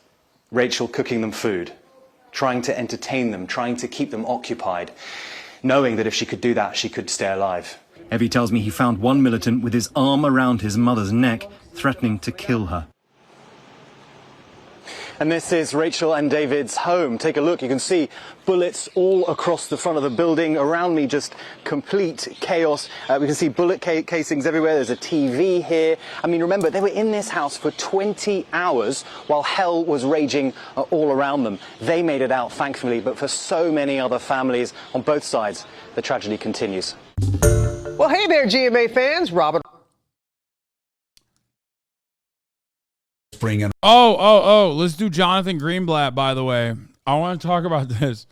Rachel cooking them food, trying to entertain them, trying to keep them occupied, knowing that if she could do that, she could stay alive. Evi tells me he found one militant with his arm around his mother's neck, threatening to kill her. And this is Rachel and David's home. Take a look. You can see bullets all across the front of the building. Around me, just complete chaos. We can see bullet casings everywhere. There's a TV here. I mean, remember, they were in this house for 20 hours while hell was raging all around them. They made it out, thankfully, but for so many other families on both sides, the tragedy continues. Well, hey there, GMA fans. Robert. Let's do Jonathan Greenblatt, by the way. I want to talk about this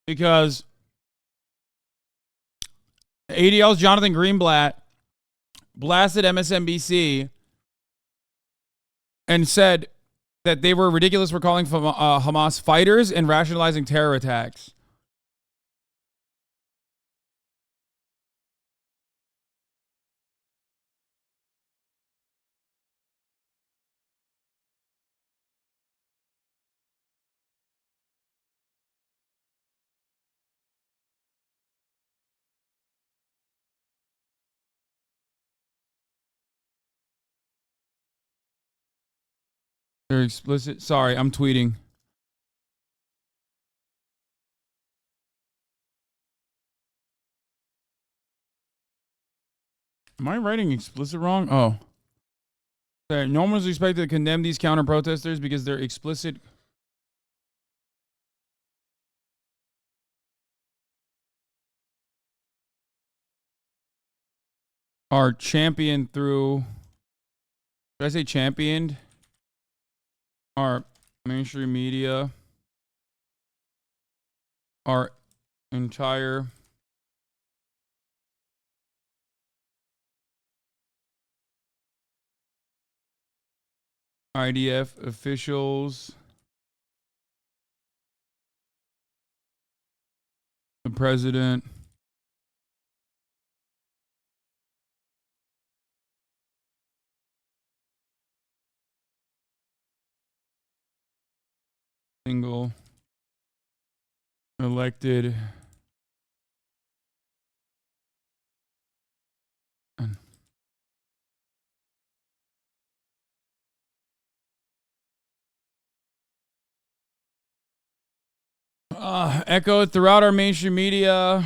because ADL's Jonathan Greenblatt blasted MSNBC and said that they were ridiculous for calling Hamas fighters and rationalizing terror attacks. They're explicit. Sorry, I'm tweeting. Am I writing explicit wrong? Oh. No one was expected to condemn these counter-protesters because they're explicit. Are championed through. Did I say championed? Our mainstream media. Our entire. IDF officials. The president. Single elected echoed throughout our mainstream media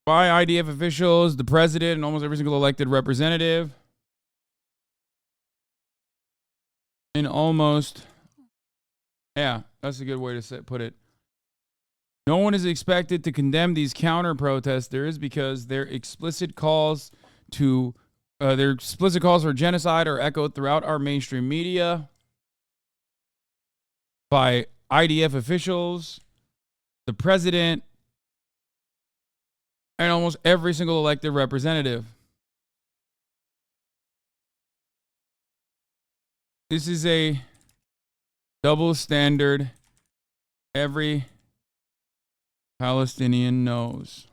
by IDF officials, the president, and almost every single elected representative. In almost, yeah, that's a good way to put it. No one is expected to condemn these counter-protesters because their explicit calls for genocide are echoed throughout our mainstream media by IDF officials, the president, and almost every single elected representative. This is a double standard every Palestinian knows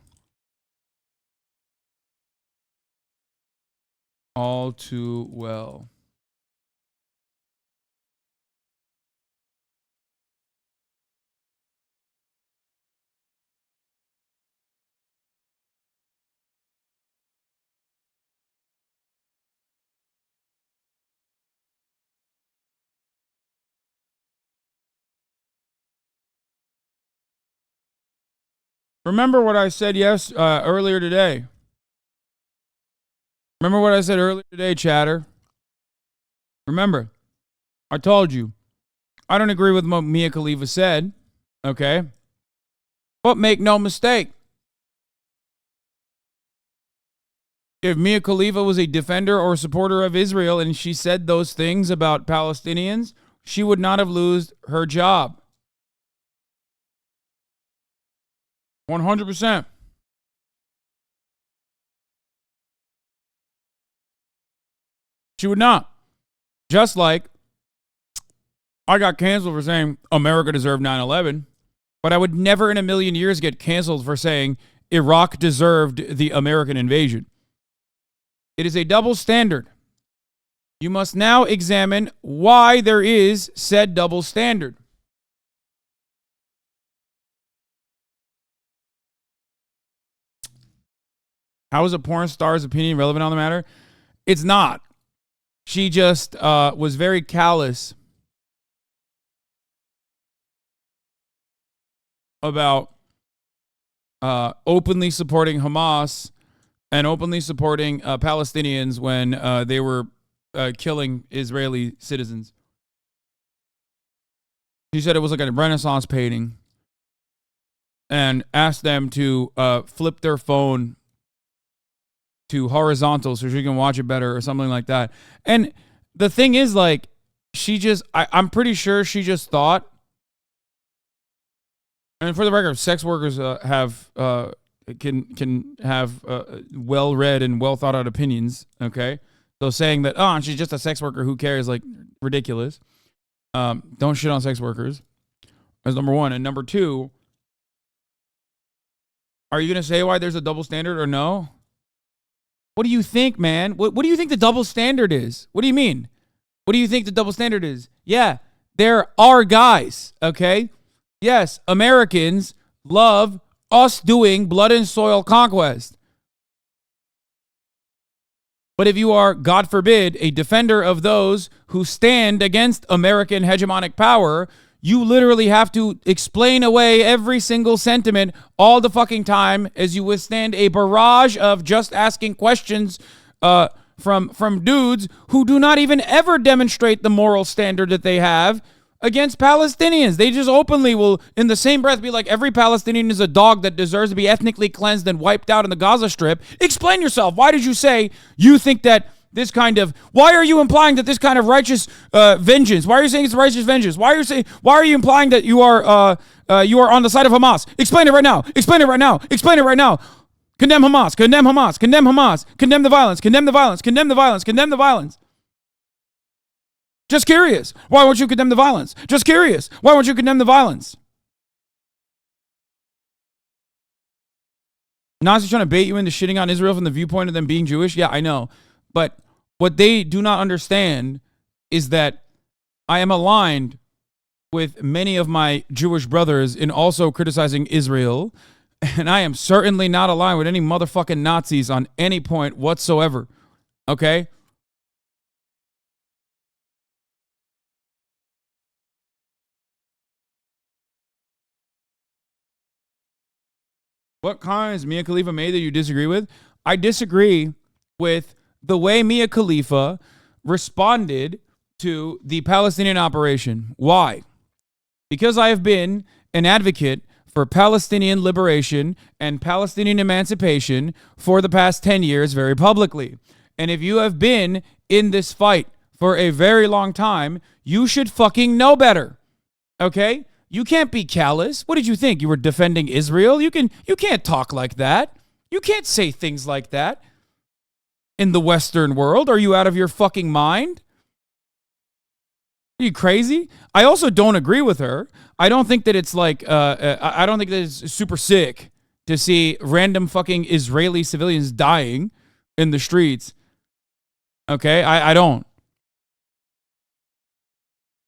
all too well. Remember what I said earlier today. Remember what I said earlier today, chatter. Remember, I told you, I don't agree with what Mia Khalifa said, okay? But make no mistake. If Mia Khalifa was a defender or supporter of Israel and she said those things about Palestinians, she would not have lost her job. 100%. She would not. Just like I got canceled for saying America deserved 9/11, but I would never in a million years get canceled for saying Iraq deserved the American invasion. It is a double standard. You must now examine why there is said double standard. How is a porn star's opinion relevant on the matter? It's not. She just was very callous about openly supporting Hamas and openly supporting Palestinians when they were killing Israeli citizens. She said it was like a Renaissance painting and asked them to flip their phone to horizontal so she can watch it better or something like that. And the thing is, like, I'm pretty sure she just thought, and for the record, sex workers can have well-read and well-thought-out opinions, okay? So saying that, oh, she's just a sex worker, who cares, like, ridiculous. Don't shit on sex workers. That's number one. And number two, are you going to say why there's a double standard or no? What do you think, man? What do you think the double standard is? What do you mean? What do you think the double standard is? Yeah, there are guys, okay? Yes, Americans love us doing blood and soil conquest. But if you are, God forbid, a defender of those who stand against American hegemonic power, You literally have to explain away every single sentiment all the fucking time as you withstand a barrage of just asking questions from dudes who do not even ever demonstrate the moral standard that they have against Palestinians. They just openly will, in the same breath, be like, every Palestinian is a dog that deserves to be ethnically cleansed and wiped out in the Gaza Strip. Explain yourself. Why did you say you think that this kind of, why are you implying that this kind of righteous vengeance? Why are you saying it's righteous vengeance? Why are you implying that you are on the side of Hamas? Explain it right now. Explain it right now. Explain it right now. Condemn Hamas. Condemn Hamas. Condemn Hamas. Condemn the violence. Condemn the violence. Condemn the violence. Condemn the violence. Just curious. Why won't you condemn the violence? Just curious. Why won't you condemn the violence? Nazis trying to bait you into shitting on Israel from the viewpoint of them being Jewish? Yeah, I know. But what they do not understand is that I am aligned with many of my Jewish brothers in also criticizing Israel, and I am certainly not aligned with any motherfucking Nazis on any point whatsoever. Okay? What comments Mia Khalifa made that you disagree with? I disagree with the way Mia Khalifa responded to the Palestinian operation. Why? Because I have been an advocate for Palestinian liberation and Palestinian emancipation for the past 10 years very publicly. And if you have been in this fight for a very long time, you should fucking know better. Okay? You can't be callous. What did you think? You were defending Israel? You can't talk like that. You can't say things like that in the Western world. Are you out of your fucking mind? Are you crazy? I also don't agree with her. I don't think that it's like, I don't think that it's super sick to see random fucking Israeli civilians dying in the streets. Okay? I don't.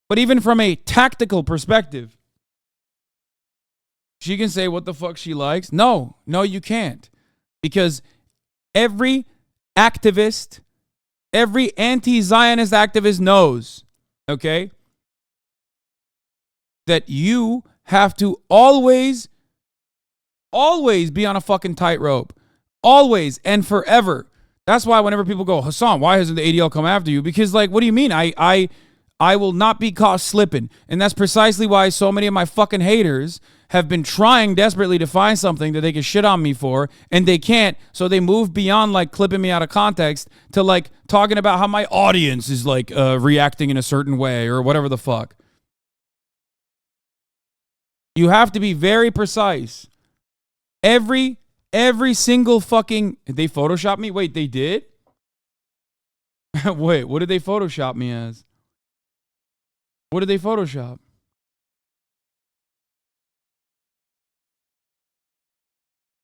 But even from a tactical perspective, she can say what the fuck she likes. No, you can't. Because every activist, every anti-Zionist activist knows, okay, that you have to always be on a fucking tightrope. Always and forever. That's why whenever people go, Hassan, why hasn't the ADL come after you? Because, like, what do you mean? I will not be caught slipping. And that's precisely why so many of my fucking haters have been trying desperately to find something that they can shit on me for, and they can't, so they move beyond, like, clipping me out of context to, like, talking about how my audience is, like, reacting in a certain way or whatever the fuck. You have to be very precise. Every single fucking... Did they Photoshop me? Wait, they did? Wait, what did they Photoshop me as? What did they Photoshop?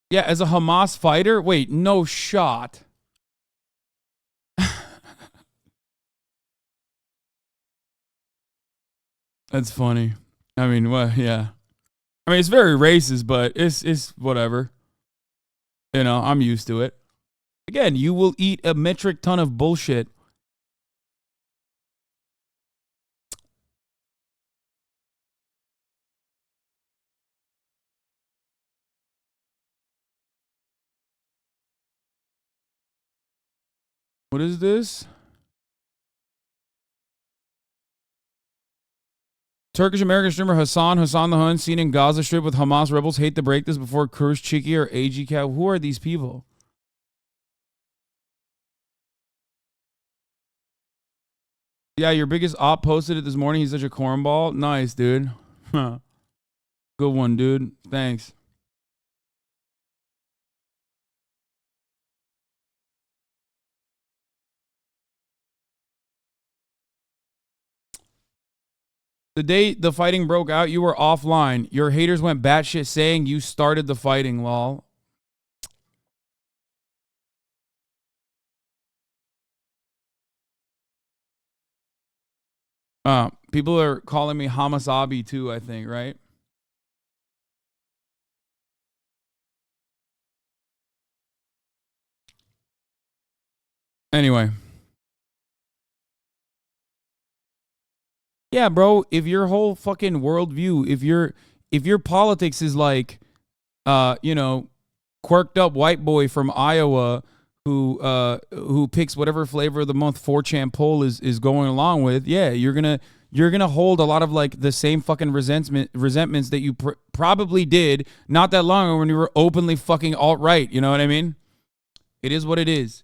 Yeah, as a Hamas fighter? Wait, no shot. That's funny. I mean, well, yeah. I mean, it's very racist, but it's whatever. You know, I'm used to it. Again, you will eat a metric ton of bullshit. What is this? Turkish American streamer Hassan the Hun seen in Gaza Strip with Hamas rebels hate to break this before Kurz Cheeky or AG Cat. Who are these people? Yeah, your biggest op posted it this morning. He's such a cornball. Nice, dude. Good one, dude. Thanks. The day the fighting broke out, you were offline. Your haters went batshit saying you started the fighting, lol. People are calling me HasanAbi too, I think, right? Anyway. Yeah, bro, if your whole fucking worldview, if your politics is like, you know, quirked up white boy from Iowa who picks whatever flavor of the month 4chan poll is going along with, yeah, you're gonna hold a lot of like the same fucking resentments that you probably did not that long ago when you were openly fucking alt-right. You know what I mean? It is what it is.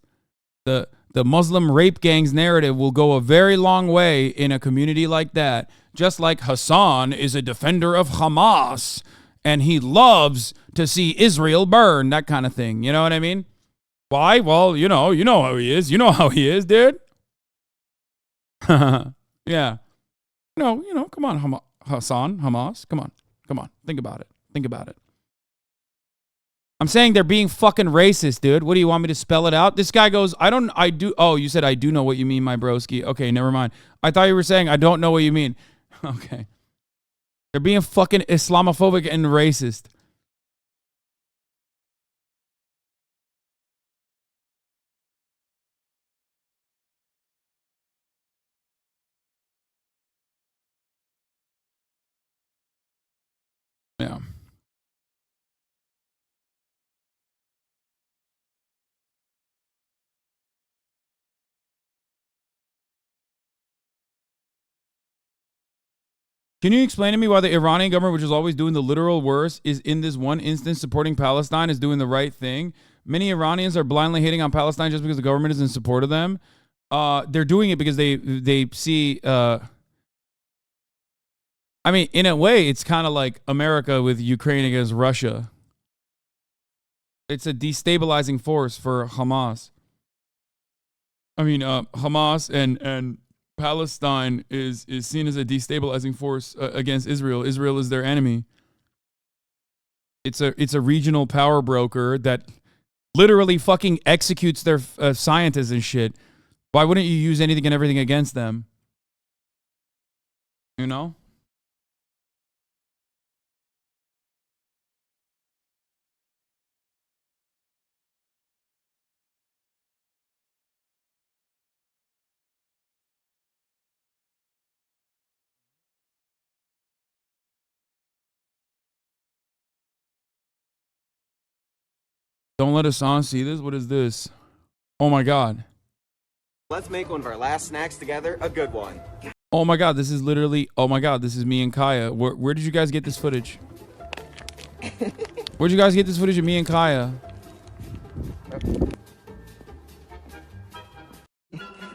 The Muslim rape gangs narrative will go a very long way in a community like that. Just like Hassan is a defender of Hamas and he loves to see Israel burn, that kind of thing. You know what I mean? Why? Well, you know how he is. You know how he is, dude. Yeah. No, come on, Hassan, Hamas. Come on. Think about it. I'm saying they're being fucking racist, dude. What do you want me to spell it out? This guy goes, oh, you said I do know what you mean, my broski. Okay, never mind. I thought you were saying I don't know what you mean. Okay. They're being fucking Islamophobic and racist. Yeah. Can you explain to me why the Iranian government, which is always doing the literal worst, is in this one instance supporting Palestine, is doing the right thing? Many Iranians are blindly hating on Palestine just because the government is in support of them. They're doing it because they see... I mean, in a way, it's kind of like America with Ukraine against Russia. It's a destabilizing force for Hamas. I mean, Hamas and Palestine is seen as a destabilizing force against Israel. Israel is their enemy. It's a regional power broker that literally fucking executes their scientists and shit. Why wouldn't you use anything and everything against them? You know? Don't let Hassan see this. What is this? Oh my God. Let's make one of our last snacks together a good one. Oh my God, this is literally, oh my God, this is me and Kaya. Where did you guys get this footage? Where'd you guys get this footage of me and Kaya?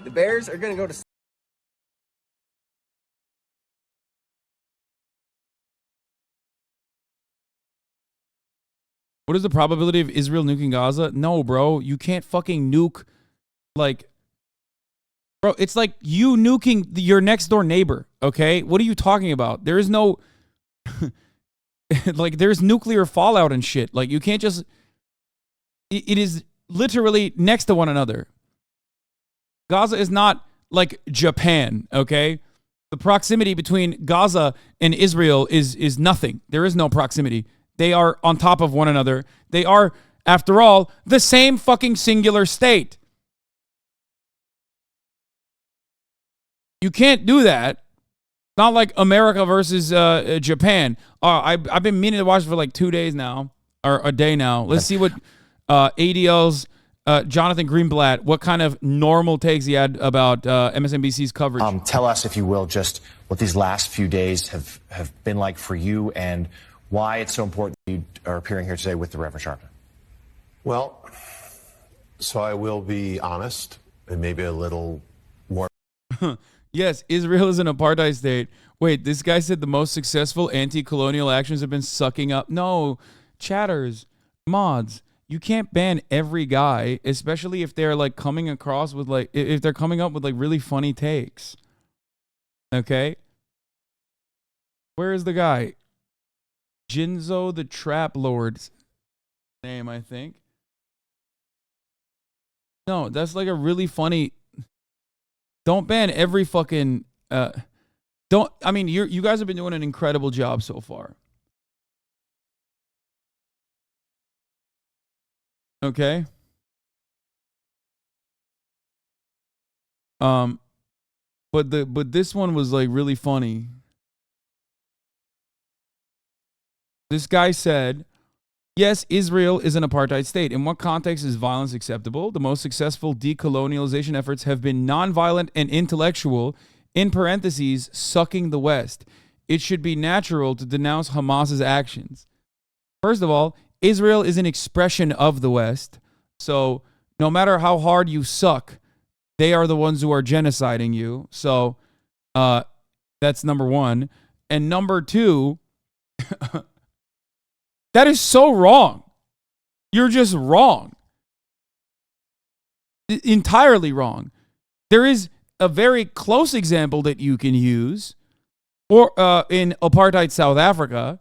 The Bears are going to go to... What is the probability of Israel nuking Gaza? No, bro. You can't fucking nuke, like... Bro, it's like you nuking your next door neighbor, okay? What are you talking about? There is no... like, there's nuclear fallout and shit. Like, you can't just... It is literally next to one another. Gaza is not like Japan, okay? The proximity between Gaza and Israel is nothing. There is no proximity. They are on top of one another. They are, after all, the same fucking singular state. You can't do that. Not like America versus Japan. I've been meaning to watch it for like 2 days now, or a day now. Let's see what ADL's Jonathan Greenblatt, what kind of normal takes he had about MSNBC's coverage. Tell us, if you will, just what these last few days have been like for you and why it's so important that you are appearing here today with the Reverend Sharpton. Well, so I will be honest and maybe a little more. Yes, Israel is an apartheid state. Wait, this guy said the most successful anti-colonial actions have been sucking up. No, chatters, mods. You can't ban every guy, especially if they're like coming across with like, if they're coming up with like really funny takes. Okay? Where is the guy? Jinzo the Trap Lord's name, I think. No, that's like a really funny... Don't ban every fucking... I mean, you guys have been doing an incredible job so far. Okay? But this one was like really funny. This guy said, yes, Israel is an apartheid state. In what context is violence acceptable? The most successful decolonialization efforts have been nonviolent and intellectual, in parentheses, sucking the West. It should be natural to denounce Hamas's actions. First of all, Israel is an expression of the West. So no matter how hard you suck, they are the ones who are genociding you. So that's number one. And number two, that is so wrong. You're just wrong. Entirely wrong. There is a very close example that you can use or in apartheid South Africa,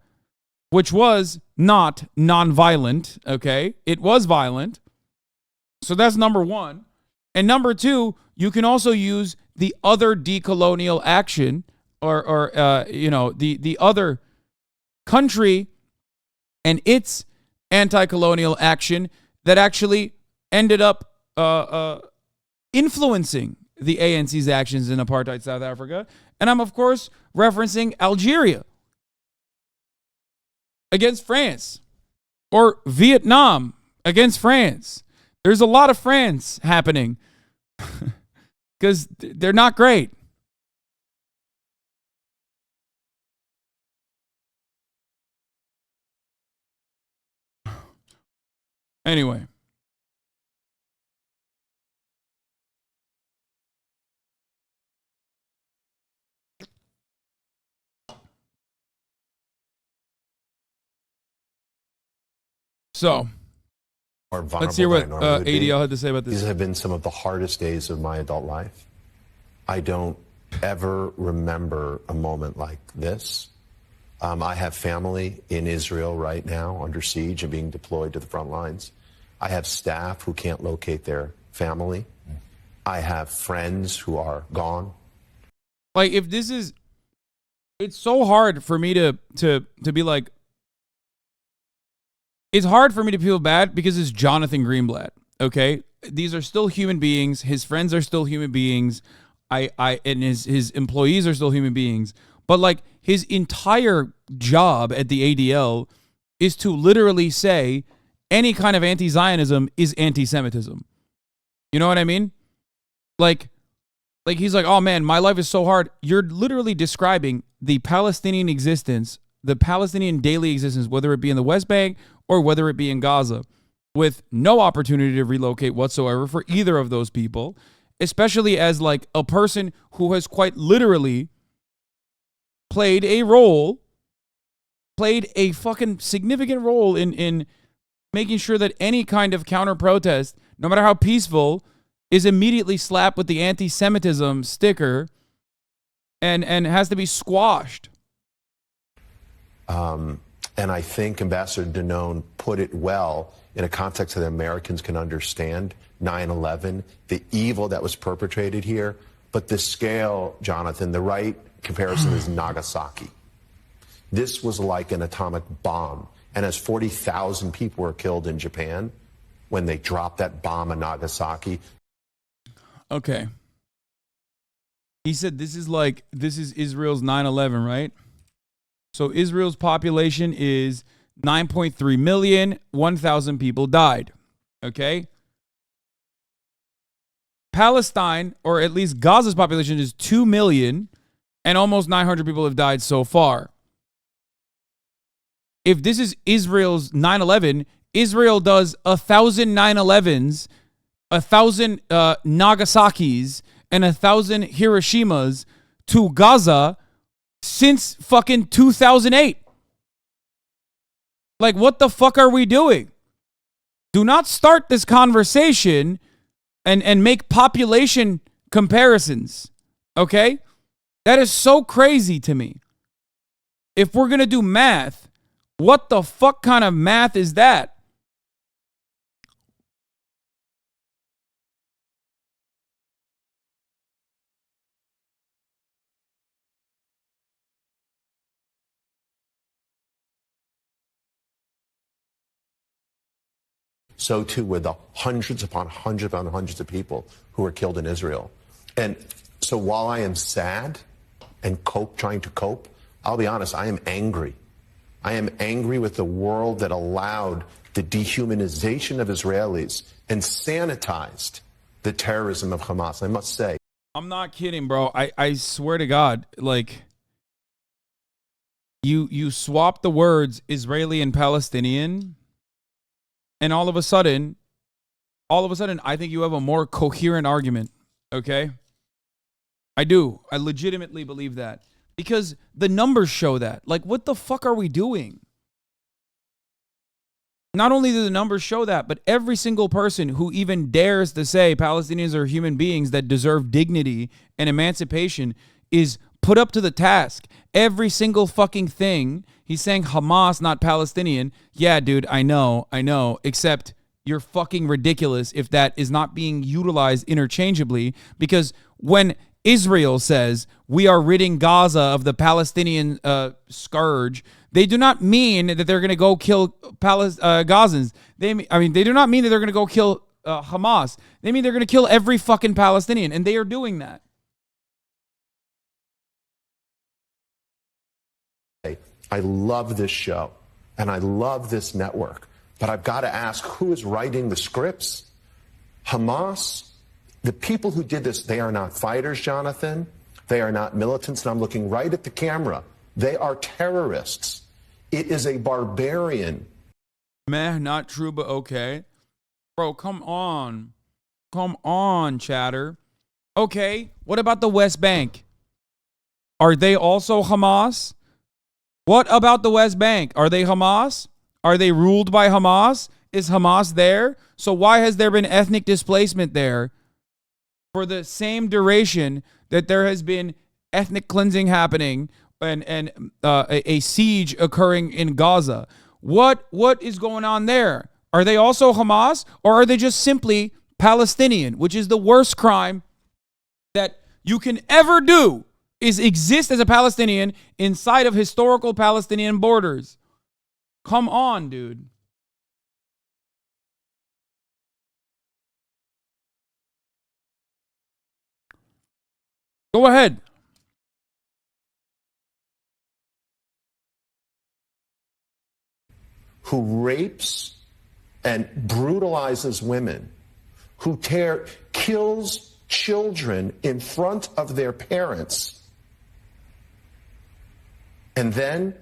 which was not non-violent, okay? It was violent. So that's number one. And number two, you can also use the other decolonial action or the other country and its anti-colonial action that actually ended up influencing the ANC's actions in apartheid South Africa. And I'm, of course, referencing Algeria against France or Vietnam against France. There's a lot of France happening because they're not great. Anyway. So, let's hear what ADL had to say about this. These have been some of the hardest days of my adult life. I don't ever remember a moment like this. I have family in Israel right now under siege and being deployed to the front lines. I have staff who can't locate their family. I have friends who are gone. Like, if this is, it's so hard for me to be like, it's hard for me to feel bad because it's Jonathan Greenblatt, okay? These are still human beings. His friends are still human beings. And his employees are still human beings. But like, his entire job at the ADL is to literally say any kind of anti-Zionism is anti-Semitism. You know what I mean? Like he's like, oh man, my life is so hard. You're literally describing the Palestinian existence, the Palestinian daily existence, whether it be in the West Bank or whether it be in Gaza, with no opportunity to relocate whatsoever for either of those people, especially as like a person who has quite literally played a fucking significant role in making sure that any kind of counter protest, no matter how peaceful, is immediately slapped with the anti-Semitism sticker and has to be squashed. And I think Ambassador Danone put it well in a context that Americans can understand. 9/11, the evil that was perpetrated here. But the scale, Jonathan, the right comparison is Nagasaki. This was like an atomic bomb. And as 40,000 people were killed in Japan when they dropped that bomb in Nagasaki. Okay. He said this is Israel's 9/11, right? So Israel's population is 9.3 million, 1,000 people died. Okay? Palestine, or at least Gaza's population, is 2 million, and almost 900 people have died so far. If this is Israel's 9/11, Israel does 1,000 9/11s, 1,000 Nagasakis, and 1,000 Hiroshimas to Gaza since fucking 2008. Like, what the fuck are we doing? Do not start this conversation and make population comparisons, okay? That is so crazy to me. If we're going to do math, what the fuck kind of math is that? So too with the hundreds upon hundreds upon hundreds of people who were killed in Israel. And So while I am sad and trying to cope, I'll be honest, I am angry. I am angry with the world that allowed the dehumanization of Israelis and sanitized the terrorism of Hamas, I must say. I'm not kidding, bro. I swear to God, like, you swap the words Israeli and Palestinian, and all of a sudden, I think you have a more coherent argument, okay? I do. I legitimately believe that. Because the numbers show that. Like, what the fuck are we doing? Not only do the numbers show that, but every single person who even dares to say Palestinians are human beings that deserve dignity and emancipation is put up to the task. Every single fucking thing. He's saying Hamas, not Palestinian. Yeah, dude, I know. Except you're fucking ridiculous if that is not being utilized interchangeably. Because when Israel says we are ridding Gaza of the Palestinian scourge, they do not mean that they're going to go kill Gazans. They do not mean that they're going to go kill Hamas. They mean they're going to kill every fucking Palestinian, and they are doing that. I love this show, and I love this network, but I've got to ask, who is writing the scripts? Hamas? The people who did this, they are not fighters, Jonathan. They are not militants, and I'm looking right at the camera. They are terrorists. It is a barbarian. Meh, not true, but okay. Bro, come on. Come on, chatter. Okay, what about the West Bank? Are they also Hamas? What about the West Bank? Are they Hamas? Are they ruled by Hamas? Is Hamas there? So why has there been ethnic displacement there for the same duration that there has been ethnic cleansing happening and a siege occurring in Gaza? What is going on there? Are they also Hamas, or are they just simply Palestinian, which is the worst crime that you can ever do, is exist as a Palestinian inside of historical Palestinian borders? Come on, dude. Go ahead. Who rapes and brutalizes women, who kills children in front of their parents, and then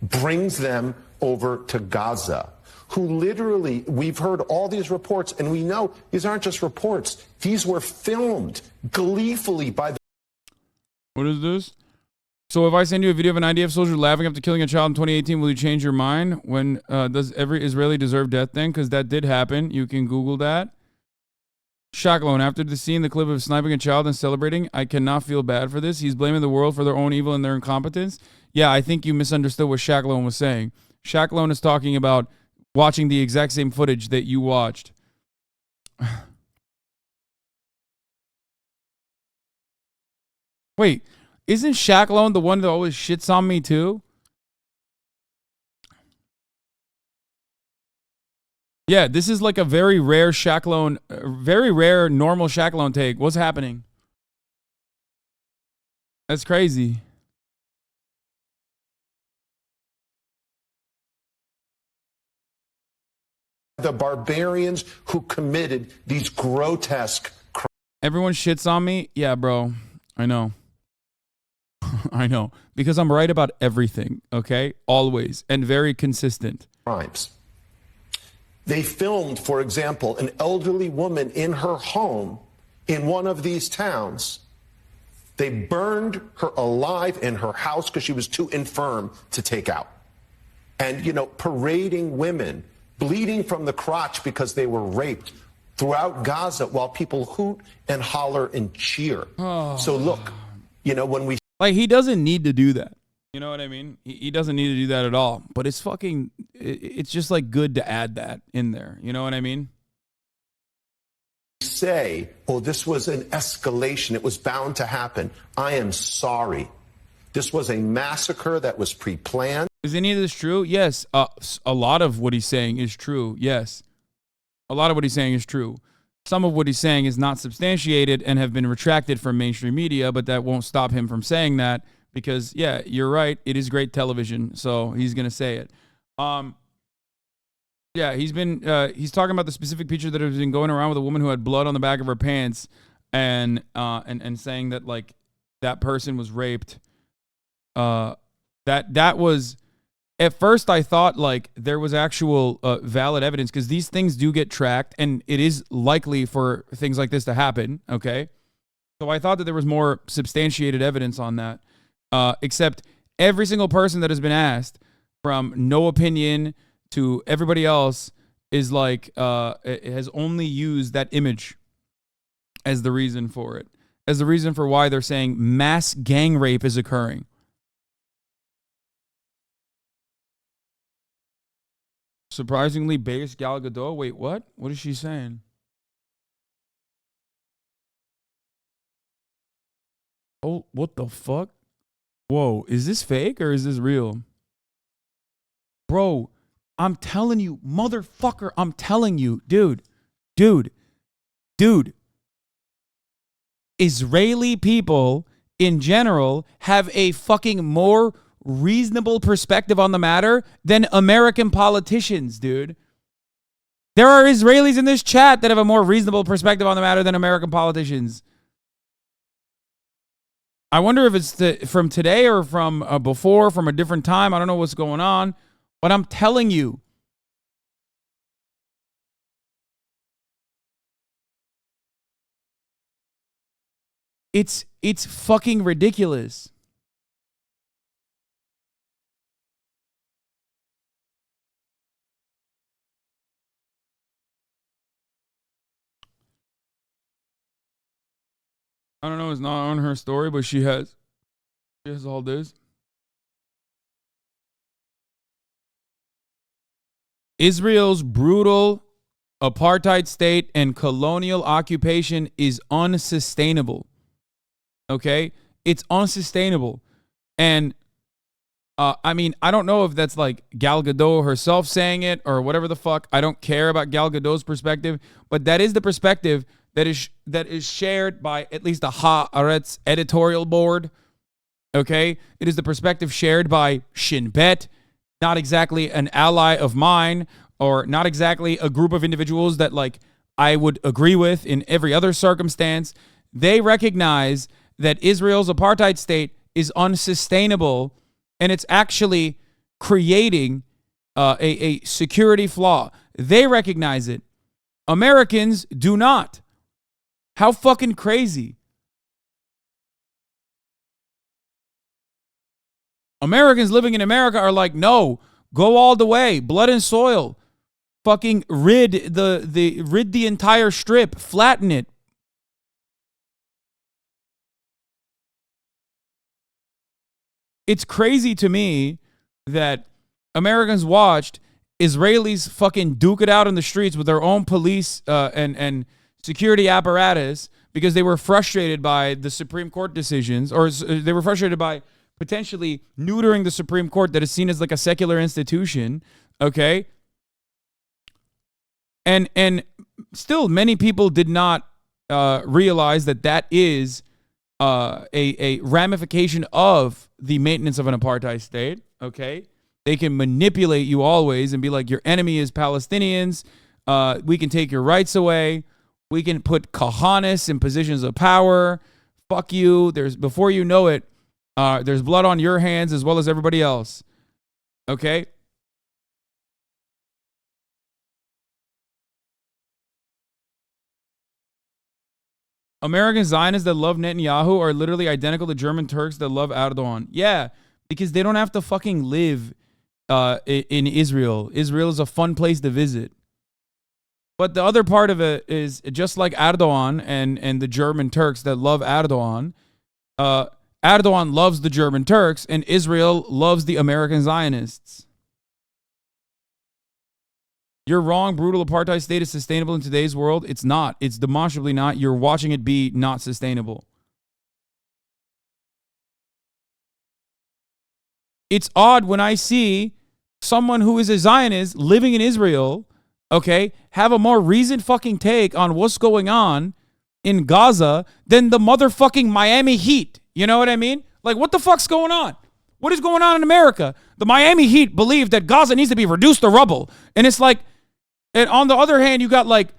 brings them over to Gaza, who literally, we've heard all these reports, and we know these aren't just reports. These were filmed gleefully by the... What is this? So if I send you a video of an IDF soldier laughing after killing a child in 2018, will you change your mind? When does every Israeli deserve death then? Because that did happen. You can Google that. Shaklon, after the scene, the clip of sniping a child and celebrating, I cannot feel bad for this. He's blaming the world for their own evil and their incompetence. Yeah, I think you misunderstood what Shaklon was saying. Shaklon is talking about watching the exact same footage that you watched. Wait, isn't Shaklon the one that always shits on me too? Yeah, this is like a very rare Shaklon, very rare normal Shaklon take. What's happening? That's crazy. The barbarians who committed these grotesque crimes. Everyone shits on me? Yeah, bro. I know. I know. Because I'm right about everything, okay? Always. And very consistent. Crimes. They filmed, for example, an elderly woman in her home in one of these towns. They burned her alive in her house because she was too infirm to take out. And, you know, parading women, bleeding from the crotch because they were raped throughout Gaza while people hoot and holler and cheer. Oh. So look, you know, when we... Like, he doesn't need to do that. You know what I mean? He doesn't need to do that at all. But it's fucking... It's just, like, good to add that in there. You know what I mean? Say, oh, this was an escalation. It was bound to happen. I am sorry. This was a massacre that was pre-planned. Is any of this true? Yes. A lot of what he's saying is true. Yes. A lot of what he's saying is true. some of what he's saying is not substantiated and have been retracted from mainstream media, but that won't stop him from saying that because, yeah, you're right. It is great television, so he's going to say it. Yeah, he's talking about the specific picture that has been going around with a woman who had blood on the back of her pants and saying that, like, that person was raped. That was... At first, I thought, like, there was actual valid evidence because these things do get tracked, and it is likely for things like this to happen, okay? So I thought that there was more substantiated evidence on that, except every single person that has been asked, from no opinion to everybody else, is like, it has only used that image as the reason for it, as the reason for why they're saying mass gang rape is occurring. Surprisingly based Gal Gadot. Wait, what? What is she saying? Oh, what the fuck? Whoa, is this fake or is this real? Bro, I'm telling you, motherfucker, I'm telling you, dude. Israeli people in general have a fucking more reasonable perspective on the matter than American politicians, dude. There are Israelis in this chat that have a more reasonable perspective on the matter than American politicians. I wonder if it's from today or from before, from a different time. I don't know what's going on, but I'm telling you. It's fucking ridiculous. I don't know, it's not on her story, but she has all this. Israel's brutal apartheid state and colonial occupation is unsustainable. Okay? It's unsustainable. And I mean, I don't know if that's like Gal Gadot herself saying it or whatever the fuck. I don't care about Gal Gadot's perspective, but that is the perspective that is shared by at least the Haaretz editorial board. Okay? It is the perspective shared by Shin Bet, not exactly an ally of mine, or not exactly a group of individuals that, like, I would agree with in every other circumstance. They recognize that Israel's apartheid state is unsustainable, and it's actually creating a security flaw. They recognize it. Americans do not. How fucking crazy. Americans living in America are like, no, go all the way, blood and soil. Fucking rid the entire strip, flatten it. It's crazy to me that Americans watched Israelis fucking duke it out in the streets with their own police and security apparatus because they were frustrated by the Supreme Court decisions, or they were frustrated by potentially neutering the Supreme Court that is seen as like a secular institution, okay? And still many people did not realize that that is a ramification of the maintenance of an apartheid state, okay? They can manipulate you always and be like, your enemy is Palestinians. We can take your rights away. We can put cojones in positions of power. Fuck you. Before you know it, there's blood on your hands as well as everybody else. Okay? American Zionists that love Netanyahu are literally identical to German Turks that love Erdogan. Yeah, because they don't have to fucking live in Israel. Israel is a fun place to visit. But the other part of it is just like Erdogan and the German Turks that love Erdogan. Erdogan loves the German Turks and Israel loves the American Zionists. You're wrong. Brutal apartheid state is sustainable in today's world. It's not. It's demonstrably not. You're watching it be not sustainable. It's odd when I see someone who is a Zionist living in Israel okay, have a more reasoned fucking take on what's going on in Gaza than the motherfucking Miami Heat. You know what I mean? Like, what the fuck's going on? What is going on in America? The Miami Heat believe that Gaza needs to be reduced to rubble. And it's like, and on the other hand, you got like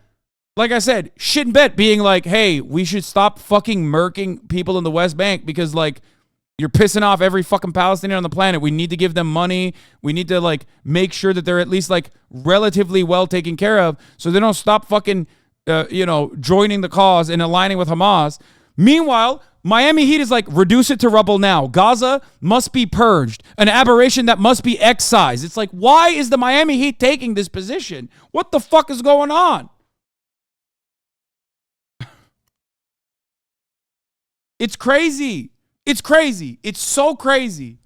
I said, shit and bet being like, hey, we should stop fucking murking people in the West Bank because like you're pissing off every fucking Palestinian on the planet. We need to give them money. We need to like make sure that they're at least like relatively well taken care of so they don't stop fucking, joining the cause and aligning with Hamas. Meanwhile, Miami Heat is like, reduce it to rubble now. Gaza must be purged. An aberration that must be excised. It's like, why is the Miami Heat taking this position? What the fuck is going on? It's crazy. It's crazy. It's so crazy.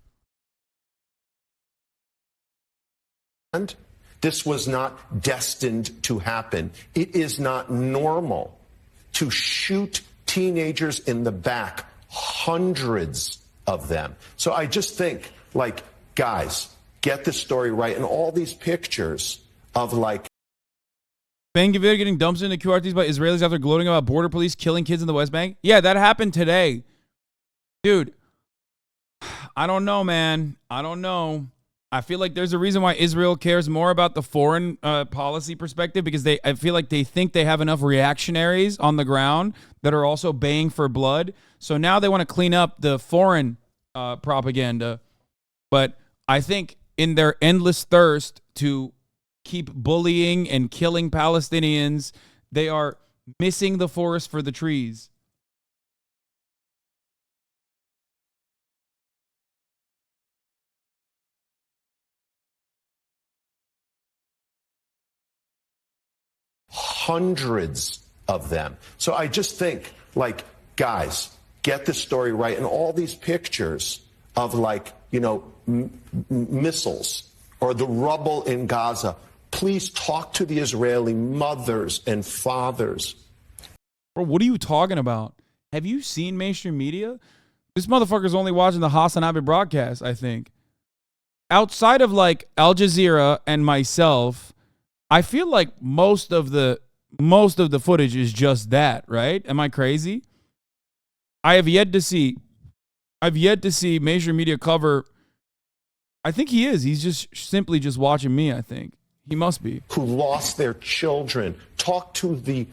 And this was not destined to happen. It is not normal to shoot teenagers in the back, hundreds of them. So I just think, like, guys, get the story right. And all these pictures of like Ben-Gvir getting dumped into QRTs by Israelis after gloating about border police killing kids in the West Bank. Yeah, that happened today. Dude, I don't know, man. I don't know. I feel like there's a reason why Israel cares more about the foreign policy perspective because I feel like they think they have enough reactionaries on the ground that are also baying for blood. So now they want to clean up the foreign propaganda. But I think in their endless thirst to keep bullying and killing Palestinians, they are missing the forest for the trees. Hundreds of them. So I just think, like, guys, get the story right. And all these pictures of like, missiles or the rubble in Gaza, please talk to the Israeli mothers and fathers. Bro, what are you talking about? Have you seen mainstream media? This motherfucker's only watching the HasanAbi broadcast, I think. Outside of like Al Jazeera and myself, I feel like most of the footage is just that, right? Am I crazy? I've yet to see mainstream media cover. I think he is. He's just simply just watching me, I think. He must be. Who lost their children. Talk to the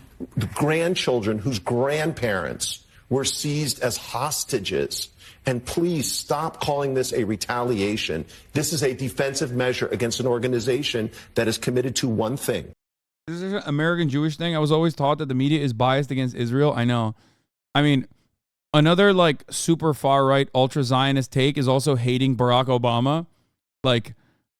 grandchildren whose grandparents were seized as hostages. And please stop calling this a retaliation. This is a defensive measure against an organization that is committed to one thing. This is an American Jewish thing. I was always taught that the media is biased against Israel. I know. I mean, another like super far right ultra Zionist take is also hating Barack Obama. Like,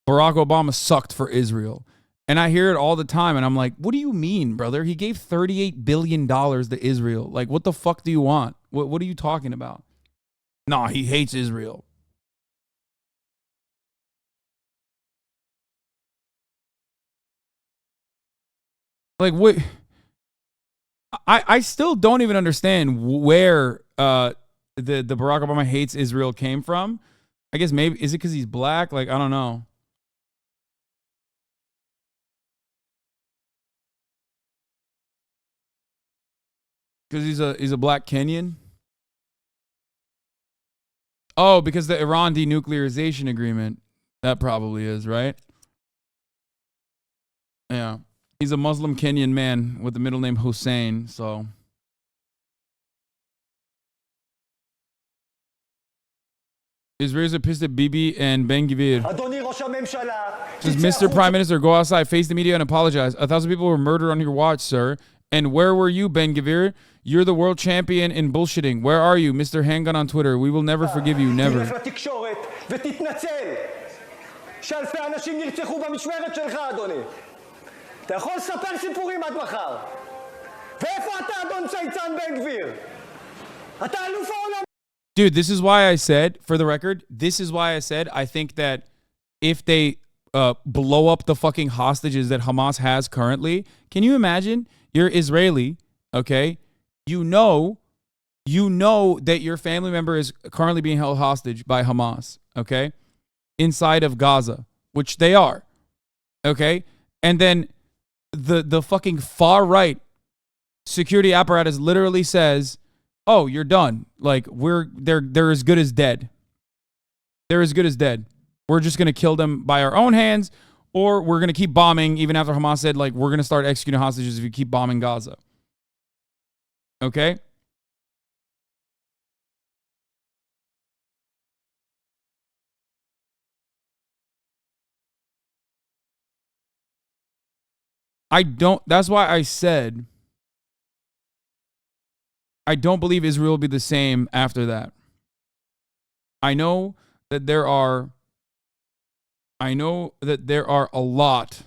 Barack Obama sucked for Israel. And I hear it all the time. And I'm like, what do you mean, brother? He gave $38 billion to Israel. Like, what the fuck do you want? What are you talking about? Nah, he hates Israel. Like, what? I still don't even understand where the Barack Obama hates Israel came from. I guess maybe, is it because he's black? Like, I don't know. Because he's a black Kenyan? Oh, because the Iran denuclearization agreement. That probably is, right? Yeah. He's a Muslim Kenyan man with the middle name Hussein, so. Israelis are pissed at Bibi and Ben-Gvir. Says, Mr. Prime Minister, go outside, face the media and apologize. 1,000 people were murdered on your watch, sir. And where were you, Ben-Gvir? You're the world champion in bullshitting. Where are you, Mr. Handgun on Twitter? We will never forgive you, never. Dude, this is why I said, for the record, this is why I said I think that if they blow up the fucking hostages that Hamas has currently, can you imagine? You're Israeli, okay? You know that your family member is currently being held hostage by Hamas, okay? Inside of Gaza, which they are, okay? And then the fucking far right security apparatus literally says, "Oh, you're done. Like they're as good as dead. They're as good as dead. We're just gonna kill them by our own hands, or we're gonna keep bombing." Even after Hamas said, like, we're gonna start executing hostages if you keep bombing Gaza. Okay. That's why I said I don't believe Israel will be the same after that. I know that there are a lot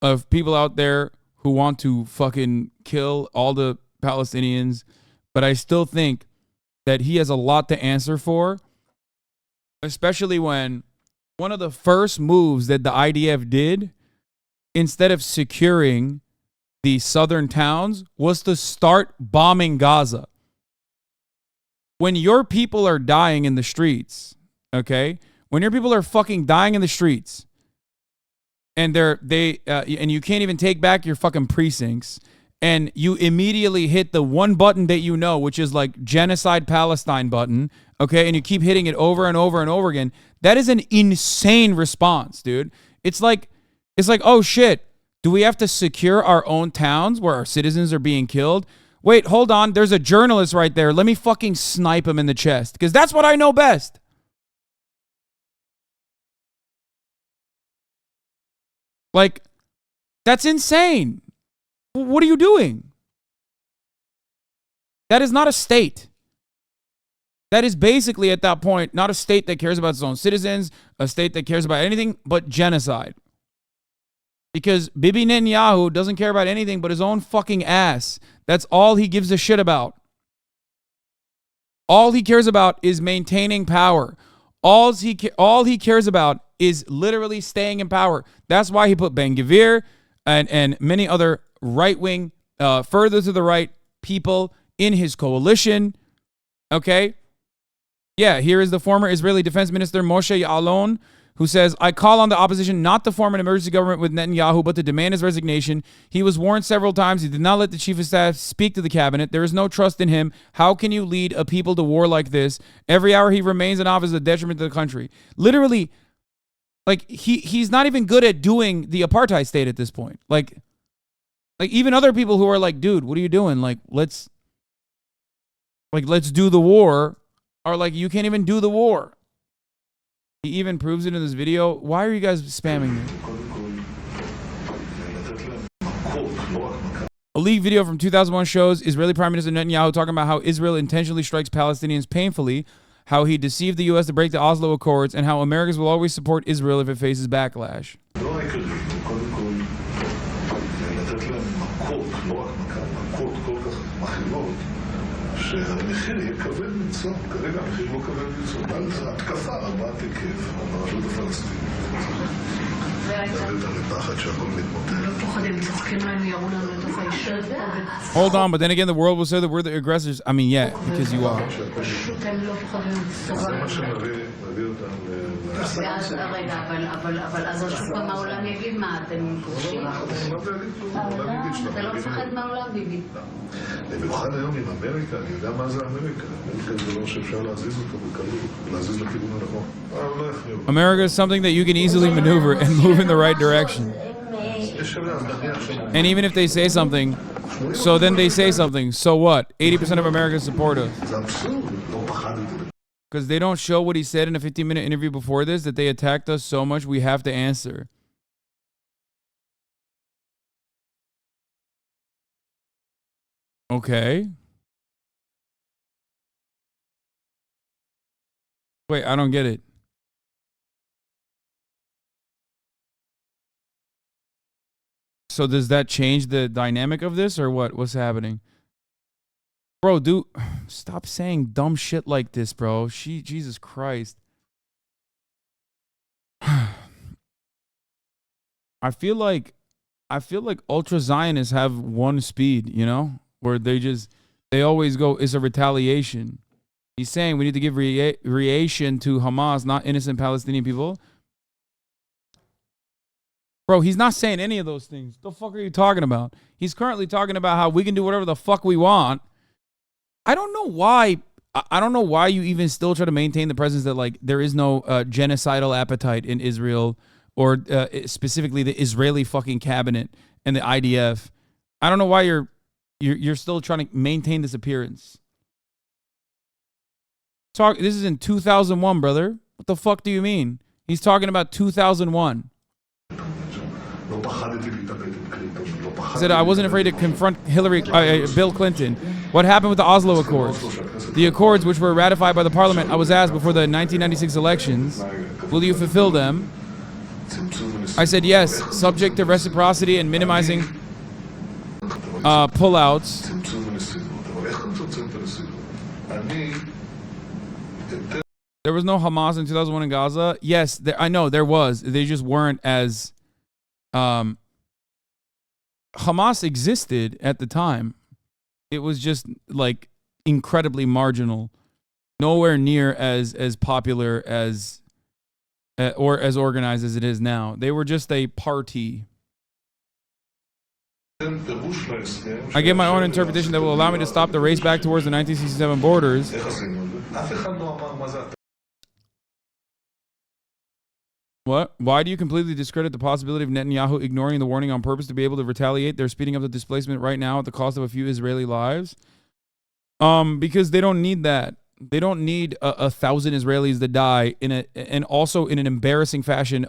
of people out there who want to fucking kill all the Palestinians, but I still think that he has a lot to answer for, especially when one of the first moves that the IDF did, instead of securing the southern towns, was to start bombing Gaza. When your people are dying in the streets, okay? When your people are fucking dying in the streets, and and you can't even take back your fucking precincts, and you immediately hit the one button that you know, which is like genocide Palestine button, okay? And you keep hitting it over and over and over again. That is an insane response, dude. It's like, oh shit, do we have to secure our own towns where our citizens are being killed? Wait, hold on. There's a journalist right there. Let me fucking snipe him in the chest, because that's what I know best. Like, that's insane. What are you doing? That is not a state. That is basically, at that point, not a state that cares about its own citizens, a state that cares about anything but genocide. Because Bibi Netanyahu doesn't care about anything but his own fucking ass. That's all he gives a shit about. All he cares about is maintaining power. All he cares about is literally staying in power. That's why he put Ben-Gvir and many other right-wing, further to the right people in his coalition. Okay? Yeah, here is the former Israeli Defense Minister Moshe Ya'alon, who says, "I call on the opposition not to form an emergency government with Netanyahu, but to demand his resignation. He was warned several times. He did not let the chief of staff speak to the cabinet. There is no trust in him. How can you lead a people to war like this? Every hour he remains in office is a detriment to the country." Literally, like, he's not even good at doing the apartheid state at this point. Like even other people who are like, dude, what are you doing? Like, let's do the war, are like, you can't even do the war. He even proves it in this video. Why are you guys spamming me? A leaked video from 2001 shows Israeli Prime Minister Netanyahu talking about how Israel intentionally strikes Palestinians painfully, how he deceived the U.S. to break the Oslo Accords, and how Americans will always support Israel if it faces backlash. שהמחיר יהיה כבד מנשוא, כרגע המחיר לא כבד מנשוא. התקפה רבת היקף על הרשות הפלסטינית. Hold on, but then again, the world will say that we're the aggressors. I mean, yeah, because you are. אבל אז שוב פעם העולם יגיד מה, אתם כובשים? אתה לא מפחד מהעולם, ביבי. במיוחד היום עם אמריקה, אני יודע מה זה אמריקה. אמריקה זה לא שאפשר להזיז אותו בקלות, להזיז לכיוון הנכון. America is something that you can easily maneuver and move in the right direction. And even if they say something, so then they say something. So what? 80% of Americans support us. Because they don't show what he said in a 15-minute interview before this, that they attacked us so much we have to answer. Okay. Wait, I don't get it. So does that change the dynamic of this or what? What's happening? Bro, dude, stop saying dumb shit like this, bro. Jesus Christ. I feel like ultra Zionists have one speed, you know, where they always go, it's a retaliation. He's saying we need to give reaction to Hamas, not innocent Palestinian people. Bro, he's not saying any of those things. The fuck are you talking about? He's currently talking about how we can do whatever the fuck we want. I don't know why. I don't know why you even still try to maintain the presence that like there is no genocidal appetite in Israel or specifically the Israeli fucking cabinet and the IDF. I don't know why you're still trying to maintain this appearance. This is in 2001, brother. What the fuck do you mean? He's talking about 2001. He said, I wasn't afraid to confront Bill Clinton. What happened with the Oslo Accords? The accords which were ratified by the parliament, I was asked before the 1996 elections, will you fulfill them? I said yes, subject to reciprocity and minimizing pullouts. There was no Hamas in 2001 in Gaza. Yes, I know there was. They just weren't as... Hamas existed at the time. It was just like incredibly marginal, nowhere near as popular as or as organized as it is now. They were just a party. I give my own interpretation that will allow me to stop the race back towards the 1967 borders. What? Why do you completely discredit the possibility of Netanyahu ignoring the warning on purpose to be able to retaliate? They're speeding up the displacement right now at the cost of a few Israeli lives. Because they don't need that. They don't need 1,000 Israelis to die and also in an embarrassing fashion.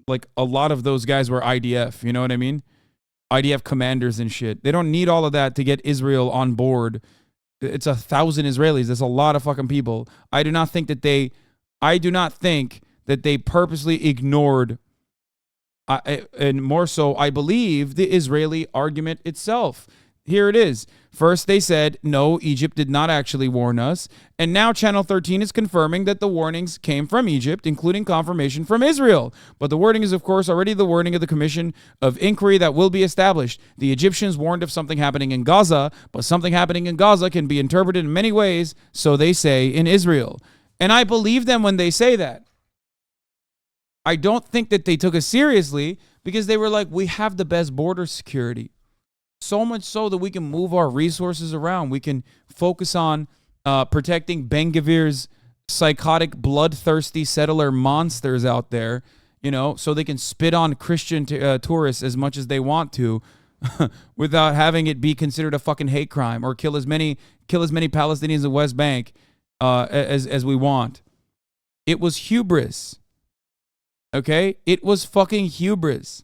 Like a lot of those guys were IDF. You know what I mean? IDF commanders and shit. They don't need all of that to get Israel on board. It's 1,000 Israelis. That's a lot of fucking people. I do not think that they purposely ignored, and more so, I believe, the Israeli argument itself. Here it is. First, they said, no, Egypt did not actually warn us. And now Channel 13 is confirming that the warnings came from Egypt, including confirmation from Israel. But the wording is, of course, already the wording of the Commission of Inquiry that will be established. The Egyptians warned of something happening in Gaza, but something happening in Gaza can be interpreted in many ways, so they say in Israel. And I believe them when they say that. I don't think that they took us seriously because they were like, we have the best border security. So much so that we can move our resources around. We can focus on protecting Ben-Gvir's psychotic, bloodthirsty settler monsters out there, you know, so they can spit on Christian tourists as much as they want to without having it be considered a fucking hate crime or kill as many Palestinians in the West Bank as we want. It was hubris. Okay? It was fucking hubris.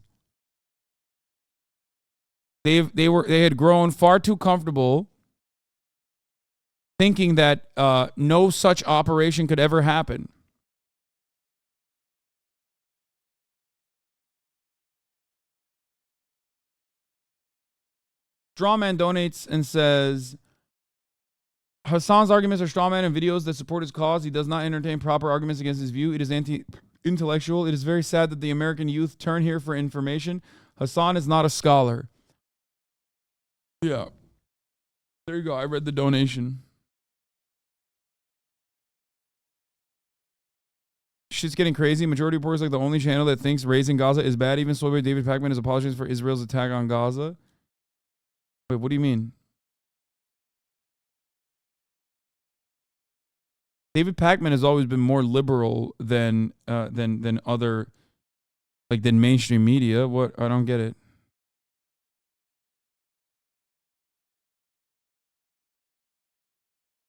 They had grown far too comfortable thinking that no such operation could ever happen. Strawman donates and says, Hassan's arguments are strawman and videos that support his cause. He does not entertain proper arguments against his view. It is anti-intellectual. It is very sad that the American youth turn here for information. Hassan is not a scholar. Yeah. There you go. I read the donation. Shit's getting crazy. Majority reporters like the only channel that thinks raising Gaza is bad. Even Soyboy David Pacman is apologizing for Israel's attack on Gaza. Wait, what do you mean? David Pacman has always been more liberal than other, like, than mainstream media. What? I don't get it.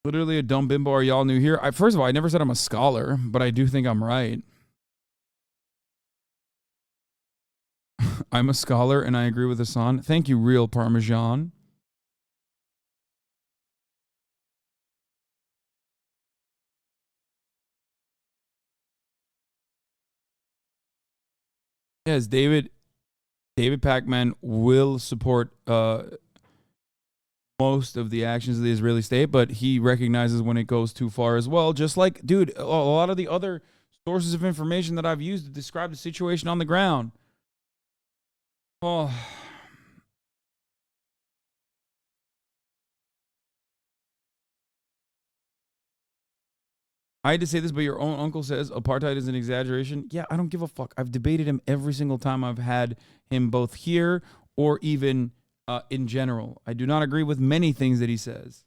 Literally a dumb bimbo. Are y'all new here? First of all, I never said I'm a scholar, but I do think I'm right. I'm a scholar and I agree with Hassan. Thank you, real Parmesan. Yes, David Pacman will support most of the actions of the Israeli state, but he recognizes when it goes too far as well. Just like, dude, a lot of the other sources of information that I've used to describe the situation on the ground. Oh. I had to say this, but your own uncle says apartheid is an exaggeration. Yeah, I don't give a fuck. I've debated him every single time I've had him both here or even in general. I do not agree with many things that he says.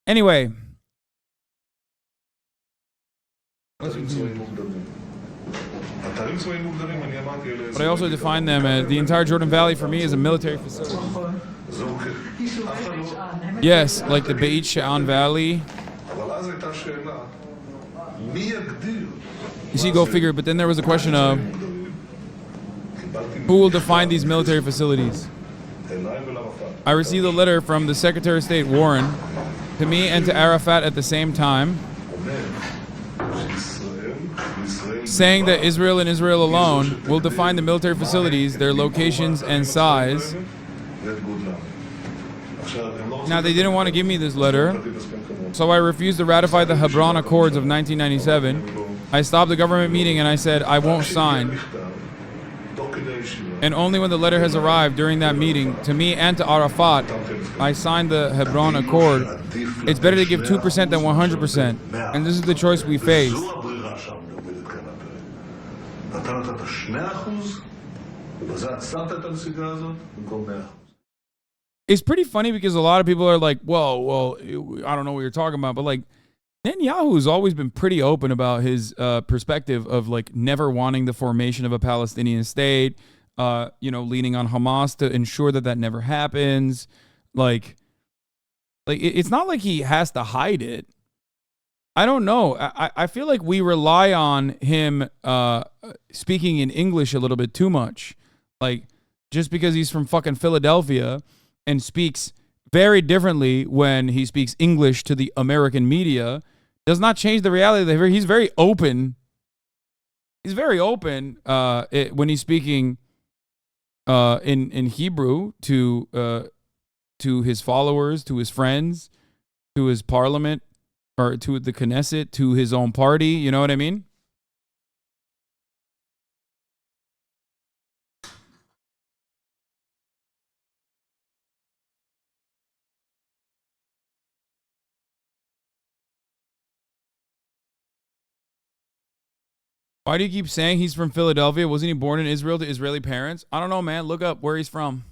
Anyway. But I also define them as the entire Jordan Valley for me is a military facility. Yes, like the Beit She'an Valley. You see, go figure. But then there was a question of who will define these military facilities. I received a letter from the Secretary of State, Warren, to me and to Arafat at the same time, saying that Israel and Israel alone will define the military facilities, their locations and size. Now, they didn't want to give me this letter, so I refused to ratify the Hebron Accords of 1997. I stopped the government meeting and I said, I won't sign. And only when the letter has arrived during that meeting, to me and to Arafat, I signed the Hebron Accord. It's better to give 2% than 100%. And this is the choice we face. It's pretty funny because a lot of people are like, well, I don't know what you're talking about, but like Netanyahu's always been pretty open about his perspective of like never wanting the formation of a Palestinian state, leaning on Hamas to ensure that that never happens. Like it's not like he has to hide it. I don't know. I feel like we rely on him speaking in English a little bit too much. Like, just because he's from fucking Philadelphia and speaks very differently when he speaks English to the American media does not change the reality that he's very open. He's very open when he's speaking in Hebrew to his followers, to his friends, to his parliament, or to the Knesset, to his own party. You know what I mean? Why do you keep saying he's from Philadelphia? Wasn't he born in Israel to Israeli parents? I don't know, man. Look up where he's from.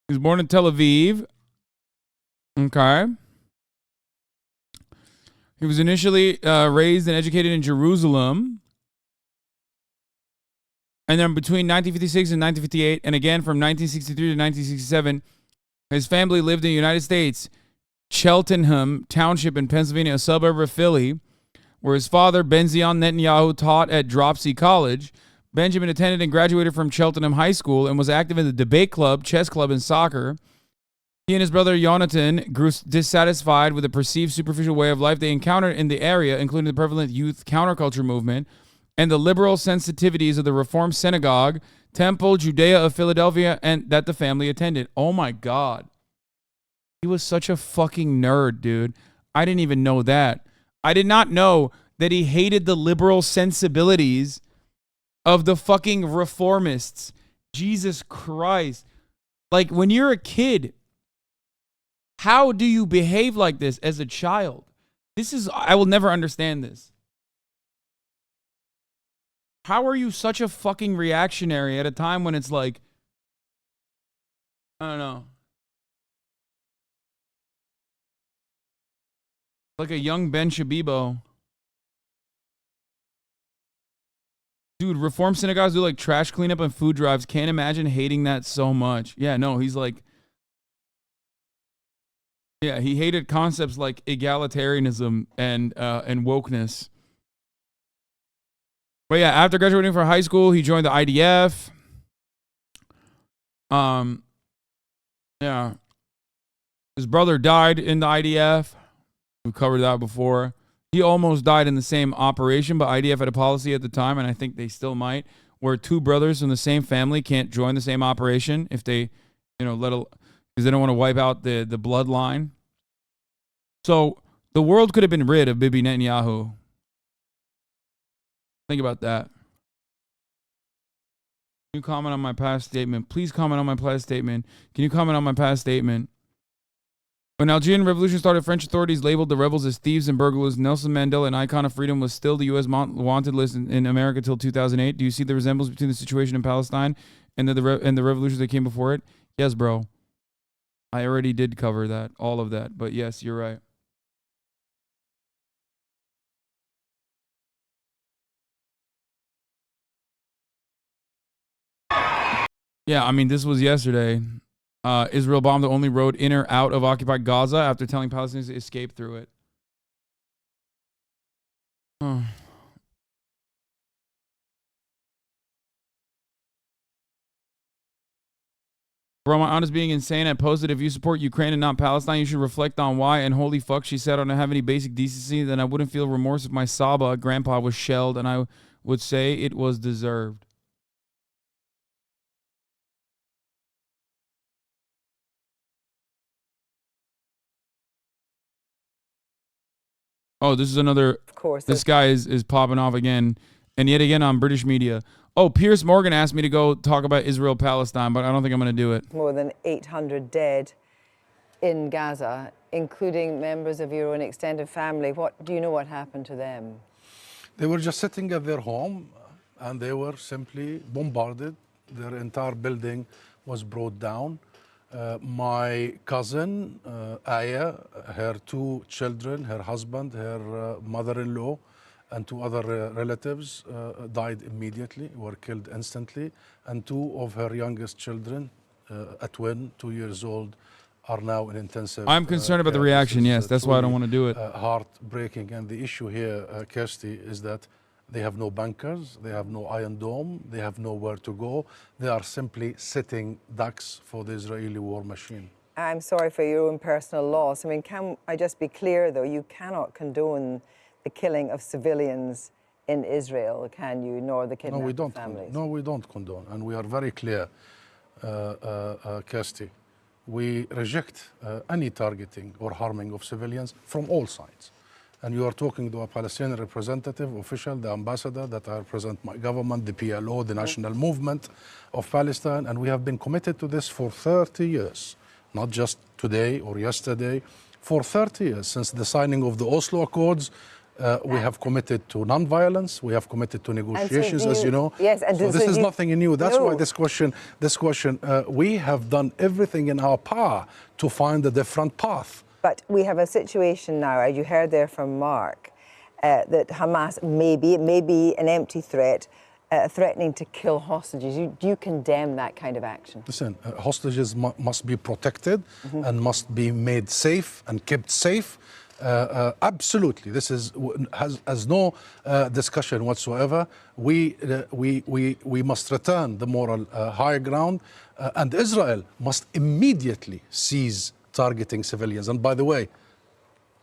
He was born in Tel Aviv. Okay. He was initially raised and educated in Jerusalem. And then between 1956 and 1958, and again from 1963 to 1967, his family lived in the United States, Cheltenham Township in Pennsylvania, a suburb of Philly, where his father, Benzion Netanyahu, taught at Dropsy College. Benjamin attended and graduated from Cheltenham High School and was active in the debate club, chess club, and soccer. He and his brother Jonathan grew dissatisfied with the perceived superficial way of life they encountered in the area, including the prevalent youth counterculture movement and the liberal sensitivities of the Reformed Synagogue, Temple, Judea of Philadelphia, and that the family attended. Oh my God. He was such a fucking nerd, dude. I didn't even know that. I did not know that he hated the liberal sensibilities of the fucking reformists. Jesus Christ. Like, when you're a kid, how do you behave like this as a child? I will never understand this. How are you such a fucking reactionary at a time when it's like, I don't know, like a young Ben Shabibo? Dude, Reform synagogues do like trash cleanup and food drives. Can't imagine hating that so much. Yeah, no, he's like, yeah, he hated concepts like egalitarianism and wokeness. But yeah, after graduating from high school, he joined the IDF. Yeah. His brother died in the IDF. We've covered that before. He almost died in the same operation, but IDF had a policy at the time, and I think they still might, where two brothers from the same family can't join the same operation if they, because they don't want to wipe out the bloodline. So the world could have been rid of Bibi Netanyahu. Think about that. Can you comment on my past statement? Please comment on my past statement. Can you comment on my past statement? When Algerian revolution started, French authorities labeled the rebels as thieves and burglars. Nelson Mandela, an icon of freedom, was still the U.S. wanted list in America until 2008. Do you see the resemblance between the situation in Palestine and the revolutions that came before it? Yes, bro. I already did cover that, all of that. But yes, you're right. Yeah, I mean, this was yesterday. Israel bombed the only road in or out of occupied Gaza after telling Palestinians to escape through it. Oh. Bro, my honest being insane. I posted, if you support Ukraine and not Palestine, you should reflect on why. And holy fuck, she said, I don't have any basic decency. Then I wouldn't feel remorse if my Saba grandpa was shelled, and I would say it was deserved. Oh, this is another. Of course. This guy is popping off again. And yet again on British media. Oh, Piers Morgan asked me to go talk about Israel-Palestine, but I don't think I'm going to do it. More than 800 dead in Gaza, including members of your own extended family. Do you know what happened to them? They were just sitting at their home, and they were simply bombarded. Their entire building was brought down. My cousin, Aya, her two children, her husband, her mother-in-law, and two other relatives died immediately, were killed instantly. And two of her youngest children, a twin, 2 years old, are now in intensive I'm concerned about the reaction, yes. That's why I don't want to do it. Heartbreaking. And the issue here, Kirsty, is that they have no bunkers, they have no Iron Dome, they have nowhere to go. They are simply sitting ducks for the Israeli war machine. I'm sorry for your own personal loss. I mean, can I just be clear, though? You cannot condone the killing of civilians in Israel, can you? Nor the kidnapped families. No, we don't condone. And we are very clear, Kirsty. We reject any targeting or harming of civilians from all sides. And you are talking to a Palestinian representative, official, the ambassador, that I represent my government, the PLO, the national movement of Palestine, and we have been committed to this for 30 years, not just today or yesterday, for 30 years, since the signing of the Oslo Accords. We have committed to non-violence. We have committed to negotiations, as you know. Yes, and so this is nothing new. That's why this question, we have done everything in our power to find a different path. But we have a situation now, as you heard there from Mark, that Hamas may be an empty threat, threatening to kill hostages. Do you condemn that kind of action? Listen, hostages must be protected and must be made safe and kept safe. Absolutely, this has no discussion whatsoever. We must return the moral high ground, and Israel must immediately cease targeting civilians. And by the way,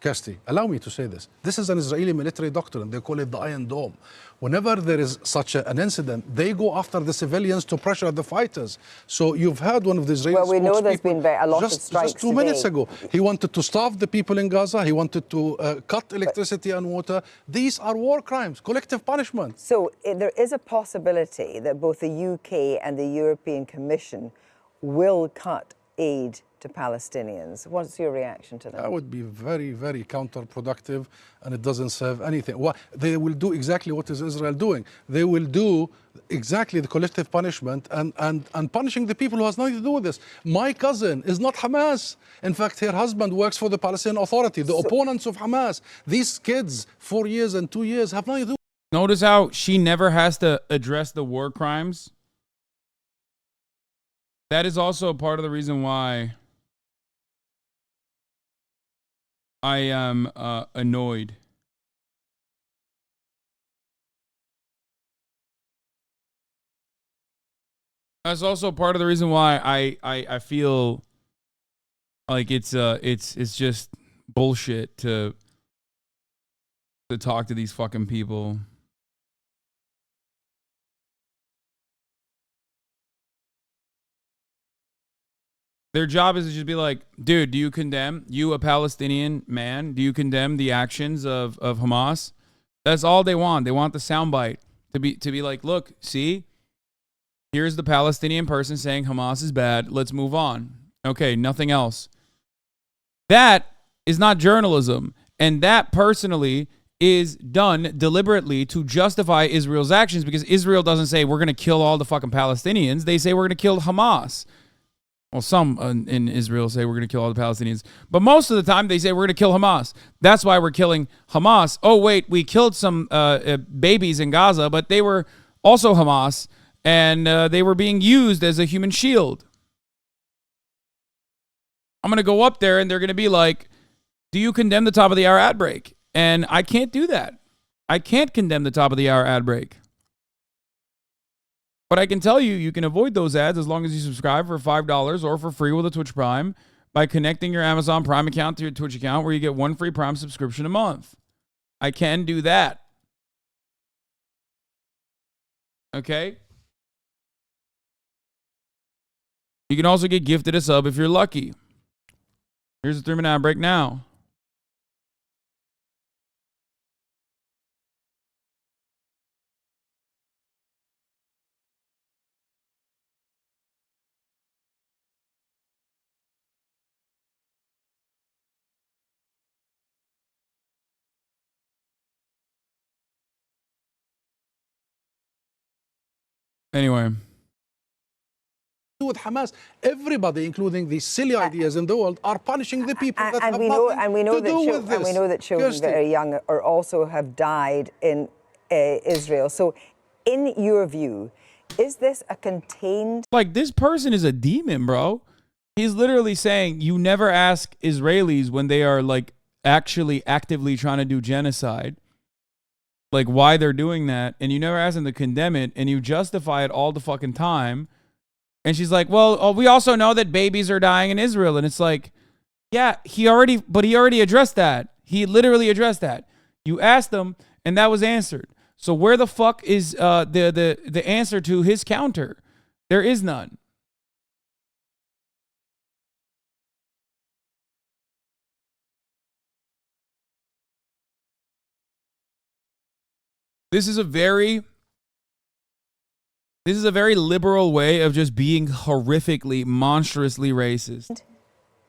Kirsty, allow me to say this. This is an Israeli military doctrine. They call it the Iron Dome. Whenever there is such an incident, they go after the civilians to pressure the fighters. So you've heard one of the Israeli we know there's been a lot of strikes just 2 minutes ago. He wanted to starve the people in Gaza. He wanted to cut electricity and water. These are war crimes, collective punishment. So there is a possibility that both the UK and the European Commission will cut aid to Palestinians. What's your reaction to that? That would be very, very counterproductive, and it doesn't serve anything. They will do exactly what is Israel doing. They will do exactly the collective punishment and punishing the people who has nothing to do with this. My cousin is not Hamas. In fact, her husband works for the Palestinian Authority, the opponents of Hamas. These kids, 4 years and 2 years, have nothing to do. Notice how she never has to address the war crimes. That is also part of the reason why I am annoyed. That's also part of the reason why I feel Like it's just bullshit to talk to these fucking people. Their job is to just be like, dude, do you condemn, you a Palestinian man, do you condemn the actions of Hamas? That's all they want. They want the soundbite to be like, look, see, here's the Palestinian person saying Hamas is bad. Let's move on. Okay, nothing else. That is not journalism. And that personally is done deliberately to justify Israel's actions, because Israel doesn't say we're going to kill all the fucking Palestinians. They say we're going to kill Hamas. Well, some in Israel say we're going to kill all the Palestinians. But most of the time, they say we're going to kill Hamas. That's why we're killing Hamas. Oh, wait, we killed some babies in Gaza, but they were also Hamas, and they were being used as a human shield. I'm going to go up there, and they're going to be like, do you condemn the top of the hour ad break? And I can't do that. I can't condemn the top of the hour ad break. But I can tell you, you can avoid those ads as long as you subscribe for $5 or for free with a Twitch Prime by connecting your Amazon Prime account to your Twitch account, where you get one free Prime subscription a month. I can do that. Okay? You can also get gifted a sub if you're lucky. Here's a 3-minute ad break now. Anyway. With Hamas, everybody, including the silly ideas in the world, are punishing the people that have nothing to do with this. And we know that children very young are also have died in Israel. So, in your view, is this a contained... Like, this person is a demon, bro. He's literally saying you never ask Israelis when they are, like, actually actively trying to do genocide, like, why they're doing that, and you never ask them to condemn it, and you justify it all the fucking time. And she's like, well, we also know that babies are dying in Israel. And it's like, yeah, he already addressed that. He literally addressed that. You asked him, and that was answered. So where the fuck is the answer to his counter? There is none. This is a very liberal way of just being horrifically, monstrously racist.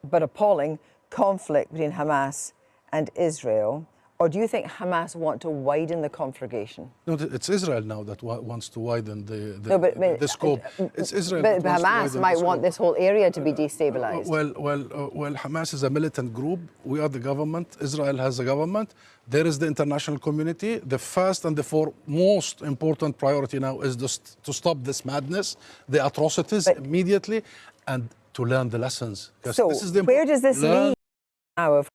But appalling conflict between Hamas and Israel. Or do you think Hamas want to widen the conflagration? No, it's Israel now that wants to widen the scope. It's Israel. But Hamas might want this whole area to be destabilized. Well, Hamas is a militant group. We are the government. Israel has a government. There is the international community. The first and the most important priority now is just to stop this madness, the atrocities immediately, and to learn the lessons. So this is the where does this lead now? Of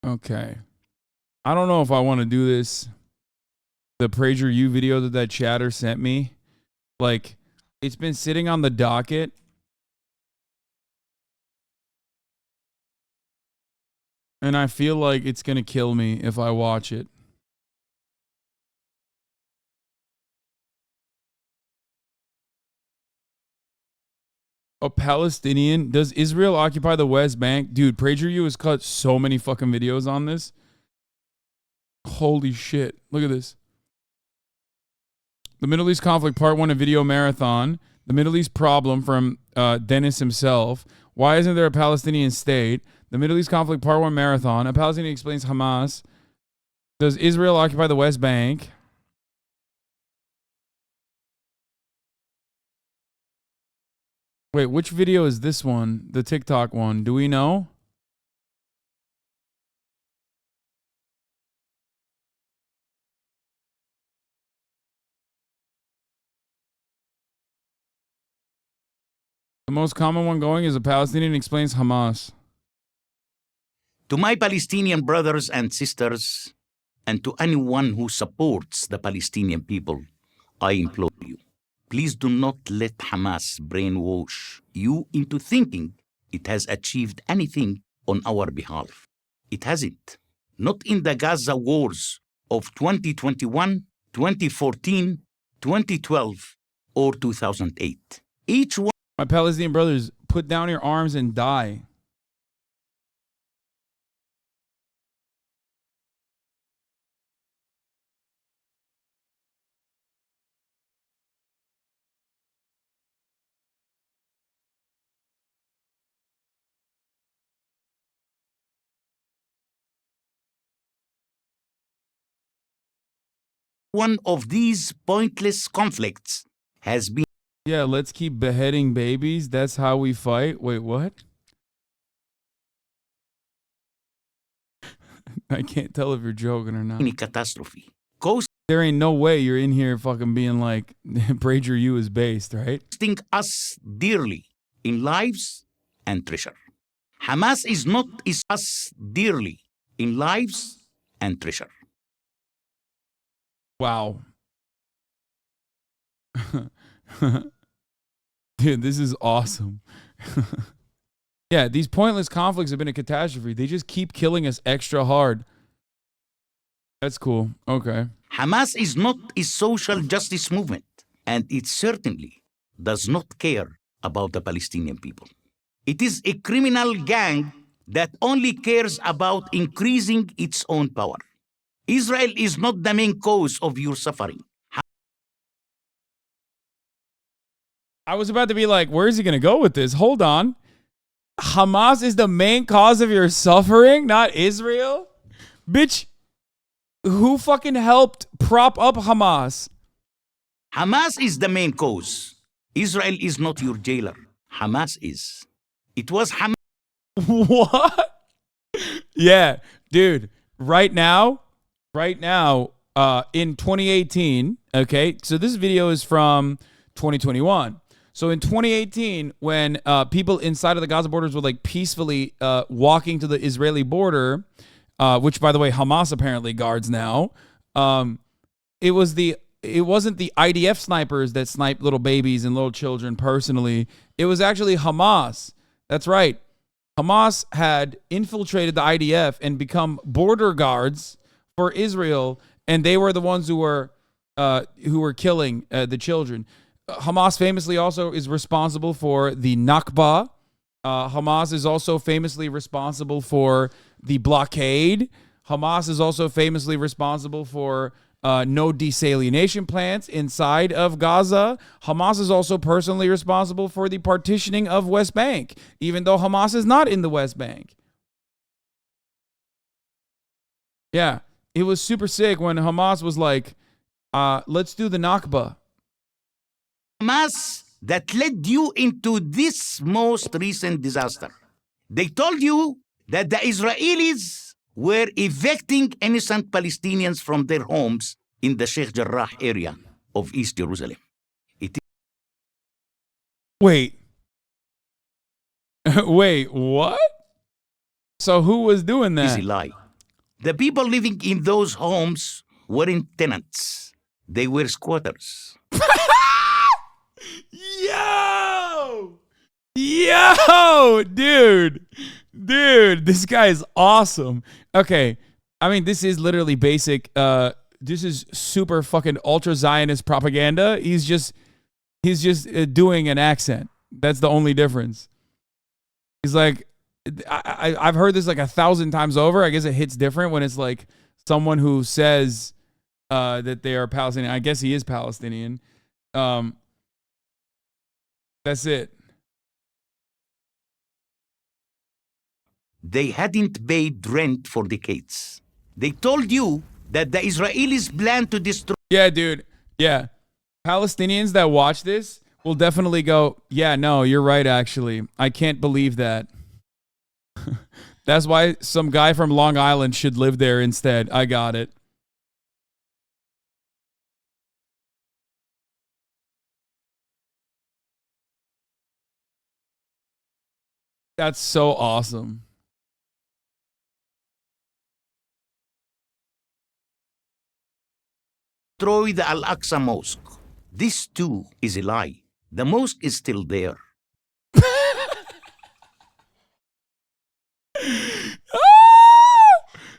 Okay. I don't know if I want to do this. The PragerU video that chatter sent me, like, it's been sitting on the docket. And I feel like it's going to kill me if I watch it. A Palestinian? Does Israel occupy the West Bank? Dude, PragerU has cut so many fucking videos on this. Holy shit. Look at this. The Middle East Conflict Part 1, a video marathon. The Middle East Problem from Dennis himself. Why isn't there a Palestinian state? The Middle East Conflict Part 1 marathon. A Palestinian explains Hamas. Does Israel occupy the West Bank? Wait, which video is this one? The TikTok one. Do we know? The most common one going is a Palestinian explains Hamas. To my Palestinian brothers and sisters, and to anyone who supports the Palestinian people, I implore you, please do not let Hamas brainwash you into thinking it has achieved anything on our behalf. It hasn't. Not in the Gaza wars of 2021, 2014, 2012, or 2008. Each one. My Palestinian brothers, put down your arms and die. One of these pointless conflicts has been. Yeah, let's keep beheading babies. That's how we fight. Wait, what? I can't tell if you're joking or not. Catastrophe. There ain't no way you're in here fucking being like, Brager U is based, right? Costing us dearly in lives and treasure. Hamas is us dearly in lives and treasure. Wow. Dude, this is awesome. Yeah, these pointless conflicts have been a catastrophe. They just keep killing us extra hard. That's cool. Okay. Hamas is not a social justice movement, and it certainly does not care about the Palestinian people. It is a criminal gang that only cares about increasing its own power. Israel is not the main cause of your suffering. I was about to be like, where is he going to go with this? Hold on. Hamas is the main cause of your suffering, not Israel? Bitch, who fucking helped prop up Hamas? Hamas is the main cause. Israel is not your jailer. Hamas is. It was Hamas. What? Yeah, dude, right now, in 2018, okay, so this video is from 2021. So in 2018, when people inside of the Gaza borders were like peacefully walking to the Israeli border, which by the way, Hamas apparently guards now, it wasn't the IDF snipers that sniped little babies and little children personally. It was actually Hamas. That's right. Hamas had infiltrated the IDF and become border guards for Israel, and they were the ones who were killing the children. Hamas famously also is responsible for the Nakba. Hamas is also famously responsible for the blockade. Hamas is also famously responsible for no desalination plants inside of Gaza. Hamas is also personally responsible for the partitioning of Westbank, even though Hamas is not in the West Bank. Yeah, it was super sick when Hamas was like, let's do the Nakba. Hamas that led you into this most recent disaster. They told you that the Israelis were evicting innocent Palestinians from their homes in the Sheikh Jarrah area of East Jerusalem. Wait. Wait, what? So who was doing that? Easy lie. The people living in those homes weren't tenants. They were squatters. Yo, dude, this guy is awesome. Okay, I mean, this is literally basic. This is super fucking ultra Zionist propaganda. He's just doing an accent. That's the only difference. He's like, I've heard this like 1,000 times over. I guess it hits different when it's like someone who says that they are Palestinian. I guess he is Palestinian. That's it. They hadn't paid rent for decades. They told you that the Israelis plan to destroy. Yeah, dude. Yeah. Palestinians that watch this will definitely go, yeah, no, you're right, actually. I can't believe that. That's why some guy from Long Island should live there instead. I got it. That's so awesome. Destroy the Al-Aqsa Mosque. This too is a lie. The mosque is still there.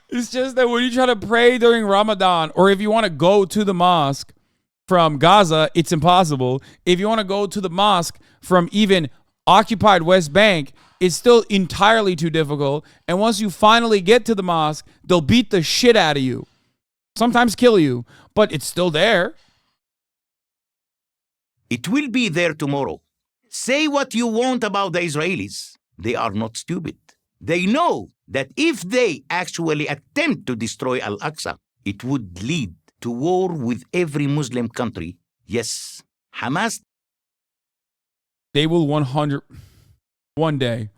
It's just that when you try to pray during Ramadan, or if you want to go to the mosque from Gaza, it's impossible. If you want to go to the mosque from even occupied West Bank, it's still entirely too difficult. And once you finally get to the mosque, they'll beat the shit out of you. Sometimes kill you, but it's still there. It will be there tomorrow. Say what you want about the Israelis. They are not stupid. They know that if they actually attempt to destroy Al-Aqsa, it would lead to war with every Muslim country. Yes, Hamas. They will 100 one day.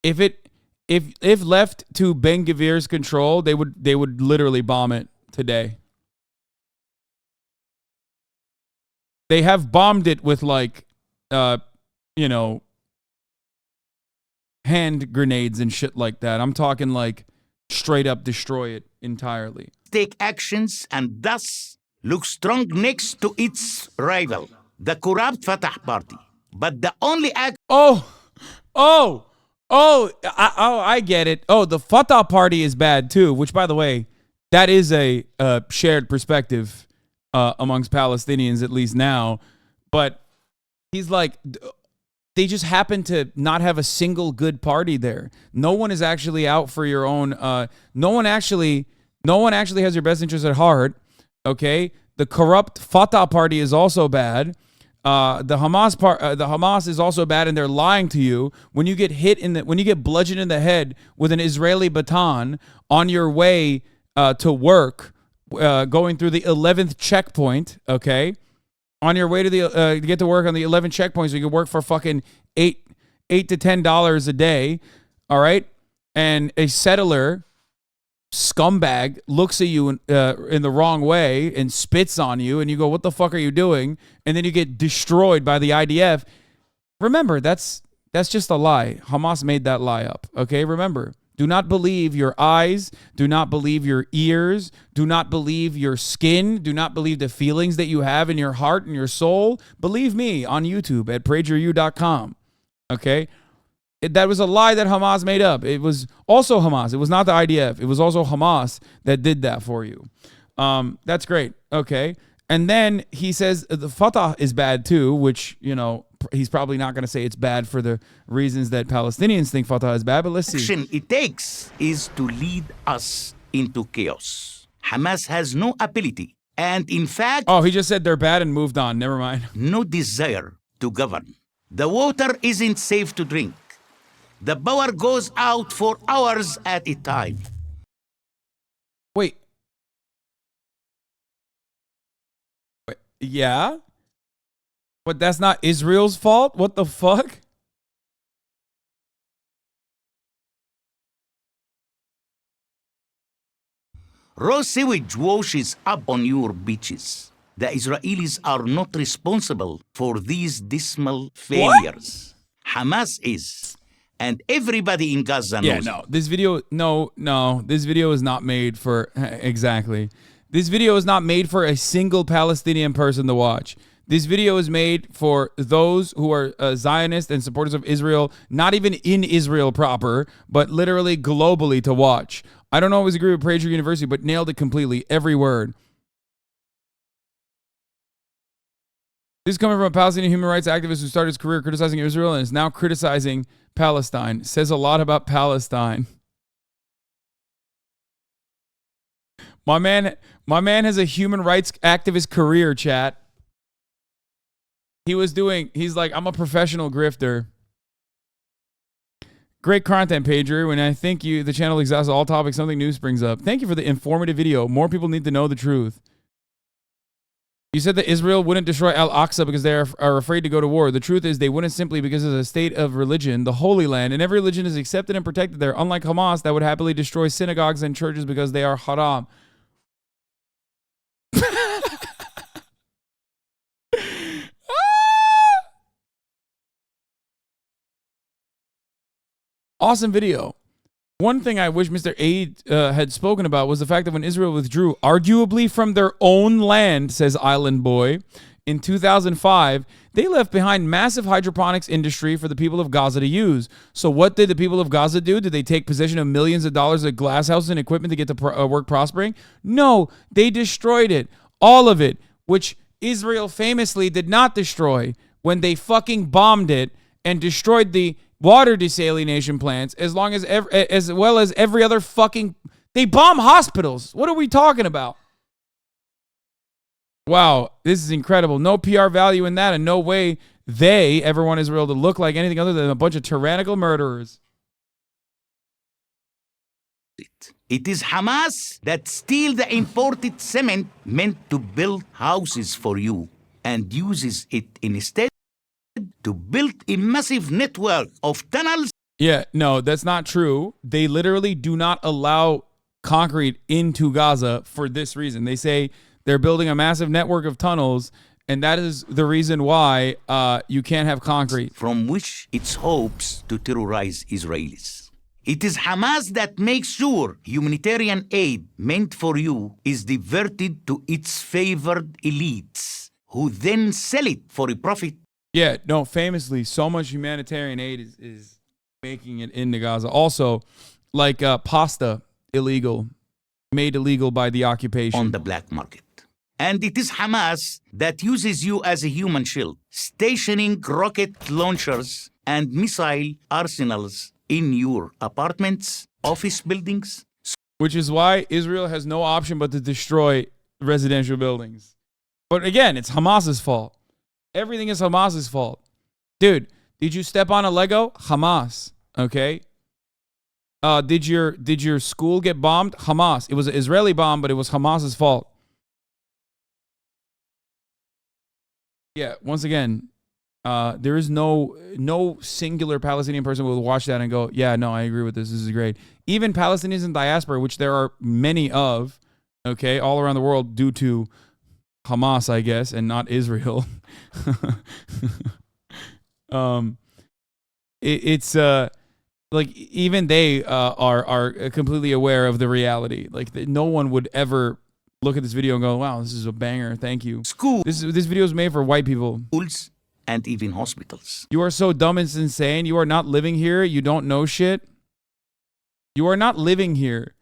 If left to Ben Gvir's control, they would literally bomb it today. They have bombed it with like hand grenades and shit like that. I'm talking like straight up destroy it entirely. Take actions and thus look strong next to its rival, the corrupt Fatah party. But the only act... I get it. Oh, the Fatah party is bad too, which by the way, that is a shared perspective amongst Palestinians, at least now. But he's like... They just happen to not have a single good party there. No one is actually out for your own. No one actually has your best interest at heart. Okay, the corrupt Fatah party is also bad. The Hamas is also bad, and they're lying to you. When you get when you get bludgeoned in the head with an Israeli baton on your way to work, going through the 11th checkpoint. Okay. On your way to the to get to work on the 11 checkpoints, you can work for fucking $8 to $10 a day, all right? And a settler scumbag looks at you in the wrong way and spits on you, and you go, "What the fuck are you doing?" And then you get destroyed by the IDF. Remember, that's just a lie. Hamas made that lie up. Okay, remember. Do not believe your eyes. Do not believe your ears. Do not believe your skin. Do not believe the feelings that you have in your heart and your soul. Believe me on YouTube at PragerU.com. Okay? That was a lie that Hamas made up. It was also Hamas. It was not the IDF. It was also Hamas that did that for you. That's great. Okay. And then he says the Fatah is bad too, which, he's probably not going to say it's bad for the reasons that Palestinians think Fatah is bad, but let's see. Action it takes is to lead us into chaos. Hamas has no ability, and in fact... Oh, he just said they're bad and moved on. Never mind. No desire to govern. The water isn't safe to drink. The power goes out for hours at a time. Wait. Yeah? But that's not Israel's fault? What the fuck? Raw sewage washes up on your beaches. The Israelis are not responsible for these dismal failures. What? Hamas is. And everybody in Gaza knows. Yeah, no. This video, no. This video is not made for... Exactly. This video is not made for a single Palestinian person to watch. This video is made for those who are Zionists and supporters of Israel, not even in Israel proper, but literally globally to watch. I don't always agree with Prager University, but nailed it completely, every word. This is coming from a Palestinian human rights activist who started his career criticizing Israel and is now criticizing Palestine. Says a lot about Palestine. My man has a human rights activist career, chat. He's like, I'm a professional grifter. Great content, Pager. When I think the channel exhausts all topics, something new springs up. Thank you for the informative video. More people need to know the truth. You said that Israel wouldn't destroy Al-Aqsa because they are afraid to go to war. The truth is they wouldn't simply because it's a state of religion, the Holy Land, and every religion is accepted and protected there. Unlike Hamas, that would happily destroy synagogues and churches because they are haram. Awesome video. One thing I wish Mr. Aid had spoken about was the fact that when Israel withdrew, arguably from their own land, says Island Boy, in 2005, they left behind massive hydroponics industry for the people of Gaza to use. So what did the people of Gaza do? Did they take possession of millions of dollars of glass houses and equipment to get to work prospering? No, they destroyed it. All of it, which Israel famously did not destroy when they fucking bombed it and destroyed the water desalination plants, as well as every other fucking... They bomb hospitals. What are we talking about? Wow, this is incredible. No PR value in that, and no way they ever want Israel to look like anything other than a bunch of tyrannical murderers. It is Hamas that steal the imported cement meant to build houses for you and uses it instead to build a massive network of tunnels. Yeah, no, that's not true. They literally do not allow concrete into Gaza for this reason. They say they're building a massive network of tunnels, and that is the reason why you can't have concrete. From which it hopes to terrorize Israelis. It is Hamas that makes sure humanitarian aid meant for you is diverted to its favored elites, who then sell it for a profit. Yeah, no, famously, so much humanitarian aid is making it into Gaza. Also, like pasta, illegal, made illegal by the occupation. On the black market. And it is Hamas that uses you as a human shield, stationing rocket launchers and missile arsenals in your apartments, office buildings. Which is why Israel has no option but to destroy residential buildings. But again, it's Hamas's fault. Everything is Hamas's fault. Dude, did you step on a Lego? Hamas, okay? Did your school get bombed? Hamas. It was an Israeli bomb, but it was Hamas's fault. Yeah, once again, there is no singular Palestinian person who will watch that and go, yeah, no, I agree with this. This is great. Even Palestinians in diaspora, which there are many of, okay, all around the world due to Hamas, I guess, and not Israel. It's like even they are completely aware of the reality. Like no one would ever look at this video and go, "Wow, this is a banger. Thank you." School. This video is made for white people. Schools and even hospitals. You are so dumb and insane. You are not living here. You don't know shit. You are not living here.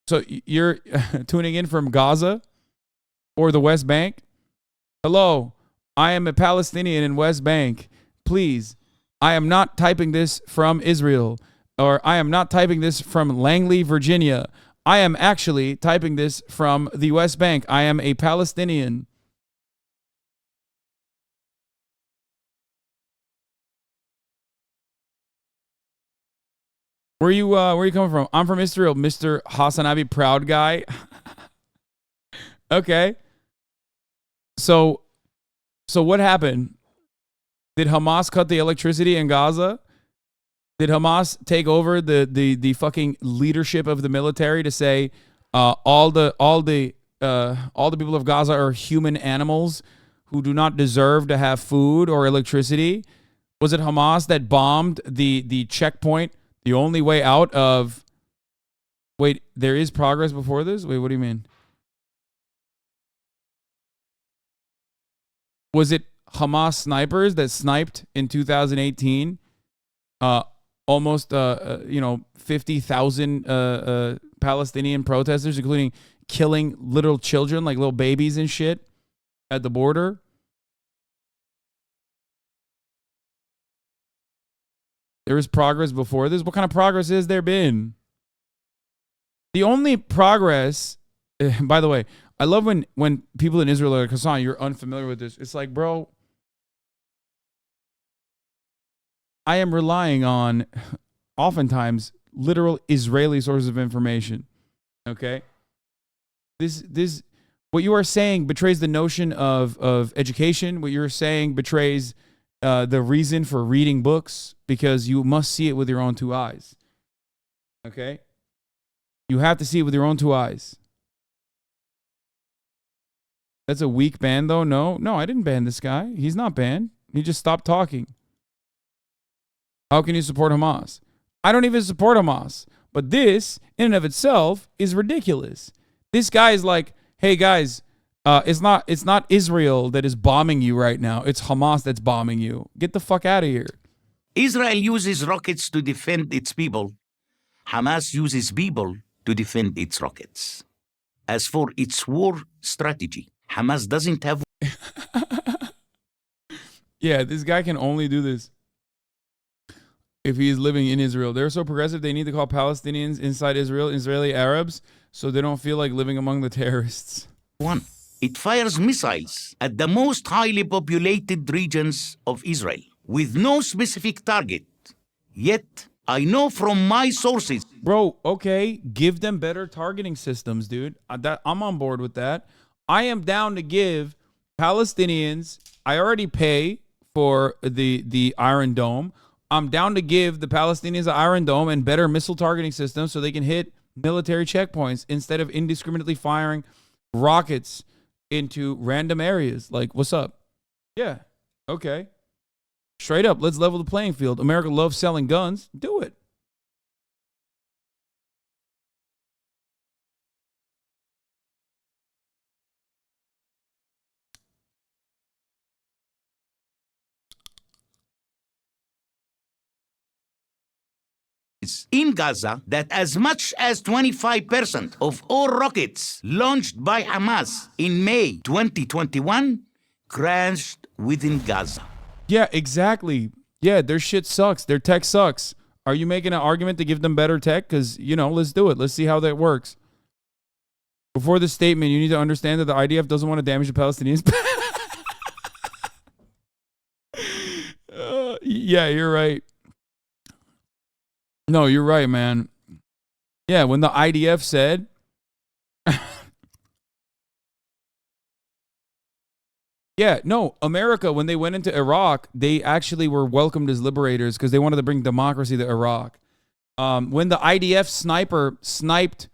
So you're tuning in from Gaza or the West Bank. Hello, I am a Palestinian in West Bank. Please, I am not typing this from Israel, or I am not typing this from Langley, Virginia. I am actually typing this from the West Bank. I am a Palestinian. Where you coming from? I'm from Israel, Mr. HasanAbi, proud guy. Okay. So what happened? Did Hamas cut the electricity in Gaza? Did Hamas take over the fucking leadership of the military to say all the people of Gaza are human animals who do not deserve to have food or electricity? Was it Hamas that bombed the checkpoint, the only way out of... Wait, there is progress before this? Wait, what do you mean? Was it Hamas snipers that sniped in 2018 almost 50,000 Palestinian protesters, including killing little children like little babies and shit at the border? There was progress before this. What kind of progress has there been? The only progress, by the way, I love when people in Israel are like, Hasan, you're unfamiliar with this. It's like, bro, I am relying on, oftentimes, literal Israeli sources of information. Okay? This what you are saying betrays the notion of education. What you're saying betrays the reason for reading books, because you must see it with your own two eyes. Okay? You have to see it with your own two eyes. That's a weak ban, though? No, I didn't ban this guy. He's not banned. He just stopped talking. How can you support Hamas? I don't even support Hamas. But this, in and of itself, is ridiculous. This guy is like, hey, guys, it's not Israel that is bombing you right now. It's Hamas that's bombing you. Get the fuck out of here. Israel uses rockets to defend its people. Hamas uses people to defend its rockets. As for its war strategy, Hamas doesn't have... Yeah, this guy can only do this if he is living in Israel. They're so progressive, they need to call Palestinians inside Israel Israeli Arabs so they don't feel like living among the terrorists. One, it fires missiles at the most highly populated regions of Israel with no specific target. Yet, I know from my sources... Bro, okay, give them better targeting systems, dude. I'm on board with that. I am down to give Palestinians... I already pay for the Iron Dome. I'm down to give the Palestinians the Iron Dome and better missile targeting systems so they can hit military checkpoints instead of indiscriminately firing rockets into random areas. Like, what's up? Yeah, okay. Straight up, let's level the playing field. America loves selling guns. Do it. In Gaza that as much as 25% of all rockets launched by Hamas in May 2021 crashed within Gaza. Yeah, exactly. Yeah, their shit sucks. Their tech sucks. Are you making an argument to give them better tech? Because, you know, let's do it. Let's see how that works. Before this statement, you need to understand that the IDF doesn't want to damage the Palestinians. Yeah, you're right. No, you're right, man. Yeah, when the IDF said... Yeah, no, America, when they went into Iraq, they actually were welcomed as liberators because they wanted to bring democracy to Iraq. When the IDF sniper sniped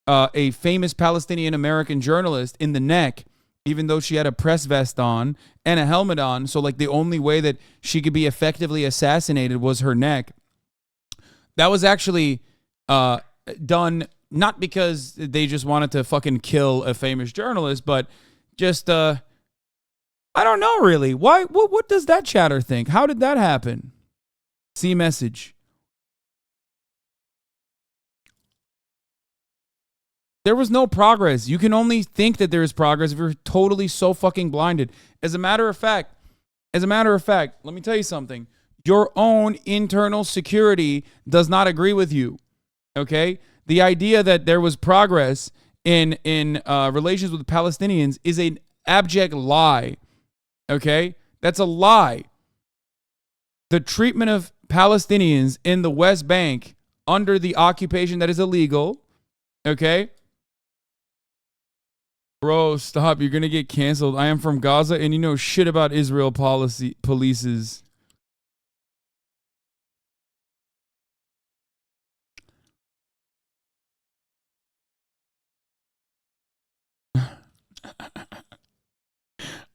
a famous Palestinian American journalist in the neck, even though she had a press vest on and a helmet on, so like the only way that she could be effectively assassinated was her neck. That was actually done not because they just wanted to fucking kill a famous journalist, but just, I don't know really. Why? What does that chatter think? How did that happen? See message. There was no progress. You can only think that there is progress if you're totally so fucking blinded. As a matter of fact, let me tell you something. Your own internal security does not agree with you, okay? The idea that there was progress in relations with the Palestinians is an abject lie, okay? That's a lie. The treatment of Palestinians in the West Bank under the occupation that is illegal, okay? Bro, stop. You're going to get canceled. I am from Gaza, and you know shit about Israel polices.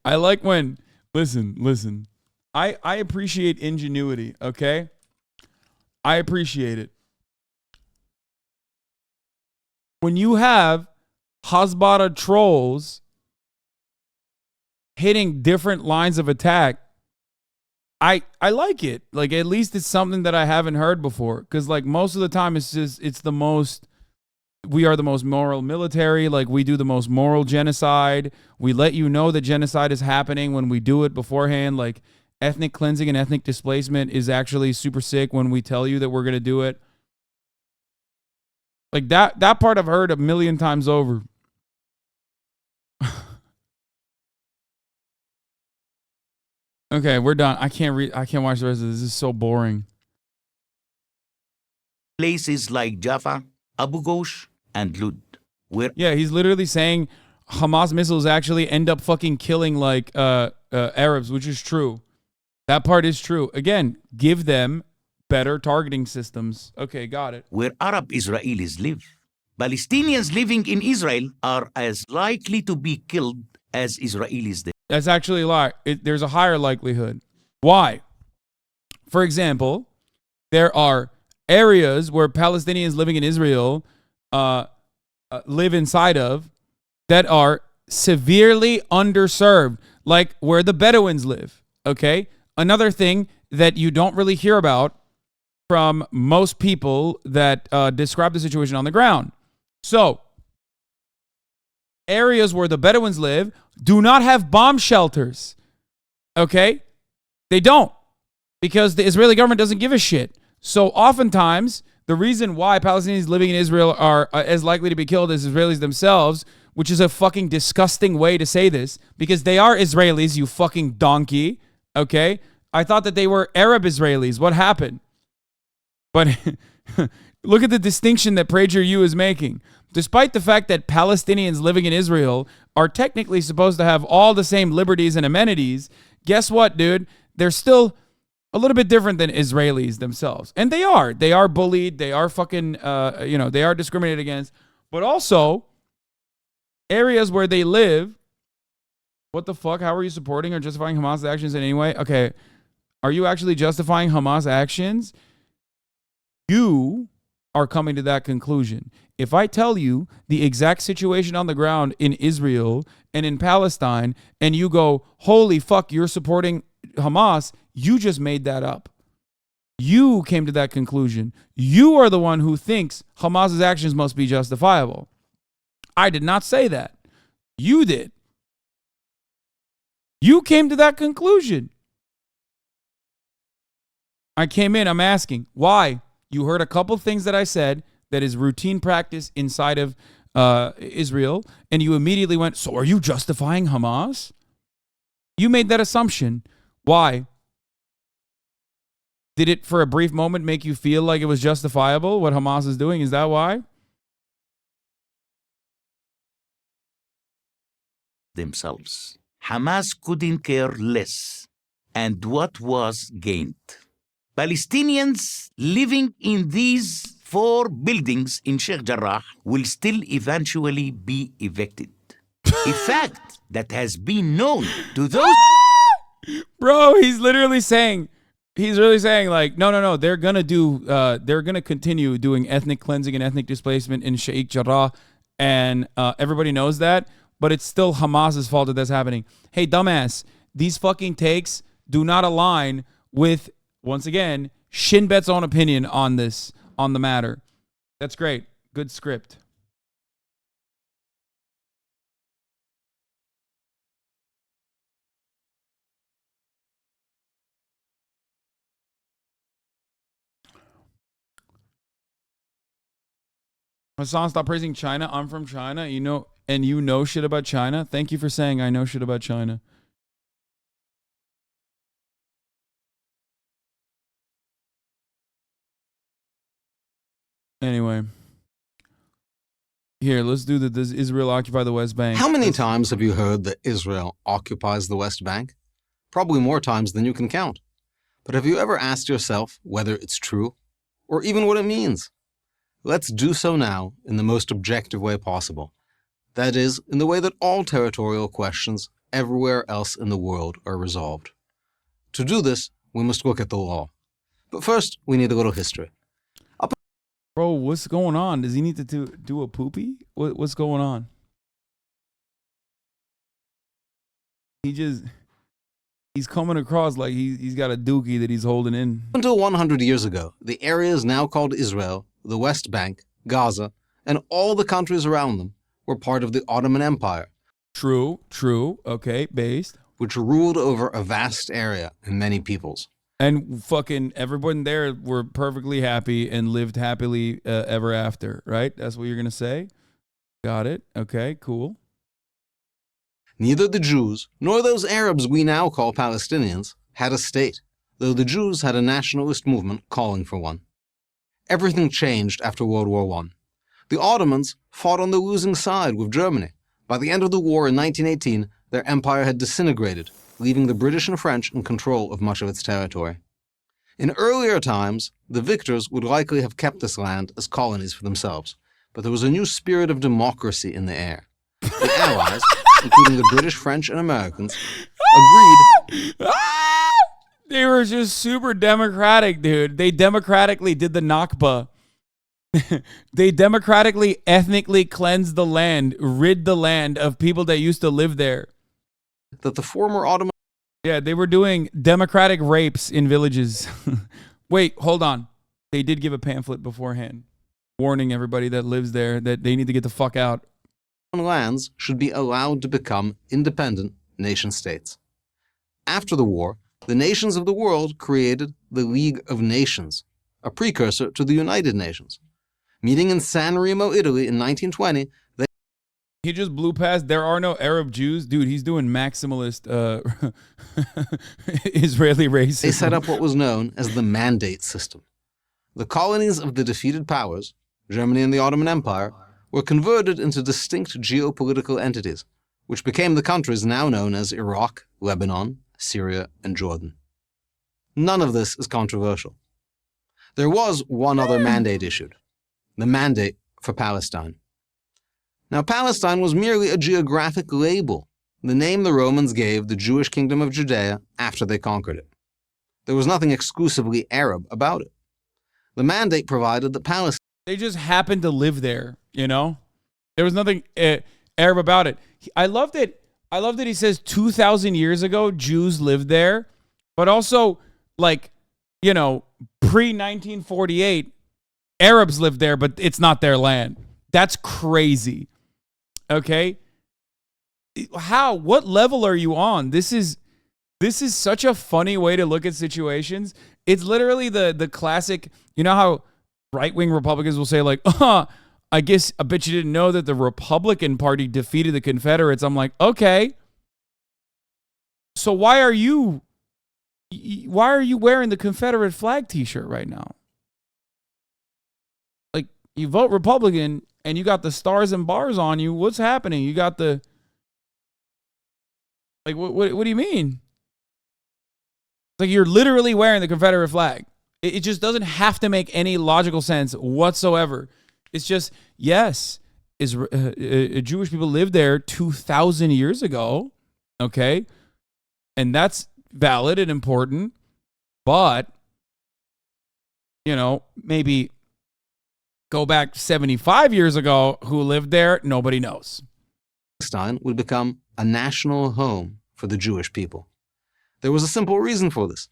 I like when, listen. I appreciate ingenuity, okay? I appreciate it. When you have Hasbara trolls hitting different lines of attack, I like it. Like, at least it's something that I haven't heard before. Because, like, most of the time we are the most moral military. Like, we do the most moral genocide. We let you know that genocide is happening when we do it beforehand. Like, ethnic cleansing and ethnic displacement is actually super sick when we tell you that we're going to do it. Like, that part I've heard a million times over. Okay, we're done. I can't watch the rest of this. This is so boring. Places like Jaffa, Abu Ghosh, and Lud. Yeah, he's literally saying Hamas missiles actually end up fucking killing like Arabs, which is true. That part is true. Again, give them better targeting systems. Okay, got it. Where Arab Israelis live. Palestinians living in Israel are as likely to be killed as Israelis there. That's actually a lie. There's a higher likelihood. Why? For example, there are areas where Palestinians living in Israel live inside of that are severely underserved, like where the Bedouins live, okay? Another thing that you don't really hear about from most people that describe the situation on the ground. So, areas where the Bedouins live do not have bomb shelters, okay? They don't, because the Israeli government doesn't give a shit. So oftentimes, the reason why Palestinians living in Israel are as likely to be killed as Israelis themselves, which is a fucking disgusting way to say this, because they are Israelis, you fucking donkey, okay? I thought that they were Arab Israelis. What happened? But look at the distinction that PragerU is making. Despite the fact that Palestinians living in Israel are technically supposed to have all the same liberties and amenities, guess what, dude? They're still a little bit different than Israelis themselves. And they are. They are bullied. They are fucking, they are discriminated against. But also, areas where they live, what the fuck? How are you supporting or justifying Hamas actions in any way? Okay, are you actually justifying Hamas actions? You are coming to that conclusion. If I tell you the exact situation on the ground in Israel and in Palestine, and you go, holy fuck, you're supporting Hamas, you just made that up. You came to that conclusion. You are the one who thinks Hamas's actions must be justifiable. I did not say that. You did. You came to that conclusion. I came in, I'm asking, why? You heard a couple things that I said that is routine practice inside of Israel, and you immediately went, so are you justifying Hamas? You made that assumption. Why? Did it for a brief moment make you feel like it was justifiable what Hamas is doing? Is that why? Themselves. Hamas couldn't care less. And what was gained? Palestinians living in these 4 buildings in Sheikh Jarrah will still eventually be evicted. A fact that has been known to those... Bro, he's really saying, like, no, they're going to continue doing ethnic cleansing and ethnic displacement in Sheikh Jarrah, and everybody knows that, but it's still Hamas's fault that that's happening. Hey, dumbass, these fucking takes do not align with, once again, Shin Bet's own opinion on this, on the matter. That's great. Good script. Hassan, stop praising China. I'm from China. You know shit about China. Thank you for saying I know shit about China. Anyway. Here, let's do the does Israel occupy the West Bank? How many times have you heard that Israel occupies the West Bank? Probably more times than you can count. But have you ever asked yourself whether it's true, or even what it means? Let's do so now in the most objective way possible. That is, in the way that all territorial questions everywhere else in the world are resolved. To do this, we must look at the law. But first, we need a little history. Bro, what's going on? Does he need to do a poopy? What's going on? He's coming across like he's got a dookie that he's holding in. Until 100 years ago, the areas now called Israel, the West Bank, Gaza, and all the countries around them were part of the Ottoman Empire. True. Okay, based. Which ruled over a vast area and many peoples. And fucking everyone there were perfectly happy and lived happily ever after, right? That's what you're going to say? Got it. Okay, cool. Neither the Jews nor those Arabs we now call Palestinians had a state, though the Jews had a nationalist movement calling for one. Everything changed after World War I. The Ottomans fought on the losing side with Germany. By the end of the war in 1918, their empire had disintegrated, leaving the British and French in control of much of its territory. In earlier times, the victors would likely have kept this land as colonies for themselves, but there was a new spirit of democracy in the air. The Allies, including the British, French, and Americans, agreed... They were just super democratic, dude. They democratically did the Nakba. They democratically, ethnically cleansed the land, rid the land of people that used to live there. That the former Ottoman... Yeah, they were doing democratic rapes in villages. Wait, hold on. They did give a pamphlet beforehand, warning everybody that lives there that they need to get the fuck out. Lands should be allowed to become independent nation states. After the war, the nations of the world created the League of Nations, a precursor to the United Nations. Meeting in San Remo, Italy in 1920, he just blew past, there are no Arab Jews. Dude, he's doing maximalist Israeli racism. They set up what was known as the Mandate System. The colonies of the defeated powers, Germany and the Ottoman Empire, were converted into distinct geopolitical entities, which became the countries now known as Iraq, Lebanon, Syria, and Jordan. None of this is controversial. There was one other mandate issued, the Mandate for Palestine. Now, Palestine was merely a geographic label, the name the Romans gave the Jewish kingdom of Judea after they conquered it. There was nothing exclusively Arab about it. The mandate provided that Palestine... They just happened to live there, you know? There was nothing Arab about it. I loved it. I love that he says 2,000 years ago, Jews lived there, but also, like, you know, pre-1948, Arabs lived there, but it's not their land. That's crazy. Okay? How? What level are you on? This is such a funny way to look at situations. It's literally the classic, you know how right-wing Republicans will say, like, I bet you didn't know that the Republican Party defeated the Confederates. I'm like, okay. So why are you wearing the Confederate flag t-shirt right now? Like, you vote Republican and you got the stars and bars on you. What's happening? You got the, like, what do you mean? Like, you're literally wearing the Confederate flag. It just doesn't have to make any logical sense whatsoever. It's just, yes, Jewish people lived there 2,000 years ago, okay? And that's valid and important, but, you know, maybe go back 75 years ago, who lived there, nobody knows. Palestine would become a national home for the Jewish people. There was a simple reason for this.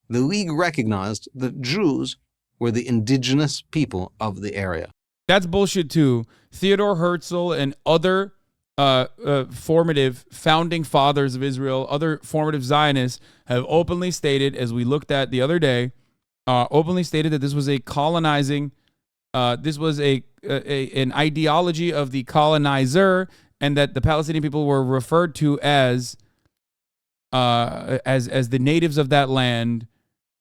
The League recognized that Jews were the indigenous people of the area. That's bullshit too. Theodore Herzl and other formative founding fathers of Israel, other formative Zionists, have openly stated, as we looked at the other day, openly stated that this was a colonizing, this was an ideology of the colonizer, and that the Palestinian people were referred to as the natives of that land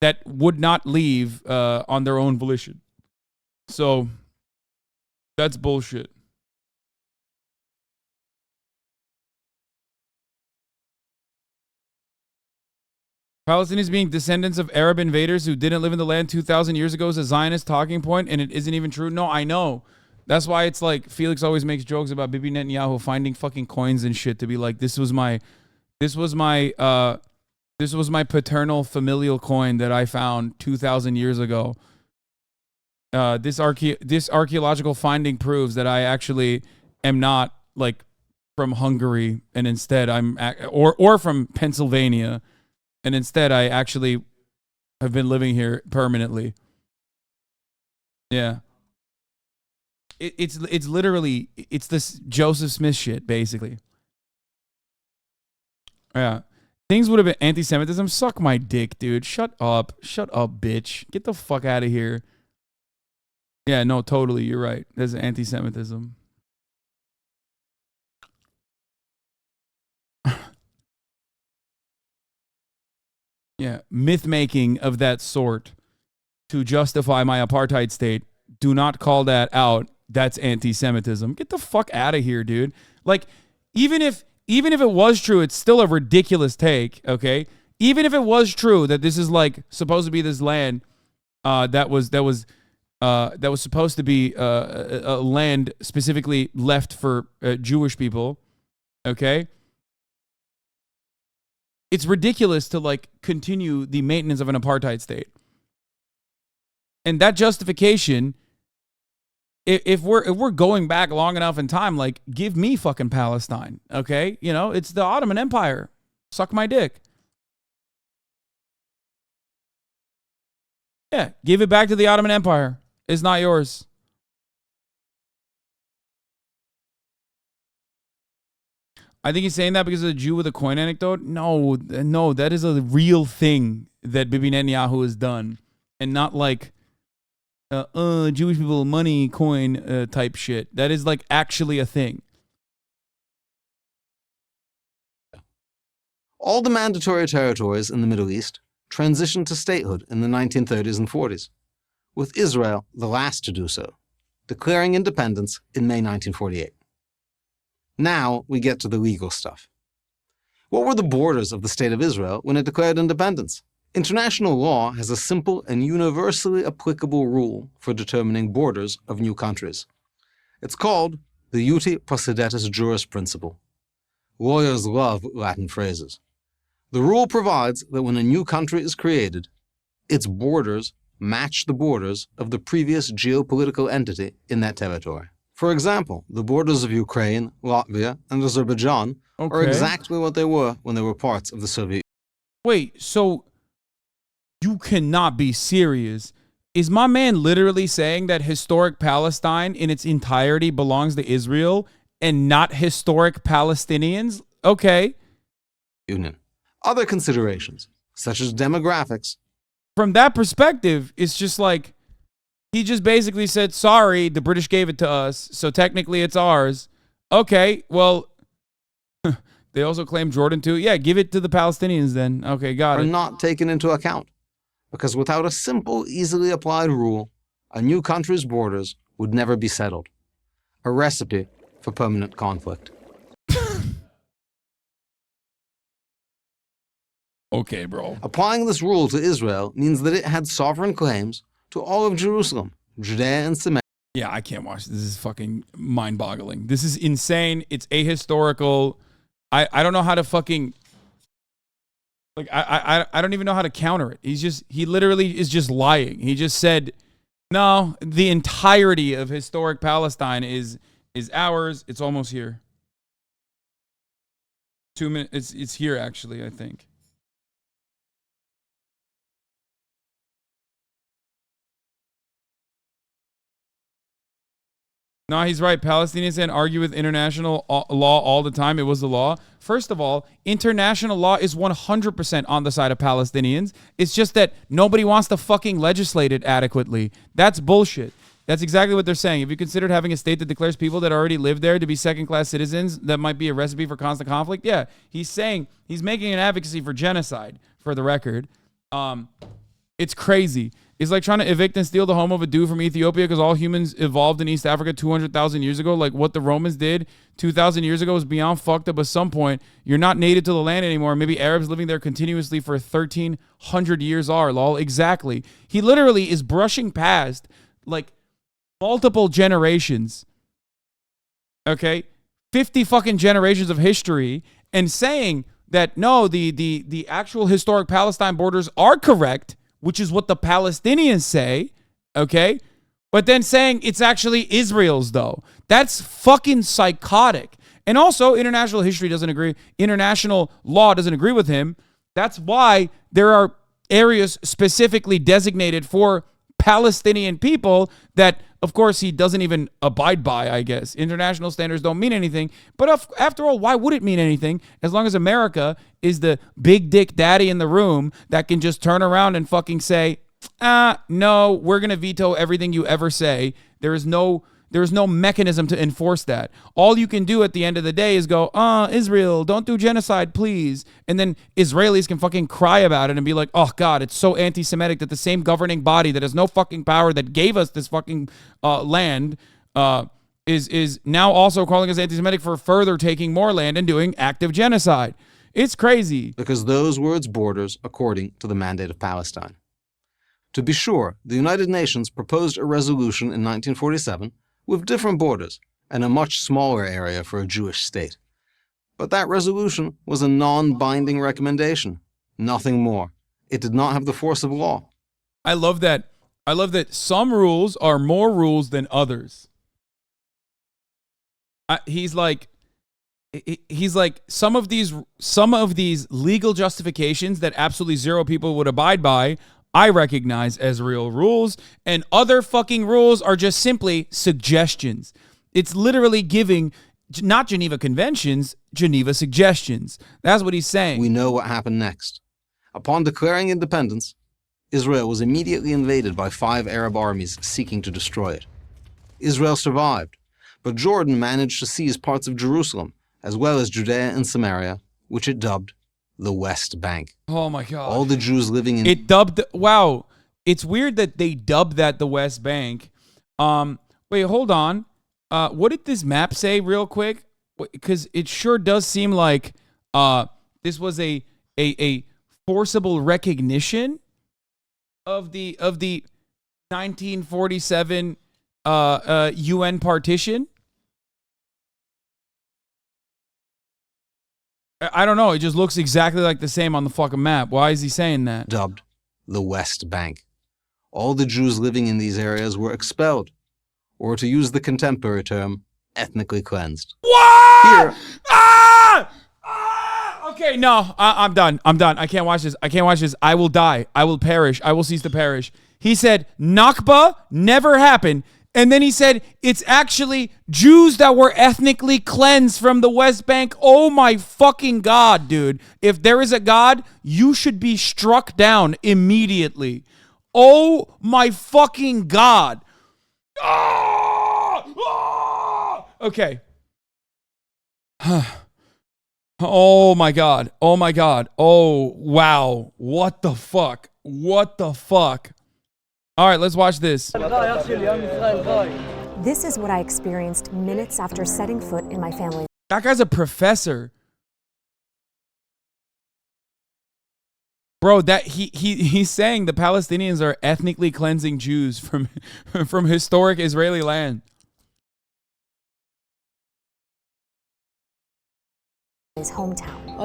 that would not leave on their own volition. So that's bullshit. Palestinians being descendants of Arab invaders who didn't live in the land 2,000 years ago is a Zionist talking point, and it isn't even true. No, I know. That's why it's like Felix always makes jokes about Bibi Netanyahu finding fucking coins and shit to be like, this was my paternal familial coin that I found 2,000 years ago. This archaeological finding proves that I actually am not like from Hungary, and instead I'm or from Pennsylvania, and instead I actually have been living here permanently. Yeah. It's literally, it's this Joseph Smith shit, basically. Yeah. Things would have been anti-Semitism. Suck my dick, dude. Shut up. Shut up, bitch. Get the fuck out of here. Yeah, no, totally. You're right. There's anti-Semitism. Yeah, myth-making of that sort to justify my apartheid state. Do not call that out. That's anti-Semitism. Get the fuck out of here, dude. Like, even if it was true, it's still a ridiculous take, okay? Even if it was true that this is like supposed to be this land that was supposed to be a land specifically left for Jewish people, okay? It's ridiculous to like continue the maintenance of an apartheid state. And that justification, if we're going back long enough in time, like, give me fucking Palestine, okay? You know, it's the Ottoman Empire. Suck my dick. Yeah, give it back to the Ottoman Empire. It's not yours. I think he's saying that because of the Jew with a coin anecdote. No, that is a real thing that Bibi Netanyahu has done, and not like Jewish people money coin type shit. That is like actually a thing. All the mandatory territories in the Middle East transitioned to statehood in the 1930s and 40s, with Israel the last to do so, declaring independence in May 1948. Now we get to the legal stuff. What were the borders of the State of Israel when it declared independence? International law has a simple and universally applicable rule for determining borders of new countries. It's called the Uti Possidetis Juris principle. Lawyers love Latin phrases. The rule provides that when a new country is created, its borders match the borders of the previous geopolitical entity in that territory. For example, the borders of Ukraine, Latvia, and Azerbaijan are exactly what they were when they were parts of the Soviet Union. Wait, so you cannot be serious. Is my man literally saying that historic Palestine in its entirety belongs to Israel and not historic Palestinians? Okay. Union. Other considerations, such as demographics. From that perspective, it's just like, he just basically said, sorry, the British gave it to us, so technically it's ours. Okay, well, they also claim Jordan too. Yeah, give it to the Palestinians then. Okay, got it. Are not taken into account, because without a simple, easily applied rule, a new country's borders would never be settled. A recipe for permanent conflict. Okay, bro. Applying this rule to Israel means that it had sovereign claims to all of Jerusalem, Judea and Samaria. Yeah, I can't watch this. This is fucking mind-boggling. This is insane. It's ahistorical. I don't know how to fucking... Like, I don't even know how to counter it. He literally is just lying. He just said, no, the entirety of historic Palestine is ours. It's almost here. 2 minutes. It's here, actually, I think. No, he's right. Palestinians can argue with international law all the time. It was the law. First of all, international law is 100% on the side of Palestinians. It's just that nobody wants to fucking legislate it adequately. That's bullshit. That's exactly what they're saying. If you considered having a state that declares people that already live there to be second-class citizens, that might be a recipe for constant conflict. Yeah, he's making an advocacy for genocide, for the record. It's crazy. It's like trying to evict and steal the home of a dude from Ethiopia because all humans evolved in East Africa 200,000 years ago. Like what the Romans did 2,000 years ago was beyond fucked up. At some point, you're not native to the land anymore. Maybe Arabs living there continuously for 1,300 years are, lol. Exactly. He literally is brushing past like multiple generations. Okay? 50 fucking generations of history and saying that no, the actual historic Palestine borders are correct, which is what the Palestinians say, okay? But then saying it's actually Israel's, though. That's fucking psychotic. And also, international history doesn't agree. International law doesn't agree with him. That's why there are areas specifically designated for Palestinian people that, of course, he doesn't even abide by, I guess. International standards don't mean anything. But after all, why would it mean anything as long as America is the big dick daddy in the room that can just turn around and fucking say, no, we're going to veto everything you ever say. There is no mechanism to enforce that. All you can do at the end of the day is go, Israel, don't do genocide, please. And then Israelis can fucking cry about it and be like, oh God, it's so anti-Semitic that the same governing body that has no fucking power that gave us this fucking land is now also calling us anti-Semitic for further taking more land and doing active genocide. It's crazy. Because those were its borders according to the Mandate of Palestine. To be sure, the United Nations proposed a resolution in 1947 with different borders and a much smaller area for a Jewish state. But that resolution was a non-binding recommendation. Nothing more. It did not have the force of law. I love that. I love that some rules are more rules than others. He's like some of these legal justifications that absolutely zero people would abide by, I recognize as real rules, and other fucking rules are just simply suggestions. It's literally giving not Geneva Conventions, Geneva suggestions. That's what he's saying. We know what happened next. Upon declaring independence, Israel was immediately invaded by 5 Arab armies seeking to destroy it. Israel survived, but Jordan managed to seize parts of Jerusalem, as well as Judea and Samaria, which it dubbed the West Bank. Oh my God. All the Jews living in... It dubbed... Wow. It's weird that they dubbed that the West Bank. Wait, hold on. What did this map say real quick? Because it sure does seem like this was a forcible recognition of the 1947 UN partition. I don't know. It just looks exactly like the same on the fucking map. Why is he saying that? Dubbed the West Bank. All the Jews living in these areas were expelled, or to use the contemporary term, ethnically cleansed. What? Here. Okay, no, I'm done. I'm done. I can't watch this. I can't watch this. I will die. I will perish. I will cease to perish. He said Nakba never happened. And then he said, it's actually Jews that were ethnically cleansed from the West Bank. Oh my fucking God, dude. If there is a God, you should be struck down immediately. Oh my fucking God. Okay. Oh my God. Oh my God. Oh, wow. What the fuck? What the fuck? All right, let's watch this. This is what I experienced minutes after setting foot in my family. That guy's a professor. Bro, that he's saying the Palestinians are ethnically cleansing Jews from historic Israeli land. His hometown.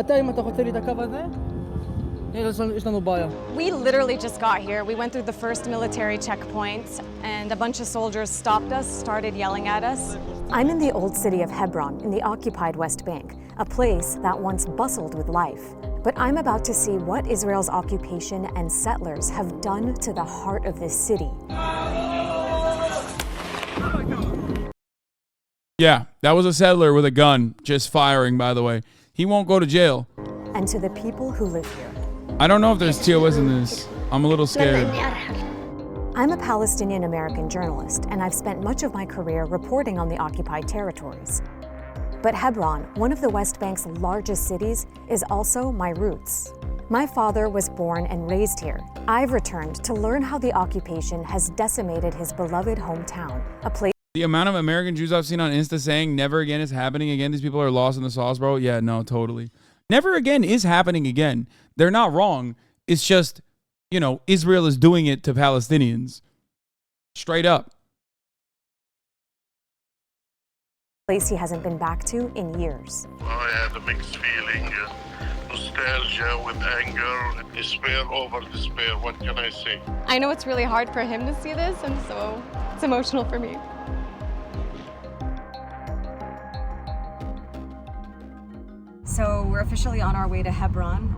We literally just got here. We went through the first military checkpoint and a bunch of soldiers stopped us, started yelling at us. I'm in the old city of Hebron in the occupied West Bank, a place that once bustled with life. But I'm about to see what Israel's occupation and settlers have done to the heart of this city. Yeah, that was a settler with a gun, just firing, by the way. He won't go to jail. And to the people who live here. I don't know if there's TOS in this. I'm a little scared. I'm a Palestinian American journalist, and I've spent much of my career reporting on the occupied territories. But Hebron, one of the West Bank's largest cities, is also my roots. My father was born and raised here. I've returned to learn how the occupation has decimated his beloved hometown, a place. The amount of American Jews I've seen on Insta saying never again is happening again. These people are lost in the sauce, bro. Yeah, no, totally. Never again is happening again. They're not wrong. It's just, you know, Israel is doing it to Palestinians. Straight up. Place he hasn't been back to in years. I had a mixed feeling, nostalgia with anger, despair over despair. What can I say? I know it's really hard for him to see this, and so it's emotional for me. So we're officially on our way to Hebron.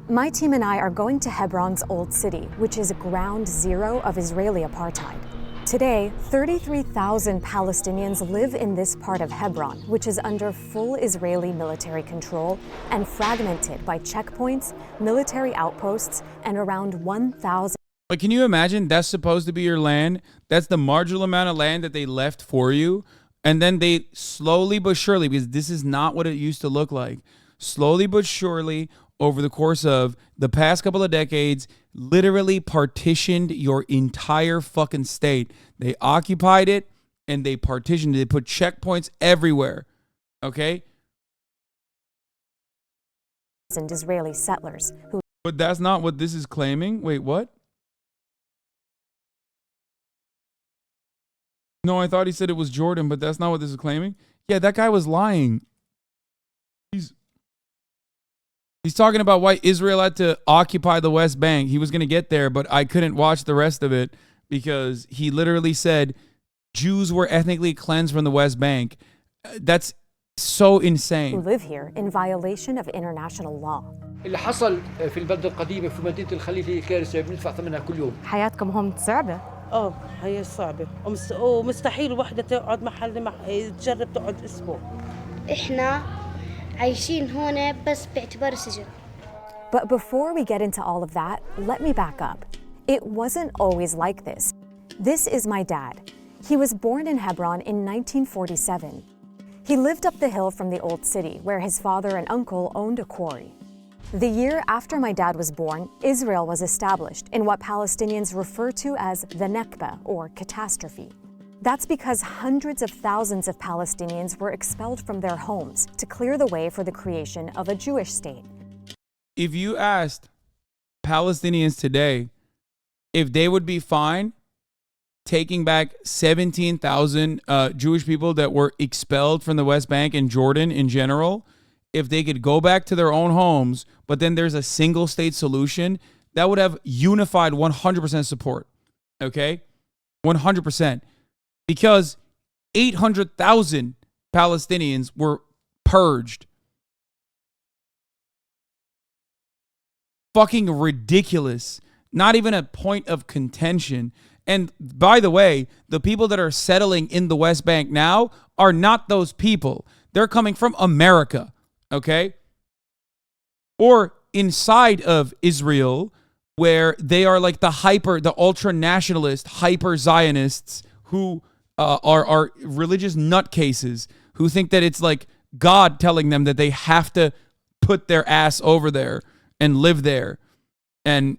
My team and I are going to Hebron's old city, which is ground zero of Israeli apartheid. Today, 33,000 Palestinians live in this part of Hebron, which is under full Israeli military control and fragmented by checkpoints, military outposts, and around 1,000. Like, can you imagine that's supposed to be your land? That's the marginal amount of land that they left for you. And then they slowly but surely, because this is not what it used to look like, slowly but surely over the course of the past couple of decades, literally partitioned your entire fucking state. They occupied it and they partitioned it. They put checkpoints everywhere. Okay? And Israeli settlers who. But that's not what this is claiming. Wait, what? No, I thought he said it was Jordan, but that's not what this is claiming. Yeah, that guy was lying. He's talking about why Israel had to occupy the West Bank. He was going to get there, but I couldn't watch the rest of it because he literally said Jews were ethnically cleansed from the West Bank. That's so insane. Who live here in violation of international law. اللي حصل في البلدة القديمة في مدينة الخليل هي كارثة بندفع ثمنها كل يوم. حياتكم هون صعبة؟ هي صعبة ومستحيل وحدة تقعد محل تجرب تقعد أسبوع. إحنا عايشين هون بس باعتبار السجن. But before we get into all of that, let me back up. It wasn't always like this. This is my dad. He was born in Hebron in 1947. He lived up the hill from the old city, where his father and uncle owned a quarry. The year after my dad was born, Israel was established in what Palestinians refer to as the Nakba, or catastrophe. That's because hundreds of thousands of Palestinians were expelled from their homes to clear the way for the creation of a Jewish state. If you asked Palestinians today if they would be fine taking back 17,000 Jewish people that were expelled from the West Bank and Jordan in general, if they could go back to their own homes, but then there's a single state solution, that would have unified 100% support. Okay? 100%. Because 800,000 Palestinians were purged. Fucking ridiculous. Not even a point of contention. And by the way, the people that are settling in the West Bank now are not those people. They're coming from America, okay? Or inside of Israel, where they are like the ultra-nationalist, hyper-Zionists who are religious nutcases who think that it's like God telling them that they have to put their ass over there and live there. And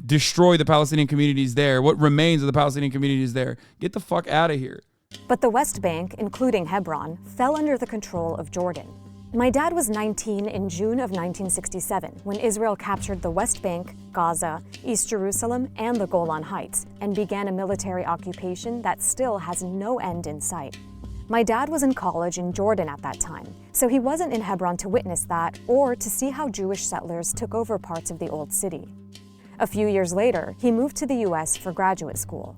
destroy the Palestinian communities there. What remains of the Palestinian communities there. Get the fuck out of here. But the West Bank, including Hebron, fell under the control of Jordan. My dad was 19 in June of 1967 when Israel captured the West Bank, Gaza, East Jerusalem, and the Golan Heights and began a military occupation that still has no end in sight. My dad was in college in Jordan at that time, so he wasn't in Hebron to witness that or to see how Jewish settlers took over parts of the old city. A few years later, he moved to the US for graduate school.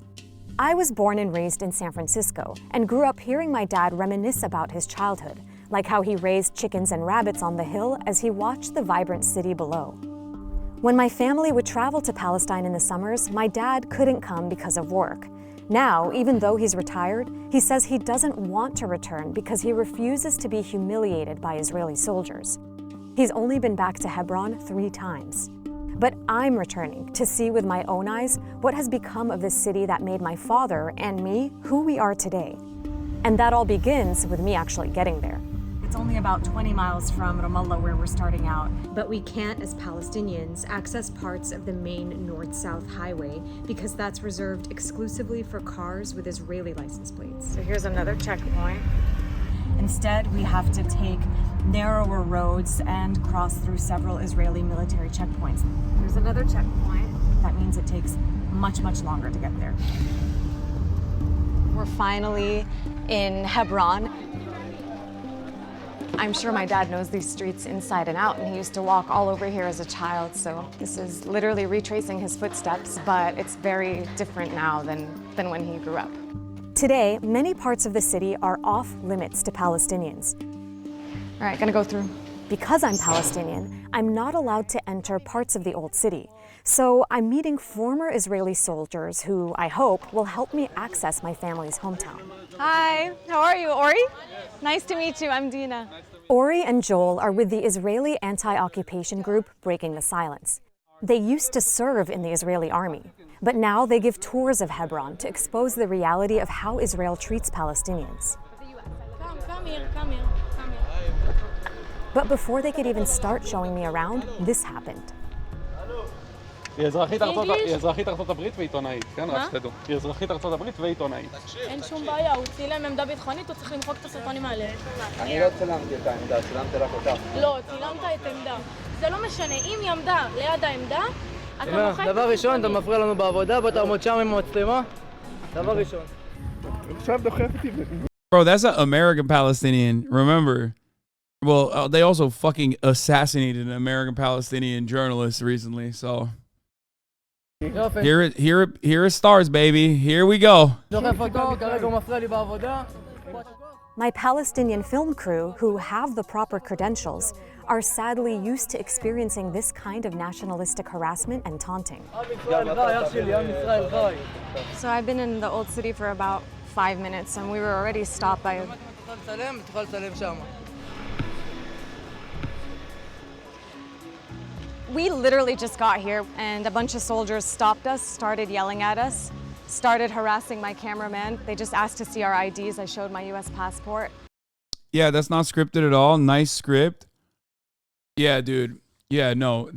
I was born and raised in San Francisco and grew up hearing my dad reminisce about his childhood, like how he raised chickens and rabbits on the hill as he watched the vibrant city below. When my family would travel to Palestine in the summers, my dad couldn't come because of work. Now, even though he's retired, he says he doesn't want to return because he refuses to be humiliated by Israeli soldiers. He's only been back to Hebron 3 times. But I'm returning to see with my own eyes what has become of this city that made my father and me who we are today. And that all begins with me actually getting there. It's only about 20 miles from Ramallah where we're starting out. But we can't, as Palestinians, access parts of the main north-south highway because that's reserved exclusively for cars with Israeli license plates. So here's another checkpoint. Instead, we have to take narrower roads and cross through several Israeli military checkpoints. Here's another checkpoint. That means it takes much, much longer to get there. We're finally in Hebron. I'm sure my dad knows these streets inside and out, and he used to walk all over here as a child, so this is literally retracing his footsteps, but it's very different now than when he grew up. Today, many parts of the city are off limits to Palestinians. All right, gonna go through. Because I'm Palestinian, I'm not allowed to enter parts of the old city. So I'm meeting former Israeli soldiers who, I hope, will help me access my family's hometown. Hi, how are you, Ori? Nice to meet you, I'm Dina. Ori and Joel are with the Israeli anti-occupation group Breaking the Silence. They used to serve in the Israeli army, but now they give tours of Hebron to expose the reality of how Israel treats Palestinians. Come here. But before they could even start showing me around, this happened. היא אזרחית ארצות הברית ועיתונאית, כן? רק שתדעו. היא אזרחית ארצות הברית ועיתונאית. אין שום בעיה, הוא צילם עמדה ביטחונית, הוא צריך למחוק את הסרטונים האלה. אני לא צילמתי את העמדה, צילמתי רק אותך. לא, צילמת את עמדה. זה לא משנה, אם היא עמדה ליד העמדה, אתה מוחק... דבר ראשון, אתה מפריע לנו בעבודה, בוא תעמוד שם עם המצלמה. דבר ראשון. עכשיו דוחף אותי. Bro, that's an American Palestinian, remember. Well, they also fucking assassinated an American Palestinian journalist recently. So here are stars, baby. Here we go. My Palestinian film crew, who have the proper credentials, are sadly used to experiencing this kind of nationalistic harassment and taunting. So I've been in the old city for about 5 minutes, and we were already stopped by... We literally just got here, and a bunch of soldiers stopped us, started yelling at us, started harassing my cameraman. They just asked to see our IDs. I showed my US passport. Yeah, that's not scripted at all. Nice script. Yeah, dude. Yeah, no.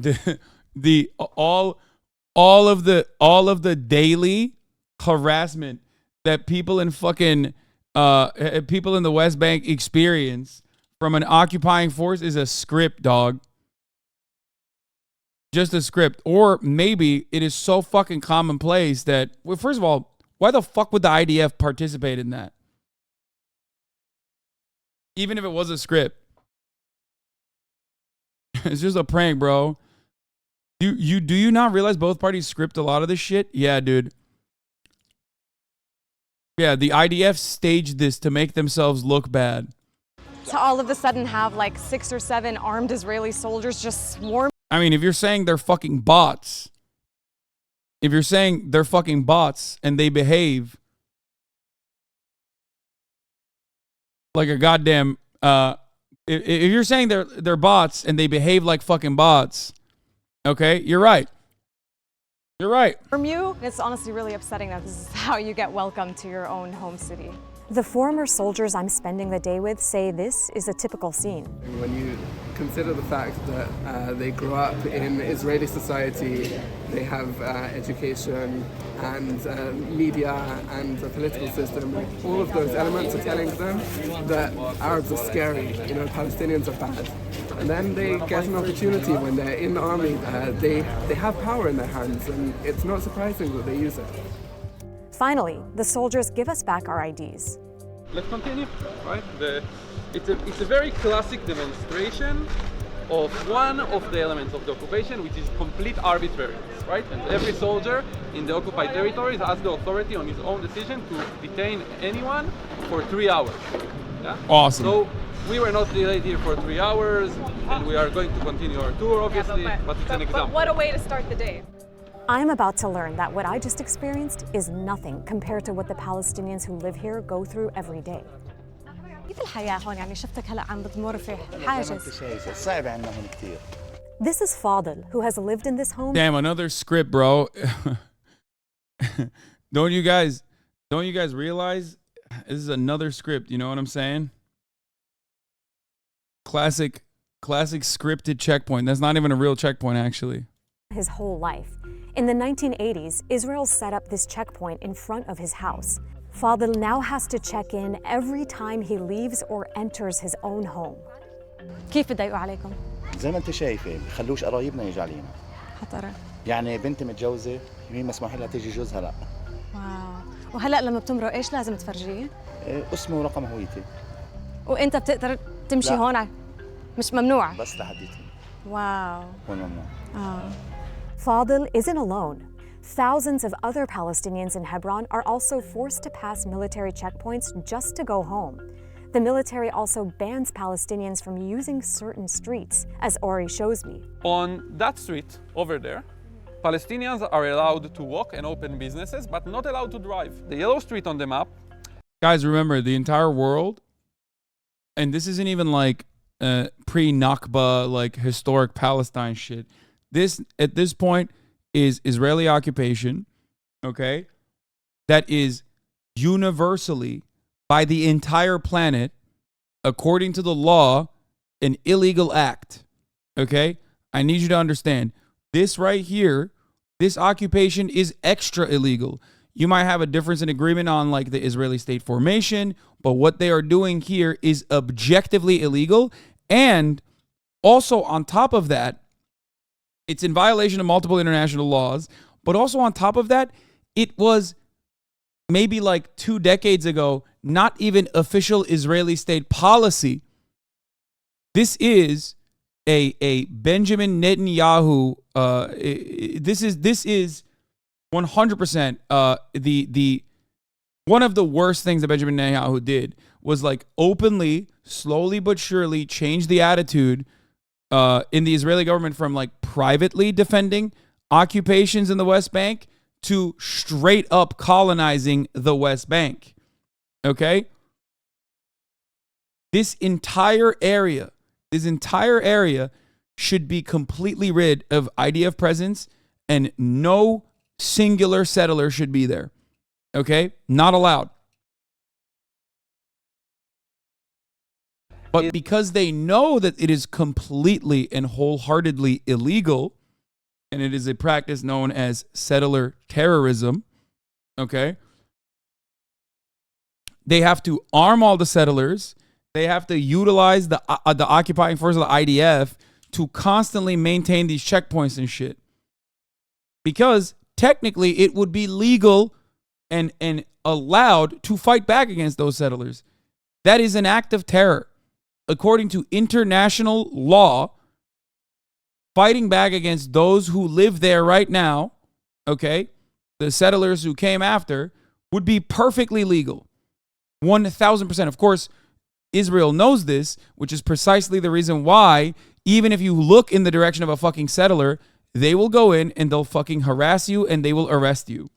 All of the daily harassment that people in fucking people in the West Bank experience from an occupying force is a script, dog. Just a script. Or maybe it is so fucking commonplace that, well, first of all, why the fuck would the IDF participate in that? Even if it was a script. It's just a prank, bro. Do you not realize both parties script a lot of this shit? Yeah, dude. Yeah, the IDF staged this to make themselves look bad. To all of a sudden have like 6 or 7 armed Israeli soldiers just swarm. I mean, if you're saying they're fucking bots, and they behave like a goddamn, if you're saying they're bots and they behave like fucking bots, okay, you're right. You're right. From you, it's honestly really upsetting that this is how you get welcome to your own home city. The former soldiers I'm spending the day with say this is a typical scene. When you consider the fact that they grew up in Israeli society, they have education and media and the political system, all of those elements are telling them that Arabs are scary, Palestinians are bad. And then they get an opportunity when they're in the army, they have power in their hands, and it's not surprising that they use it. Finally, the soldiers give us back our IDs. Let's continue, right? It's a very classic demonstration of one of the elements of the occupation, which is complete arbitrariness, right? And every soldier in the occupied territories has the authority on his own decision to detain anyone for 3 hours. Yeah? Awesome. So we were not delayed here for 3 hours, and we are going to continue our tour, obviously, but it's an example. But what a way to start the day. I'm about to learn that what I just experienced is nothing compared to what the Palestinians who live here go through every day. This is Fadil, who has lived in this home. Damn, another script, bro. Don't you guys realize this is another script? You know what I'm saying? Classic scripted checkpoint. That's not even a real checkpoint, actually. His whole life. In the 1980s, Israel set up this checkpoint in front of his house. Fadil now has to check in every time he leaves or enters his own home. كيف بضايقوا عليكم؟ زي ما انت شايفه بخلوش قرايبنا يجوا علينا. خطرة. يعني بنتي متجوزه مين مسموح لها تيجي جوزها لا. واو. وهلا لما بتمرق ايش لازم تفرجيه؟ اسمه ورقم هويتي. وانت بتقدر تمشي هون مش ممنوع؟ بس لحديتي. واو. هون ممنوع. Fadil isn't alone. Thousands of other Palestinians in Hebron are also forced to pass military checkpoints just to go home. The military also bans Palestinians from using certain streets, as Ori shows me. On that street over there, Palestinians are allowed to walk and open businesses, but not allowed to drive. The yellow street on the map. Guys, remember, the entire world, and this isn't even like pre-Nakba, like historic Palestine shit. This, at this point, is Israeli occupation, okay, that is universally, by the entire planet, according to the law, an illegal act, okay? I need you to understand, this right here, this occupation is extra illegal. You might have a difference in agreement on like the Israeli state formation, but what they are doing here is objectively illegal. And also on top of that, it's in violation of multiple international laws, but also on top of that, it was maybe like 2 decades ago, not even official Israeli state policy This is a Benjamin Netanyahu. This is 100% the one of the worst things that Benjamin Netanyahu did was like openly, slowly but surely change the attitude in the Israeli government from like privately defending occupations in the West Bank to straight up colonizing the West Bank. Okay? This entire area should be completely rid of IDF presence, and no singular settler should be there. Okay? Not allowed. But because they know that it is completely and wholeheartedly illegal, and it is a practice known as settler terrorism, okay? They have to arm all the settlers. They have to utilize the occupying force of the IDF to constantly maintain these checkpoints and shit. Because technically it would be legal and allowed to fight back against those settlers. That is an act of terror. According to international law, fighting back against those who live there right now, okay, the settlers who came after, would be perfectly legal. 1,000%. Of course, Israel knows this, which is precisely the reason why, even if you look in the direction of a fucking settler, they will go in and they'll fucking harass you and they will arrest you.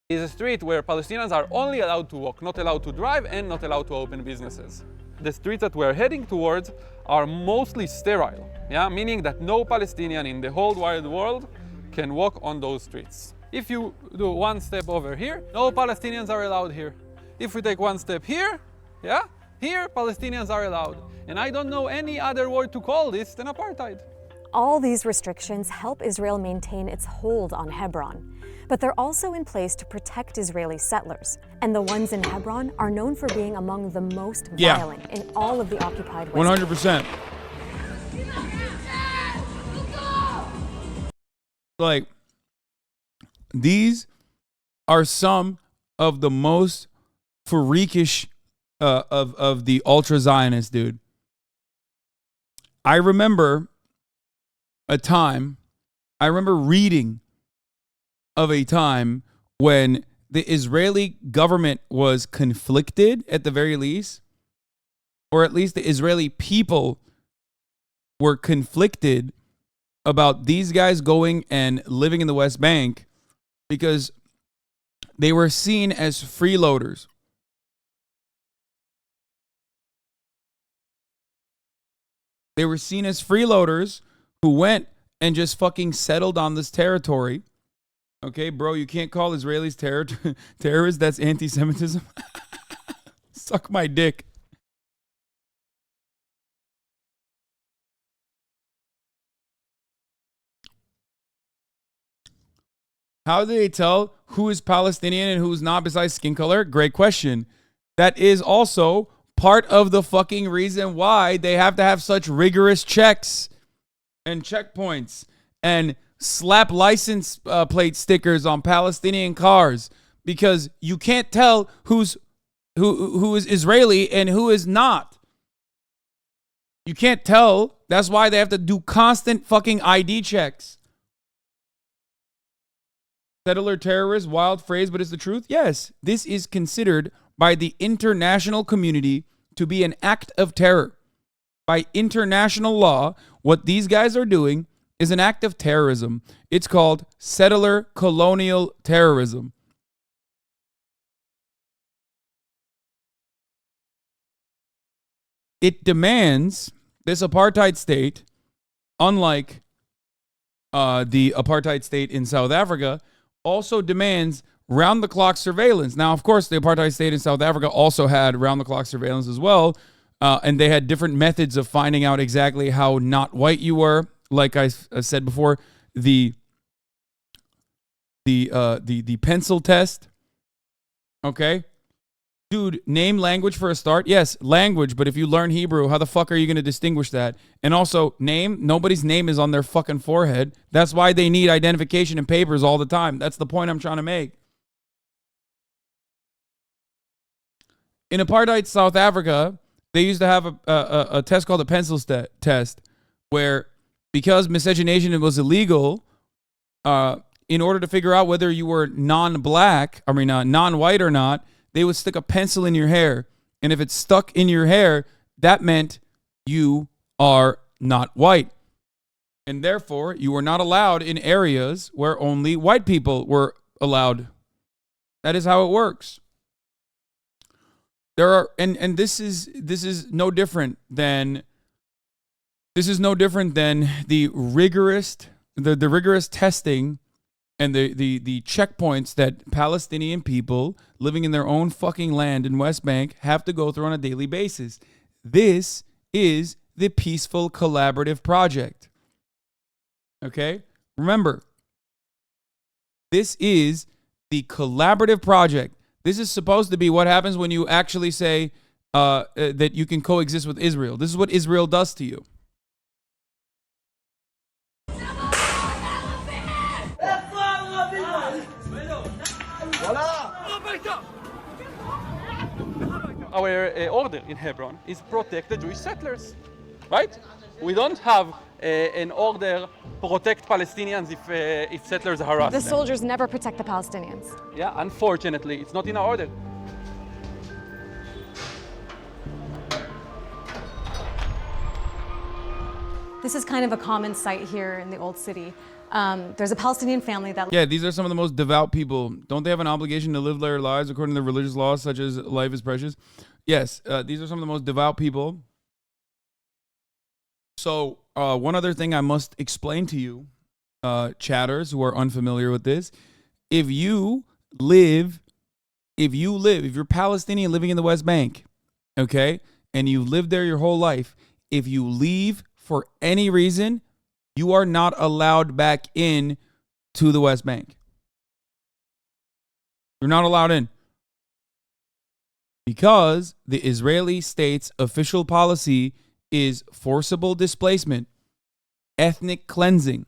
Is a street where Palestinians are only allowed to walk, not allowed to drive, and not allowed to open businesses. The streets that we're heading towards are mostly sterile, yeah, meaning that no Palestinian in the whole wide world can walk on those streets. If you do one step over here, no Palestinians are allowed here. If we take one step here, yeah, here Palestinians are allowed. And I don't know any other word to call this than apartheid. All these restrictions help Israel maintain its hold on Hebron. But they're also in place to protect Israeli settlers. And the ones in Hebron are known for being among the most violent in all of the occupied West 100%. Like, these are some of the most freakish of the ultra-Zionists, dude. I remember reading of a time when the Israeli government was conflicted, at the very least, or at least the Israeli people were conflicted about these guys going and living in the West Bank because they were seen as freeloaders. They were seen as freeloaders who went and just fucking settled on this territory. Okay, bro, you can't call Israelis terrorists. That's anti-Semitism. Suck my dick. How do they tell who is Palestinian and who's not besides skin color? Great question. That is also part of the fucking reason why they have to have such rigorous checks and checkpoints and slap license plate stickers on Palestinian cars, because you can't tell who is Israeli and who is not. You can't tell. That's why they have to do constant fucking ID checks. Settler terrorist, wild phrase, but it's the truth. Yes, this is considered by the international community to be an act of terror. By international law, what these guys are doing is an act of terrorism. It's called settler colonial terrorism. It demands, this apartheid state, unlike the apartheid state in South Africa, also demands round-the-clock surveillance. Now, of course, the apartheid state in South Africa also had round-the-clock surveillance as well, and they had different methods of finding out exactly how not white you were. Like I said before, the pencil test. Okay, dude, name language for a start. Yes, language. But if you learn Hebrew, how the fuck are you going to distinguish that? And also, name. Nobody's name is on their fucking forehead. That's why they need identification and papers all the time. That's the point I'm trying to make. In apartheid South Africa, they used to have a test called a pencil test, where because miscegenation was illegal, in order to figure out whether you were non-white or not, they would stick a pencil in your hair. And if it's stuck in your hair, that meant you are not white. And therefore, you were not allowed in areas where only white people were allowed. That is how it works. There are, and this is no different than the rigorous testing and the checkpoints that Palestinian people living in their own fucking land in Westbank have to go through on a daily basis. This is the peaceful collaborative project. Okay? Remember, this is the collaborative project. This is supposed to be what happens when you actually say that you can coexist with Israel. This is what Israel does to you. Our order in Hebron is protect the Jewish settlers, right? We don't have an order protect Palestinians if settlers harass them. The soldiers never protect the Palestinians. Yeah, unfortunately, it's not in our order. This is kind of a common sight here in the Old City. There's a Palestinian family that... Yeah, these are some of the most devout people. Don't they have an obligation to live their lives according to religious laws, such as life is precious? Yes, these are some of the most devout people. So one other thing I must explain to you, chatters who are unfamiliar with this, if you're Palestinian living in the West Bank, okay, and you've lived there your whole life, if you leave for any reason, you are not allowed back in to the West Bank. You're not allowed in. Because the Israeli state's official policy is forcible displacement, ethnic cleansing.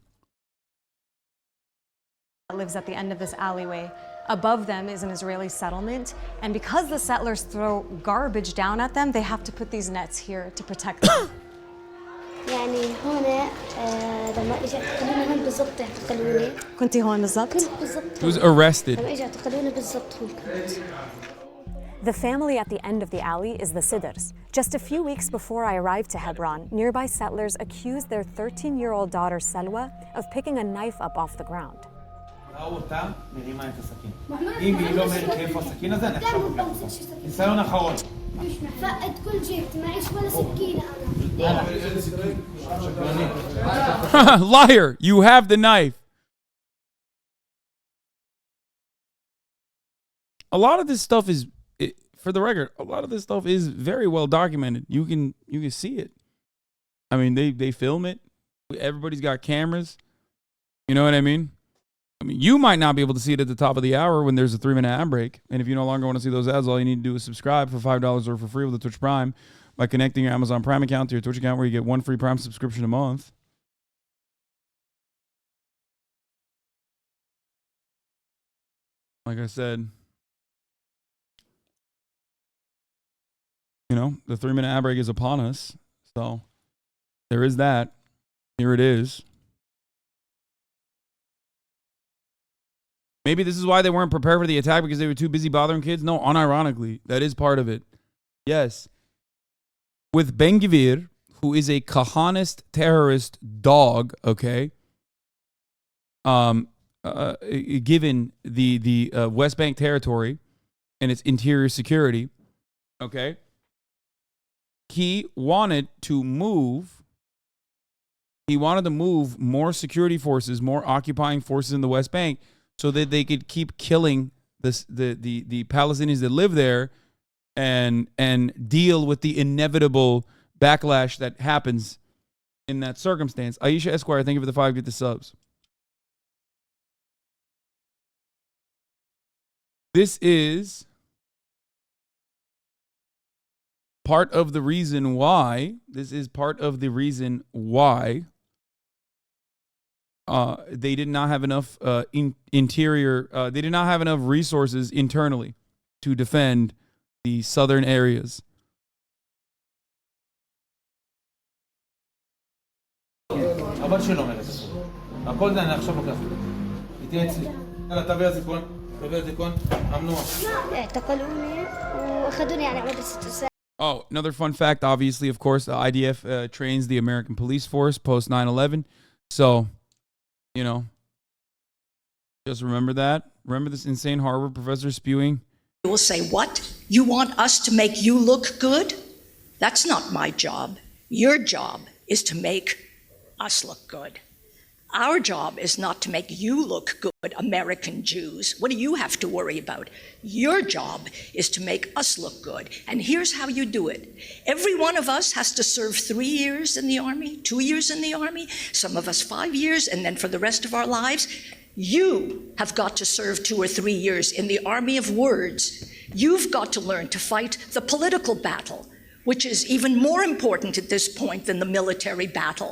Lives at the end of this alleyway. Above them is an Israeli settlement, and because the settlers throw garbage down at them, they have to put these nets here to protect them. يعني هون لما اجى اعتقلوني هون بالضبط اعتقلوني. كنتي هون بالضبط؟ كنت بالضبط. He was arrested. لما اجى اعتقلوني بالضبط هون كنت. The family at the end of the alley is the Sidrs. Just a few weeks before I arrived to Hebron, nearby settlers accused their 13-year-old daughter Selwa of picking a knife up off the ground. فقد كل جيبتي معيش ولا سكينة أنا. Liar! You have the knife. A lot of this stuff is, for the record, a lot of this stuff is very well documented. You can see it. I mean, they film it. Everybody's got cameras. You know what I mean? I mean, you might not be able to see it at the top of the hour when there's a 3-minute ad break. And if you no longer want to see those ads, all you need to do is subscribe for $5 or for free with the Twitch Prime by connecting your Amazon Prime account to your Twitch account, where you get 1 free Prime subscription a month. Like I said, you know, the 3-minute ad break is upon us. So there is that. Here it is. Maybe this is why they weren't prepared for the attack, because they were too busy bothering kids. No, unironically, that is part of it. Yes. With Ben Gvir, who is a Kahanist terrorist dog, okay, given the West Bank territory and its interior security, okay, he wanted to move more security forces, more occupying forces in the West Bank, so that they could keep killing the Palestinians that live there and deal with the inevitable backlash that happens in that circumstance. Aisha Esquire, thank you for the 5 get the subs. This is part of the reason why. They did not have enough they did not have enough resources internally to defend the southern areas. אבל שלא מלך. הכל זה אני עכשיו לוקח. איתי אצלי. יאללה, תביא הזיכרון, ממנוע. اعتقلوني واخذوني على عمل 6 ساعات. Oh, another fun fact, obviously, of course, the IDF trains the American police force post 9/11. So, you know, just remember that. Remember this insane Harvard professor spewing? You will say, what? You want us to make you look good? That's not my job. Your job is to make us look good. Our job is not to make you look good, American Jews. What do you have to worry about? Your job is to make us look good. And here's how you do it. Every one of us has to serve 3 years in the Army, 2 years in the Army, some of us 5 years, and then for the rest of our lives, you have got to serve 2 or 3 years in the army of words. You've got to learn to fight the political battle, which is even more important at this point than the military battle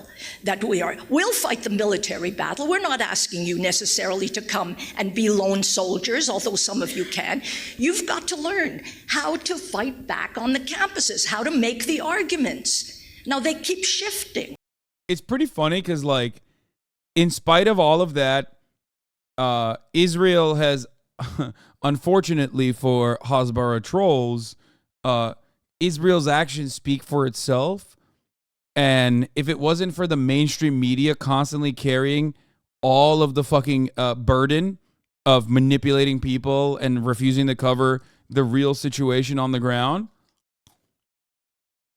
that we are. We'll fight the military battle. We're not asking you necessarily to come and be lone soldiers, although some of you can. You've got to learn how to fight back on the campuses, how to make the arguments. Now, they keep shifting. It's pretty funny because, like, in spite of all of that, Israel has, unfortunately for Hasbara trolls, Israel's actions speak for itself. And if it wasn't for the mainstream media constantly carrying all of the fucking burden of manipulating people and refusing to cover the real situation on the ground,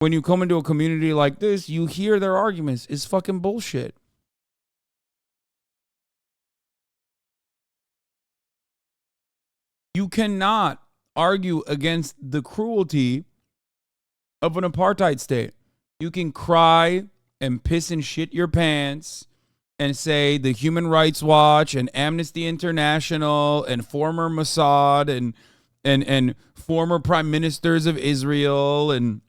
when you come into a community like this, you hear their arguments. It's fucking bullshit. You cannot argue against the cruelty of an apartheid state. You can cry and piss and shit your pants and say the Human Rights Watch and Amnesty International and former Mossad and former prime ministers of Israel and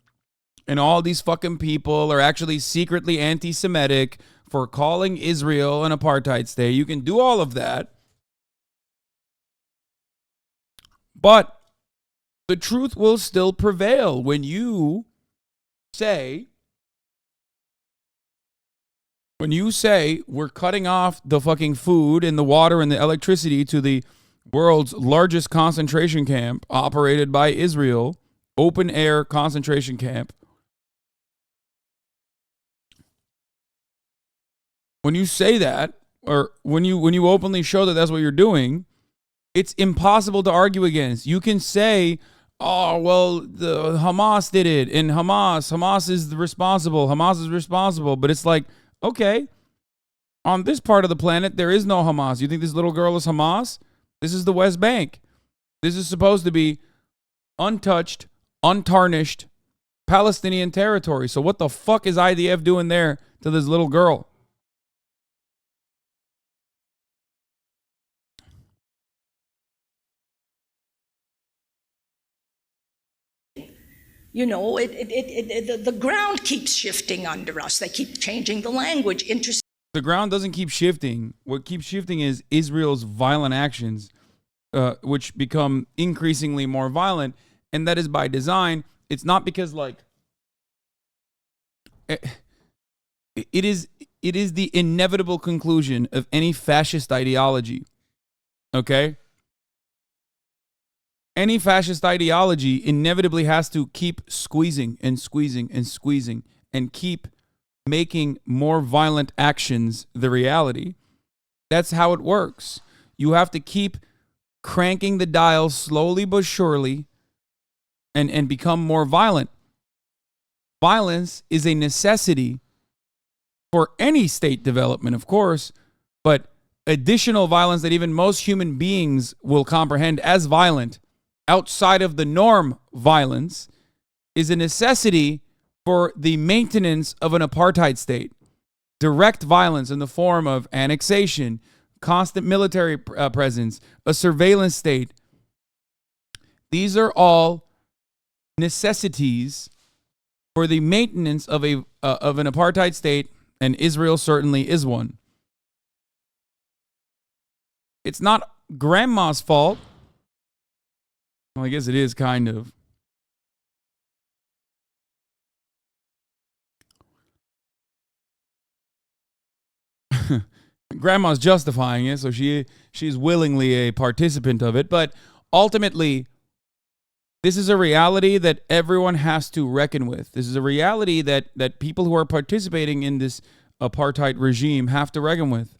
all these fucking people are actually secretly anti-Semitic for calling Israel an apartheid state. You can do all of that. But the truth will still prevail when you say we're cutting off the fucking food and the water and the electricity to the world's largest concentration camp operated by Israel, open air concentration camp. When you say that, or when you openly show that that's what you're doing, it's impossible to argue against. You can say, oh, well, the Hamas did it, and Hamas is responsible. Hamas is responsible. But it's like, okay, on this part of the planet, there is no Hamas. You think this little girl is Hamas? This is the West Bank. This is supposed to be untouched, untarnished Palestinian territory. So what the fuck is IDF doing there to this little girl? You know, the ground keeps shifting under us. They keep changing the language. The ground doesn't keep shifting. What keeps shifting is Israel's violent actions, which become increasingly more violent. And that is by design. It's not because, like, it is the inevitable conclusion of any fascist ideology. Okay? Any fascist ideology inevitably has to keep squeezing and squeezing and squeezing and keep making more violent actions the reality. That's how it works. You have to keep cranking the dial slowly but surely and become more violent. Violence is a necessity for any state development, of course, but additional violence that even most human beings will comprehend as violent outside of the norm violence is a necessity for the maintenance of an apartheid state. Direct violence in the form of annexation, constant military presence, a surveillance state. These are all necessities for the maintenance of an apartheid state, and Israel certainly is one. It's not grandma's fault. Well, I guess it is kind of. grandma's justifying it, so she's willingly a participant of it. But ultimately, this is a reality that everyone has to reckon with. This is a reality that people who are participating in this apartheid regime have to reckon with.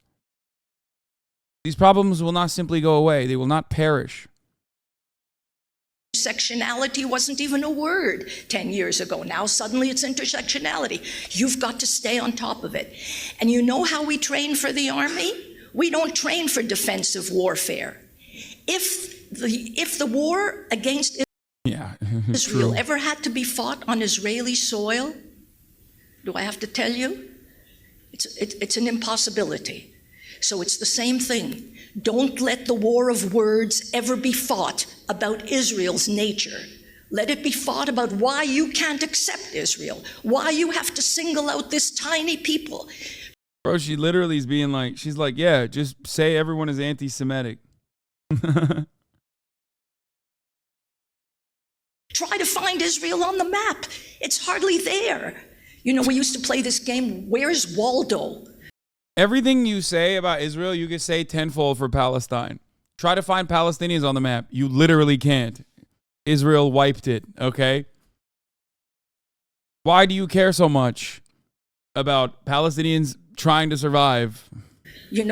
These problems will not simply go away. They will not perish. Intersectionality wasn't even a word 10 years ago. Now suddenly it's intersectionality. You've got to stay on top of it. And you know how we train for the army? We don't train for defensive warfare. If the war against Israel ever had to be fought on Israeli soil, do I have to tell you? It's an impossibility. So it's the same thing. Don't let the war of words ever be fought about Israel's nature. Let it be fought about why you can't accept Israel, why you have to single out this tiny people. Bro, she literally is being like, she's like, yeah, just say everyone is anti-Semitic. Try to find Israel on the map. It's hardly there. You know, we used to play this game, Where's Waldo? Everything you say about Israel, you could say tenfold for Palestine. Try to find Palestinians on the map. You literally can't. Israel wiped it, okay? Why do you care so much about Palestinians trying to survive? Where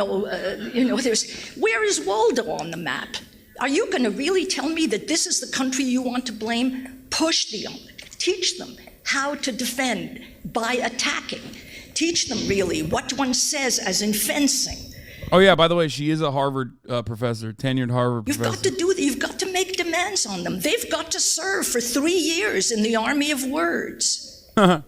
is Waldo on the map? Are you going to really tell me that this is the country you want to blame? Teach them how to defend by attacking. Teach them really what one says as in fencing. Oh yeah, by the way, she is a Harvard professor, tenured Harvard professor. You've got to make demands on them. They've got to serve for 3 years in the army of words. Well,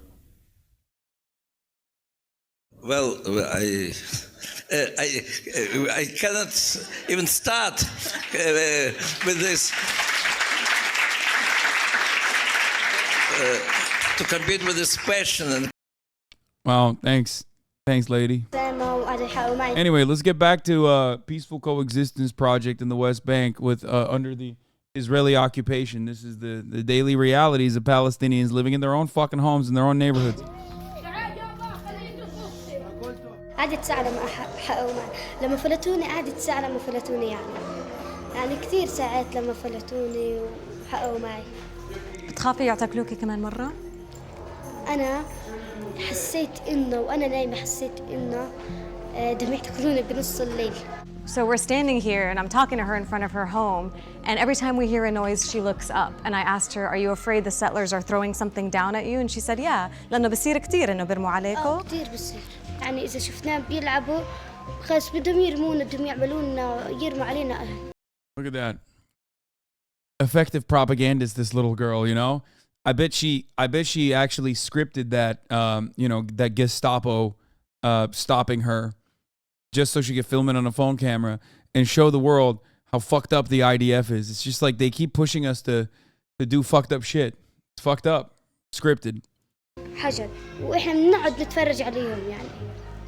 I cannot even start with this to compete with this passion. Wow, thanks, lady. Anyway, let's get back to peaceful coexistence project in the West Bank with under the Israeli occupation. This is the daily realities of Palestinians living in their own fucking homes in their own neighborhoods. قعدت ساعة لما فلتوني قعدت ساعة لما فلتوني يعني كثير ساعات لما فلتوني وحققوا معي. بتخافي يعتقلوكي كمان مرة؟ أنا حسيت إنه وأنا نايمة حسيت إنه بدهم يعتقلوني بنص الليل. So we're standing here and I'm talking to her in front of her home, and every time we hear a noise she looks up, and I asked her, are you afraid the settlers are throwing something down at you? And she said, yeah, لأنه بصير كتير إنه بيرموا عليكم. كتير بصير. يعني إذا شفناهم بيلعبوا خلاص بدهم يرمونا بدهم يعملونا يرموا علينا. Look at that. Effective propagandist, this little girl, you know? I bet she actually scripted that, that Gestapo stopping her just so she could film it on a phone camera and show the world how fucked up the IDF is. It's just like they keep pushing us to do fucked up shit. It's fucked up. Scripted. حجر واحنا بنقعد نتفرج عليهم يعني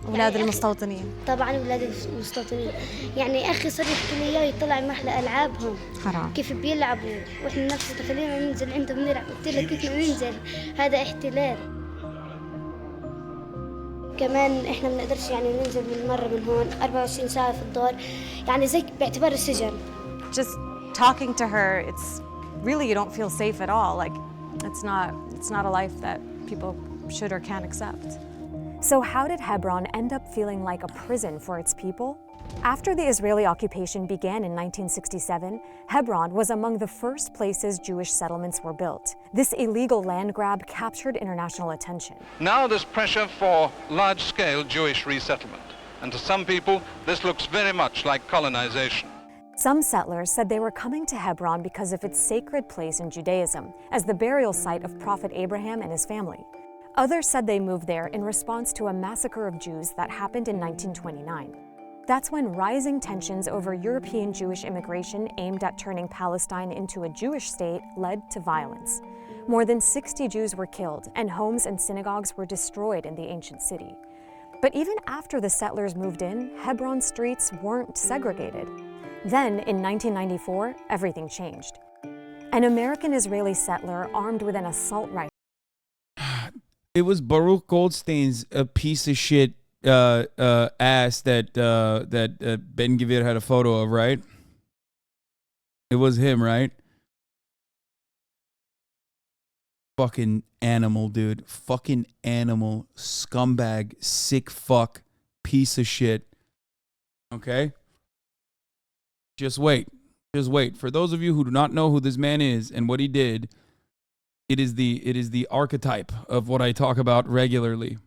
اولاد المستوطنين طبعا اولاد المستوطنين يعني اخي صار يحكي لي اياه يطلع محل العابهم حرام كيف بيلعبوا واحنا نفس خلينا ننزل عندهم نلعب قلت لك كيف ننزل هذا احتلال كمان احنا ما بنقدرش يعني ننزل من مره من هون 24 ساعه في الدار يعني زي باعتبار السجن. Just talking to her, it's really you don't feel safe at all. Like it's not a life that people should or can accept. So how did Hebron end up feeling like a prison for its people? After the Israeli occupation began in 1967, Hebron was among the first places Jewish settlements were built. This illegal land grab captured international attention. Now there's pressure for large-scale Jewish resettlement. And to some people, this looks very much like colonization. Some settlers said they were coming to Hebron because of its sacred place in Judaism, as the burial site of Prophet Abraham and his family. Others said they moved there in response to a massacre of Jews that happened in 1929. That's when rising tensions over European Jewish immigration aimed at turning Palestine into a Jewish state led to violence. More than 60 Jews were killed, and homes and synagogues were destroyed in the ancient city. But even after the settlers moved in, Hebron's streets weren't segregated. Then, in 1994, everything changed. An American-Israeli settler armed with an assault rifle. It was Baruch Goldstein's a piece of shit ass that Ben Gvir had a photo of, right? It was him, right? Fucking animal, dude. Fucking animal. Scumbag. Sick fuck. Piece of shit. Okay? Just wait. Just wait. For those of you who do not know who this man is and what he did, it is the archetype of what I talk about regularly.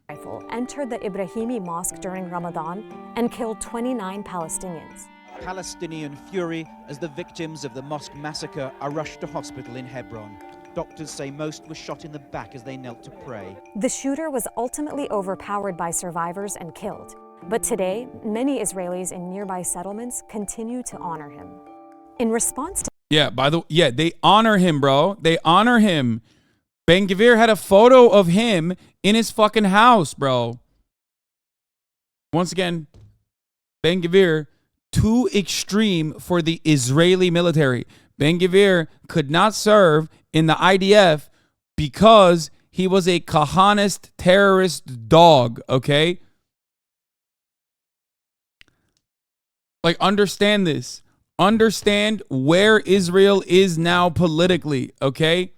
Entered the Ibrahimi Mosque during Ramadan and killed 29 Palestinians. Palestinian fury as the victims of the mosque massacre are rushed to hospital in Hebron. Doctors say most were shot in the back as they knelt to pray. The shooter was ultimately overpowered by survivors and killed. But today, many Israelis in nearby settlements continue to honor him. In response to they honor him, bro. They honor him. Ben Gvir had a photo of him in his fucking house, bro. Once again, Ben Gvir, too extreme for the Israeli military. Ben Gvir could not serve in the IDF because he was a Kahanist terrorist dog, okay? Like, understand this. Understand where Israel is now politically, okay?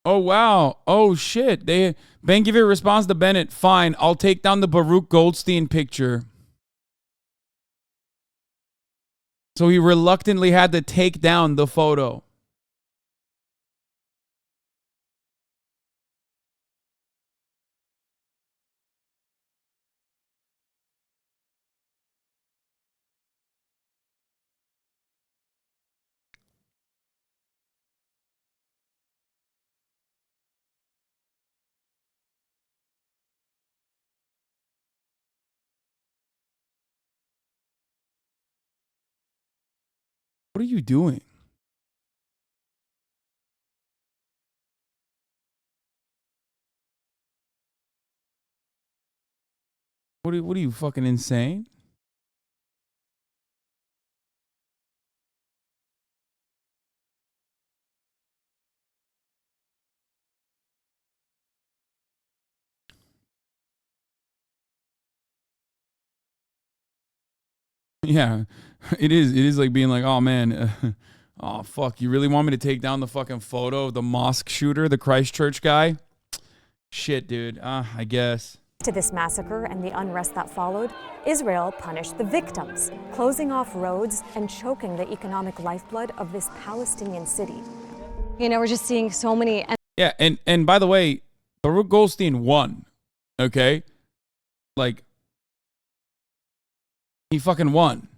Oh, wow. Oh, shit. Ben Gvir responds to Bennett, fine, I'll take down the Baruch Goldstein picture. So he reluctantly had to take down the photo. What are you doing? What are you fucking insane? Yeah, it is. It is like being like, oh man, oh fuck, you really want me to take down the fucking photo of the mosque shooter, the Christchurch guy? Shit, dude. I guess. To this massacre and the unrest that followed, Israel punished the victims, closing off roads and choking the economic lifeblood of this Palestinian city. You know, we're just seeing so many. Yeah, and by the way, Baruch Goldstein won. Okay, like. He fucking won.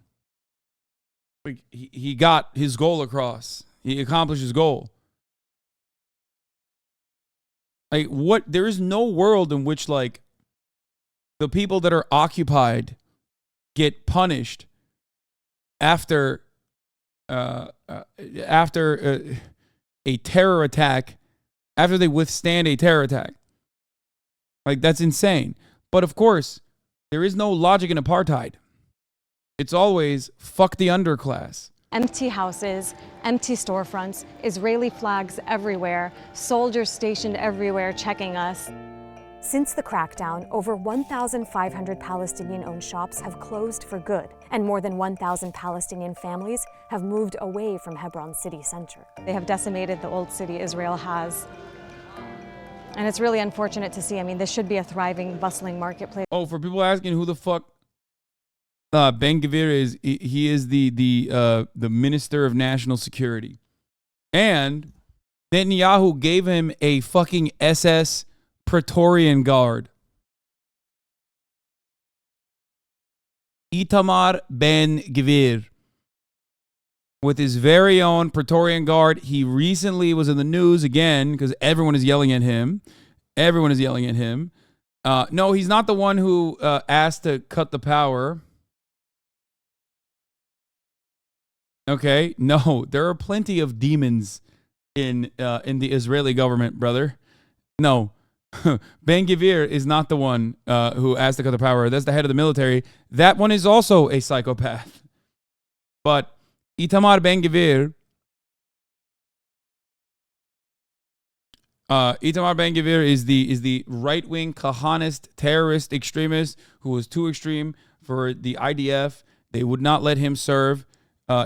He got his goal across. He accomplished his goal. Like, what? There is no world in which, like, the people that are occupied get punished after a terror attack, after they withstand a terror attack. Like, that's insane. But of course, there is no logic in apartheid. It's always fuck the underclass. Empty houses, empty storefronts, Israeli flags everywhere, soldiers stationed everywhere checking us. Since the crackdown, over 1,500 Palestinian-owned shops have closed for good, and more than 1,000 Palestinian families have moved away from Hebron city center. They have decimated the old city Israel has. And it's really unfortunate to see. I mean, this should be a thriving, bustling marketplace. Oh, for people asking who the fuck Ben Gvir is, he is the Minister of National Security. And Netanyahu gave him a fucking SS Praetorian Guard. Itamar Ben Gvir. With his very own Praetorian Guard. He recently was in the news again because everyone is yelling at him. Everyone is yelling at him. No, he's not the one who asked to cut the power. Okay, no, there are plenty of demons in the Israeli government, brother. No, Ben Gvir is not the one who asked to cut the power. That's the head of the military. That one is also a psychopath. But Itamar Ben Gvir Itamar Ben-Gvir is the right-wing Kahanist terrorist extremist who was too extreme for the IDF. They would not let him serve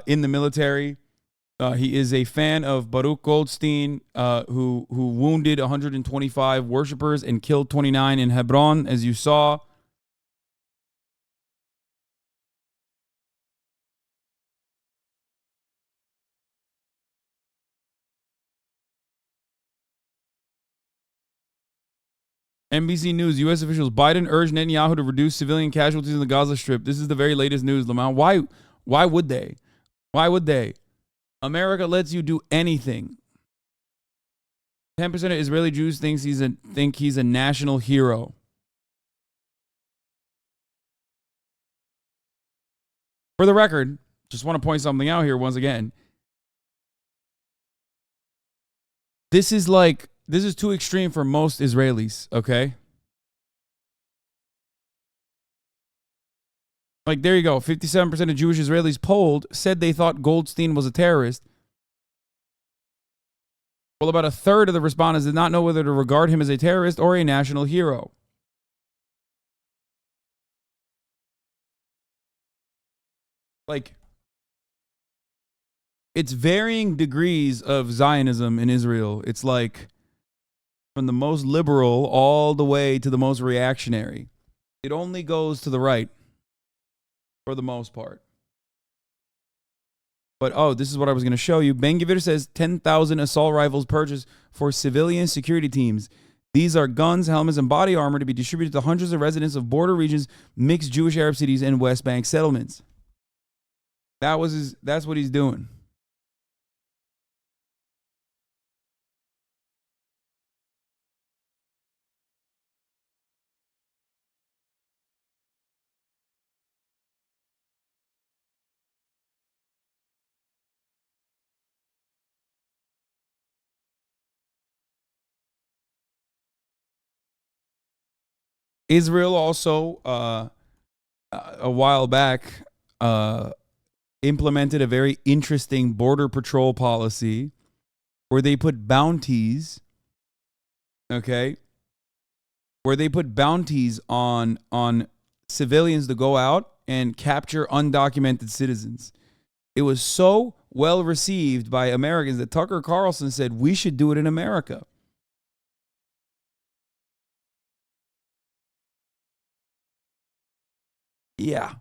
in the military. He is a fan of Baruch Goldstein, who wounded 125 worshippers and killed 29 in Hebron, as you saw. NBC News, U.S. officials, Biden urged Netanyahu to reduce civilian casualties in the Gaza Strip. This is the very latest news, Lamont. Why would they? Why would they? America lets you do anything. 10% of Israeli Jews think he's a national hero. For the record, just want to point something out here once again. This is too extreme for most Israelis, okay? Like, there you go. 57% of Jewish Israelis polled said they thought Goldstein was a terrorist. Well, about a third of the respondents did not know whether to regard him as a terrorist or a national hero. Like, it's varying degrees of Zionism in Israel. It's like from the most liberal all the way to the most reactionary. It only goes to the right for the most part. But, oh, this is what I was going to show you. Ben-Gvir says 10,000 assault rifles purchased for civilian security teams. These are guns, helmets, and body armor to be distributed to hundreds of residents of border regions, mixed Jewish Arab cities, and Westbank settlements. That's what he's doing. Israel also, a while back, implemented a very interesting border patrol policy where they put bounties, okay, where they put bounties on civilians to go out and capture undocumented citizens. It was so well received by Americans that Tucker Carlson said we should do it in America. Yeah.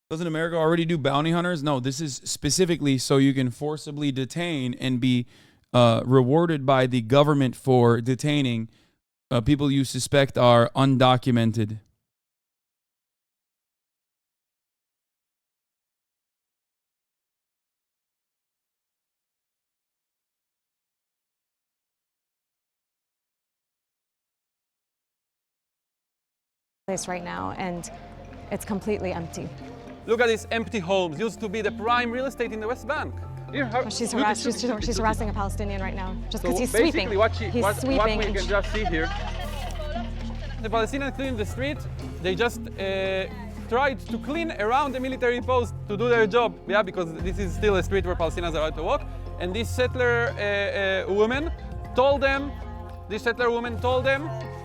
Doesn't America already do bounty hunters? No, this is specifically so you can forcibly detain and be rewarded by the government for detaining people you suspect are undocumented. Place right now, and it's completely empty. Look at these empty homes. Used to be the prime real estate in the West Bank. Here, She's harassing a Palestinian right now, just because he's basically sweeping. What sweeping. we can just see here. The Palestinians cleaning the street. They just tried to clean around the military post to do their job. Yeah, because this is still a street where Palestinians are allowed to walk. And this settler woman told them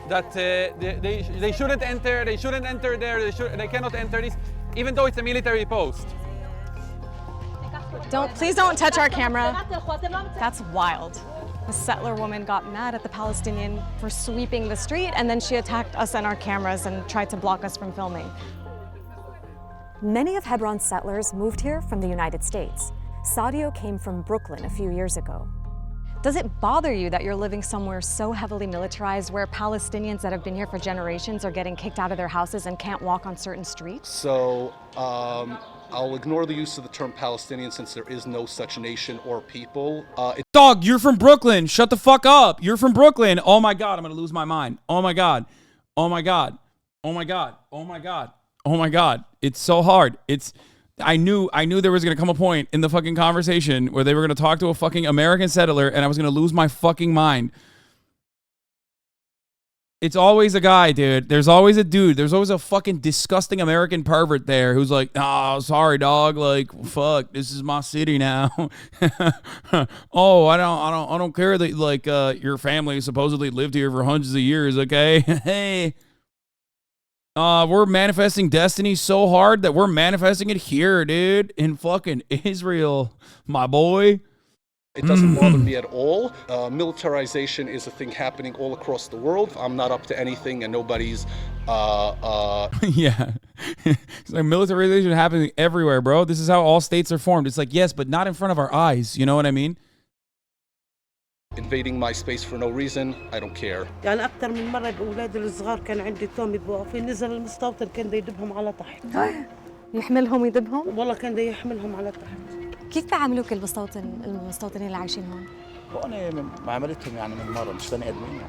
that they shouldn't enter. They shouldn't enter there. They cannot enter this, even though it's a military post. Please don't touch our camera. That's wild. The settler woman got mad at the Palestinian for sweeping the street, and then she attacked us and our cameras and tried to block us from filming. Many of Hebron's settlers moved here from the United States. Sadio came from Brooklyn a few years ago. Does it bother you that you're living somewhere so heavily militarized where Palestinians that have been here for generations are getting kicked out of their houses and can't walk on certain streets? So I'll ignore the use of the term Palestinian since there is no such nation or people. Dog, you're from Brooklyn. Shut the fuck up. You're from Brooklyn. Oh my God, I'm going to lose my mind. Oh my God. Oh my God. Oh my God. Oh my God. Oh my God, it's so hard. I knew there was going to come a point in the fucking conversation where they were going to talk to a fucking American settler and I was going to lose my fucking mind. It's always a guy, dude. There's always a dude. There's always a fucking disgusting American pervert there who's like, oh, sorry, dog. Like, fuck, this is my city now. Oh, I don't care that like your family supposedly lived here for hundreds of years. Okay, hey. We're manifesting destiny so hard that we're manifesting it here, dude, in fucking Israel, my boy. It doesn't bother me at all. Militarization is a thing happening all across the world. I'm not up to anything and nobody's... Yeah. It's like militarization happening everywhere, bro. This is how all states are formed. It's like, yes, but not in front of our eyes. You know what I mean? Invading my space for no reason, I don't care. يعني أكثر من مرة بأولادي الصغار كان عندي توم بوقف نزل المستوطن كان دا يدبهم على تحت. يحملهم ويدبهم؟ والله كان دا يحملهم على تحت. كيف بيعاملوك المستوطنين اللي عايشين هون؟ هون معاملتهم يعني من مرة مش بني آدمين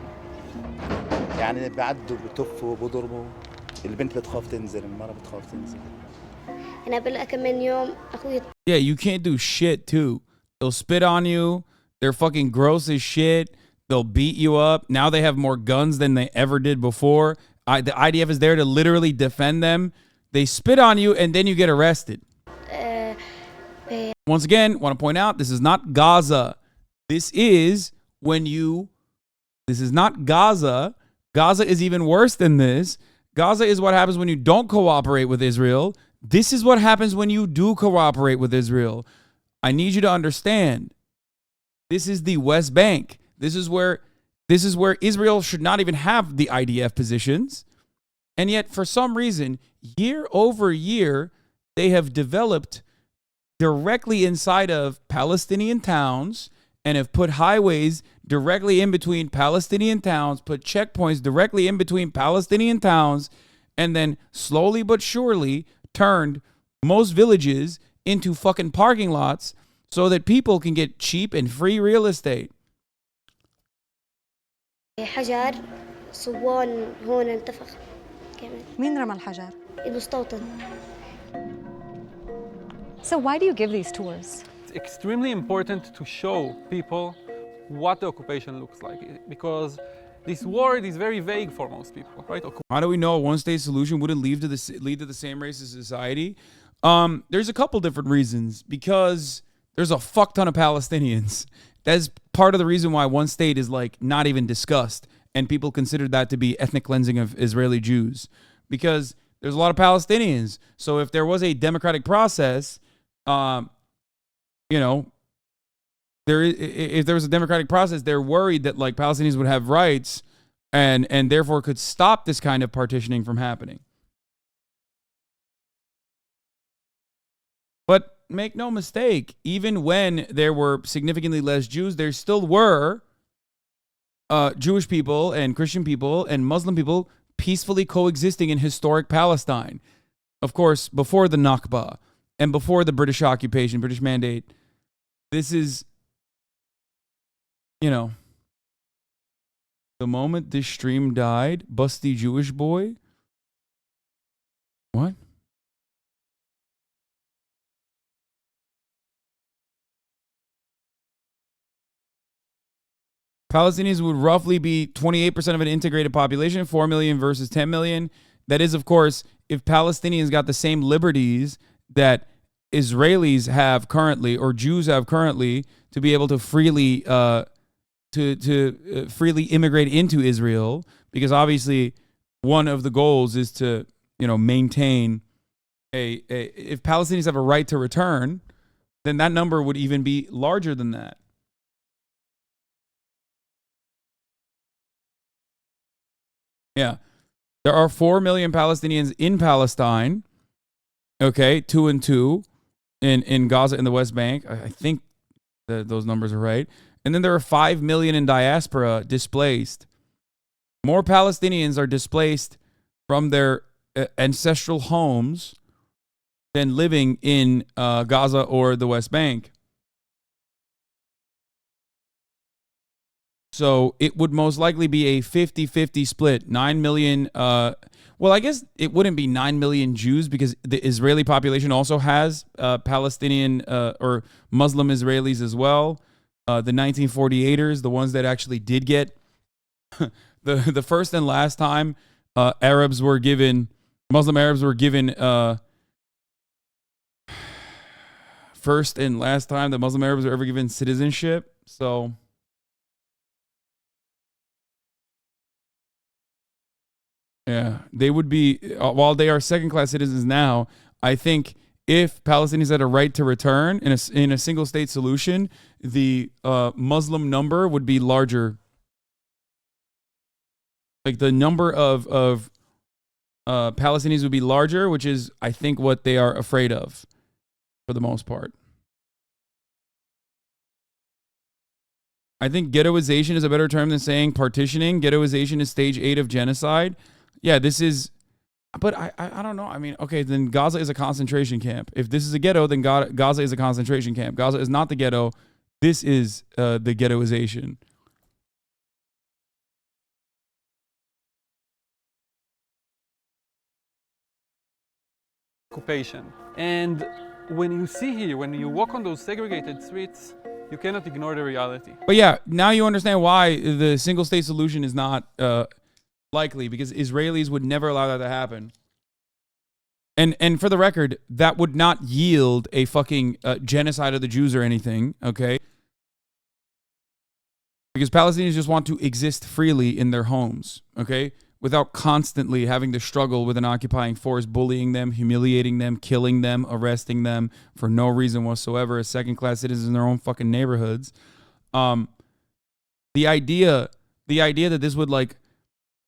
يعني بعدوا بتفوا بضربوا البنت بتخاف تنزل المرة بتخاف تنزل. أنا بلقى كمان يوم أخوي. Yeah, you can't do shit too. They'll spit on you. They're fucking gross as shit. They'll beat you up. Now they have more guns than they ever did before. The IDF is there to literally defend them. They spit on you and then you get arrested. Once again, want to point out, this is not Gaza. This is not Gaza. Gaza is even worse than this. Gaza is what happens when you don't cooperate with Israel. This is what happens when you do cooperate with Israel. I need you to understand. This is the West Bank. This is where Israel should not even have the IDF positions. And yet, for some reason, year over year, they have developed directly inside of Palestinian towns and have put highways directly in between Palestinian towns, put checkpoints directly in between Palestinian towns, and then slowly but surely turned most villages into fucking parking lots so that people can get cheap and free real estate. حجر صوان هون انتفخ كمان. مين رمى الحجر؟ المستوطن. So why do you give these tours? It's extremely important to show people what the occupation looks like, because this word is very vague for most people, right? How do we know a one-state solution wouldn't lead to the same racist society? There's a couple different reasons. Because there's a fuck ton of Palestinians. That's part of the reason why one state is like not even discussed, and people consider that to be ethnic cleansing of Israeli Jews, because there's a lot of Palestinians. So if there was a democratic process, if there was a democratic process, they're worried that like Palestinians would have rights and therefore could stop this kind of partitioning from happening. But make no mistake, even when there were significantly less Jews, there still were Jewish people and Christian people and Muslim people peacefully coexisting in historic Palestine. Of course, before the Nakba and before the British occupation, British mandate. This is, the moment this stream died, Busty Jewish boy. What? Palestinians would roughly be 28% of an integrated population, 4 million versus 10 million. That is, of course, if Palestinians got the same liberties that Israelis have currently or Jews have currently to be able to freely freely immigrate into Israel, because obviously one of the goals is to maintain if Palestinians have a right to return, then that number would even be larger than that. Yeah. There are 4 million Palestinians in Palestine. Okay, 2 and 2 in Gaza and the West Bank. I think that those numbers are right. And then there are 5 million in diaspora displaced. More Palestinians are displaced from their ancestral homes than living in Gaza or the West Bank. So it would most likely be a 50-50 split. 9 million, well, I guess it wouldn't be 9 million Jews because the Israeli population also has Palestinian or Muslim Israelis as well. The 1948ers, the ones that actually did get the first and last time Muslim Arabs were given first and last time that Muslim Arabs were ever given citizenship. So yeah, they would be, while they are second-class citizens now, I think if Palestinians had a right to return in a single-state solution, the Muslim number would be larger. Like the number of Palestinians would be larger, which is, I think, what they are afraid of for the most part. I think ghettoization is a better term than saying partitioning. Ghettoization is stage 8 of genocide. Yeah, this is, but I don't know. I mean, okay, then Gaza is a concentration camp. If this is a ghetto, then Gaza is a concentration camp. Gaza is not the ghetto. This is the ghettoization. Occupation. And when you see here, when you walk on those segregated streets, you cannot ignore the reality. But yeah, now you understand why the single state solution is not likely, because Israelis would never allow that to happen. And for the record, that would not yield a fucking genocide of the Jews or anything, okay? Because Palestinians just want to exist freely in their homes, okay? Without constantly having to struggle with an occupying force, bullying them, humiliating them, killing them, arresting them for no reason whatsoever as second-class citizens in their own fucking neighborhoods. The idea that this would like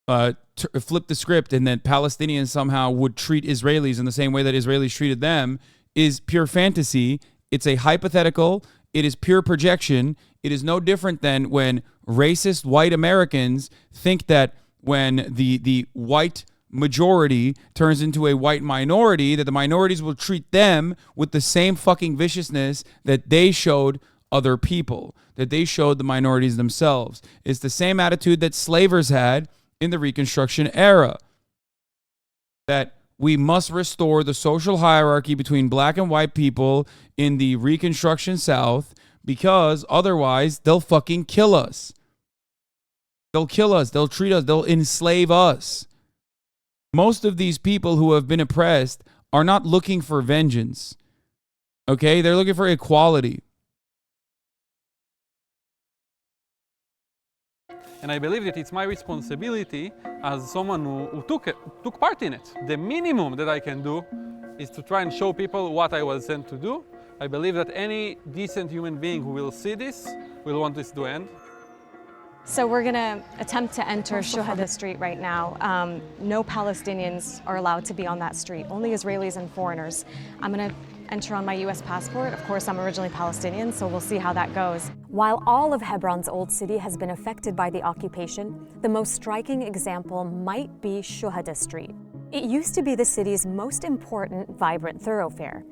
flip the script and that Palestinians somehow would treat Israelis in the same way that Israelis treated them is pure fantasy. It's a hypothetical. It is pure projection. It is no different than when racist white Americans think that when the white majority turns into a white minority, that the minorities will treat them with the same fucking viciousness that they showed other people, that they showed the minorities themselves. It's the same attitude that slavers had in the Reconstruction era, that we must restore the social hierarchy between black and white people in the Reconstruction South, because otherwise they'll fucking kill us. They'll kill us. They'll treat us. They'll enslave us. Most of these people who have been oppressed are not looking for vengeance. Okay? They're looking for equality. And I believe that it's my responsibility as someone who took part in it. The minimum that I can do is to try and show people what I was sent to do. I believe that any decent human being who will see this will want this to end. So we're gonna attempt to enter Shuhada Street right now. No Palestinians are allowed to be on that street, only Israelis and foreigners. I'm gonna enter on my US passport. Of course, I'm originally Palestinian, so we'll see how that goes. While all of Hebron's old city has been affected by the occupation, the most striking example might be Shuhada Street. It used to be the city's most important, vibrant thoroughfare.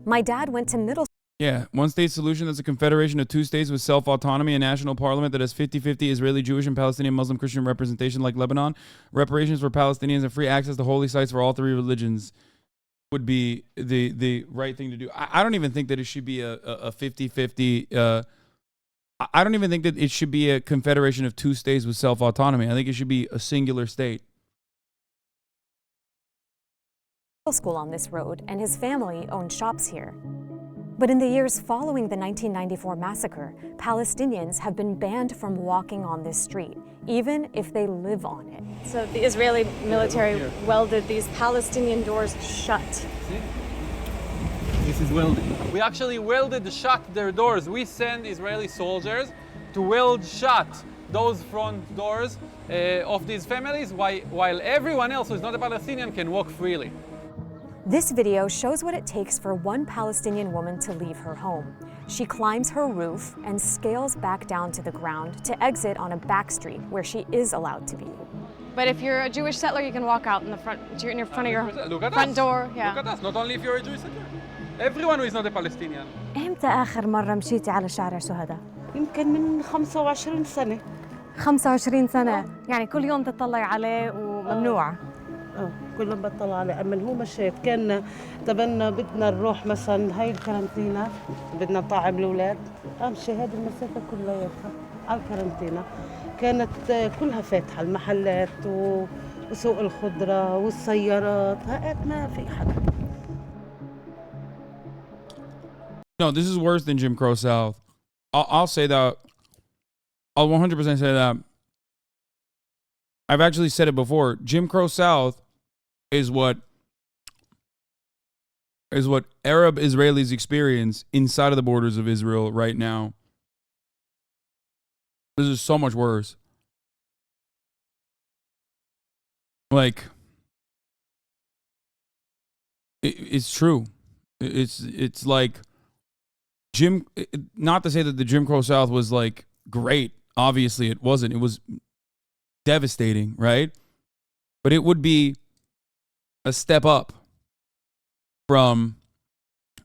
My dad went to middle. Yeah, one state solution that's a confederation of two states with self-autonomy, a national parliament that has 50-50 Israeli, Jewish, and Palestinian Muslim Christian representation like Lebanon, reparations for Palestinians, and free access to holy sites for all three religions would be the right thing to do. I don't even think that it should be a 50-50. I don't even think that it should be a confederation of two states with self-autonomy. I think it should be a singular state. School on this road, and his family owned shops here. But in the years following the 1994 massacre, Palestinians have been banned from walking on this street, even if they live on it. So the Israeli military welded these Palestinian doors shut. See? This is welding. We actually welded shut their doors. We send Israeli soldiers to weld shut those front doors of these families, while everyone else who is not a Palestinian can walk freely. This video shows what it takes for one Palestinian woman to leave her home. She climbs her roof and scales back down to the ground to exit on a back street where she is allowed to be. But if you're a Jewish settler, you can walk out in the front, in your front of your front door. Yeah. Look at us. Not only if you're a Jewish settler, everyone who is not a Palestinian. إمتى آخر مرة مشيتي على شارع شهداء؟ يمكن من 25 سنة. 25 سنة، يعني كل يوم تطلع عليه وممنوع. كل يوم بطلع عليه، أما هو مش هيك. كان تبنا بدنا نروح مثلا هاي الكارنتينا، بدنا نطعم الأولاد، أمشي هذه المسافة كلها على الكارنتينا. كانت كلها فاتحة، المحلات وسوق الخضرة والسيارات، هات ما في حدا. No, this is worse than Jim Crow South. I'll say that. I'll 100% say that. I've actually said it before. Jim Crow South is what Arab Israelis experience inside of the borders of Israel right now. This is so much worse. Like, it's true. It's like not to say that the Jim Crow South was like great. Obviously it wasn't. It was devastating, right? But it would be a step up from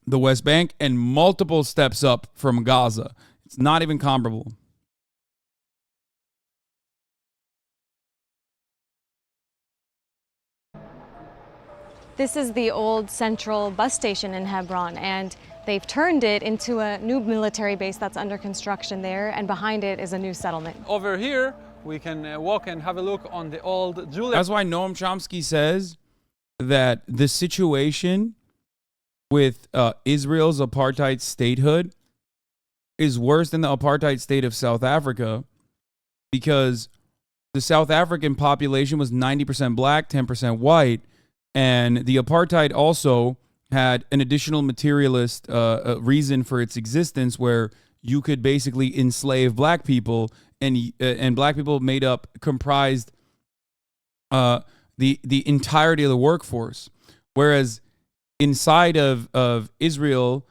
the West Bank and multiple steps up from Gaza. It's not even comparable. This is the old central bus station in Hebron, and they've turned it into a new military base that's under construction there, and behind it is a new settlement. Over here, we can walk and have a look on the old Julia. That's why Noam Chomsky says that the situation with Israel's apartheid statehood is worse than the apartheid state of South Africa, because the South African population was 90% black, 10% white, and the apartheid also had an additional materialist reason for its existence, where you could basically enslave black people, and black people comprised the entirety of the workforce. Whereas inside of Israel,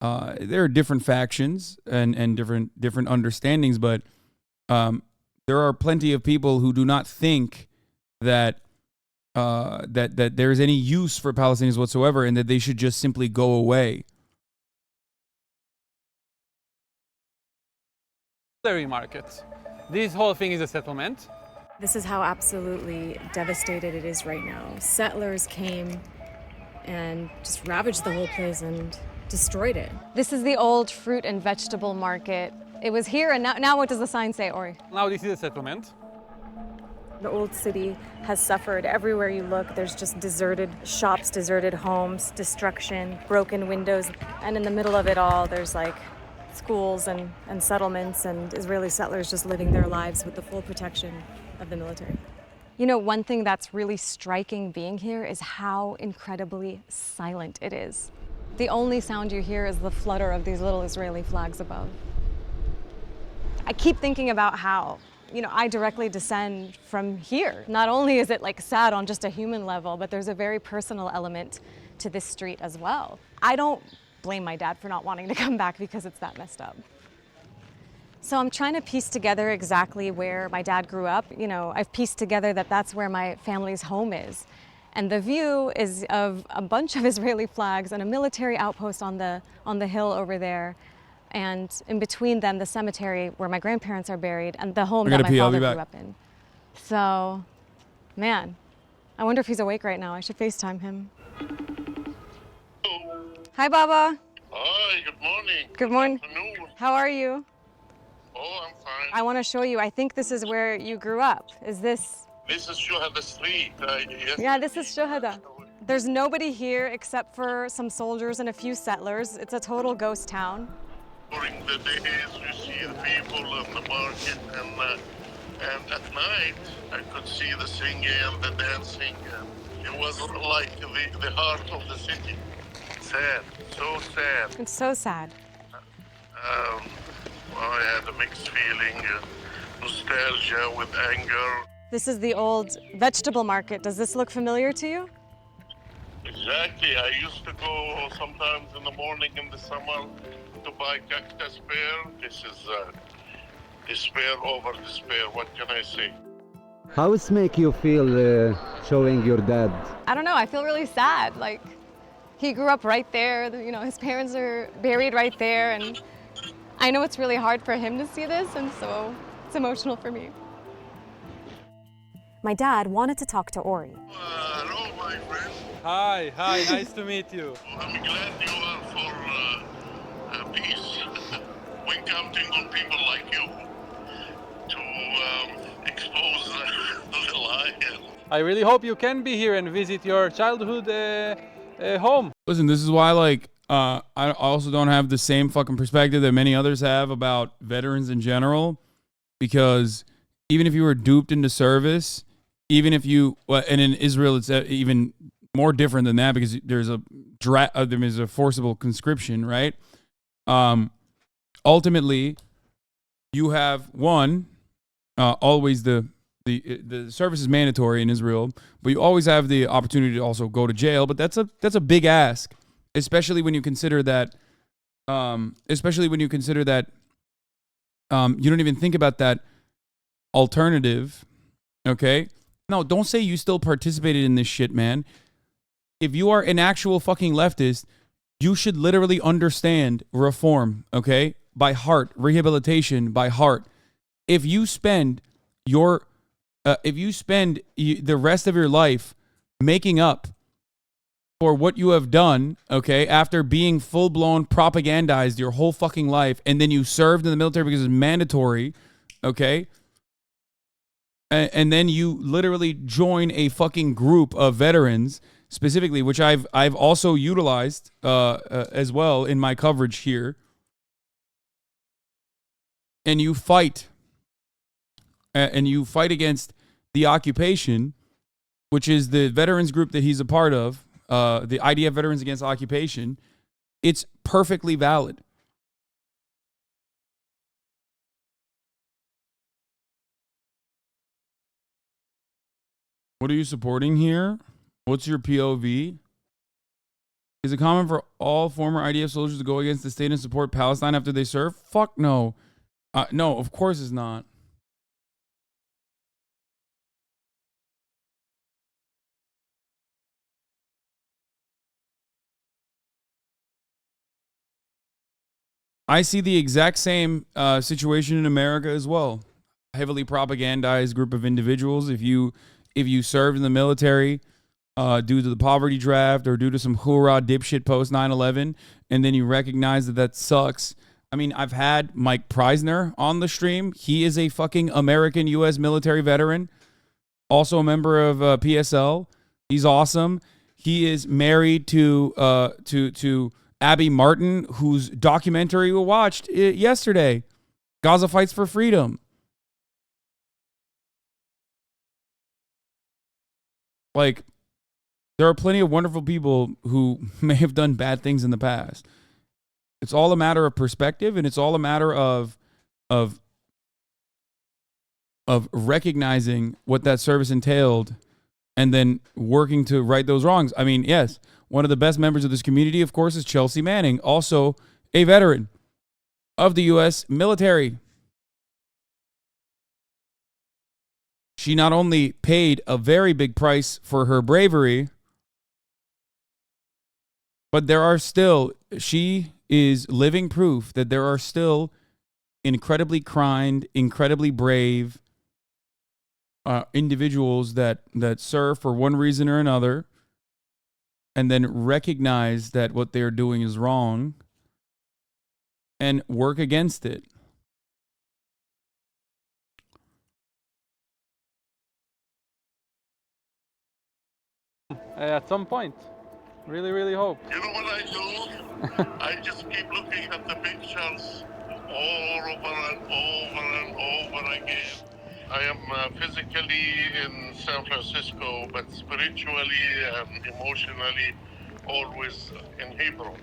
there are different factions and different understandings, but there are plenty of people who do not think that that there's any use for Palestinians whatsoever, and that they should just simply go away. Market. This whole thing is a settlement. This is how absolutely devastated it is right now. Settlers came and just ravaged the whole place and destroyed it. This is the old fruit and vegetable market. It was here, and now what does the sign say, Ori? Now this is a settlement. The old city has suffered. Everywhere you look, there's just deserted shops, deserted homes, destruction, broken windows. And in the middle of it all, there's like schools and settlements and Israeli settlers just living their lives with the full protection of the military. You know, one thing that's really striking being here is how incredibly silent it is. The only sound you hear is the flutter of these little Israeli flags above. I keep thinking about how, you know, I directly descend from here. Not only is it like sad on just a human level, but there's a very personal element to this street as well. I don't blame my dad for not wanting to come back because it's that messed up. So I'm trying to piece together exactly where my dad grew up. You know, I've pieced together that that's where my family's home is. And the view is of a bunch of Israeli flags and a military outpost on the hill over there. And in between them, the cemetery where my grandparents are buried, and the home that my father grew up in. So, man, I wonder if he's awake right now. I should FaceTime him. Hi, Baba. Hi, good morning. Good morning. Good afternoon. How are you? Oh, I'm fine. I want to show you. I think this is where you grew up. Is this? This is Shuhada Street. Yes. Yeah, this is Shuhada. There's nobody here except for some soldiers and a few settlers. It's a total ghost town. During the days, you see the people in the market, and at night, I could see the singing and the dancing. It was like the heart of the city. Sad, so sad. It's so sad. I had a mixed feeling, nostalgia with anger. This is the old vegetable market. Does this look familiar to you? Exactly. I used to go sometimes in the morning in the summer to buy cactus pear. This is despair over despair. What can I say? How does it make you feel showing your dad? I don't know. I feel really sad. Like, he grew up right there. You know, his parents are buried right there. And I know it's really hard for him to see this. And so It's emotional for me. My dad wanted to talk to Ori. Hello, my friend. Hi, nice to meet you. I'm glad you are for peace. When counting on people like you to expose the lie. I really hope you can be here and visit your childhood home. Listen, this is why, like, I also don't have the same fucking perspective that many others have about veterans in general, because even if you were duped into service, even if you, and in Israel it's even more different than that because there's a forcible conscription, right? Ultimately, you have always the service is mandatory in Israel, but you always have the opportunity to also go to jail. But that's a big ask, especially when you consider that. You don't even think about that alternative. Okay, no, don't say you still participated in this shit, man. If you are an actual fucking leftist, you should literally understand reform, okay, by heart, rehabilitation by heart. If you spend the rest of your life making up for what you have done, okay, after being full-blown propagandized your whole fucking life, and then you served in the military because it's mandatory, okay, and then you literally join a fucking group of veterans, specifically, which I've also utilized as well in my coverage here, and you fight against the occupation, which is the veterans group that he's a part of, the IDF Veterans Against Occupation. It's perfectly valid. What are you supporting here? What's your POV? Is it common for all former IDF soldiers to go against the state and support Palestine after they serve? Fuck no. No, of course it's not. I see the exact same situation in America as well. Heavily propagandized group of individuals. If you served in the military due to the poverty draft or due to some hoorah dipshit post 9/11, and then you recognize that sucks. I mean, I've had Mike Preisner on the stream. He is a fucking American U.S. military veteran, also a member of PSL. He's awesome. He is married to Abby Martin, whose documentary we watched yesterday, Gaza Fights for Freedom. Like, there are plenty of wonderful people who may have done bad things in the past. It's all a matter of perspective, and it's all a matter of recognizing what that service entailed and then working to right those wrongs. I mean, yes, one of the best members of this community, of course, is Chelsea Manning, also a veteran of the U.S. military. She not only paid a very big price for her bravery, but she is living proof that there are still incredibly kind, incredibly brave individuals that serve for one reason or another, and then recognize that what they're doing is wrong and work against it. At some point. Really, really hope. You know what I do? I just keep looking at the pictures over and over and over again. I am physically in San Francisco, but spiritually and emotionally always in Hebron.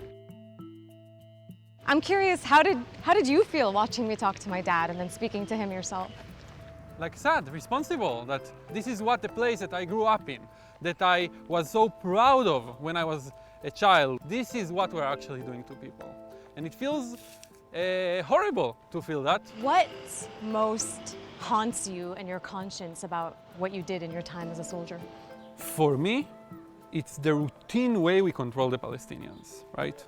I'm curious, how did you feel watching me talk to my dad and then speaking to him yourself? Like sad, responsible, that this is what the place that I grew up in, that I was so proud of when I was a child. This is what we're actually doing to people. And it feels horrible to feel that. What most haunts you and your conscience about what you did in your time as a soldier? For me, it's the routine way we control the Palestinians, right?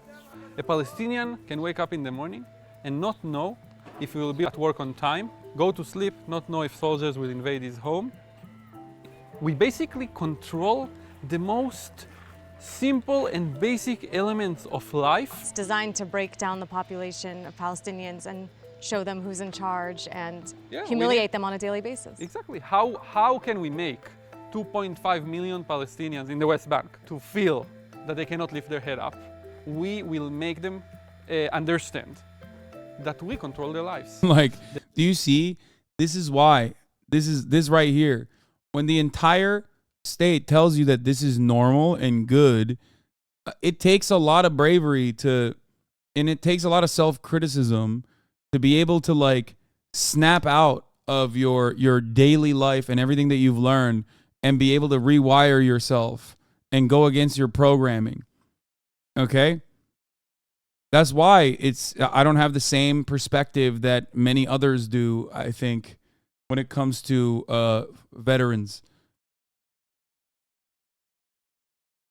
A Palestinian can wake up in the morning and not know if he will be at work on time, go to sleep, not know if soldiers will invade his home. We basically control the most simple and basic elements of life. It's designed to break down the population of Palestinians and show them who's in charge and humiliate them on a daily basis. Exactly. How can we make 2.5 million Palestinians in the West Bank to feel that they cannot lift their head up? We will make them understand that we control their lives. Like, do you see? This is why. This right here. When the entire state tells you that this is normal and good, it takes a lot of bravery and it takes a lot of self-criticism to be able to like snap out of your daily life and everything that you've learned and be able to rewire yourself and go against your programming. Okay? That's why I don't have the same perspective that many others do, I think, when it comes to veterans.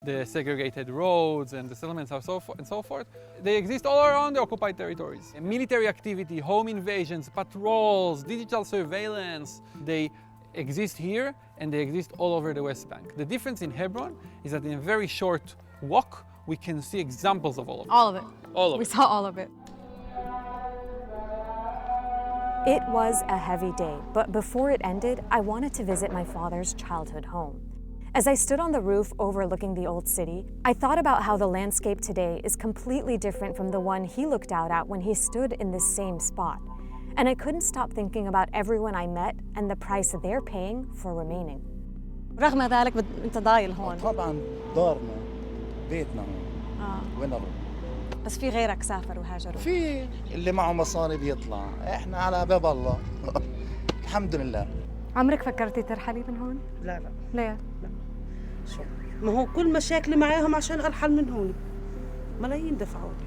The segregated roads and the settlements and so forth, they exist all around the occupied territories. Military activity, home invasions, patrols, digital surveillance, they exist here and they exist all over the West Bank. The difference in Hebron is that in a very short walk, we can see examples of all of it. All of it. All of it. We saw all of it. It was a heavy day, but before it ended, I wanted to visit my father's childhood home. As I stood on the roof overlooking the old city, I thought about how the landscape today is completely different from the one he looked out at when he stood in this same spot. And I couldn't stop thinking about everyone I met and the price they're paying for remaining. رغم ذلك أنت ضايل هون. طبعا دارنا بيتنا وين نروح؟ بس في غيرك سافر وهاجروا. في اللي معه مصاري بيطلع، احنا على باب الله. الحمد لله. عمرك فكرتي ترحلي من هون؟ لا لا. ليه؟ لا. شو؟ ما هو كل مشاكلي معاهم عشان ارحل من هون. ملايين دفعوا لي.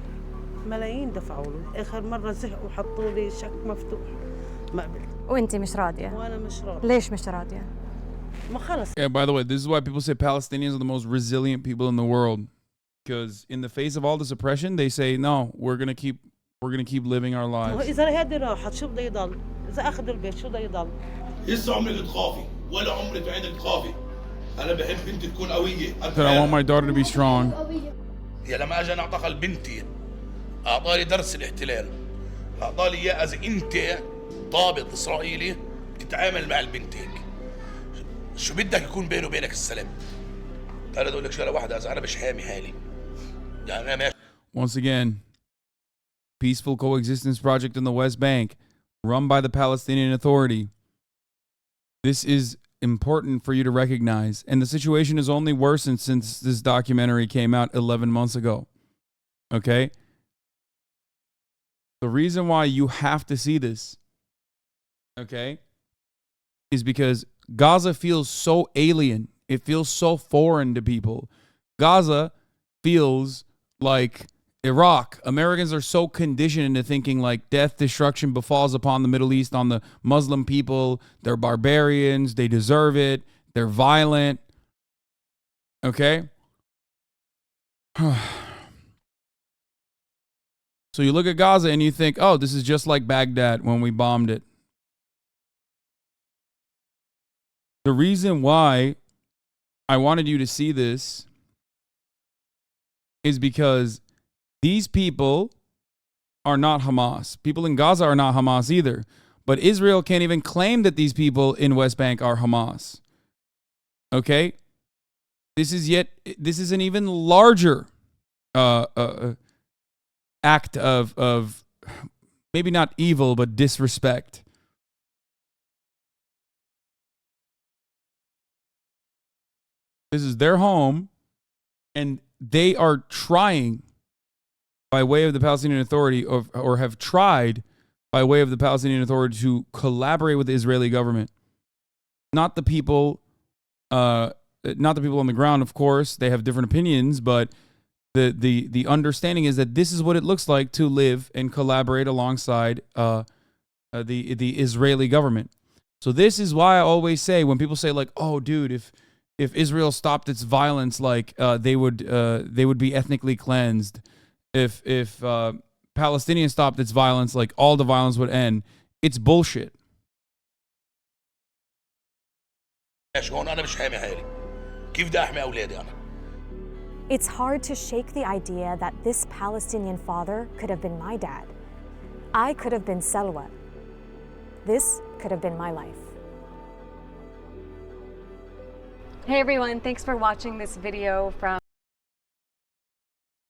ملايين دفعوا لي. اخر مرة زهقوا وحطوا لي شك مفتوح. ما قبلت. وانتي مش راضية؟ وانا مش راضية. ليش مش راضية؟ ما خلص. Yeah, by the way, this is why people say Palestinians are the most resilient people in the world. Because in the face of all this oppression, they say, no, we're gonna keep living our lives. إذا هذه راحت شو بده يضل؟ إذا أخذوا البيت شو بده يضل؟ لسه عمرك تخافي ولا عمرك عندك تخافي. أنا بحب بنتي تكون قوية. I want my daughter to be strong. يا لما أجي أعتقل بنتي أعطالي درس الاحتلال. أعطالي إياه إذا أنت ضابط إسرائيلي بتتعامل مع البنت هيك. شو بدك يكون بيني وبينك السلام؟ أنا أقول لك شغلة واحدة إذا أنا مش حامي حالي. يعني أنا Once again, peaceful coexistence project in the West Bank, run by the Palestinian Authority. This is important for you to recognize. And the situation has only worsened since this documentary came out 11 months ago. Okay? The reason why you have to see this, okay, is because Gaza feels so alien. It feels so foreign to people. Gaza feels like Iraq. Americans are so conditioned into thinking like death, destruction befalls upon the Middle East, on the Muslim people. They're barbarians. They deserve it. They're violent. Okay? So you look at Gaza and you think, oh, this is just like Baghdad when we bombed it. The reason why I wanted you to see this is because these people are not Hamas. People in Gaza are not Hamas either. But Israel can't even claim that these people in West Bank are Hamas. Okay? This is an even larger act of maybe not evil, but disrespect. This is their home, and they are trying by way of the Palestinian Authority or have tried by way of the Palestinian Authority to collaborate with the Israeli government. Not the people on the ground, of course. They have different opinions, but the understanding is that this is what it looks like to live and collaborate alongside the Israeli government. So this is why I always say, when people say like, oh, dude, if Israel stopped its violence, like they would be ethnically cleansed. If Palestinians stopped its violence, like all the violence would end. It's bullshit. ماشي هون أنا مش حامي حالي كيف بدي أحمي أولادي أنا؟ It's hard to shake the idea that this Palestinian father could have been my dad. I could have been Selwa. This could have been my life. Hey everyone, thanks for watching this video from...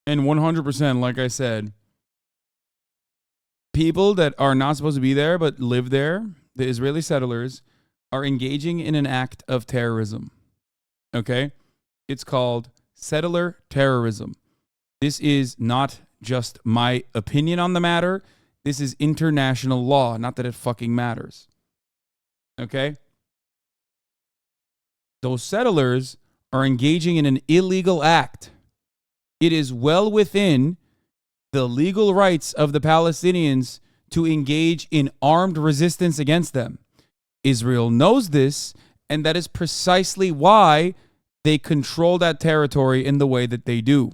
And 100%, like I said, people that are not supposed to be there but live there, the Israeli settlers, are engaging in an act of terrorism. Okay? It's called settler terrorism. This is not just my opinion on the matter. This is international law. Not that it fucking matters. Okay? Those settlers are engaging in an illegal act. It is well within the legal rights of the Palestinians to engage in armed resistance against them. Israel knows this, and that is precisely why they control that territory in the way that they do.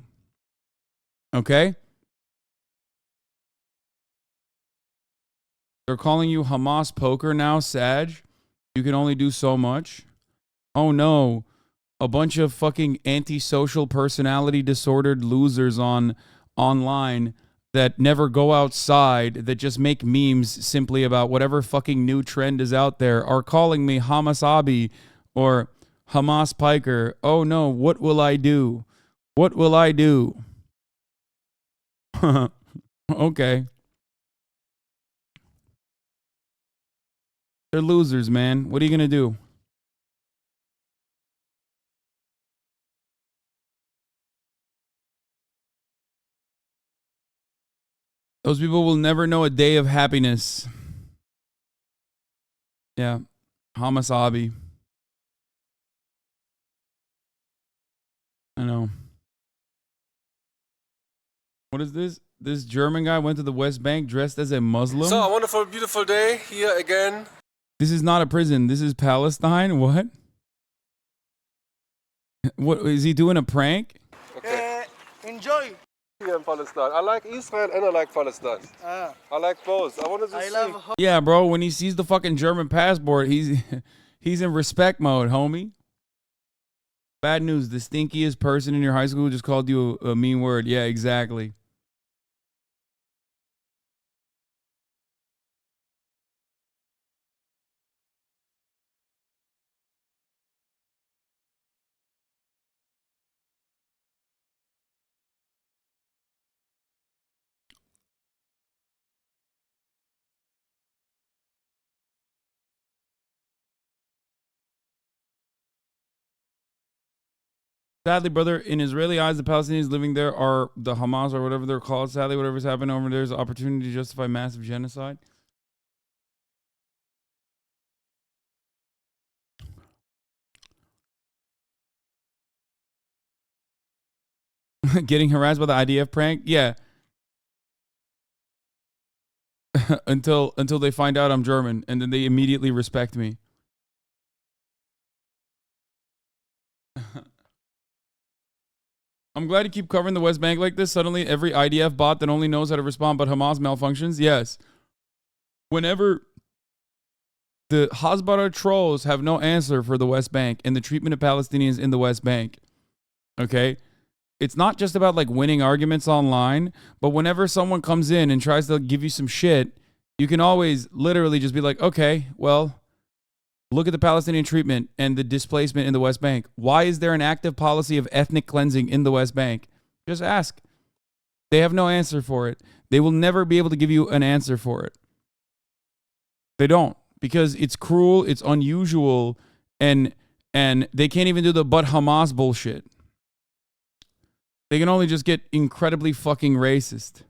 Okay? They're calling you Hamas poker now, Sag. You can only do so much. Oh no, a bunch of fucking antisocial personality disordered losers online that never go outside, that just make memes simply about whatever fucking new trend is out there, are calling me HasanAbi or Hamas Piker. Oh no, what will I do? What will I do? Okay. They're losers, man. What are you going to do? Those people will never know a day of happiness. Yeah. HasanAbi. I know. What is this? This German guy went to the West Bank dressed as a Muslim? So, a wonderful, beautiful day here again. This is not a prison. This is Palestine. What? What is he doing, a prank? Okay. Enjoy. Here in Palestine. I like Israel and I like Palestine. I like both. I wanted to see. Yeah, bro, when he sees the fucking German passport, he's in respect mode, homie. Bad news, the stinkiest person in your high school just called you a mean word. Yeah, exactly. Sadly, brother, in Israeli eyes, the Palestinians living there are the Hamas or whatever they're called. Sadly, whatever's happened over there is an opportunity to justify massive genocide. Getting harassed by the IDF prank? Yeah. until they find out I'm German, and then they immediately respect me. I'm glad you keep covering the West Bank like this. Suddenly, every IDF bot that only knows how to respond but Hamas malfunctions. Yes. Whenever the Hasbara trolls have no answer for the West Bank and the treatment of Palestinians in the West Bank, okay? It's not just about like winning arguments online, but whenever someone comes in and tries to give you some shit, you can always literally just be like, okay, well, look at the Palestinian treatment and the displacement in the West Bank. Why is there an active policy of ethnic cleansing in the West Bank? Just ask. They have no answer for it. They will never be able to give you an answer for it. They don't, because it's cruel, it's unusual, and they can't even do the but Hamas bullshit. They can only just get incredibly fucking racist.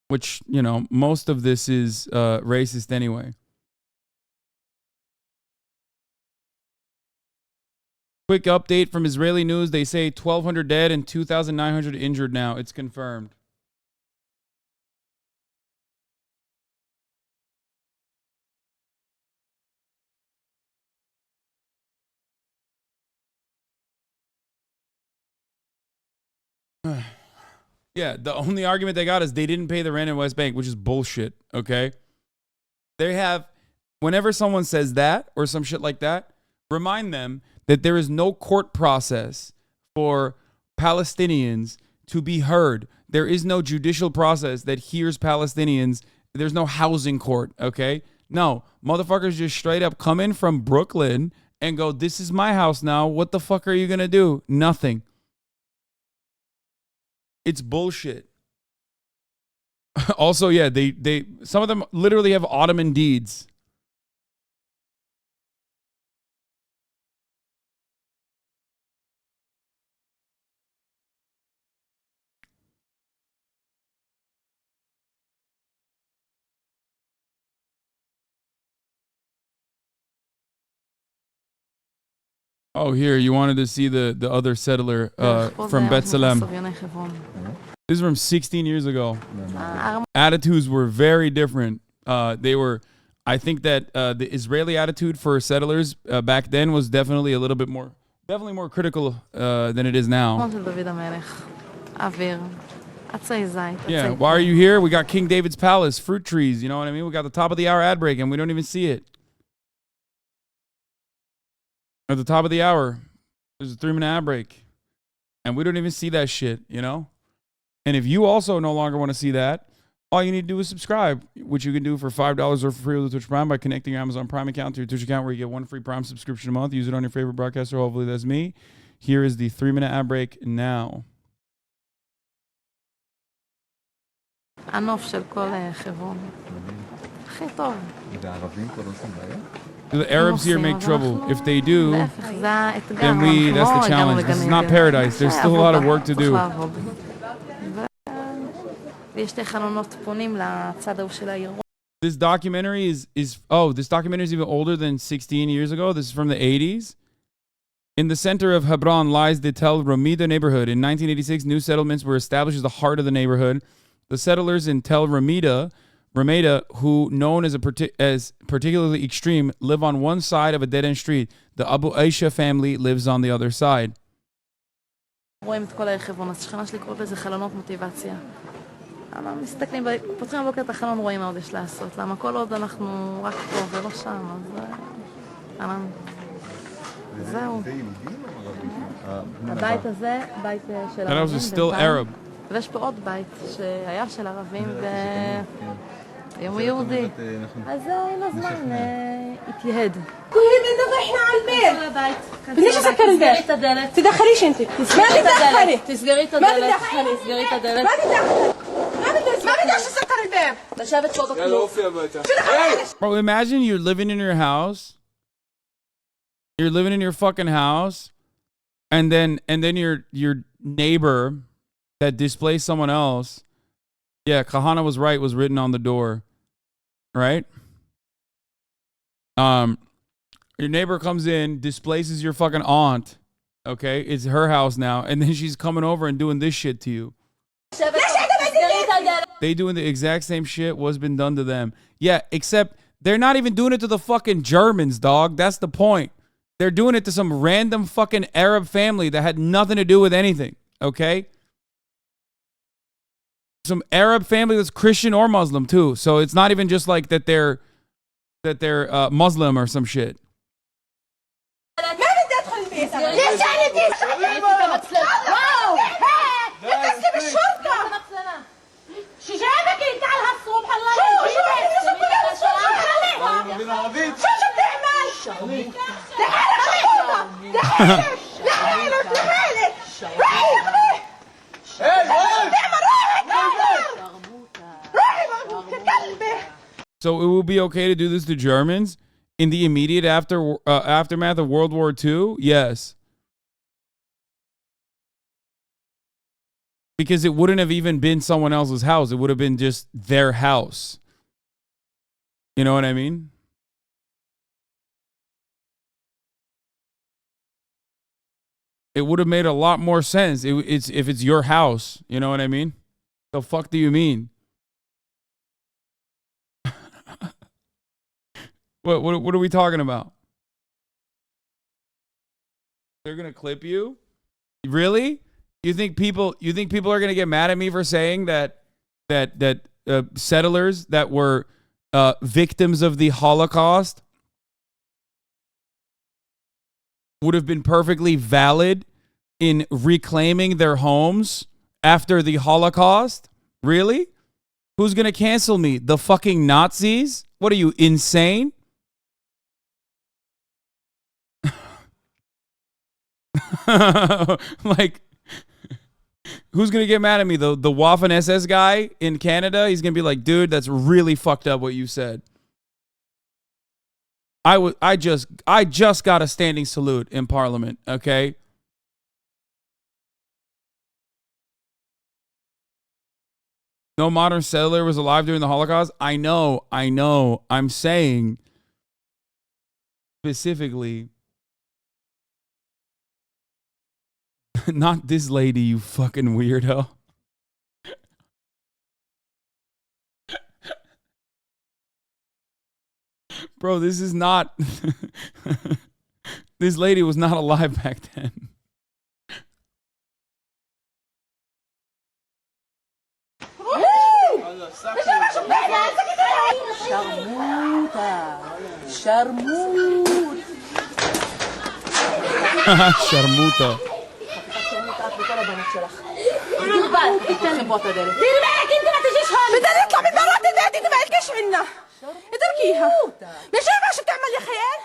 Which, you know, most of this is racist anyway. Quick update from Israeli news. They say 1,200 dead and 2,900 injured now. It's confirmed. Yeah, the only argument they got is they didn't pay the rent in West Bank, which is bullshit, okay? They have, whenever someone says that or some shit like that, Remind them that there is no court process for Palestinians to be heard. There is no judicial process that hears Palestinians. There's no housing court, okay? No, motherfuckers just straight up come in from Brooklyn and go, this is my house now. What the fuck are you going to do? Nothing. It's bullshit. Also, yeah, they some of them literally have Ottoman deeds. Oh, here, you wanted to see the other settler from btselem. This is from 16 years ago. Attitudes were very different. They were, I think that the Israeli attitude for settlers back then was definitely a little bit more, definitely more critical than it is now. Yeah, why are you here? We got King David's palace, fruit trees, you know what I mean? We got the top of the hour ad break and we don't even see it. At the top of the hour, there's a 3-minute ad break. And we don't even see that shit, you know? And if you also no longer want to see that, all you need to do is subscribe, which you can do for $5 or for free with the Twitch Prime by connecting your Amazon Prime account to your Twitch account, where you get 1 free Prime subscription a month. Use it on your favorite broadcaster. Hopefully that's me. Here is the 3-minute ad break now. Do the Arabs here make trouble? If they do, then that's the challenge. This is not paradise. There's still a lot of work to do. This documentary is this documentary is even older than 16 years ago. This is from the 80s. In the center of Hebron lies the Tel Ramida neighborhood. In 1986, new settlements were established as the heart of the neighborhood. The settlers in Tel Ramida, who known as particularly extreme, live on one side of a dead-end street. The Abu Aisha family lives on the other side. מסתכלים, פותחים בבוקר את החלון, רואים מה עוד יש לעשות. למה כל עוד אנחנו רק פה ולא שם, אז זהו. הבית הזה, בית של ערבים. ויש פה עוד בית שהיה של ערבים ויום הוא יהודי. אז עם הזמן התייהד. كلنا احنا على البيت. بديش اسكر البيت. تدخليش انت. ما تدخلي. تسجري الدلت. ما تدخلي. تسجري الدلت. ما تدخلي. ما بديش اسكر الباب. بشافت فوق الكلوب. Bro, imagine you're living in your house. You're living in your fucking house, and then your neighbor that displaced someone else. Yeah, Kahana was right, was written on the door. Right? Your neighbor comes in, displaces your fucking aunt. Okay? It's her house now, and then she's coming over and doing this shit to you. They doing the exact same shit what's been done to them. Yeah, except they're not even doing it to the fucking Germans, dog. That's the point. They're doing it to some random fucking Arab family that had nothing to do with anything. Okay? Some Arab family that's Christian or Muslim too. So it's not even just like that they're Muslim or some shit. So it will be okay to do this to Germans in the immediate aftermath of World War II? Yes. Because it wouldn't have even been someone else's house. It would have been just their house. You know what I mean? It would have made a lot more sense if it's your house. You know what I mean? The fuck do you mean? What are we talking about? They're gonna clip you? Really? You think people are gonna get mad at me for saying that settlers that were victims of the Holocaust would have been perfectly valid in reclaiming their homes after the Holocaust? Really? Who's going to cancel me? The fucking Nazis? What are you, insane? Like, who's going to get mad at me? The Waffen SS guy in Canada? He's going to be like, dude, that's really fucked up what you said. I just got a standing salute in Parliament, okay? No modern settler was alive during the Holocaust? I know. I'm saying specifically, not this lady, you fucking weirdo. Bro, this is not... This lady was not alive back then. Sharmuta. ديري بالك انت ما تجيش هون بدنا نطلع من برات البيت انت مالكش عنا اتركيها مش عارفه شو بتعمل يا خيال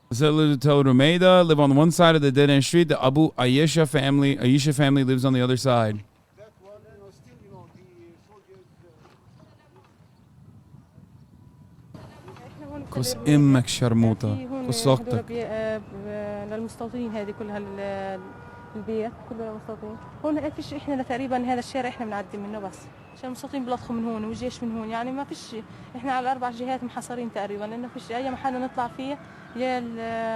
The settlers of Tel Rumeida live on one side of the dead-end street. The Abu Ayesha family lives on the other side. كوس امك شرموطه كوس اختك للمستوطنين هذه كلها البيت كلها المستوطنين هون فيش احنا تقريبا هذا الشارع احنا بنعدي منه بس عشان المستوطنين بيلطخوا من هون والجيش من هون يعني ما فيش احنا على الاربع جهات محاصرين تقريبا لانه فيش اي محل نطلع فيه يا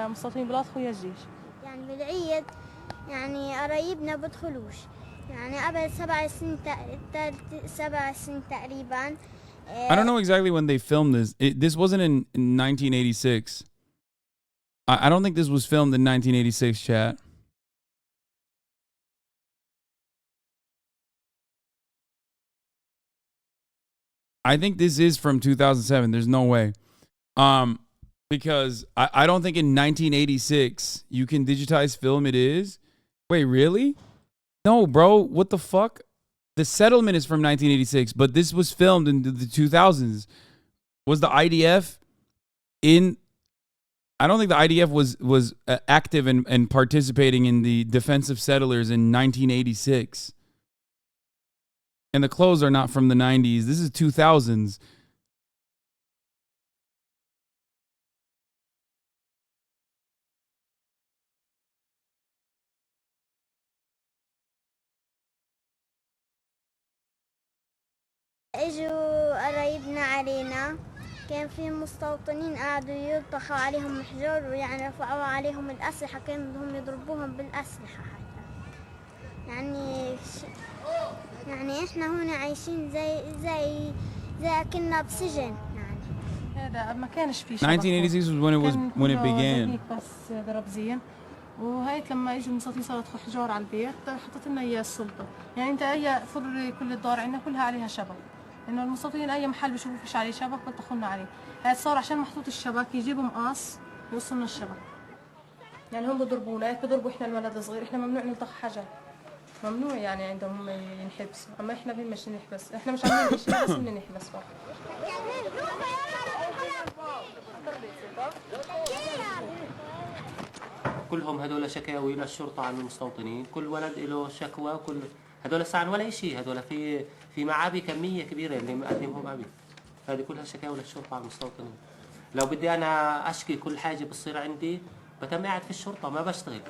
المستوطنين بيلطخوا يا الجيش يعني بالعيد يعني قرايبنا بدخلوش يعني قبل 7 سنين تقريبا I don't know exactly when they filmed this. This wasn't in 1986. I don't think this was filmed in 1986, chat. I think this is from 2007. There's no way. Because I don't think in 1986 you can digitize film. It is. Wait, really? No, bro. What the fuck? The settlement is from 1986, but this was filmed in the 2000s. Was the IDF in? I don't think the IDF was active and participating in the defense of settlers in 1986. And the clothes are not from the 90s. This is 2000s. اجوا قرايبنا علينا كان في مستوطنين قعدوا يلطخوا عليهم الحجار ويعني رفعوا عليهم الأسلحة كانوا بدهم يضربوهم بالأسلحة حتى يعني احنا هون عايشين زي كنا بسجن يعني هذا ما كانش في 1986 was when it began. بس ضرب زين وهيك لما اجوا المستوطنين صاروا يدخلوا حجار على البيت حطت لنا اياه السلطه يعني انت اي فر كل الدار عندنا كلها عليها شبك انه المستوطنين اي محل بيشوفوا فيش عليه شبك بيطخوا عليه هذا صار عشان محطوط الشبك يجيبوا مقص يوصلنا الشبك يعني هم بيضربونا هيك بيضربوا احنا الولد الصغير احنا ممنوع نلطخ حجر ممنوع يعني عندهم هم ينحبسوا اما احنا فين مش نحبس احنا مش عاملين شيء بس بدنا نحبس بقى كلهم هذول شكاوي للشرطه عن المستوطنين كل ولد له شكوى كل هذول ساعن ولا شيء هذول في معابي كميه كبيره اللي مقدمهم ابي هذه كلها شكاوي للشرطه عن المستوطنين لو بدي انا اشكي كل حاجه بتصير عندي بتم قاعد في الشرطه ما بشتغل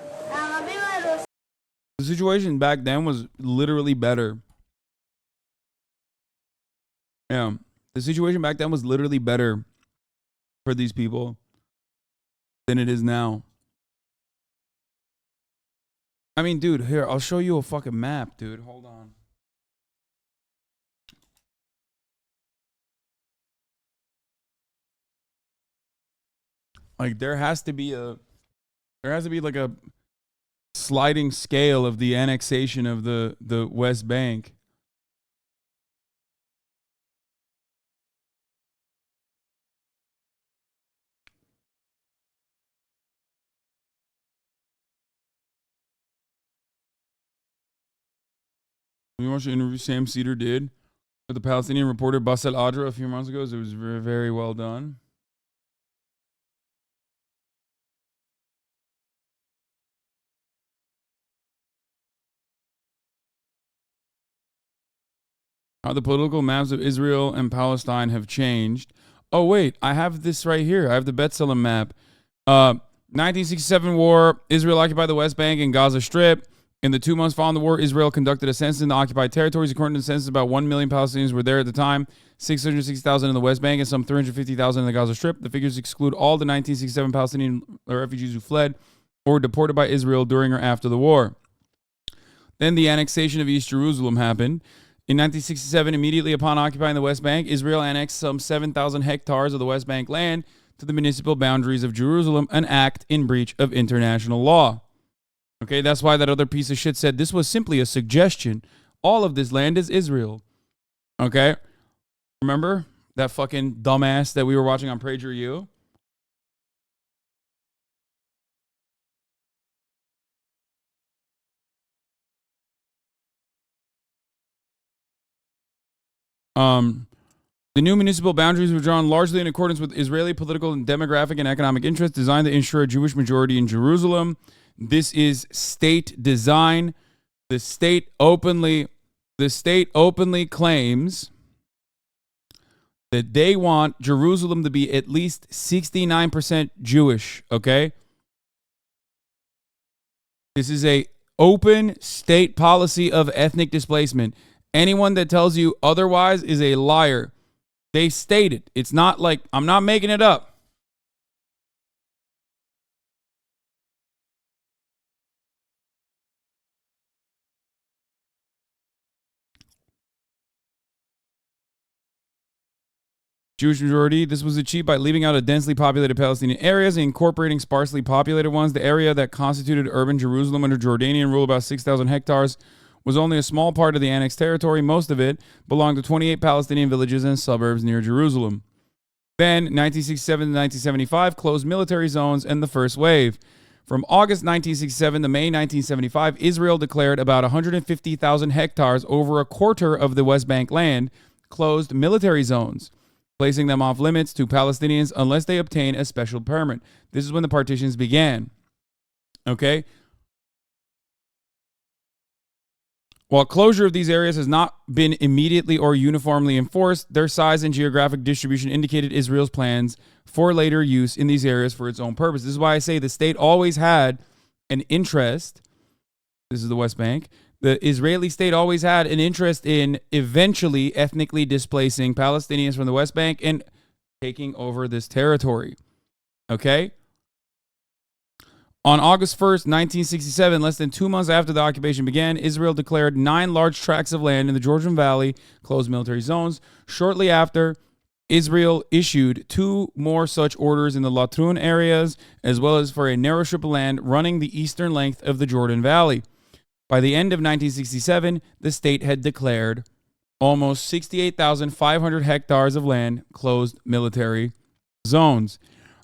The situation back then was literally better. Yeah. The situation back then was literally better for these people than it is now. I mean, dude, here, I'll show you a fucking map, dude. Hold on. Like, there has to be like a sliding scale of the annexation of the West Bank. You watched the interview Sam Cedar did with the Palestinian reporter Bassel Adra a few months ago. It was very, very well done. How the political maps of Israel and Palestine have changed. Oh, wait, I have this right here. I have the btselem map. 1967 war, Israel occupied the West Bank and Gaza Strip. In the 2 months following the war, Israel conducted a census in the occupied territories. According to the census, about 1 million Palestinians were there at the time, 660,000 in the West Bank and some 350,000 in the Gaza Strip. The figures exclude all the 1967 Palestinian refugees who fled or were deported by Israel during or after the war. Then the annexation of East Jerusalem happened. In 1967, immediately upon occupying the West Bank, Israel annexed some 7,000 hectares of the West Bank land to the municipal boundaries of Jerusalem, an act in breach of international law. Okay, that's why that other piece of shit said this was simply a suggestion. All of this land is Israel. Okay? Remember that fucking dumbass that we were watching on PragerU? The new municipal boundaries were drawn largely in accordance with Israeli political and demographic and economic interests, designed to ensure a Jewish majority in Jerusalem. This is state design. The state openly claims that they want Jerusalem to be at least 69% Jewish, okay? This is a open state policy of ethnic displacement. Anyone that tells you otherwise is a liar. They state it. It's not like, I'm not making it up. Jewish majority. This was achieved by leaving out of densely populated Palestinian areas and incorporating sparsely populated ones. The area that constituted urban Jerusalem under Jordanian rule, about 6,000 hectares, was only a small part of the annexed territory. Most of it belonged to 28 Palestinian villages and suburbs near Jerusalem. Then, 1967 to 1975, closed military zones and the first wave. From August 1967 to May 1975, Israel declared about 150,000 hectares, over a quarter of the West Bank land, closed military zones, placing them off limits to Palestinians unless they obtain a special permit. This is when the partitions began. Okay? While closure of these areas has not been immediately or uniformly enforced, their size and geographic distribution indicated Israel's plans for later use in these areas for its own purpose. This is why I say the state always had an interest. This is the West Bank. The Israeli state always had an interest in eventually ethnically displacing Palestinians from the West Bank and taking over this territory. Okay? On August 1st, 1967, less than 2 months after the occupation began, Israel declared 9 large tracts of land in the Jordan Valley closed military zones. Shortly after, Israel issued 2 more such orders in the Latrun areas, as well as for a narrow strip of land running the eastern length of the Jordan Valley. By the end of 1967, the state had declared almost 68,500 hectares of land closed military zones.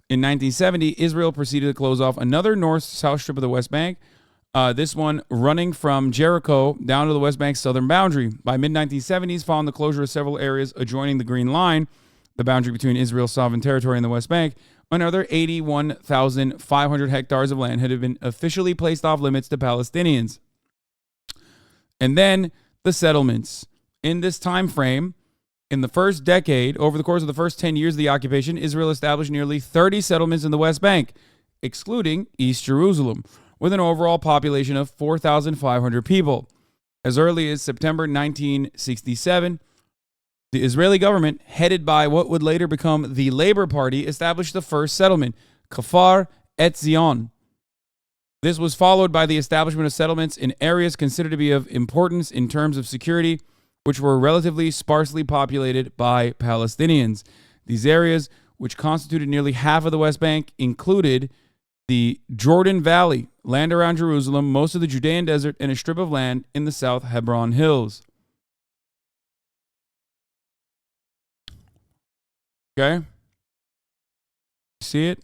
In 1970, Israel proceeded to close off another north-south strip of the West Bank, this one running from Jericho down to the West Bank's southern boundary. By mid-1970s, following the closure of several areas adjoining the Green Line, the boundary between Israel's sovereign territory and the West Bank, another 81,500 hectares of land had been officially placed off limits to Palestinians. And then the settlements. In this time frame, in the first decade, over the course of the first 10 years of the occupation, Israel established nearly 30 settlements in the West Bank, excluding East Jerusalem, with an overall population of 4,500 people. As early as September 1967, the Israeli government, headed by what would later become the Labor Party, established the first settlement, Kfar Etzion. This was followed by the establishment of settlements in areas considered to be of importance in terms of security, which were relatively sparsely populated by Palestinians. These areas, which constituted nearly half of the West Bank, included the Jordan Valley, land around Jerusalem, most of the Judean desert, and a strip of land in the South Hebron Hills. Okay? See it?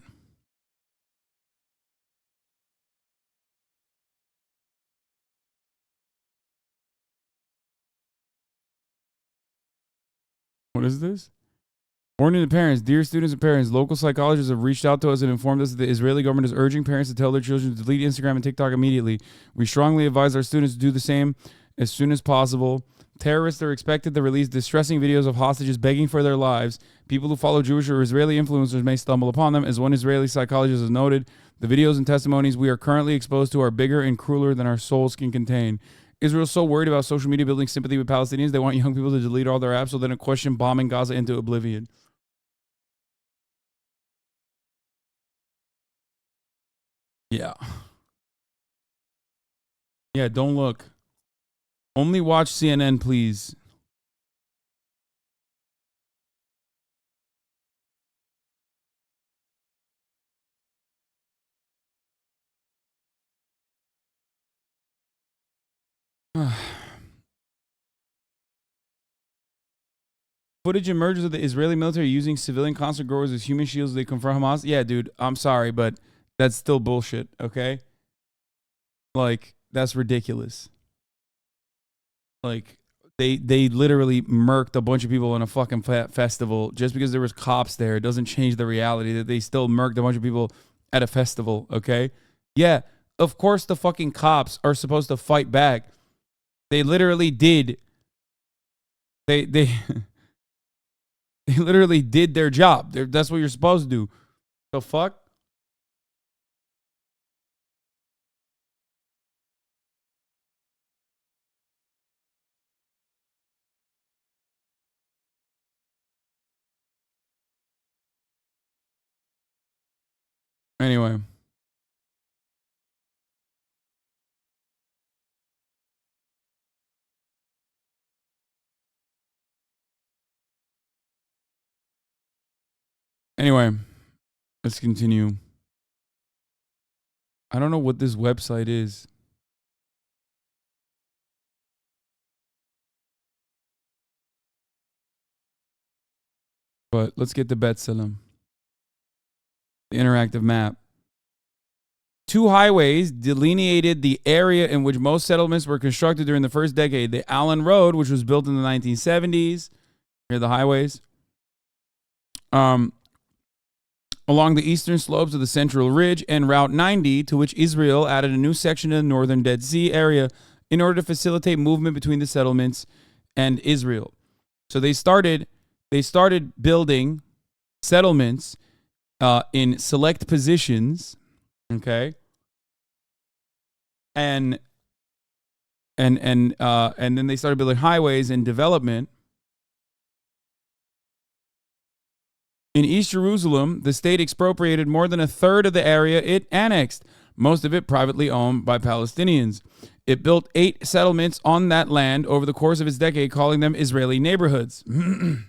What is this? Warning to parents, dear students and parents, local psychologists have reached out to us and informed us that the Israeli government is urging parents to tell their children to delete Instagram and TikTok immediately. We strongly advise our students to do the same as soon as possible. Terrorists are expected to release distressing videos of hostages begging for their lives. People who follow Jewish or Israeli influencers may stumble upon them. As one Israeli psychologist has noted, the videos and testimonies we are currently exposed to are bigger and crueler than our souls can contain. Israel's so worried about social media building sympathy with Palestinians, they want young people to delete all their apps so they don't question bombing Gaza into oblivion. Yeah. Yeah, don't look. Only watch CNN, please. Footage emerges of the Israeli military using civilian concert goers as human shields as they confront Hamas. Yeah, dude, I'm sorry, but that's still bullshit, okay? Like, that's ridiculous. Like, they literally murked a bunch of people in a fucking festival just because there was cops there. It doesn't change the reality that they still murked a bunch of people at a festival, okay? Yeah, of course the fucking cops are supposed to fight back. They literally did. They literally did their job. That's what you're supposed to do. The fuck? Anyway. Anyway, let's continue. I don't know what this website is. But let's get to btselem. The interactive map. 2 highways delineated the area in which most settlements were constructed during the first decade. The Allen Road, which was built in the 1970s. Here are the highways. Along the eastern slopes of the Central Ridge, and Route 90, to which Israel added a new section in the northern Dead Sea area in order to facilitate movement between the settlements and Israel. So they started building settlements in select positions, okay, and then they started building highways and development. In East Jerusalem, the state expropriated more than a third of the area it annexed, most of it privately owned by Palestinians. It built 8 settlements on that land over the course of its decade, calling them Israeli neighborhoods. In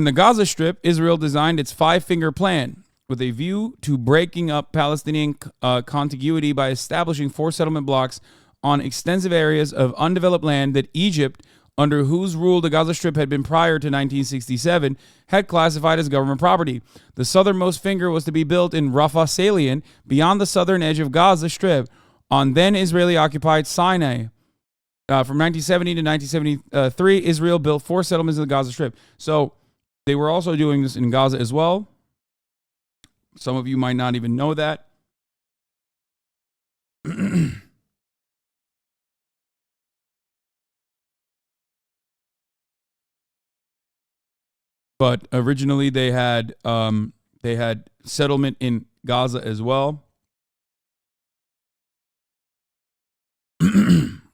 the Gaza Strip, Israel designed its 5-finger plan with a view to breaking up Palestinian contiguity by establishing 4 settlement blocks on extensive areas of undeveloped land that Egypt, under whose rule the Gaza Strip had been prior to 1967, had classified as government property. The southernmost finger was to be built in Rafah salient, beyond the southern edge of Gaza Strip, on then Israeli-occupied Sinai. From 1970 to 1973, Israel built 4 settlements in the Gaza Strip. So they were also doing this in Gaza as well. Some of you might not even know that. But originally they had settlement in Gaza as well,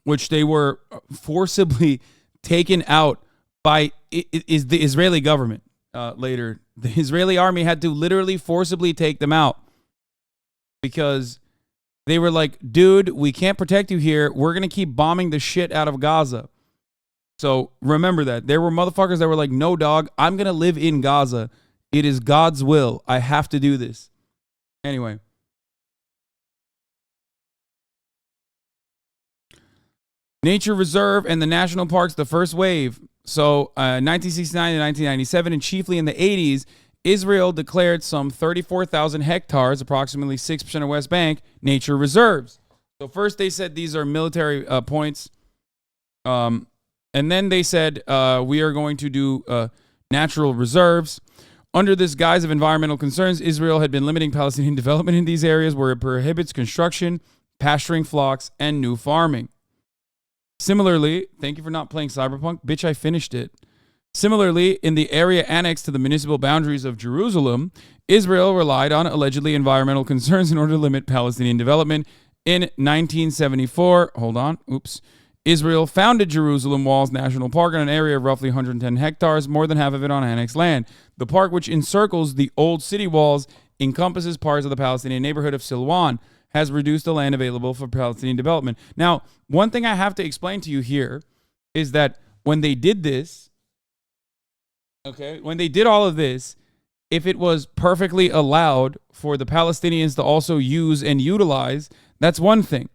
which they were forcibly taken out by is the Israeli government. Later, the Israeli army had to literally forcibly take them out because they were like, dude, we can't protect you here. We're going to keep bombing the shit out of Gaza. So remember that. There were motherfuckers that were like, no, dog, I'm going to live in Gaza. It is God's will. I have to do this. Anyway. Nature Reserve and the national parks, the first wave. So 1969 to 1997, and chiefly in the 80s, Israel declared some 34,000 hectares, approximately 6% of West Bank, nature reserves. So first they said these are military points. And then they said we are going to do natural reserves. Under this guise of environmental concerns, Israel had been limiting Palestinian development in these areas where it prohibits construction, pasturing flocks, and new farming. Similarly, thank you for not playing Cyberpunk. Bitch, I finished it. Similarly, in the area annexed to the municipal boundaries of Jerusalem, Israel relied on allegedly environmental concerns in order to limit Palestinian development. In 1974, Israel founded Jerusalem Walls National Park on an area of roughly 110 hectares, more than half of it on annexed land. The park, which encircles the old city walls, encompasses parts of the Palestinian neighborhood of Silwan, has reduced the land available for Palestinian development. Now, one thing I have to explain to you here is that when they did this, when they did all of this, if it was perfectly allowed for the Palestinians to also use and utilize, that's one thing.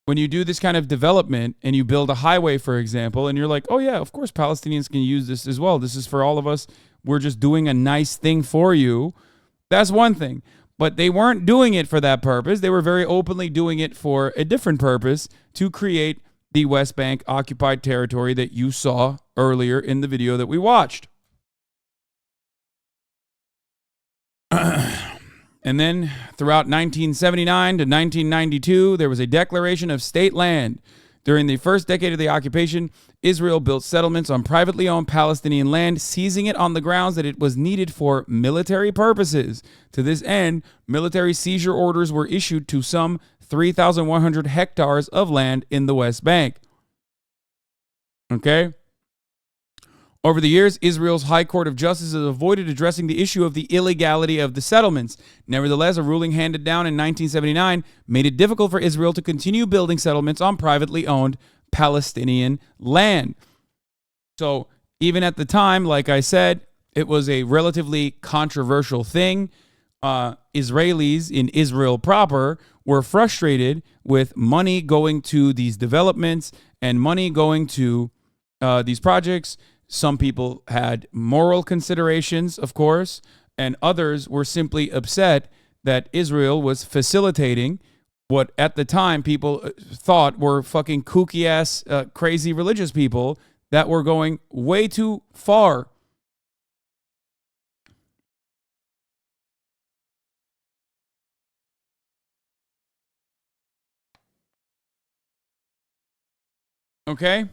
When you do this kind of development and you build a highway, for example, and you're like, oh yeah, of course Palestinians can use this as well. This is for all of us. We're just doing a nice thing for you. That's one thing. But they weren't doing it for that purpose. They were very openly doing it for a different purpose, to create the West Bank occupied territory that you saw earlier in the video that we watched. And then throughout 1979 to 1992, there was a declaration of state land. During the first decade of the occupation, Israel built settlements on privately owned Palestinian land, seizing it on the grounds that it was needed for military purposes. To this end, military seizure orders were issued to some 3,100 hectares of land in the West Bank. Okay? Over the years, Israel's High Court of Justice has avoided addressing the issue of the illegality of the settlements. Nevertheless, a ruling handed down in 1979 made it difficult for Israel to continue building settlements on privately owned Palestinian land. So even at the time, like I said, it was a relatively controversial thing. Israelis in Israel proper were frustrated with money going to these developments and money going to these projects. Some people had moral considerations, of course, and others were simply upset that Israel was facilitating what at the time people thought were fucking kooky-ass, crazy religious people that were going way too far. Okay?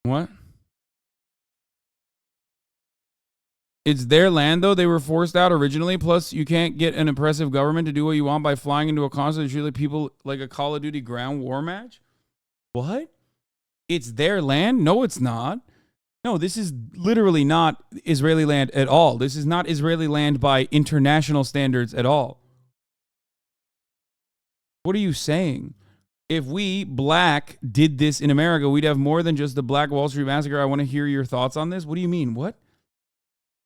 What? It's their land, though. They were forced out originally. Plus, you can't get an oppressive government to do what you want by flying into a concert and shooting people like a Call of Duty ground war match. What? It's their land? No, it's not. No, this is literally not Israeli land at all. This is not Israeli land by international standards at all. What are you saying? If we, black, did this in America, we'd have more than just the Black Wall Street Massacre. I want to hear your thoughts on this. What do you mean? What?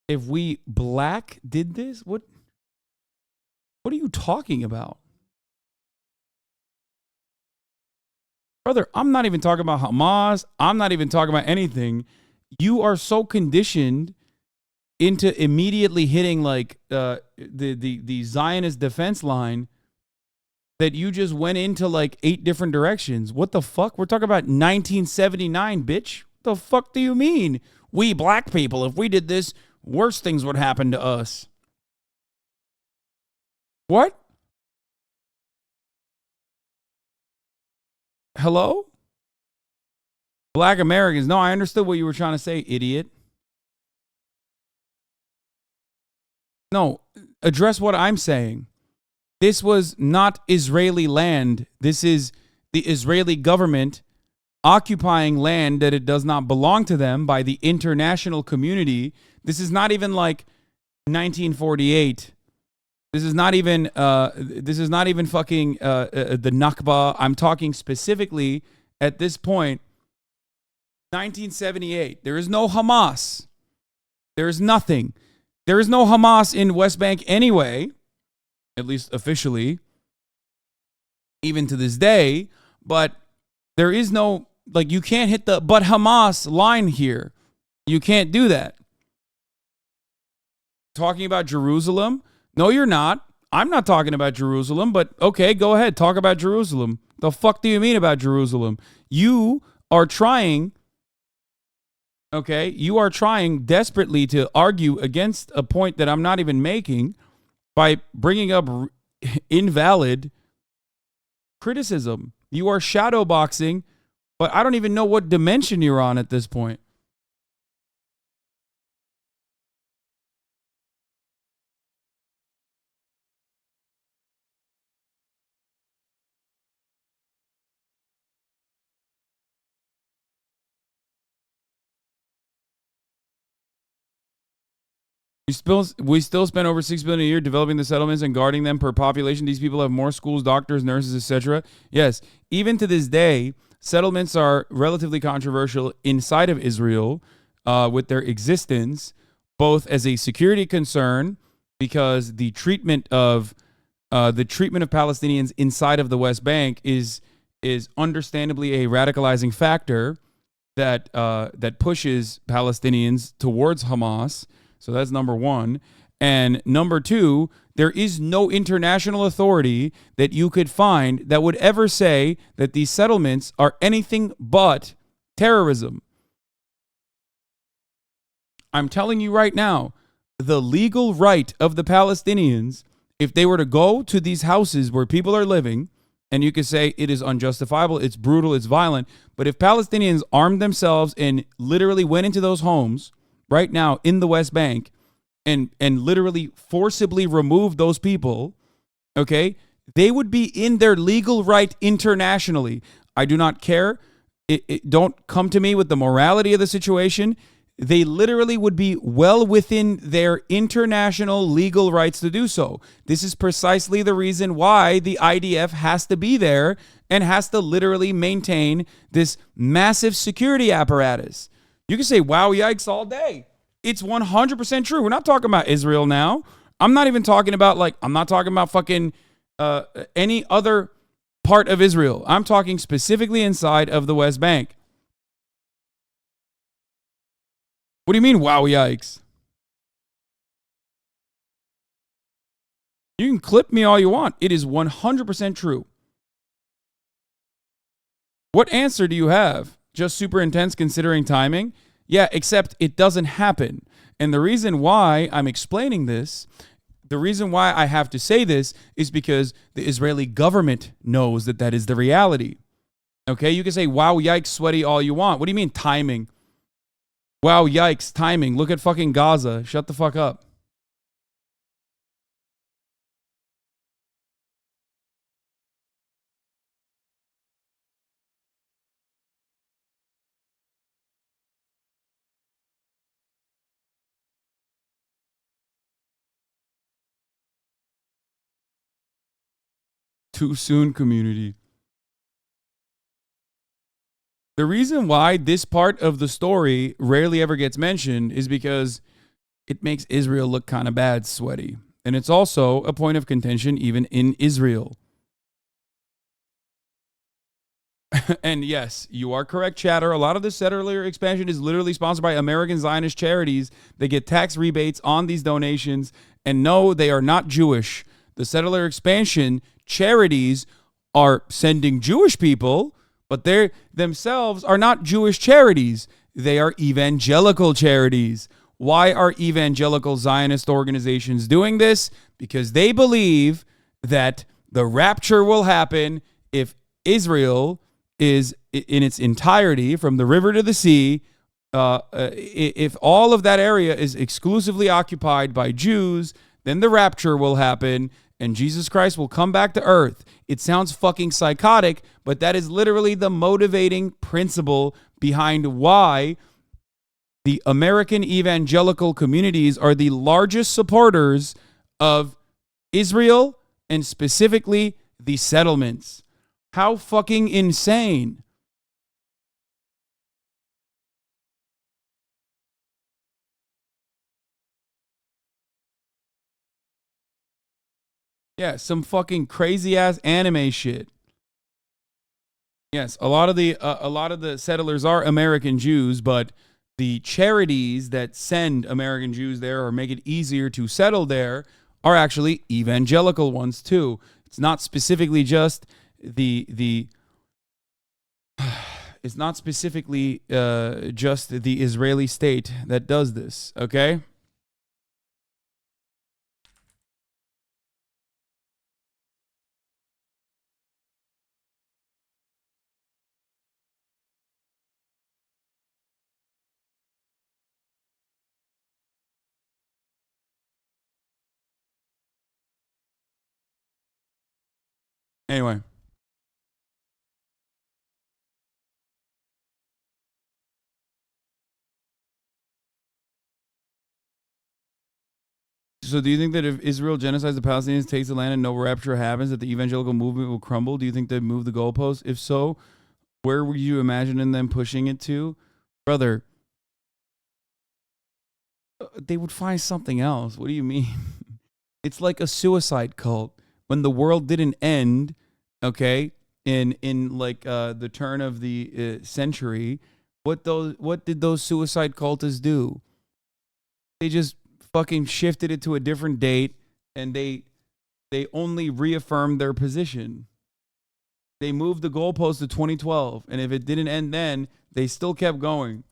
If we, black, did this? What are you talking about? Brother, I'm not even talking about Hamas. I'm not even talking about anything. You are so conditioned into immediately hitting like the Zionist defense line that you just went into like 8 different directions. What the fuck? We're talking about 1979, bitch. What the fuck do you mean? We black people, if we did this, worse things would happen to us. What? Hello? Black Americans. No, I understood what you were trying to say, idiot. No, address what I'm saying. This was not Israeli land. This is the Israeli government occupying land that it does not belong to them by the international community. This is not even like 1948. This is not even fucking the Nakba. I'm talking specifically at this point, 1978. There is no Hamas. There is nothing. There is no Hamas in West Bank anyway, at least officially, even to this day. But there is no, like, you can't hit the but Hamas line here. You can't do that. Talking about Jerusalem? No, you're not. I'm not talking about Jerusalem, but okay, go ahead. Talk about Jerusalem. The fuck do you mean about Jerusalem? You are trying, okay, you are trying desperately to argue against a point that I'm not even making by bringing up invalid criticism. You are shadowboxing, but I don't even know what dimension you're on at this point. We still spend over $6 billion a year developing the settlements and guarding them per population. These people have more schools, doctors, nurses, etc. Yes, even to this day, settlements are relatively controversial inside of Israel with their existence, both as a security concern because the treatment of Palestinians inside of the West Bank is understandably a radicalizing factor that pushes Palestinians towards Hamas. So that's number one. And number two, there is no international authority that you could find that would ever say that these settlements are anything but terrorism. I'm telling you right now, the legal right of the Palestinians, if they were to go to these houses where people are living, and you could say it is unjustifiable, it's brutal, it's violent, but if Palestinians armed themselves and literally went into those homes right now in the West Bank and literally forcibly removed those people, okay, they would be in their legal right internationally. I do not care. Don't come to me with the morality of the situation. They literally would be well within their international legal rights to do so. This is precisely the reason why the IDF has to be there and has to literally maintain this massive security apparatus. You can say, wow, yikes, all day. It's 100% true. We're not talking about Israel now. I'm not even talking about, I'm not talking about fucking any other part of Israel. I'm talking specifically inside of the West Bank. What do you mean, wow, yikes? You can clip me all you want. It is 100% true. What answer do you have? Just super intense considering timing? Yeah, except it doesn't happen. And the reason why I'm explaining this, the reason why I have to say this is because the Israeli government knows that that is the reality. Okay, you can say, wow, yikes, sweaty all you want. What do you mean timing? Wow, yikes, timing. Look at fucking Gaza. Shut the fuck up. Too soon, community. The reason why this part of the story rarely ever gets mentioned is because it makes Israel look kind of bad, sweaty. And it's also a point of contention even in Israel. And yes, you are correct, chatter. A lot of the settler expansion is literally sponsored by American Zionist charities. They get tax rebates on these donations. And no, they are not Jewish. The settler expansion charities are sending Jewish people, but they themselves are not Jewish charities. They are evangelical charities. Why are evangelical Zionist organizations doing this? Because they believe that the rapture will happen if Israel is in its entirety, from the river to the sea, if all of that area is exclusively occupied by Jews, then the rapture will happen and Jesus Christ will come back to earth. It sounds fucking psychotic, but that is literally the motivating principle behind why the American evangelical communities are the largest supporters of Israel and specifically the settlements. How fucking insane. Yeah, some fucking crazy ass anime shit. Yes, a lot of the settlers are American Jews, but the charities that send American Jews there or make it easier to settle there are actually evangelical ones too. It's not specifically just the it's not specifically just the Israeli state that does this, okay? Anyway. So do you think that if Israel genocides the Palestinians, takes the land, and no rapture happens, that the evangelical movement will crumble? Do you think they'd move the goalposts? If so, where would you imagine them pushing it to? Brother, they would find something else. What do you mean? It's like a suicide cult. When the world didn't end, okay, in like the turn of the century, what did those suicide cultists do? They just fucking shifted it to a different date, and they only reaffirmed their position. They moved the goalpost to 2012, and if it didn't end then, they still kept going.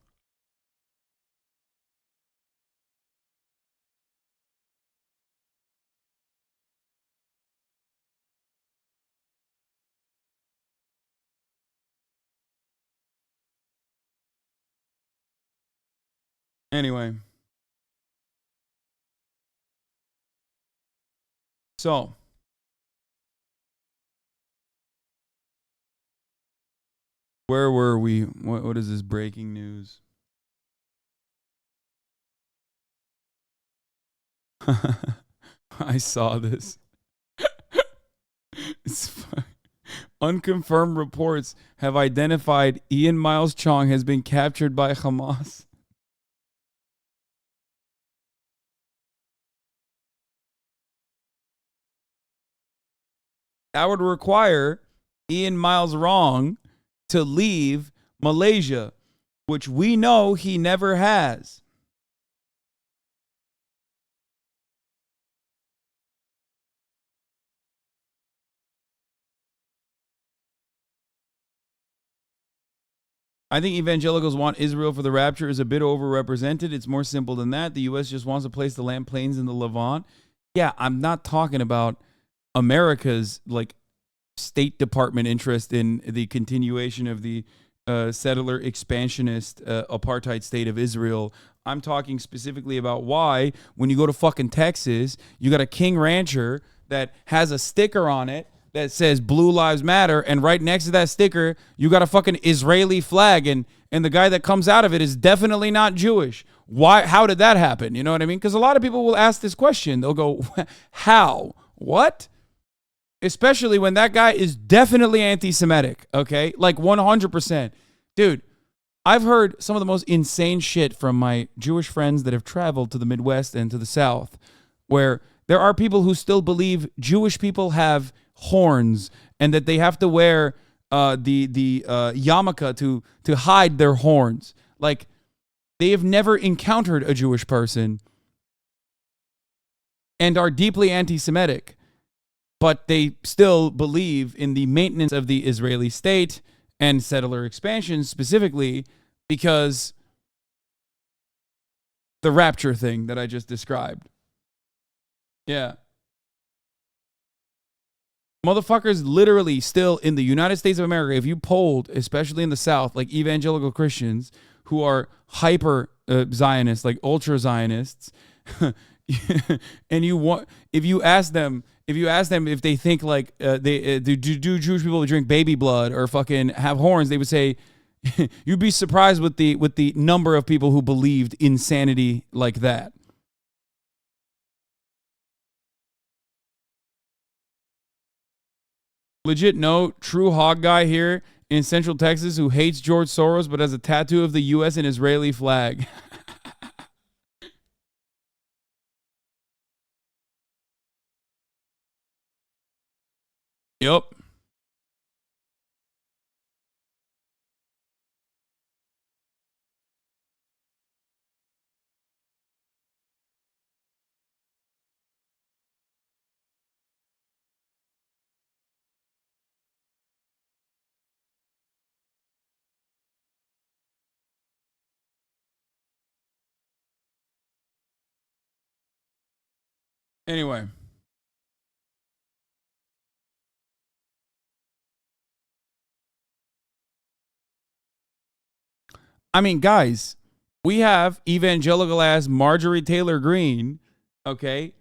Anyway. So. Where were we? What is this breaking news? I saw this. Unconfirmed reports have identified Ian Miles Chong has been captured by Hamas. That would require Ian Miles Wrong to leave Malaysia, which we know he never has. I think evangelicals want Israel for the rapture is a bit overrepresented. It's more simple than that. The U.S. just wants to place the land planes in the Levant. Yeah, I'm not talking about America's like State Department interest in the continuation of the settler expansionist apartheid state of Israel. I'm talking specifically about why when you go to fucking Texas, you got a king rancher that has a sticker on it that says Blue Lives Matter, and right next to that sticker, you got a fucking Israeli flag, and the guy that comes out of it is definitely not Jewish. Why? How did that happen? You know what I mean? Because a lot of people will ask this question. They'll go, how? What? Especially when that guy is definitely anti-Semitic, okay? Like 100%. Dude, I've heard some of the most insane shit from my Jewish friends that have traveled to the Midwest and to the South, where there are people who still believe Jewish people have horns and that they have to wear the yarmulke to hide their horns. Like, they have never encountered a Jewish person and are deeply anti-Semitic, but they still believe in the maintenance of the Israeli state and settler expansion specifically because the rapture thing that I just described. Yeah. Motherfuckers literally still in the United States of America, if you polled, especially in the South, like evangelical Christians who are hyper Zionists, like ultra Zionists, and if you ask them if they think like do Jewish people drink baby blood or fucking have horns, they would say you'd be surprised with the number of people who believed insanity like that. Legit, no true hog guy here in Central Texas who hates George Soros but has a tattoo of the U.S. and Israeli flag. Anyway. I mean, guys, we have evangelical ass Marjorie Taylor Greene, okay,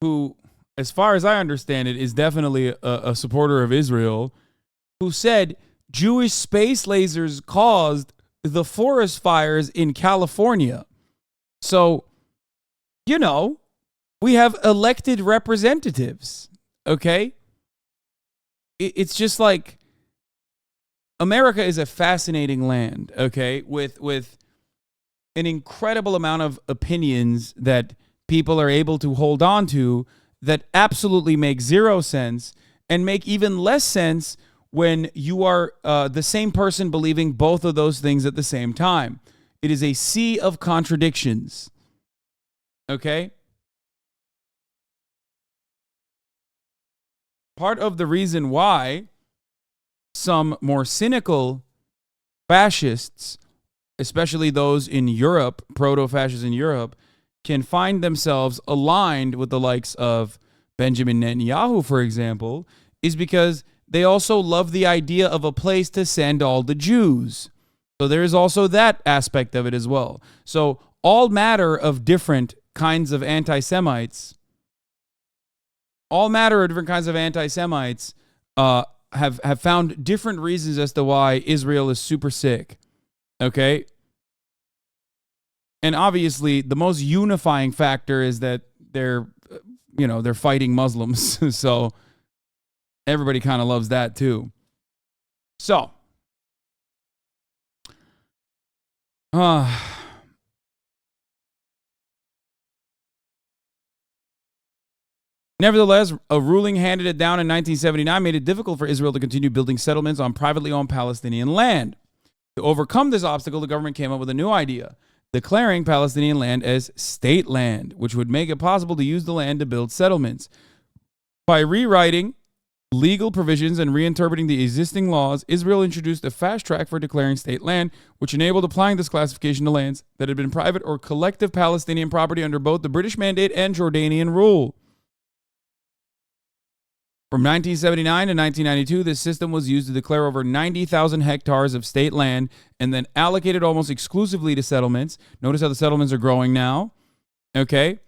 who, as far as I understand it, is definitely a supporter of Israel, who said Jewish space lasers caused the forest fires in California. So, you know, we have elected representatives, okay? It's just like, America is a fascinating land, okay, with an incredible amount of opinions that people are able to hold on to that absolutely make zero sense and make even less sense when you are the same person believing both of those things at the same time. It is a sea of contradictions, okay? Part of the reason why some more cynical fascists, especially those in Europe, proto-fascists in Europe, can find themselves aligned with the likes of Benjamin Netanyahu, for example, is because they also love the idea of a place to send all the Jews. So there is also that aspect of it as well. So all matter of different kinds of anti-Semites, have found different reasons as to why Israel is super sick, okay? And obviously, the most unifying factor is that they're fighting Muslims, so everybody kind of loves that too. So, nevertheless, a ruling handed it down in 1979 made it difficult for Israel to continue building settlements on privately owned Palestinian land. To overcome this obstacle, the government came up with a new idea, declaring Palestinian land as state land, which would make it possible to use the land to build settlements. By rewriting legal provisions and reinterpreting the existing laws, Israel introduced a fast track for declaring state land, which enabled applying this classification to lands that had been private or collective Palestinian property under both the British Mandate and Jordanian rule. From 1979 to 1992, this system was used to declare over 90,000 hectares of state land and then allocated almost exclusively to settlements. Notice how the settlements are growing now. Okay.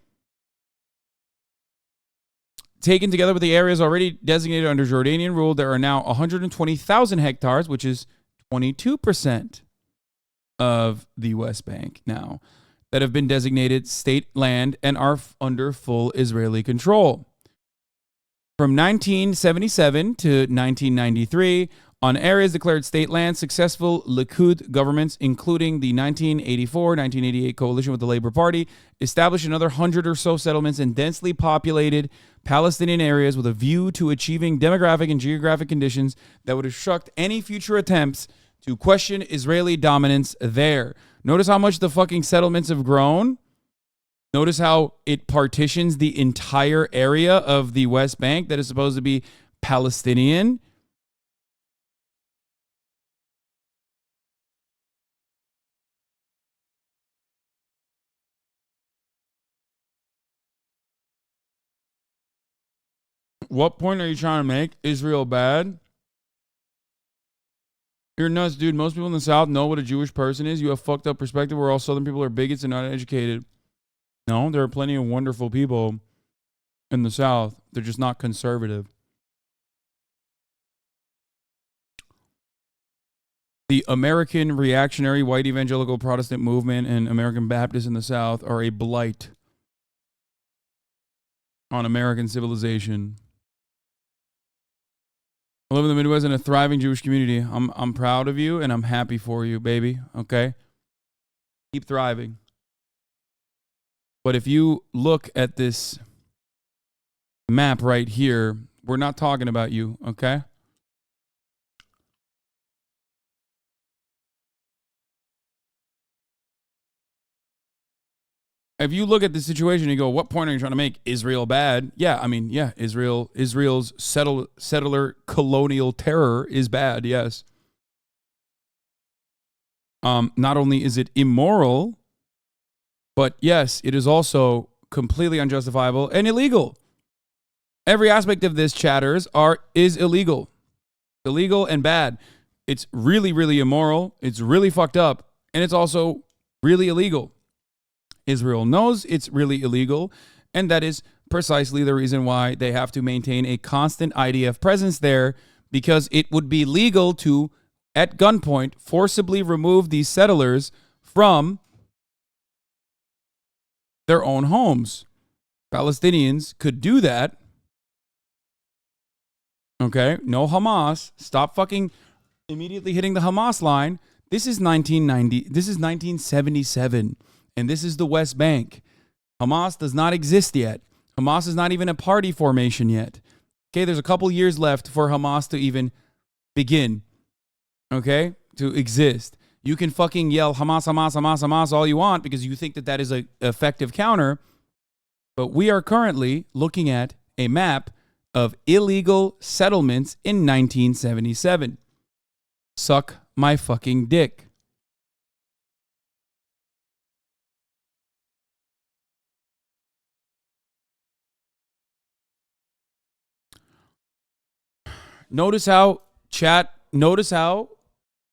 Taken together with the areas already designated under Jordanian rule, there are now 120,000 hectares, which is 22% of the West Bank now, that have been designated state land and are under full Israeli control. From 1977 to 1993, on areas declared state land, successful Likud governments, including the 1984-1988 coalition with the Labour Party, established another 100 or so settlements in densely populated Palestinian areas with a view to achieving demographic and geographic conditions that would obstruct any future attempts to question Israeli dominance there. Notice how much the fucking settlements have grown. Notice how it partitions the entire area of the West Bank that is supposed to be Palestinian. What point are you trying to make? Israel bad? You're nuts, dude. Most people in the South know what a Jewish person is. You have fucked up perspective where all Southern people are bigots and not educated. No, there are plenty of wonderful people in the South. They're just not conservative. The American reactionary white evangelical Protestant movement and American Baptists in the South are a blight on American civilization. I live in the Midwest in a thriving Jewish community. I'm proud of you and I'm happy for you, baby. Okay? Keep thriving. But if you look at this map right here, we're not talking about you, okay? If you look at the situation and you go, what point are you trying to make? Israel bad? Yeah, I mean, yeah, Israel's settler colonial terror is bad, yes. Not only is it immoral, but yes, it is also completely unjustifiable and illegal. Every aspect of this is illegal. Illegal and bad. It's really, really immoral. It's really fucked up. And it's also really illegal. Israel knows it's really illegal. And that is precisely the reason why they have to maintain a constant IDF presence there, because it would be legal to, at gunpoint, forcibly remove these settlers from their own homes. Palestinians could do that. Okay, no Hamas. Stop fucking immediately hitting the Hamas line. This is 1990. This is 1977. And this is the West Bank. Hamas does not exist yet. Hamas is not even a party formation yet. Okay, there's a couple years left for Hamas to even begin. Okay, to exist. You can fucking yell Hamas, Hamas, Hamas, Hamas all you want because you think that that is an effective counter. But we are currently looking at a map of illegal settlements in 1977. Suck my fucking dick. Notice how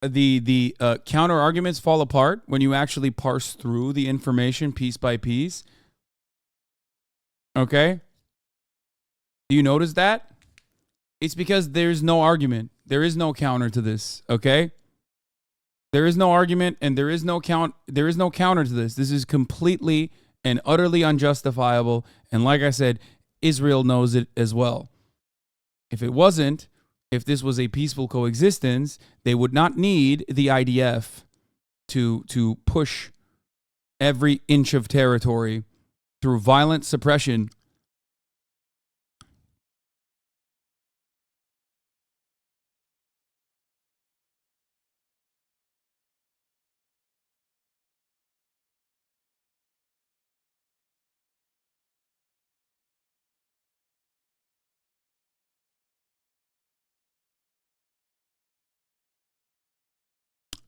the counter arguments fall apart when you actually parse through the information piece by piece. Okay? Do you notice that? It's because there's no argument. There is no counter to this, okay? There is no argument and there is no counter to this. This is completely and utterly unjustifiable, and like I said, Israel knows it as well. If it wasn't, if this was a peaceful coexistence, they would not need the IDF to push every inch of territory through violent suppression.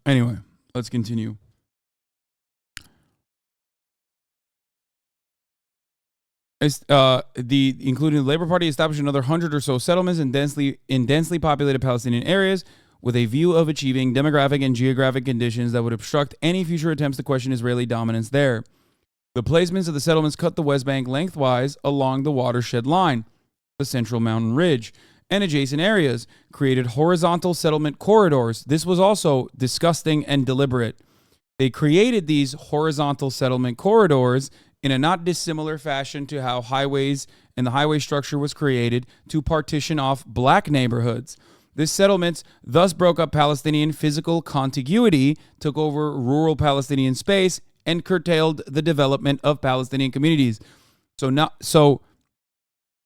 Anyway, let's continue. Including the Labour Party established another 100 or so settlements in densely populated Palestinian areas with a view of achieving demographic and geographic conditions that would obstruct any future attempts to question Israeli dominance there. The placements of the settlements cut the West Bank lengthwise along the watershed line, the Central Mountain Ridge, and adjacent areas, created horizontal settlement corridors. This was also disgusting and deliberate. They created these horizontal settlement corridors in a not dissimilar fashion to how highways and the highway structure was created to partition off black neighborhoods. These settlements thus broke up Palestinian physical contiguity, took over rural Palestinian space, and curtailed the development of Palestinian communities. So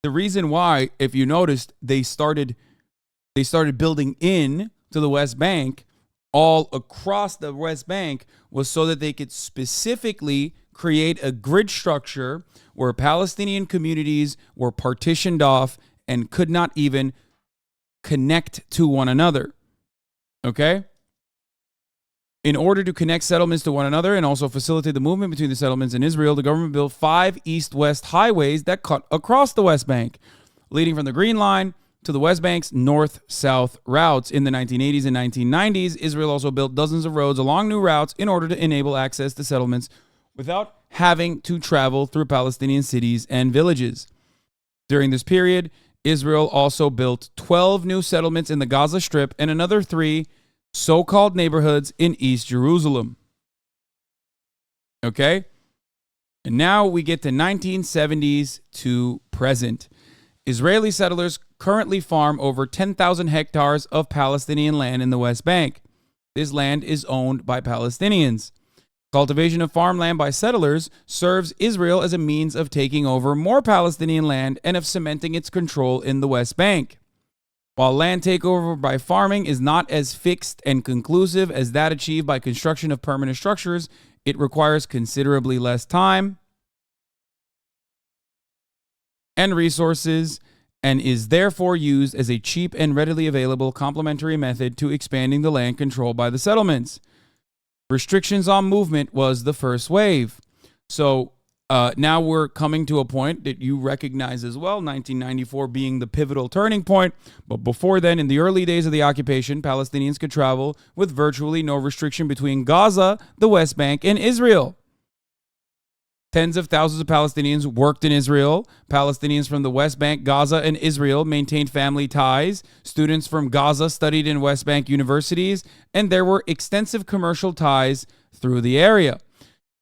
the reason why, if you noticed, they started building in to the West Bank all across the West Bank was so that they could specifically create a grid structure where Palestinian communities were partitioned off and could not even connect to one another. Okay? In order to connect settlements to one another and also facilitate the movement between the settlements and Israel, the government built 5 east-west highways that cut across the West Bank, leading from the Green Line to the West Bank's north-south routes. In the 1980s and 1990s, Israel also built dozens of roads along new routes in order to enable access to settlements without having to travel through Palestinian cities and villages. During this period, Israel also built 12 new settlements in the Gaza Strip and another 3 so-called neighborhoods in East Jerusalem. Okay? And now we get to 1970s to present. Israeli settlers currently farm over 10,000 hectares of Palestinian land in the West Bank. This land is owned by Palestinians. Cultivation of farmland by settlers serves Israel as a means of taking over more Palestinian land and of cementing its control in the West Bank. While land takeover by farming is not as fixed and conclusive as that achieved by construction of permanent structures, it requires considerably less time and resources and is therefore used as a cheap and readily available complementary method to expanding the land controlled by the settlements. Restrictions on movement was the first wave. So Now we're coming to a point that you recognize as well, 1994 being the pivotal turning point. But before then, in the early days of the occupation, Palestinians could travel with virtually no restriction between Gaza, the West Bank, and Israel. Tens of thousands of Palestinians worked in Israel. Palestinians from the West Bank, Gaza, and Israel maintained family ties. Students from Gaza studied in West Bank universities, and there were extensive commercial ties through the area.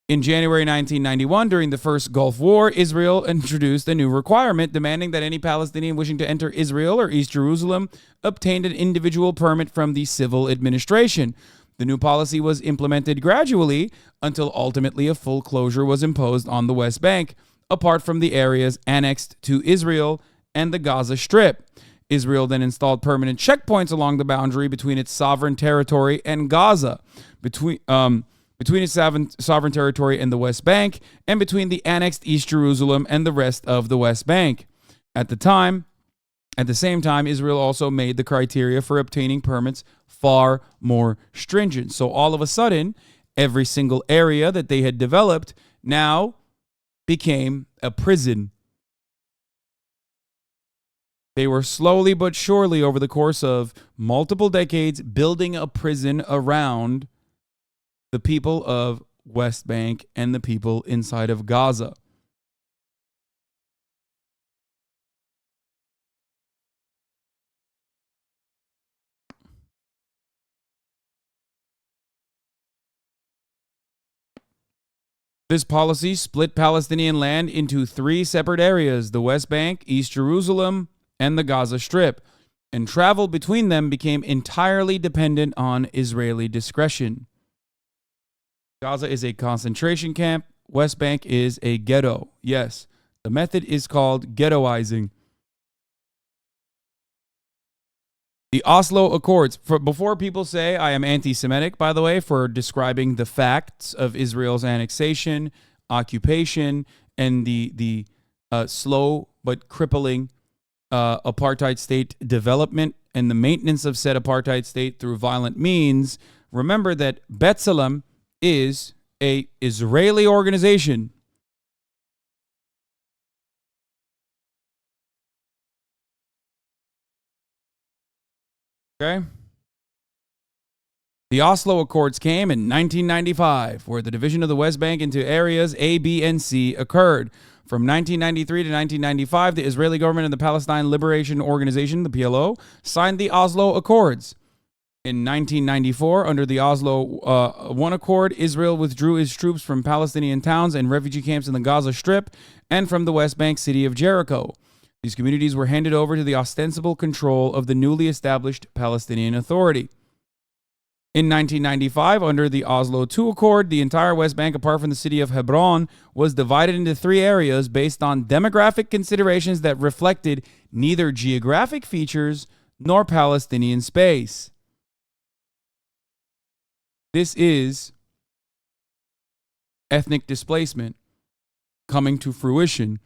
In January 1991, during the first Gulf War, Israel introduced a new requirement demanding that any Palestinian wishing to enter Israel or East Jerusalem obtained an individual permit from the civil administration. The new policy was implemented gradually until ultimately a full closure was imposed on the West Bank, apart from the areas annexed to Israel and the Gaza Strip. Israel then installed permanent checkpoints along the boundary between its sovereign territory and Gaza, between its sovereign territory and the West Bank, and between the annexed East Jerusalem and the rest of the West Bank. At the same time, Israel also made the criteria for obtaining permits far more stringent. So all of a sudden, every single area that they had developed now became a prison. They were slowly but surely, over the course of multiple decades, building a prison around the people of West Bank and the people inside of Gaza. This policy split Palestinian land into three separate areas: the West Bank, East Jerusalem, and the Gaza Strip, and travel between them became entirely dependent on Israeli discretion. Gaza is a concentration camp. West Bank is a ghetto. Yes, the method is called ghettoizing. The Oslo Accords. Before people say I am anti-Semitic, by the way, for describing the facts of Israel's annexation, occupation, and the slow but crippling apartheid state development and the maintenance of said apartheid state through violent means, remember that btselem is a Israeli organization. Okay? The Oslo Accords came in 1995, where the division of the West Bank into areas A, B, and C occurred. From 1993 to 1995, the Israeli government and the Palestine Liberation Organization, the PLO, signed the Oslo Accords. In 1994, under the Oslo I Accord, Israel withdrew its troops from Palestinian towns and refugee camps in the Gaza Strip and from the West Bank city of Jericho. These communities were handed over to the ostensible control of the newly established Palestinian Authority. In 1995, under the Oslo II Accord, the entire West Bank, apart from the city of Hebron, was divided into three areas based on demographic considerations that reflected neither geographic features nor Palestinian space. This is ethnic displacement coming to fruition.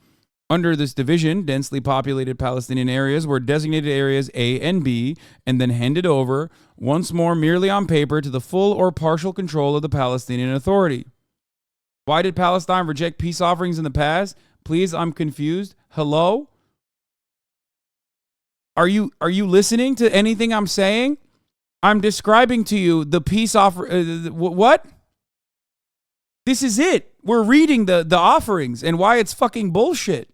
Under this division, densely populated Palestinian areas were designated areas A and B and then handed over, once more merely on paper, to the full or partial control of the Palestinian Authority. Why did Palestine reject peace offerings in the past? Please, I'm confused. Hello? Are you listening to anything I'm saying? I'm describing to you the peace offer. What? This is it. We're reading the offerings and why it's fucking bullshit.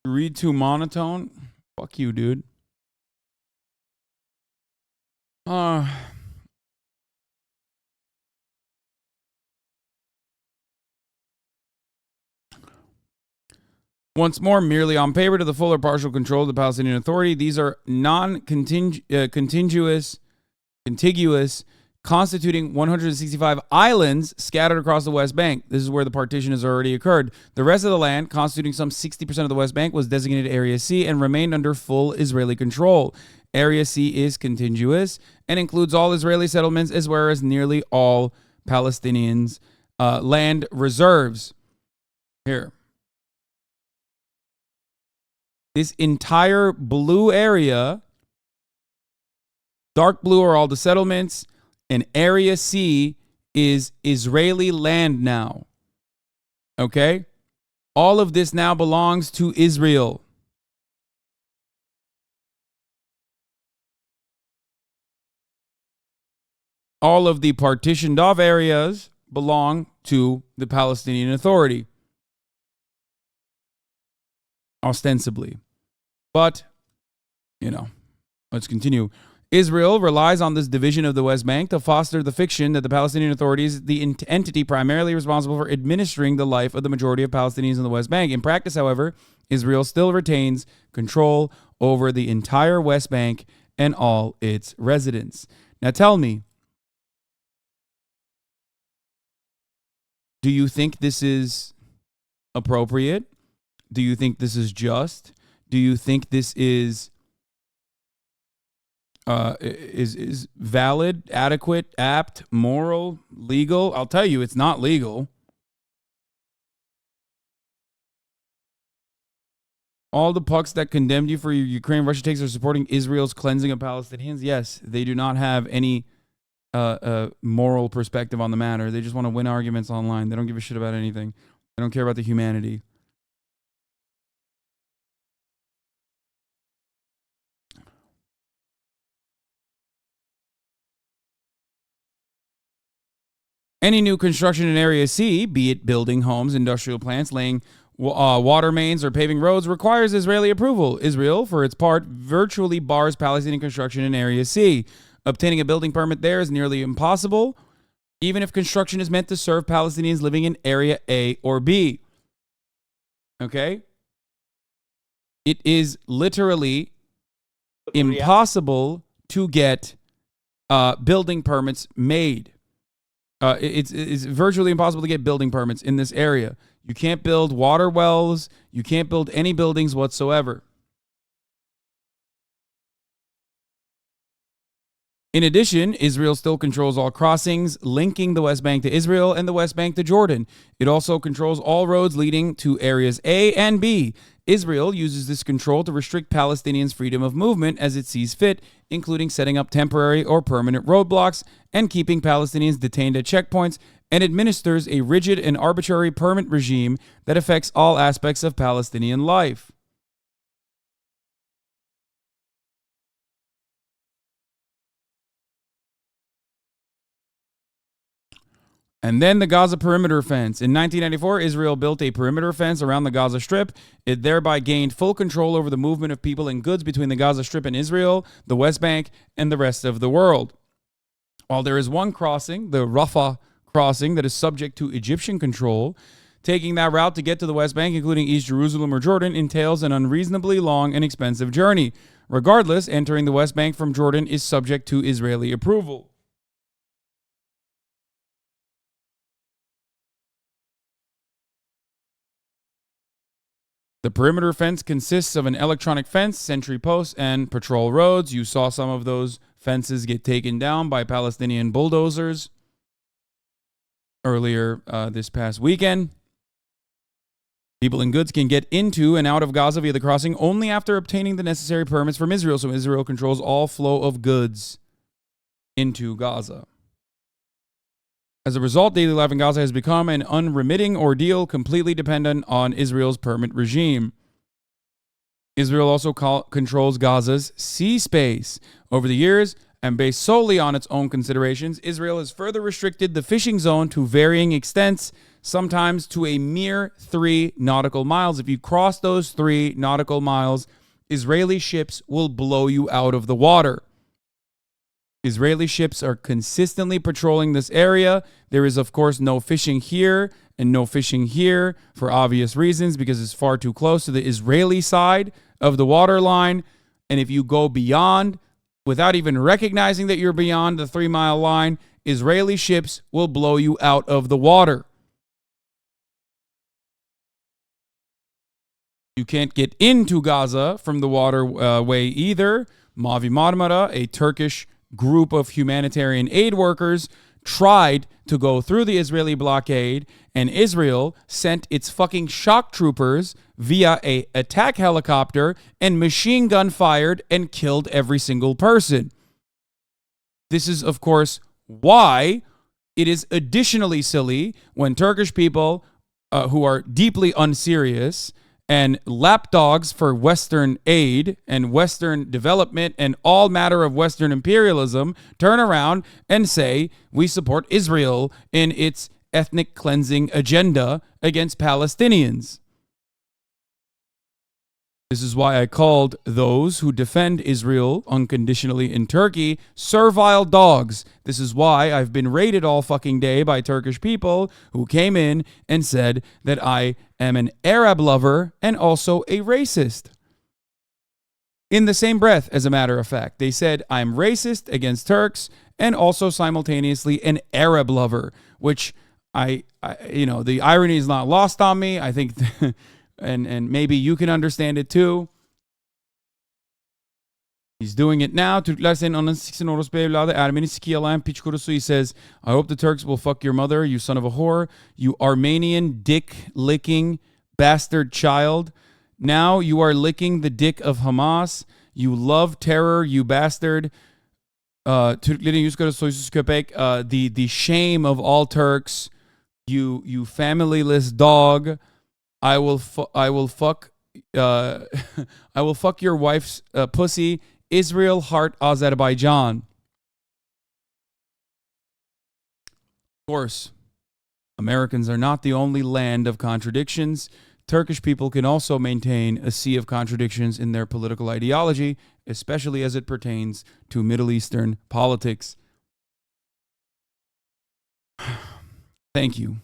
Read too monotone? Fuck you, dude. Once more, merely on paper, to the full or partial control of the Palestinian Authority. These are contiguous constituting 165 islands scattered across the West Bank. This is where the partition has already occurred. The rest of the land, constituting some 60% of the West Bank, was designated Area C and remained under full Israeli control. Area C is contiguous and includes all Israeli settlements as well as nearly all Palestinians' land reserves. Here. This entire blue area, dark blue are all the settlements, and Area C is Israeli land now. Okay? All of this now belongs to Israel. All of the partitioned off areas belong to the Palestinian Authority. Ostensibly. But, let's continue. Israel relies on this division of the West Bank to foster the fiction that the Palestinian Authority is the entity primarily responsible for administering the life of the majority of Palestinians in the West Bank. In practice, however, Israel still retains control over the entire West Bank and all its residents. Now tell me, do you think this is appropriate? Do you think this is just? Do you think this is valid, adequate, apt, moral, legal? I'll tell you, it's not legal. All the pucks that condemned you for your Ukraine-Russia takes are supporting Israel's cleansing of Palestinians. Yes, they do not have any moral perspective on the matter. They just want to win arguments online. They don't give a shit about anything. They don't care about the humanity. Any new construction in Area C, be it building homes, industrial plants, laying water mains, or paving roads, requires Israeli approval. Israel, for its part, virtually bars Palestinian construction in Area C. Obtaining a building permit there is nearly impossible, even if construction is meant to serve Palestinians living in Area A or B. Okay? It is literally impossible to get building permits made. It's virtually impossible to get building permits in this area. You can't build water wells. You can't build any buildings whatsoever. In addition, Israel still controls all crossings linking the West Bank to Israel and the West Bank to Jordan. It also controls all roads leading to areas A and B. Israel uses this control to restrict Palestinians' freedom of movement as it sees fit, including setting up temporary or permanent roadblocks and keeping Palestinians detained at checkpoints, and administers a rigid and arbitrary permit regime that affects all aspects of Palestinian life. And then the Gaza perimeter fence. In 1994, Israel built a perimeter fence around the Gaza Strip. It thereby gained full control over the movement of people and goods between the Gaza Strip and Israel, the West Bank, and the rest of the world. While there is one crossing, the Rafah crossing, that is subject to Egyptian control, taking that route to get to the West Bank, including East Jerusalem or Jordan, entails an unreasonably long and expensive journey. Regardless, entering the West Bank from Jordan is subject to Israeli approval. The perimeter fence consists of an electronic fence, sentry posts, and patrol roads. You saw some of those fences get taken down by Palestinian bulldozers earlier this past weekend. People and goods can get into and out of Gaza via the crossing only after obtaining the necessary permits from Israel, so Israel controls all flow of goods into Gaza. As a result, daily life in Gaza has become an unremitting ordeal, completely dependent on Israel's permit regime. Israel also controls Gaza's sea space. Over the years, and based solely on its own considerations, Israel has further restricted the fishing zone to varying extents, sometimes to a mere 3 nautical miles. If you cross those 3 nautical miles, Israeli ships will blow you out of the water. Israeli ships are consistently patrolling this area. There is, of course, no fishing here and no fishing here for obvious reasons, because it's far too close to the Israeli side of the water line. And if you go beyond, without even recognizing that you're beyond the 3-mile line, Israeli ships will blow you out of the water. You can't get into Gaza from the waterway either. Mavi Marmara, a Turkish group of humanitarian aid workers, tried to go through the Israeli blockade, and Israel sent its fucking shock troopers via a attack helicopter and machine gun fired and killed every single person. This is, of course, why it is additionally silly when Turkish people who are deeply unserious and lapdogs for Western aid and Western development and all matter of Western imperialism turn around and say we support Israel in its ethnic cleansing agenda against Palestinians. This is why I called those who defend Israel unconditionally in Turkey servile dogs. This is why I've been raided all fucking day by Turkish people who came in and said that I am an Arab lover and also a racist. In the same breath, as a matter of fact, they said I'm racist against Turks and also simultaneously an Arab lover, which I the irony is not lost on me. I think and maybe you can understand it too. He's doing it now. Türkler senin ananı siksin orospu evladı. Ermeni siki yalayan piç kurusu. He says, I hope the Turks will fuck your mother, you son of a whore. You Armenian dick-licking bastard child. Now you are licking the dick of Hamas. You love terror, you bastard. Türklerin yüz kara soysuz köpek. The shame of all Turks. You familyless dog. I will fuck your wife's pussy. Israel, heart, Azerbaijan. Of course, Americans are not the only land of contradictions. Turkish people can also maintain a sea of contradictions in their political ideology, especially as it pertains to Middle Eastern politics. Thank you.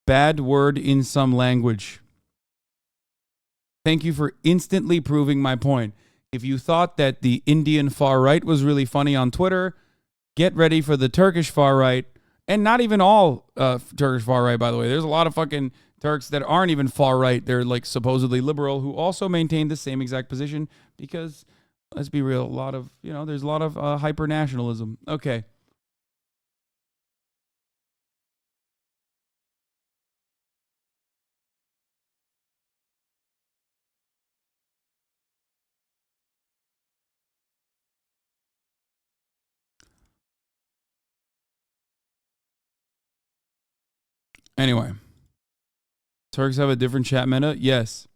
Bad word in some language. Thank you for instantly proving my point. If you thought that the Indian far right was really funny on Twitter, get ready for the Turkish far right. And not even all Turkish far right, by the way. There's a lot of fucking Turks that aren't even far right. They're like supposedly liberal who also maintain the same exact position because, let's be real, there's a lot of hyper-nationalism. Okay. Anyway, Turks have a different chat meta? Yes.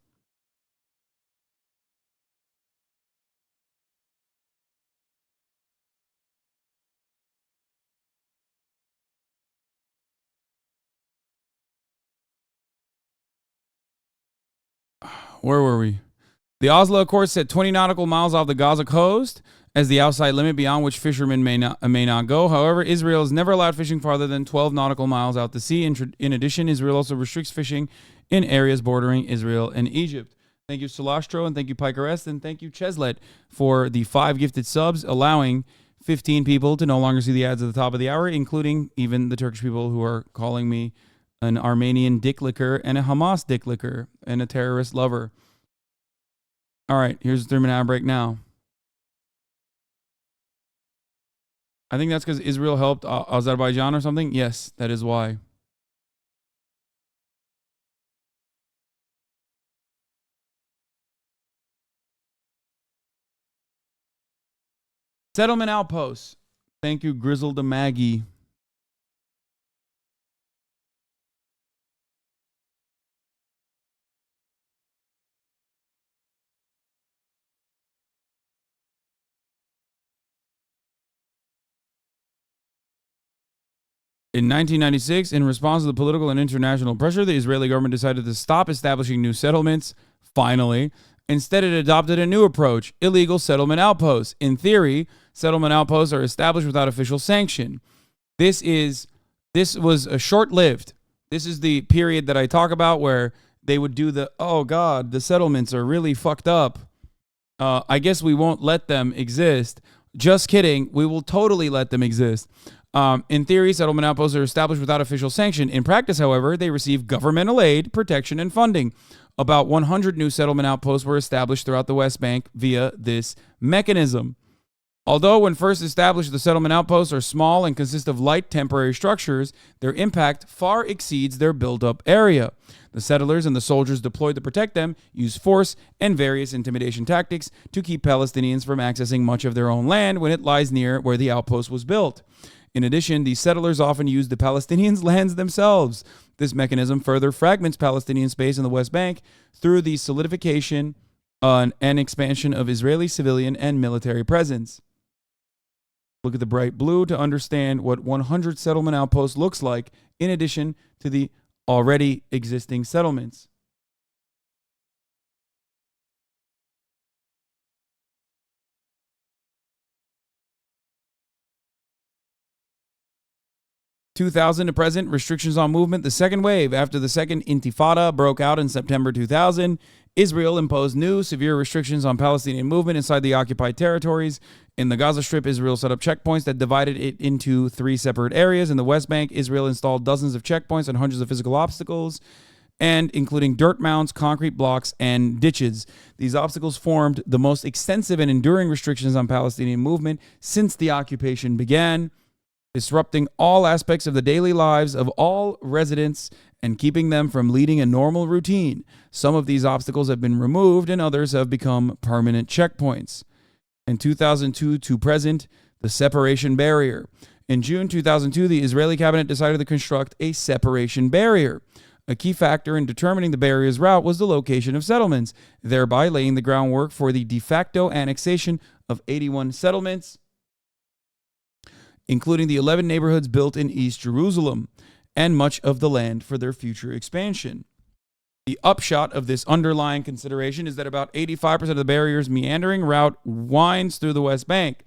Where were we? The Oslo Accord set 20 nautical miles off the Gaza coast as the outside limit beyond which fishermen may not go. However, Israel has never allowed fishing farther than 12 nautical miles out to sea. In addition, Israel also restricts fishing in areas bordering Israel and Egypt. Thank you, Solastro, and thank you, Pikerest, and thank you, Cheslet, for the 5 gifted subs, allowing 15 people to no longer see the ads at the top of the hour, including even the Turkish people who are calling me an Armenian dick licker and a Hamas dick licker and a terrorist lover. All right, here's the 3-minute ad break now. I think that's because Israel helped Azerbaijan or something. Yes, that is why. Settlement outposts. Thank you, Grizzled Maggie. In 1996, in response to the political and international pressure, the Israeli government decided to stop establishing new settlements, finally. Instead, it adopted a new approach, illegal settlement outposts. In theory, settlement outposts are established without official sanction. This was a short-lived. This is the period that I talk about where they would do the settlements are really fucked up. I guess we won't let them exist. Just kidding. We will totally let them exist. In theory, settlement outposts are established without official sanction. In practice, however, they receive governmental aid, protection, and funding. About 100 new settlement outposts were established throughout the West Bank via this mechanism. Although when first established, the settlement outposts are small and consist of light temporary structures, their impact far exceeds their build-up area. The settlers and the soldiers deployed to protect them use force and various intimidation tactics to keep Palestinians from accessing much of their own land when it lies near where the outpost was built. In addition, these settlers often use the Palestinians' lands themselves. This mechanism further fragments Palestinian space in the West Bank through the solidification and expansion of Israeli civilian and military presence. Look at the bright blue to understand what 100 settlement outposts looks like in addition to the already existing settlements. (2000) to present, restrictions on movement. The second wave after the second Intifada broke out in September 2000. Israel imposed new severe restrictions on Palestinian movement inside the occupied territories. In the Gaza Strip, Israel set up checkpoints that divided it into 3 separate areas. In the West Bank, Israel installed dozens of checkpoints and hundreds of physical obstacles, and including dirt mounds, concrete blocks, and ditches. These obstacles formed the most extensive and enduring restrictions on Palestinian movement since the occupation began, disrupting all aspects of the daily lives of all residents and keeping them from leading a normal routine. Some of these obstacles have been removed and others have become permanent checkpoints. In 2002 to present, the separation barrier. In June 2002, the Israeli cabinet decided to construct a separation barrier. A key factor in determining the barrier's route was the location of settlements, thereby laying the groundwork for the de facto annexation of 81 settlements, including the 11 neighborhoods built in East Jerusalem, and much of the land for their future expansion. The upshot of this underlying consideration is that about 85% of the barrier's meandering route winds through the West Bank.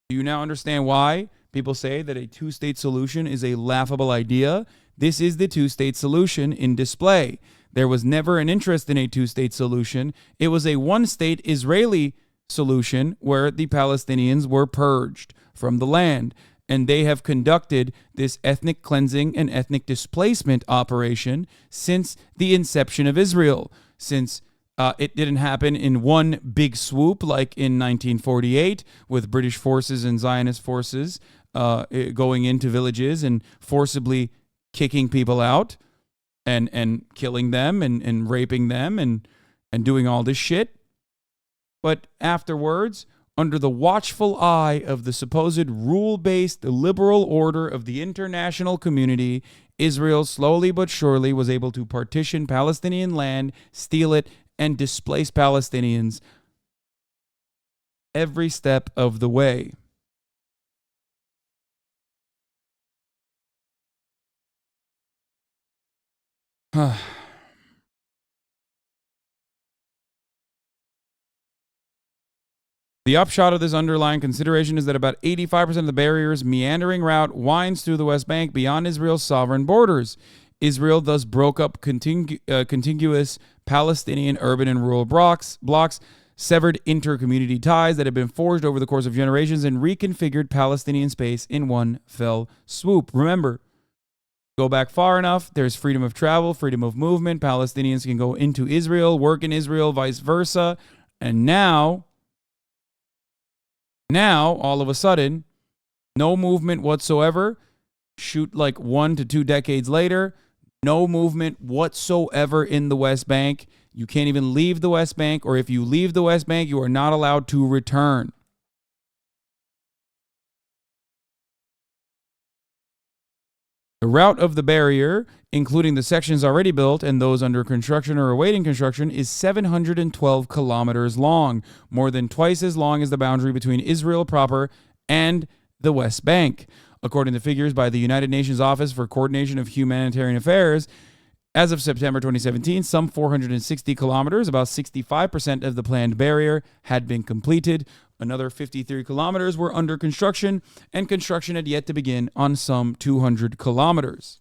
Do you now understand why people say that a two-state solution is a laughable idea? This is the two-state solution in display. There was never an interest in a two-state solution. It was a one-state Israeli solution where the Palestinians were purged from the land. And they have conducted this ethnic cleansing and ethnic displacement operation since the inception of Israel, since it didn't happen in one big swoop like in 1948 with British forces and Zionist forces going into villages and forcibly kicking people out and killing them and raping them and doing all this shit. But afterwards, under the watchful eye of the supposed rule-based liberal order of the international community, Israel slowly but surely was able to partition Palestinian land, steal it, and displace Palestinians every step of the way. The upshot of this underlying consideration is that about 85% of the barrier's meandering route winds through the West Bank beyond Israel's sovereign borders. Israel thus broke up contiguous Palestinian urban and rural blocks, severed inter-community ties that had been forged over the course of generations, and reconfigured Palestinian space in one fell swoop. Remember, go back far enough, there's freedom of travel, freedom of movement. Palestinians can go into Israel, work in Israel, vice versa. And now, all of a sudden, no movement whatsoever. Shoot like 1 to 2 decades later, no movement whatsoever in the West Bank. You can't even leave the West Bank, or if you leave the West Bank, you are not allowed to return. The route of the barrier, including the sections already built and those under construction or awaiting construction, is 712 kilometers long, more than twice as long as the boundary between Israel proper and the West Bank. According to figures by the United Nations Office for Coordination of Humanitarian Affairs, as of September 2017, some 460 kilometers, about 65% of the planned barrier, had been completed. Another 53 kilometers were under construction, and construction had yet to begin on some 200 kilometers.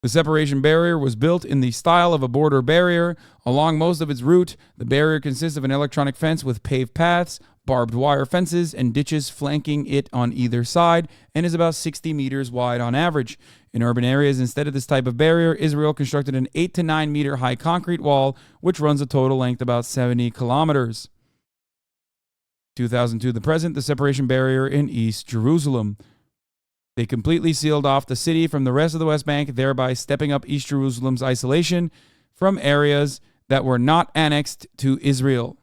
The separation barrier was built in the style of a border barrier. Along most of its route, the barrier consists of an electronic fence with paved paths, barbed wire fences, and ditches flanking it on either side, and is about 60 meters wide on average. In urban areas, instead of this type of barrier, Israel constructed an 8 to 9 meter high concrete wall, which runs a total length about 70 kilometers. 2002 to the present, the separation barrier in East Jerusalem. They completely sealed off the city from the rest of the West Bank, thereby stepping up East Jerusalem's isolation from areas that were not annexed to Israel.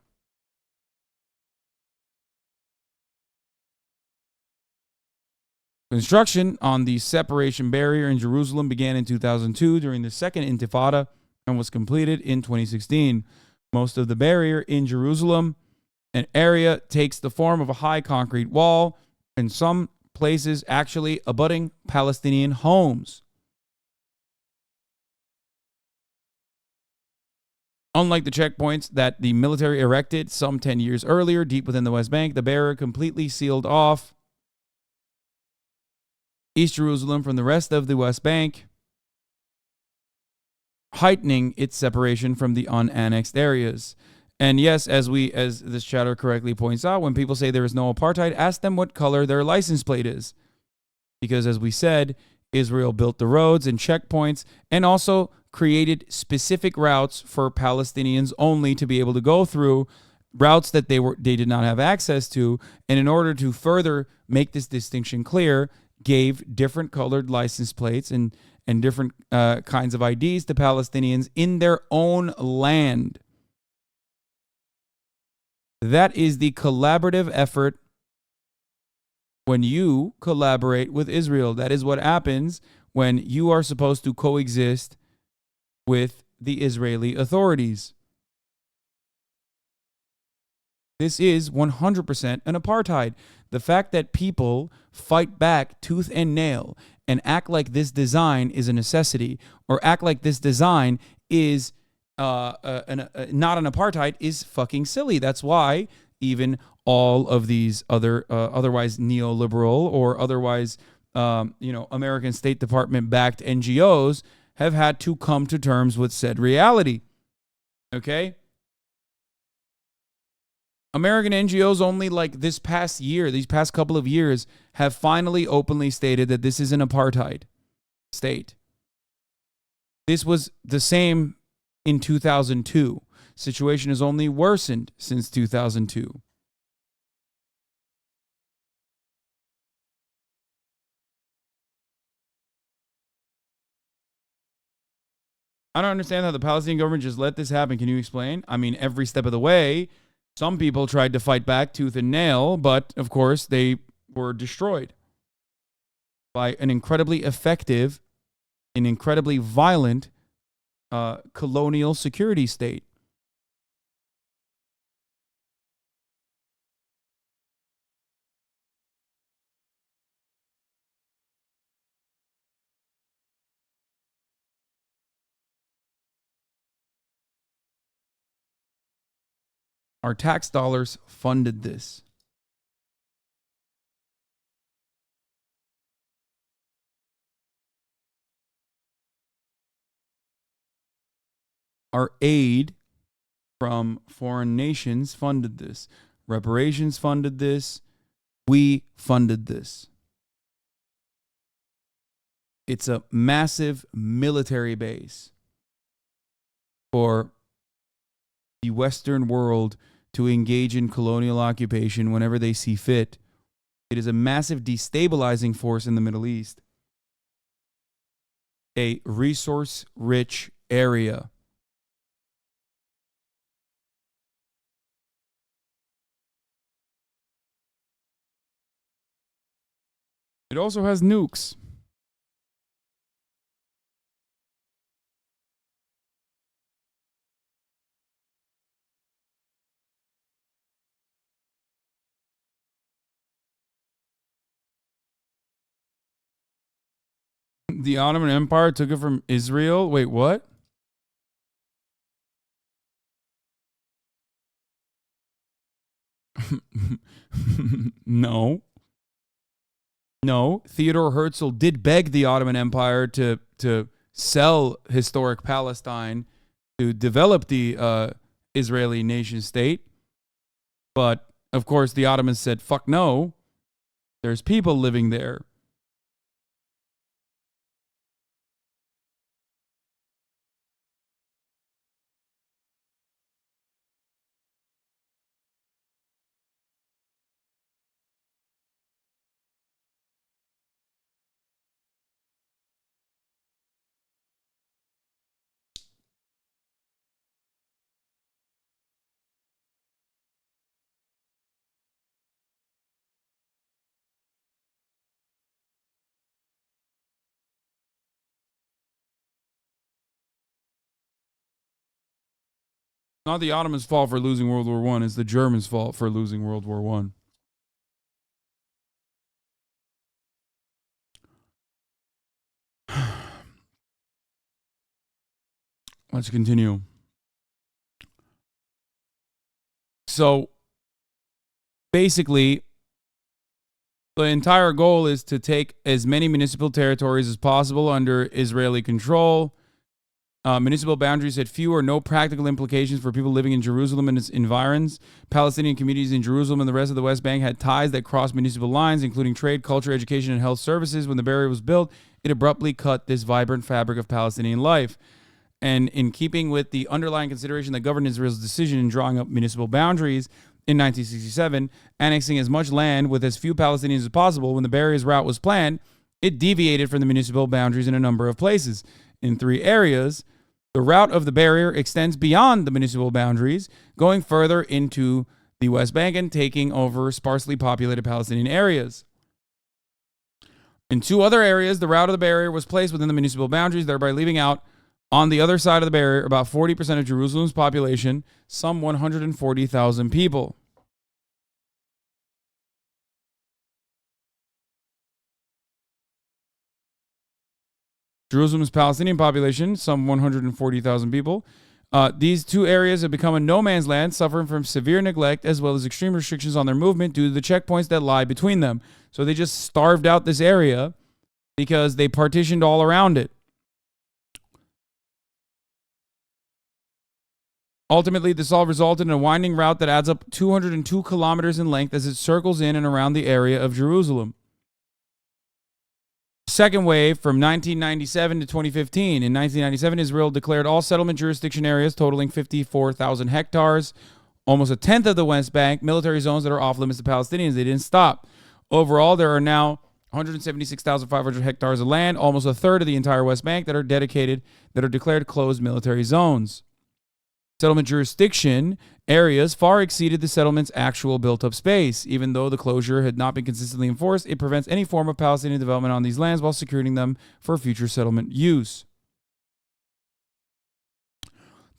Construction on the separation barrier in Jerusalem began in 2002 during the Second Intifada and was completed in 2016. Most of the barrier in Jerusalem, an area, takes the form of a high concrete wall, in some places actually abutting Palestinian homes. Unlike the checkpoints that the military erected some 10 years earlier deep within the West Bank, the barrier completely sealed off East Jerusalem from the rest of the West Bank, heightening its separation from the unannexed areas. And yes, as this chatter correctly points out, when people say there is no apartheid, ask them what color their license plate is. Because as we said, Israel built the roads and checkpoints and also created specific routes for Palestinians only to be able to go through, routes that they did not have access to. And in order to further make this distinction clear, gave different colored license plates and different kinds of IDs to Palestinians in their own land. That is the collaborative effort when you collaborate with Israel. That is what happens when you are supposed to coexist with the Israeli authorities. This is 100% an apartheid. The fact that people fight back tooth and nail and act like this design is a necessity or act like this design is not an apartheid is fucking silly. That's why even all of these other otherwise neoliberal or otherwise American State Department backed NGOs have had to come to terms with said reality. Okay? American NGOs only like this past year, these past couple of years, have finally openly stated that this is an apartheid state. This was the same in 2002. Situation has only worsened since 2002. I don't understand how the Palestinian government just let this happen. Can you explain? I mean, every step of the way, some people tried to fight back tooth and nail, but of course they were destroyed by an incredibly effective and incredibly violent colonial security state. Our tax dollars funded this. Our aid from foreign nations funded this. Reparations funded this. We funded this. It's a massive military base for the Western world to engage in colonial occupation whenever they see fit. It is a massive destabilizing force in the Middle East. A resource-rich area. It also has nukes. The Ottoman Empire took it from Israel. Wait, what? No. No. Theodore Herzl did beg the Ottoman Empire to sell historic Palestine to develop the Israeli nation state. But, of course, the Ottomans said, fuck no. There's people living there. Not the Ottomans' fault for losing World War I. It's the Germans' fault for losing World War I. Let's continue. So, basically, the entire goal is to take as many municipal territories as possible under Israeli control. Municipal boundaries had few or no practical implications for people living in Jerusalem and its environs. Palestinian communities in Jerusalem and the rest of the West Bank had ties that crossed municipal lines, including trade, culture, education, and health services. When the barrier was built, it abruptly cut this vibrant fabric of Palestinian life. And in keeping with the underlying consideration that governed Israel's decision in drawing up municipal boundaries in 1967, annexing as much land with as few Palestinians as possible, when the barrier's route was planned, it deviated from the municipal boundaries in a number of places. In 3 areas, the route of the barrier extends beyond the municipal boundaries, going further into the West Bank and taking over sparsely populated Palestinian areas. In 2 other areas, the route of the barrier was placed within the municipal boundaries, thereby leaving out on the other side of the barrier about 40% of Jerusalem's population, some 140,000 people. Jerusalem's Palestinian population, some 140,000 people. These 2 areas have become a no man's land, suffering from severe neglect as well as extreme restrictions on their movement due to the checkpoints that lie between them. So they just starved out this area because they partitioned all around it. Ultimately, this all resulted in a winding route that adds up 202 kilometers in length as it circles in and around the area of Jerusalem. Second wave from 1997 to 2015. In 1997, Israel declared all settlement jurisdiction areas totaling 54,000 hectares, almost a tenth of the West Bank, military zones that are off limits to Palestinians. They didn't stop. Overall, there are now 176,500 hectares of land, almost a third of the entire West Bank, that are declared closed military zones. Settlement jurisdiction areas far exceeded the settlement's actual built-up space. Even though the closure had not been consistently enforced, it prevents any form of Palestinian development on these lands while securing them for future settlement use.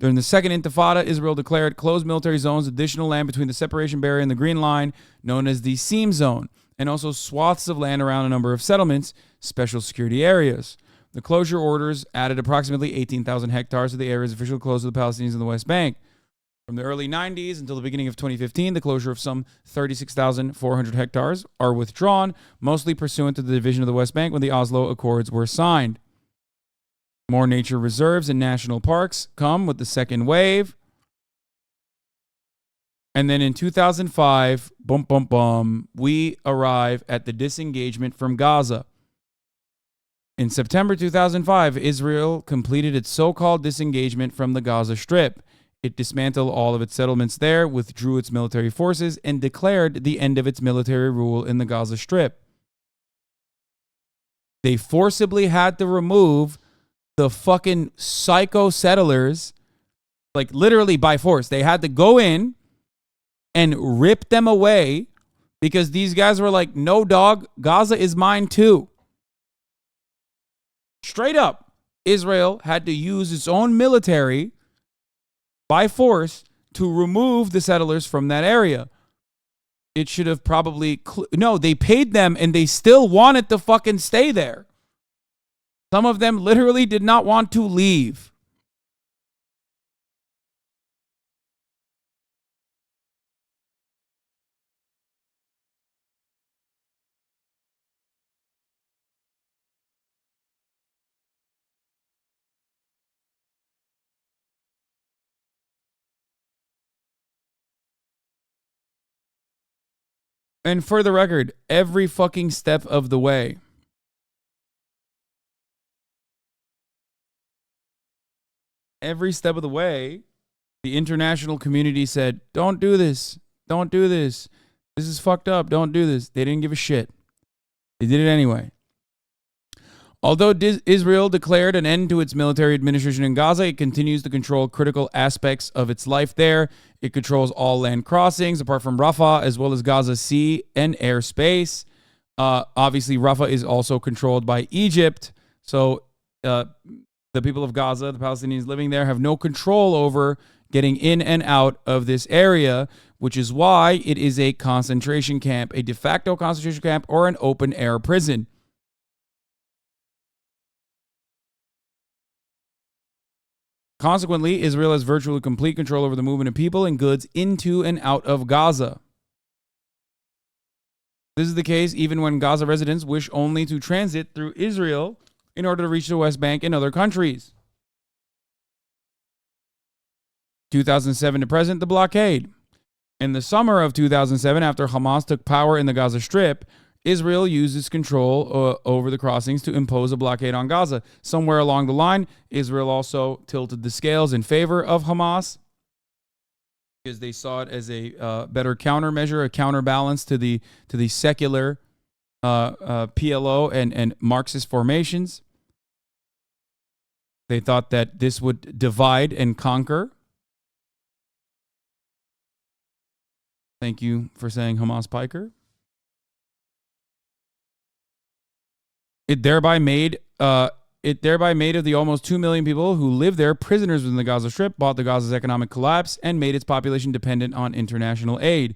During the Second Intifada, Israel declared closed military zones, additional land between the separation barrier and the Green Line, known as the Seam Zone, and also swaths of land around a number of settlements, special security areas. The closure orders added approximately 18,000 hectares to the areas officially closed to the Palestinians in the West Bank. From the early 90s until the beginning of 2015, the closure of some 36,400 hectares are withdrawn, mostly pursuant to the division of the West Bank when the Oslo Accords were signed. More nature reserves and national parks come with the second wave. And then in 2005, we arrive at the disengagement from Gaza. In September 2005, Israel completed its so-called disengagement from the Gaza Strip. It dismantled all of its settlements there, withdrew its military forces, and declared the end of its military rule in the Gaza Strip. They forcibly had to remove the fucking psycho settlers, like literally by force. They had to go in and rip them away because these guys were like, no, dog, Gaza is mine too. Straight up, Israel had to use its own military by force to remove the settlers from that area. It should have probably... no, they paid them and they still wanted to fucking stay there. Some of them literally did not want to leave. And for the record, every fucking step of the way, the international community said, don't do this. Don't do this. This is fucked up. Don't do this. They didn't give a shit. They did it anyway. Although Israel declared an end to its military administration in Gaza, it continues to control critical aspects of its life there. It controls all land crossings, apart from Rafah, as well as Gaza's sea and airspace. Obviously, Rafah is also controlled by Egypt. So the people of Gaza, the Palestinians living there, have no control over getting in and out of this area, which is why it is a concentration camp, a de facto concentration camp, or an open-air prison. Consequently, Israel has virtually complete control over the movement of people and goods into and out of Gaza. This is the case even when Gaza residents wish only to transit through Israel in order to reach the West Bank and other countries. 2007 to present, the blockade. In the summer of 2007, after Hamas took power in the Gaza Strip, Israel used its control over the crossings to impose a blockade on Gaza. Somewhere along the line, Israel also tilted the scales in favor of Hamas because they saw it as a better countermeasure, a counterbalance to the secular PLO and Marxist formations. They thought that this would divide and conquer. Thank you for saying Hamas Piker. It thereby made of the almost 2 million people who live there prisoners within the Gaza Strip, brought the Gaza's economic collapse, and made its population dependent on international aid,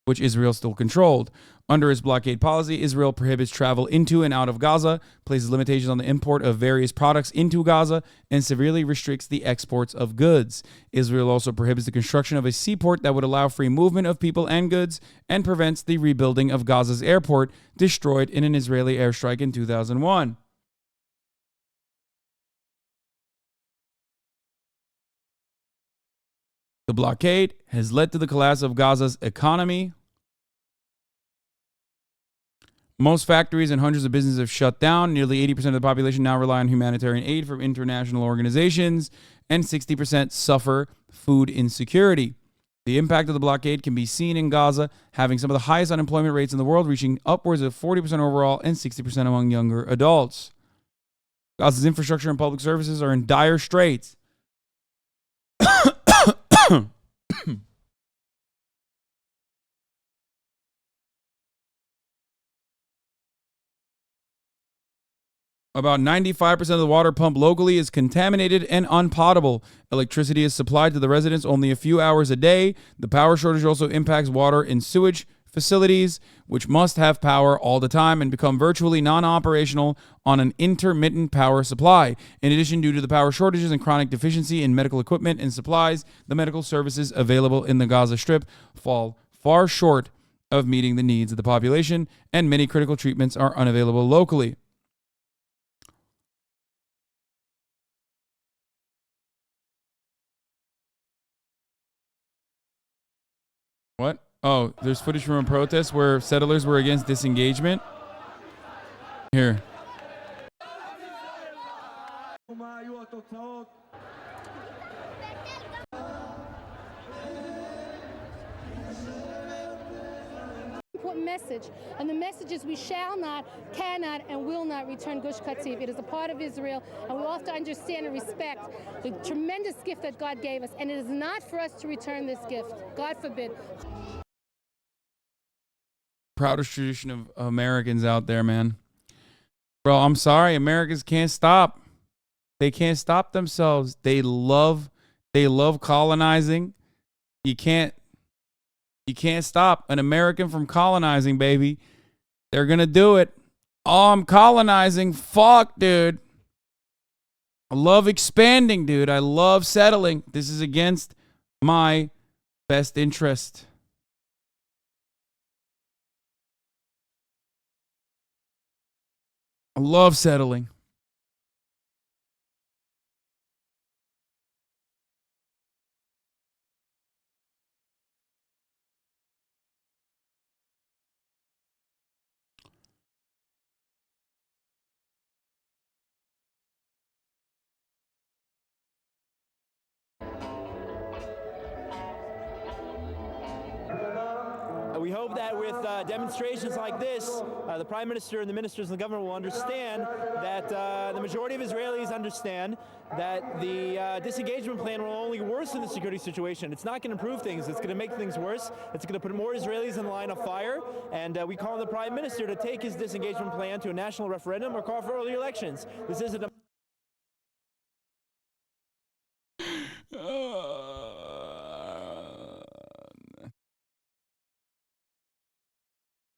which Israel still controlled. Under its blockade policy, Israel prohibits travel into and out of Gaza, places limitations on the import of various products into Gaza, and severely restricts the exports of goods. Israel also prohibits the construction of a seaport that would allow free movement of people and goods, and prevents the rebuilding of Gaza's airport, destroyed in an Israeli airstrike in 2001. The blockade has led to the collapse of Gaza's economy. Most factories and hundreds of businesses have shut down. Nearly 80% of the population now rely on humanitarian aid from international organizations, and 60% suffer food insecurity. The impact of the blockade can be seen in Gaza, having some of the highest unemployment rates in the world, reaching upwards of 40% overall and 60% among younger adults. Gaza's infrastructure and public services are in dire straits. About 95% of the water pumped locally is contaminated and unpotable. Electricity is supplied to the residents only a few hours a day. The power shortage also impacts water and sewage facilities, which must have power all the time and become virtually non-operational on an intermittent power supply. In addition, due to the power shortages and chronic deficiency in medical equipment and supplies, the medical services available in the Gaza Strip fall far short of meeting the needs of the population, and many critical treatments are unavailable locally. What? Oh, there's footage from a protest where settlers were against disengagement. Here. Important message, and the message is we shall not, cannot, and will not return Gush Katif. It is a part of Israel, and we all have to understand and respect the tremendous gift that God gave us, and it is not for us to return this gift. God forbid. Proudest tradition of Americans out there, man. Bro, I'm sorry, Americans can't stop. They can't stop themselves. They love colonizing. You can't stop an American from colonizing, baby. They're gonna do it. Oh, I'm colonizing. Fuck, dude. I love expanding, dude. I love settling. This is against my best interest. I love settling. we hope that with demonstrations like this, the Prime Minister and the ministers of the government will understand that the majority of Israelis understand that the disengagement plan will only worsen the security situation. It's not going to improve things. It's going to make things worse. It's going to put more Israelis in the line of fire. And we call on the Prime Minister to take his disengagement plan to a national referendum or call for early elections. This isn't a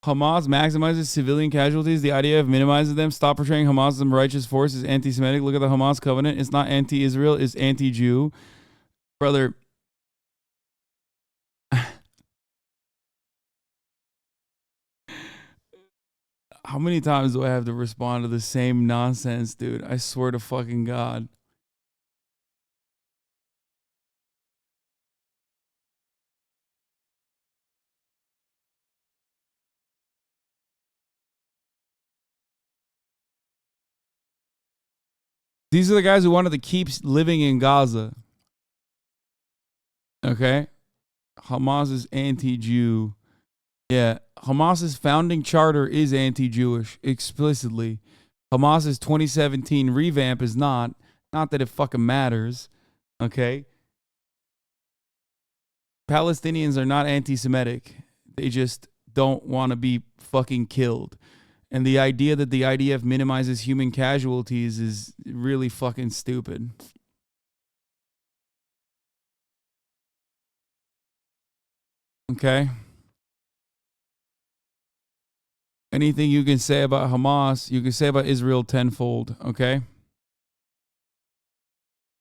Hamas maximizes civilian casualties. The IDF minimizes them. Stop portraying Hamas as a righteous force as anti-Semitic. Look at the Hamas covenant. It's not anti-Israel. It's anti-Jew. Brother. How many times do I have to respond to the same nonsense, dude? I swear to fucking God. These are the guys who wanted to keep living in Gaza. Okay? Hamas is anti-Jew. Yeah, Hamas's founding charter is anti-Jewish, explicitly. Hamas's 2017 revamp is not. Not that it fucking matters. Okay? Palestinians are not anti-Semitic. They just don't want to be fucking killed. And the idea that the IDF minimizes human casualties is really fucking stupid. Okay? Anything you can say about Hamas, you can say about Israel tenfold, okay?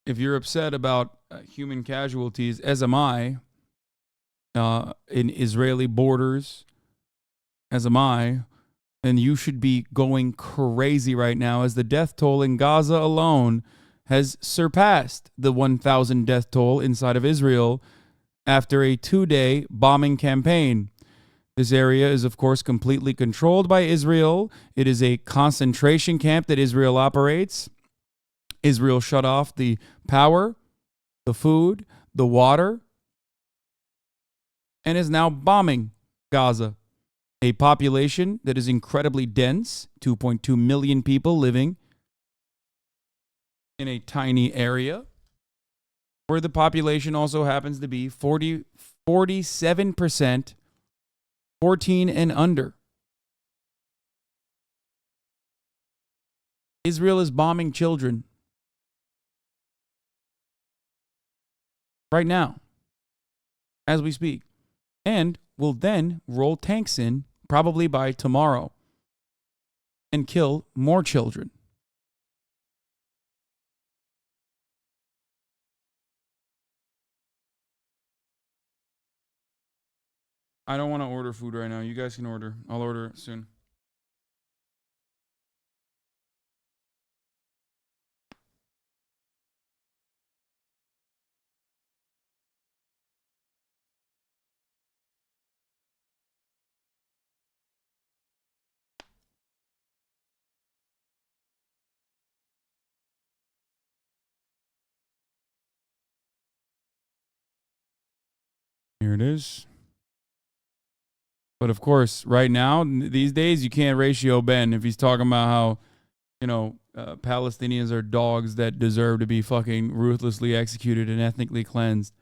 If you're upset about human casualties, as am I, in Israeli borders, as am I, and you should be going crazy right now as the death toll in Gaza alone has surpassed the 1,000 death toll inside of Israel after a 2-day bombing campaign. This area is, of course, completely controlled by Israel. It is a concentration camp that Israel operates. Israel shut off the power, the food, the water, and is now bombing Gaza. A population that is incredibly dense, 2.2 million people living in a tiny area, where the population also happens to be 47% 14 and under. Israel is bombing children right now, as we speak, and will then roll tanks in probably by tomorrow and kill more children. I don't want to order food right now. You guys can order. I'll order soon. Here it is. But of course, right now, these days, you can't ratio Ben if he's talking about how, Palestinians are dogs that deserve to be fucking ruthlessly executed and ethnically cleansed.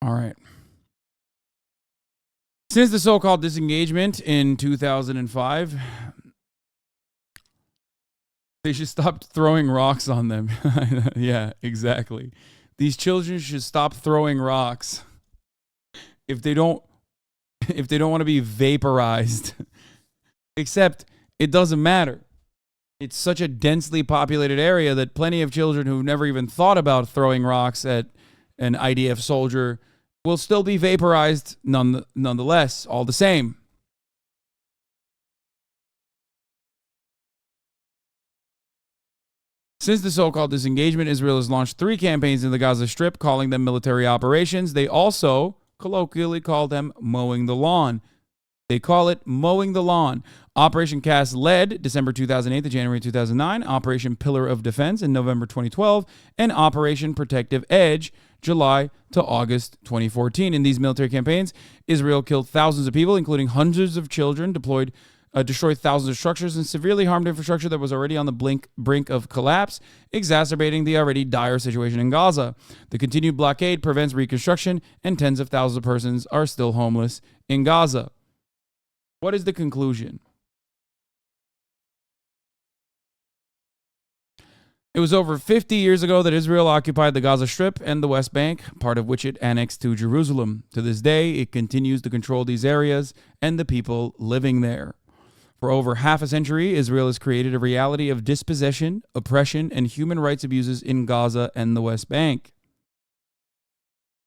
All right. Since the so-called disengagement in 2005, they should stop throwing rocks on them. Yeah, exactly. These children should stop throwing rocks if they don't want to be vaporized. Except it doesn't matter. It's such a densely populated area that plenty of children who've never even thought about throwing rocks at an IDF soldier will still be vaporized nonetheless, all the same. Since the so-called disengagement, Israel has launched 3 campaigns in the Gaza Strip, calling them military operations. They also colloquially call them mowing the lawn. They call it mowing the lawn. Operation Cast Lead, December 2008 to January 2009. Operation Pillar of Defense in November 2012. And Operation Protective Edge, July to August 2014. In these military campaigns, Israel killed thousands of people, including hundreds of children, destroyed thousands of structures, and severely harmed infrastructure that was already on the brink of collapse, exacerbating the already dire situation in Gaza. The continued blockade prevents reconstruction, and tens of thousands of persons are still homeless in Gaza. What is the conclusion? It was over 50 years ago that Israel occupied the Gaza Strip and the West Bank, part of which it annexed to Jerusalem. To this day, it continues to control these areas and the people living there. For over half a century, Israel has created a reality of dispossession, oppression, and human rights abuses in Gaza and the West Bank.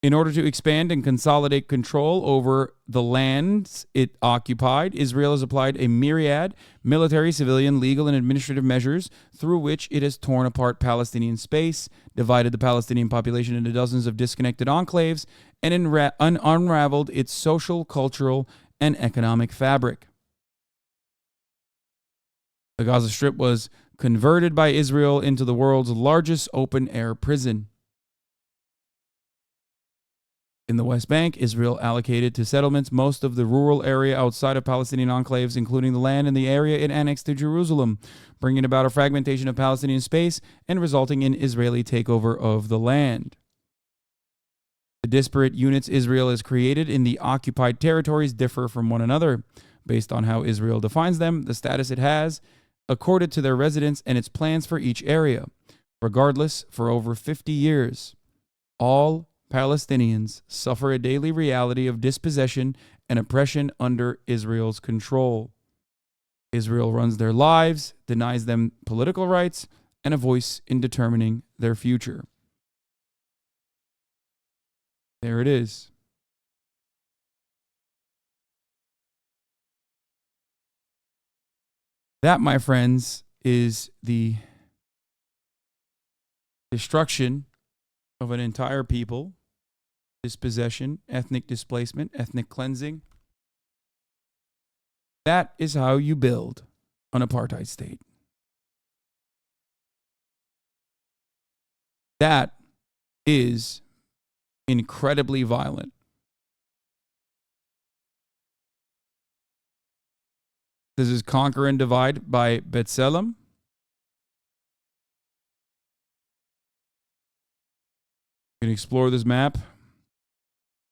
In order to expand and consolidate control over the lands it occupied, Israel has applied a myriad military, civilian, legal, and administrative measures through which it has torn apart Palestinian space, divided the Palestinian population into dozens of disconnected enclaves, and unraveled its social, cultural, and economic fabric. The Gaza Strip was converted by Israel into the world's largest open-air prison. In the West Bank, Israel allocated to settlements most of the rural area outside of Palestinian enclaves, including the land and the area it annexed to Jerusalem, bringing about a fragmentation of Palestinian space and resulting in Israeli takeover of the land. The disparate units Israel has created in the occupied territories differ from one another. Based on how Israel defines them, the status it has accorded to their residents and its plans for each area. Regardless, for over 50 years, all Palestinians suffer a daily reality of dispossession and oppression under Israel's control. Israel runs their lives, denies them political rights, and a voice in determining their future. There it is. That, my friends, is the destruction of an entire people, dispossession, ethnic displacement, ethnic cleansing. That is how you build an apartheid state. That is incredibly violent. This is Conquer and Divide by btselem. You can explore this map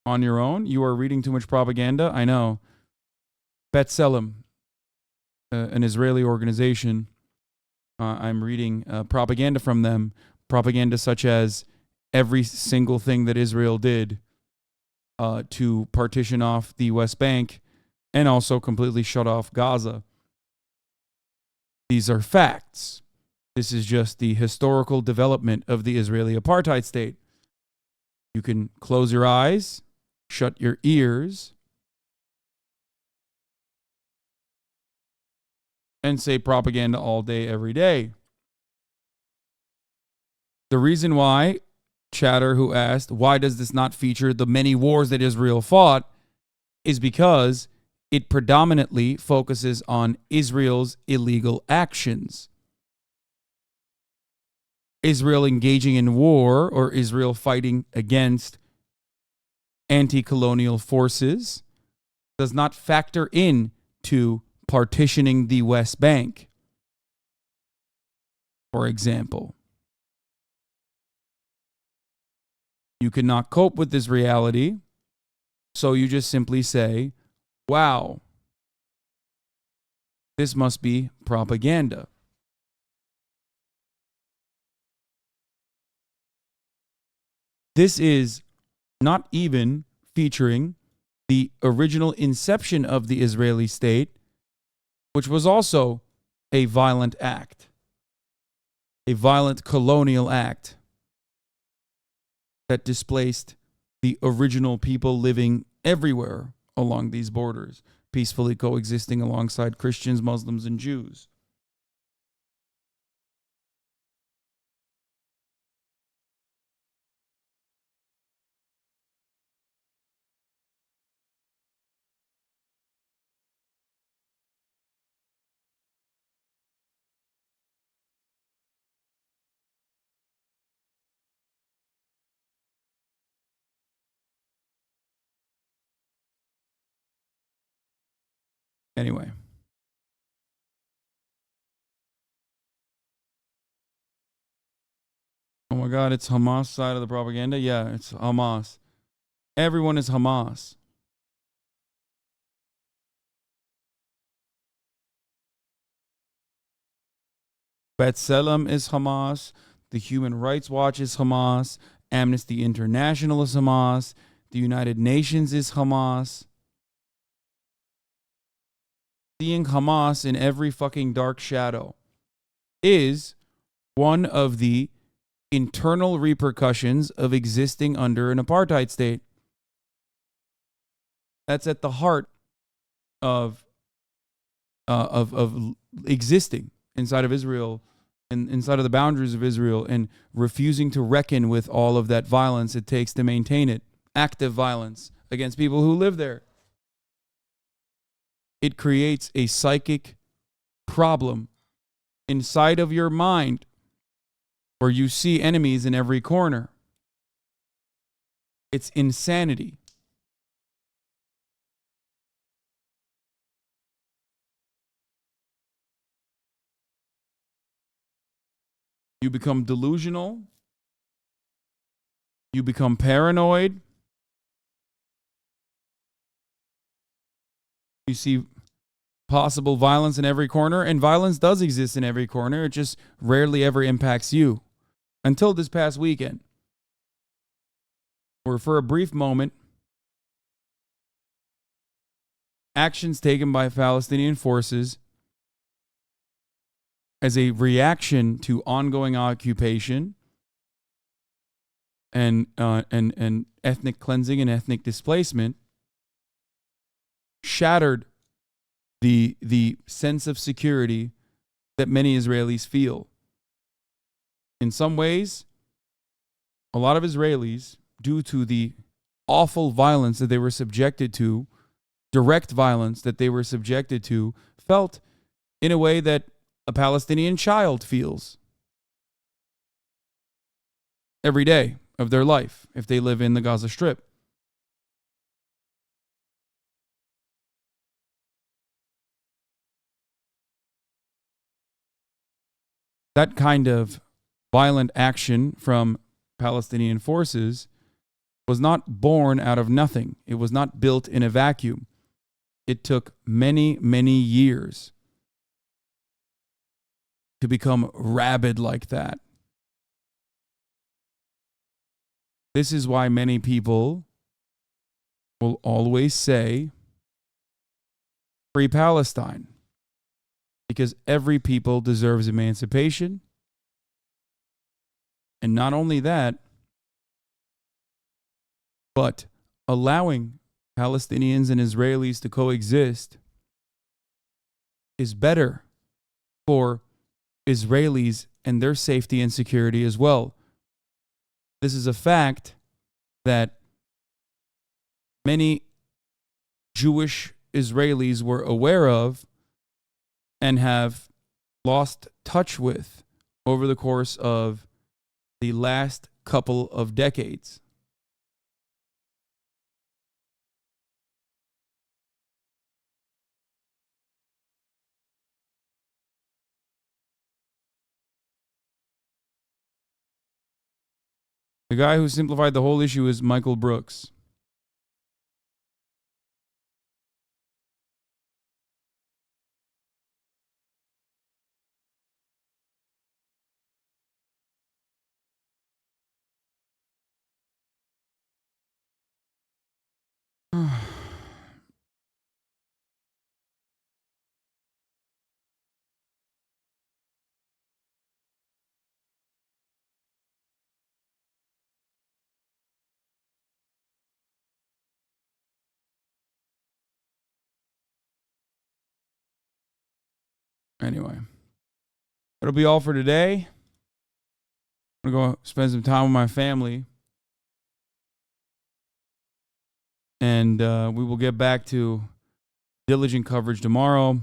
on your own. You are reading too much propaganda. I know. btselem, an Israeli organization. I'm reading propaganda from them. Propaganda such as every single thing that Israel did to partition off the West Bank and also completely shut off Gaza. These are facts. This is just the historical development of the Israeli apartheid state. You can close your eyes, shut your ears, and say propaganda all day, every day. The reason why, chatter who asked, why does this not feature the many wars that Israel fought, is because it predominantly focuses on Israel's illegal actions. Israel engaging in war or Israel fighting against anti-colonial forces does not factor in to partitioning the West Bank, for example. You cannot cope with this reality, so you just simply say, wow, this must be propaganda. This is not even featuring the original inception of the Israeli state, which was also a violent act, a violent colonial act that displaced the original people living everywhere along these borders, peacefully coexisting alongside Christians, Muslims, and Jews. Anyway. Oh my God, it's Hamas side of the propaganda? Yeah, it's Hamas. Everyone is Hamas. btselem is Hamas. The Human Rights Watch is Hamas. Amnesty International is Hamas. The United Nations is Hamas. Seeing Hamas in every fucking dark shadow is one of the internal repercussions of existing under an apartheid state. That's at the heart of existing inside of Israel and inside of the boundaries of Israel, and refusing to reckon with all of that violence it takes to maintain it. Active violence against people who live there. It creates a psychic problem inside of your mind where you see enemies in every corner. It's insanity. You become delusional. You become paranoid. You see possible violence in every corner, and violence does exist in every corner. It just rarely ever impacts you. Until this past weekend, where for a brief moment, actions taken by Palestinian forces as a reaction to ongoing occupation and ethnic cleansing and ethnic displacement shattered the sense of security that many Israelis feel. In some ways, a lot of Israelis, due to the awful violence that they were subjected to, direct violence that they were subjected to, felt in a way that a Palestinian child feels every day of their life if they live in the Gaza Strip. That kind of violent action from Palestinian forces was not born out of nothing. It was not built in a vacuum. It took many, many years to become rabid like that. This is why many people will always say, free Palestine, because every people deserves emancipation. And not only that, but allowing Palestinians and Israelis to coexist is better for Israelis and their safety and security as well. This is a fact that many Jewish Israelis were aware of and have lost touch with over the course of the last couple of decades. The guy who simplified the whole issue is Michael Brooks. Anyway, that'll be all for today. I'm going to go spend some time with my family. And we will get back to diligent coverage tomorrow.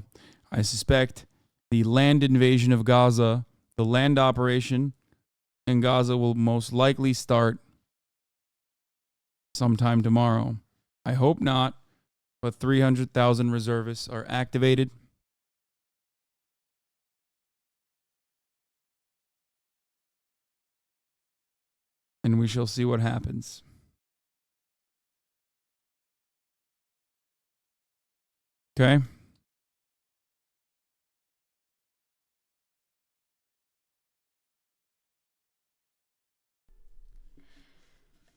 I suspect the land invasion of Gaza, the land operation in Gaza, will most likely start sometime tomorrow. I hope not, but 300,000 reservists are activated. And we shall see what happens. Okay.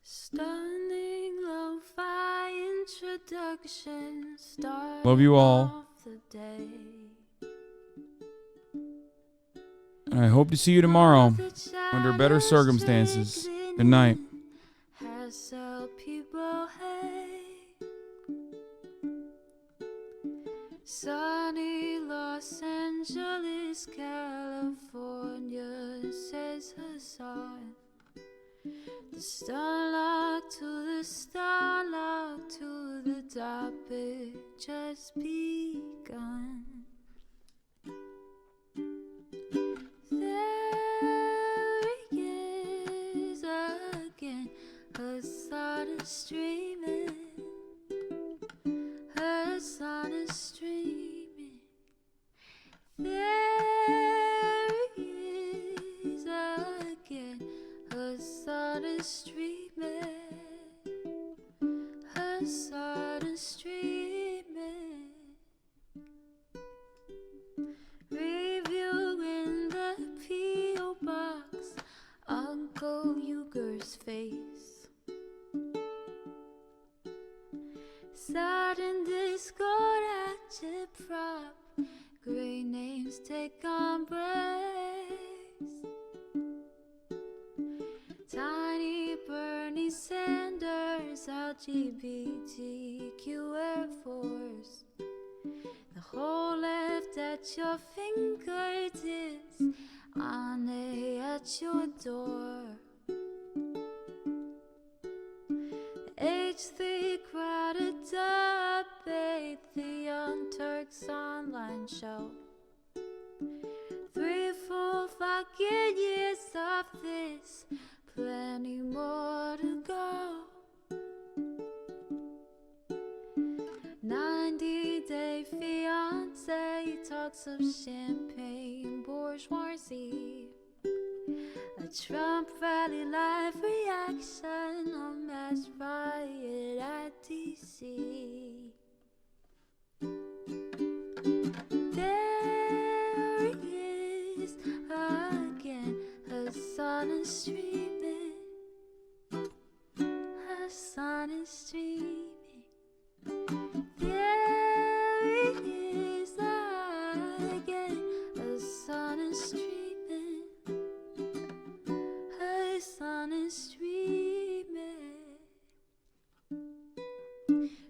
Stunning lo-fi introduction. Love you all. And I hope to see you tomorrow under better circumstances. Good night. Sunny Los Angeles, California, says Hassan. The starlock to the starlock to the topic just begun. There he is again, Hassan is streaming. Hassan is streaming. There he is again. Hassan is streaming. Hassan is streaming. Reviewing the P.O. box, Uncle Uyghur's face. Sudden discord agitprop, great names take embrace. Tiny Bernie Sanders, LGBTQ Air Force. The whole left at your fingertips, Ane at your door. H3 crowded debate, the Young Turks online show. 3 full fucking years of this, plenty more to go. 90-day fiance, talks of champagne bourgeoisie. A Trump rally live reaction, a mass riot at DC. There he is again, Hassan is streaming. Hassan is streaming. There he is again, Hassan is streaming. Hassan is streaming.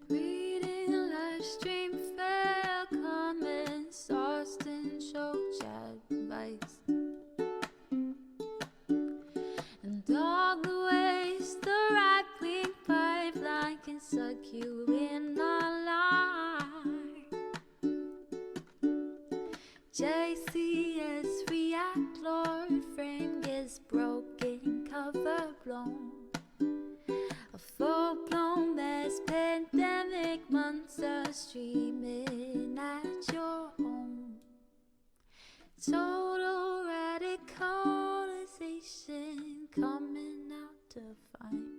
Reading a live stream, fair comments, Austin show chat advice. And all the ways the right-wing pipeline can suck you in online. JCS react, Lord, frame gets broken, cover blown. A full-blown mass pandemic, monster streaming at your home. Total radicalization coming out to find.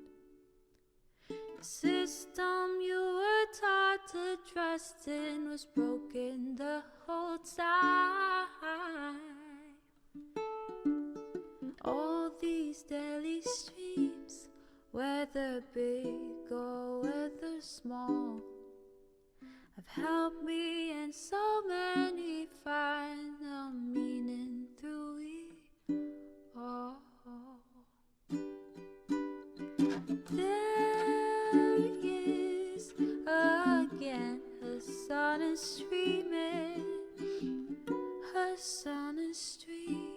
The system you were taught to trust in was broken the whole time. All these daily streams, whether big or whether small, have helped me and so many find the meaning through it all. There he is again, Hassan is streaming. Hassan is streaming.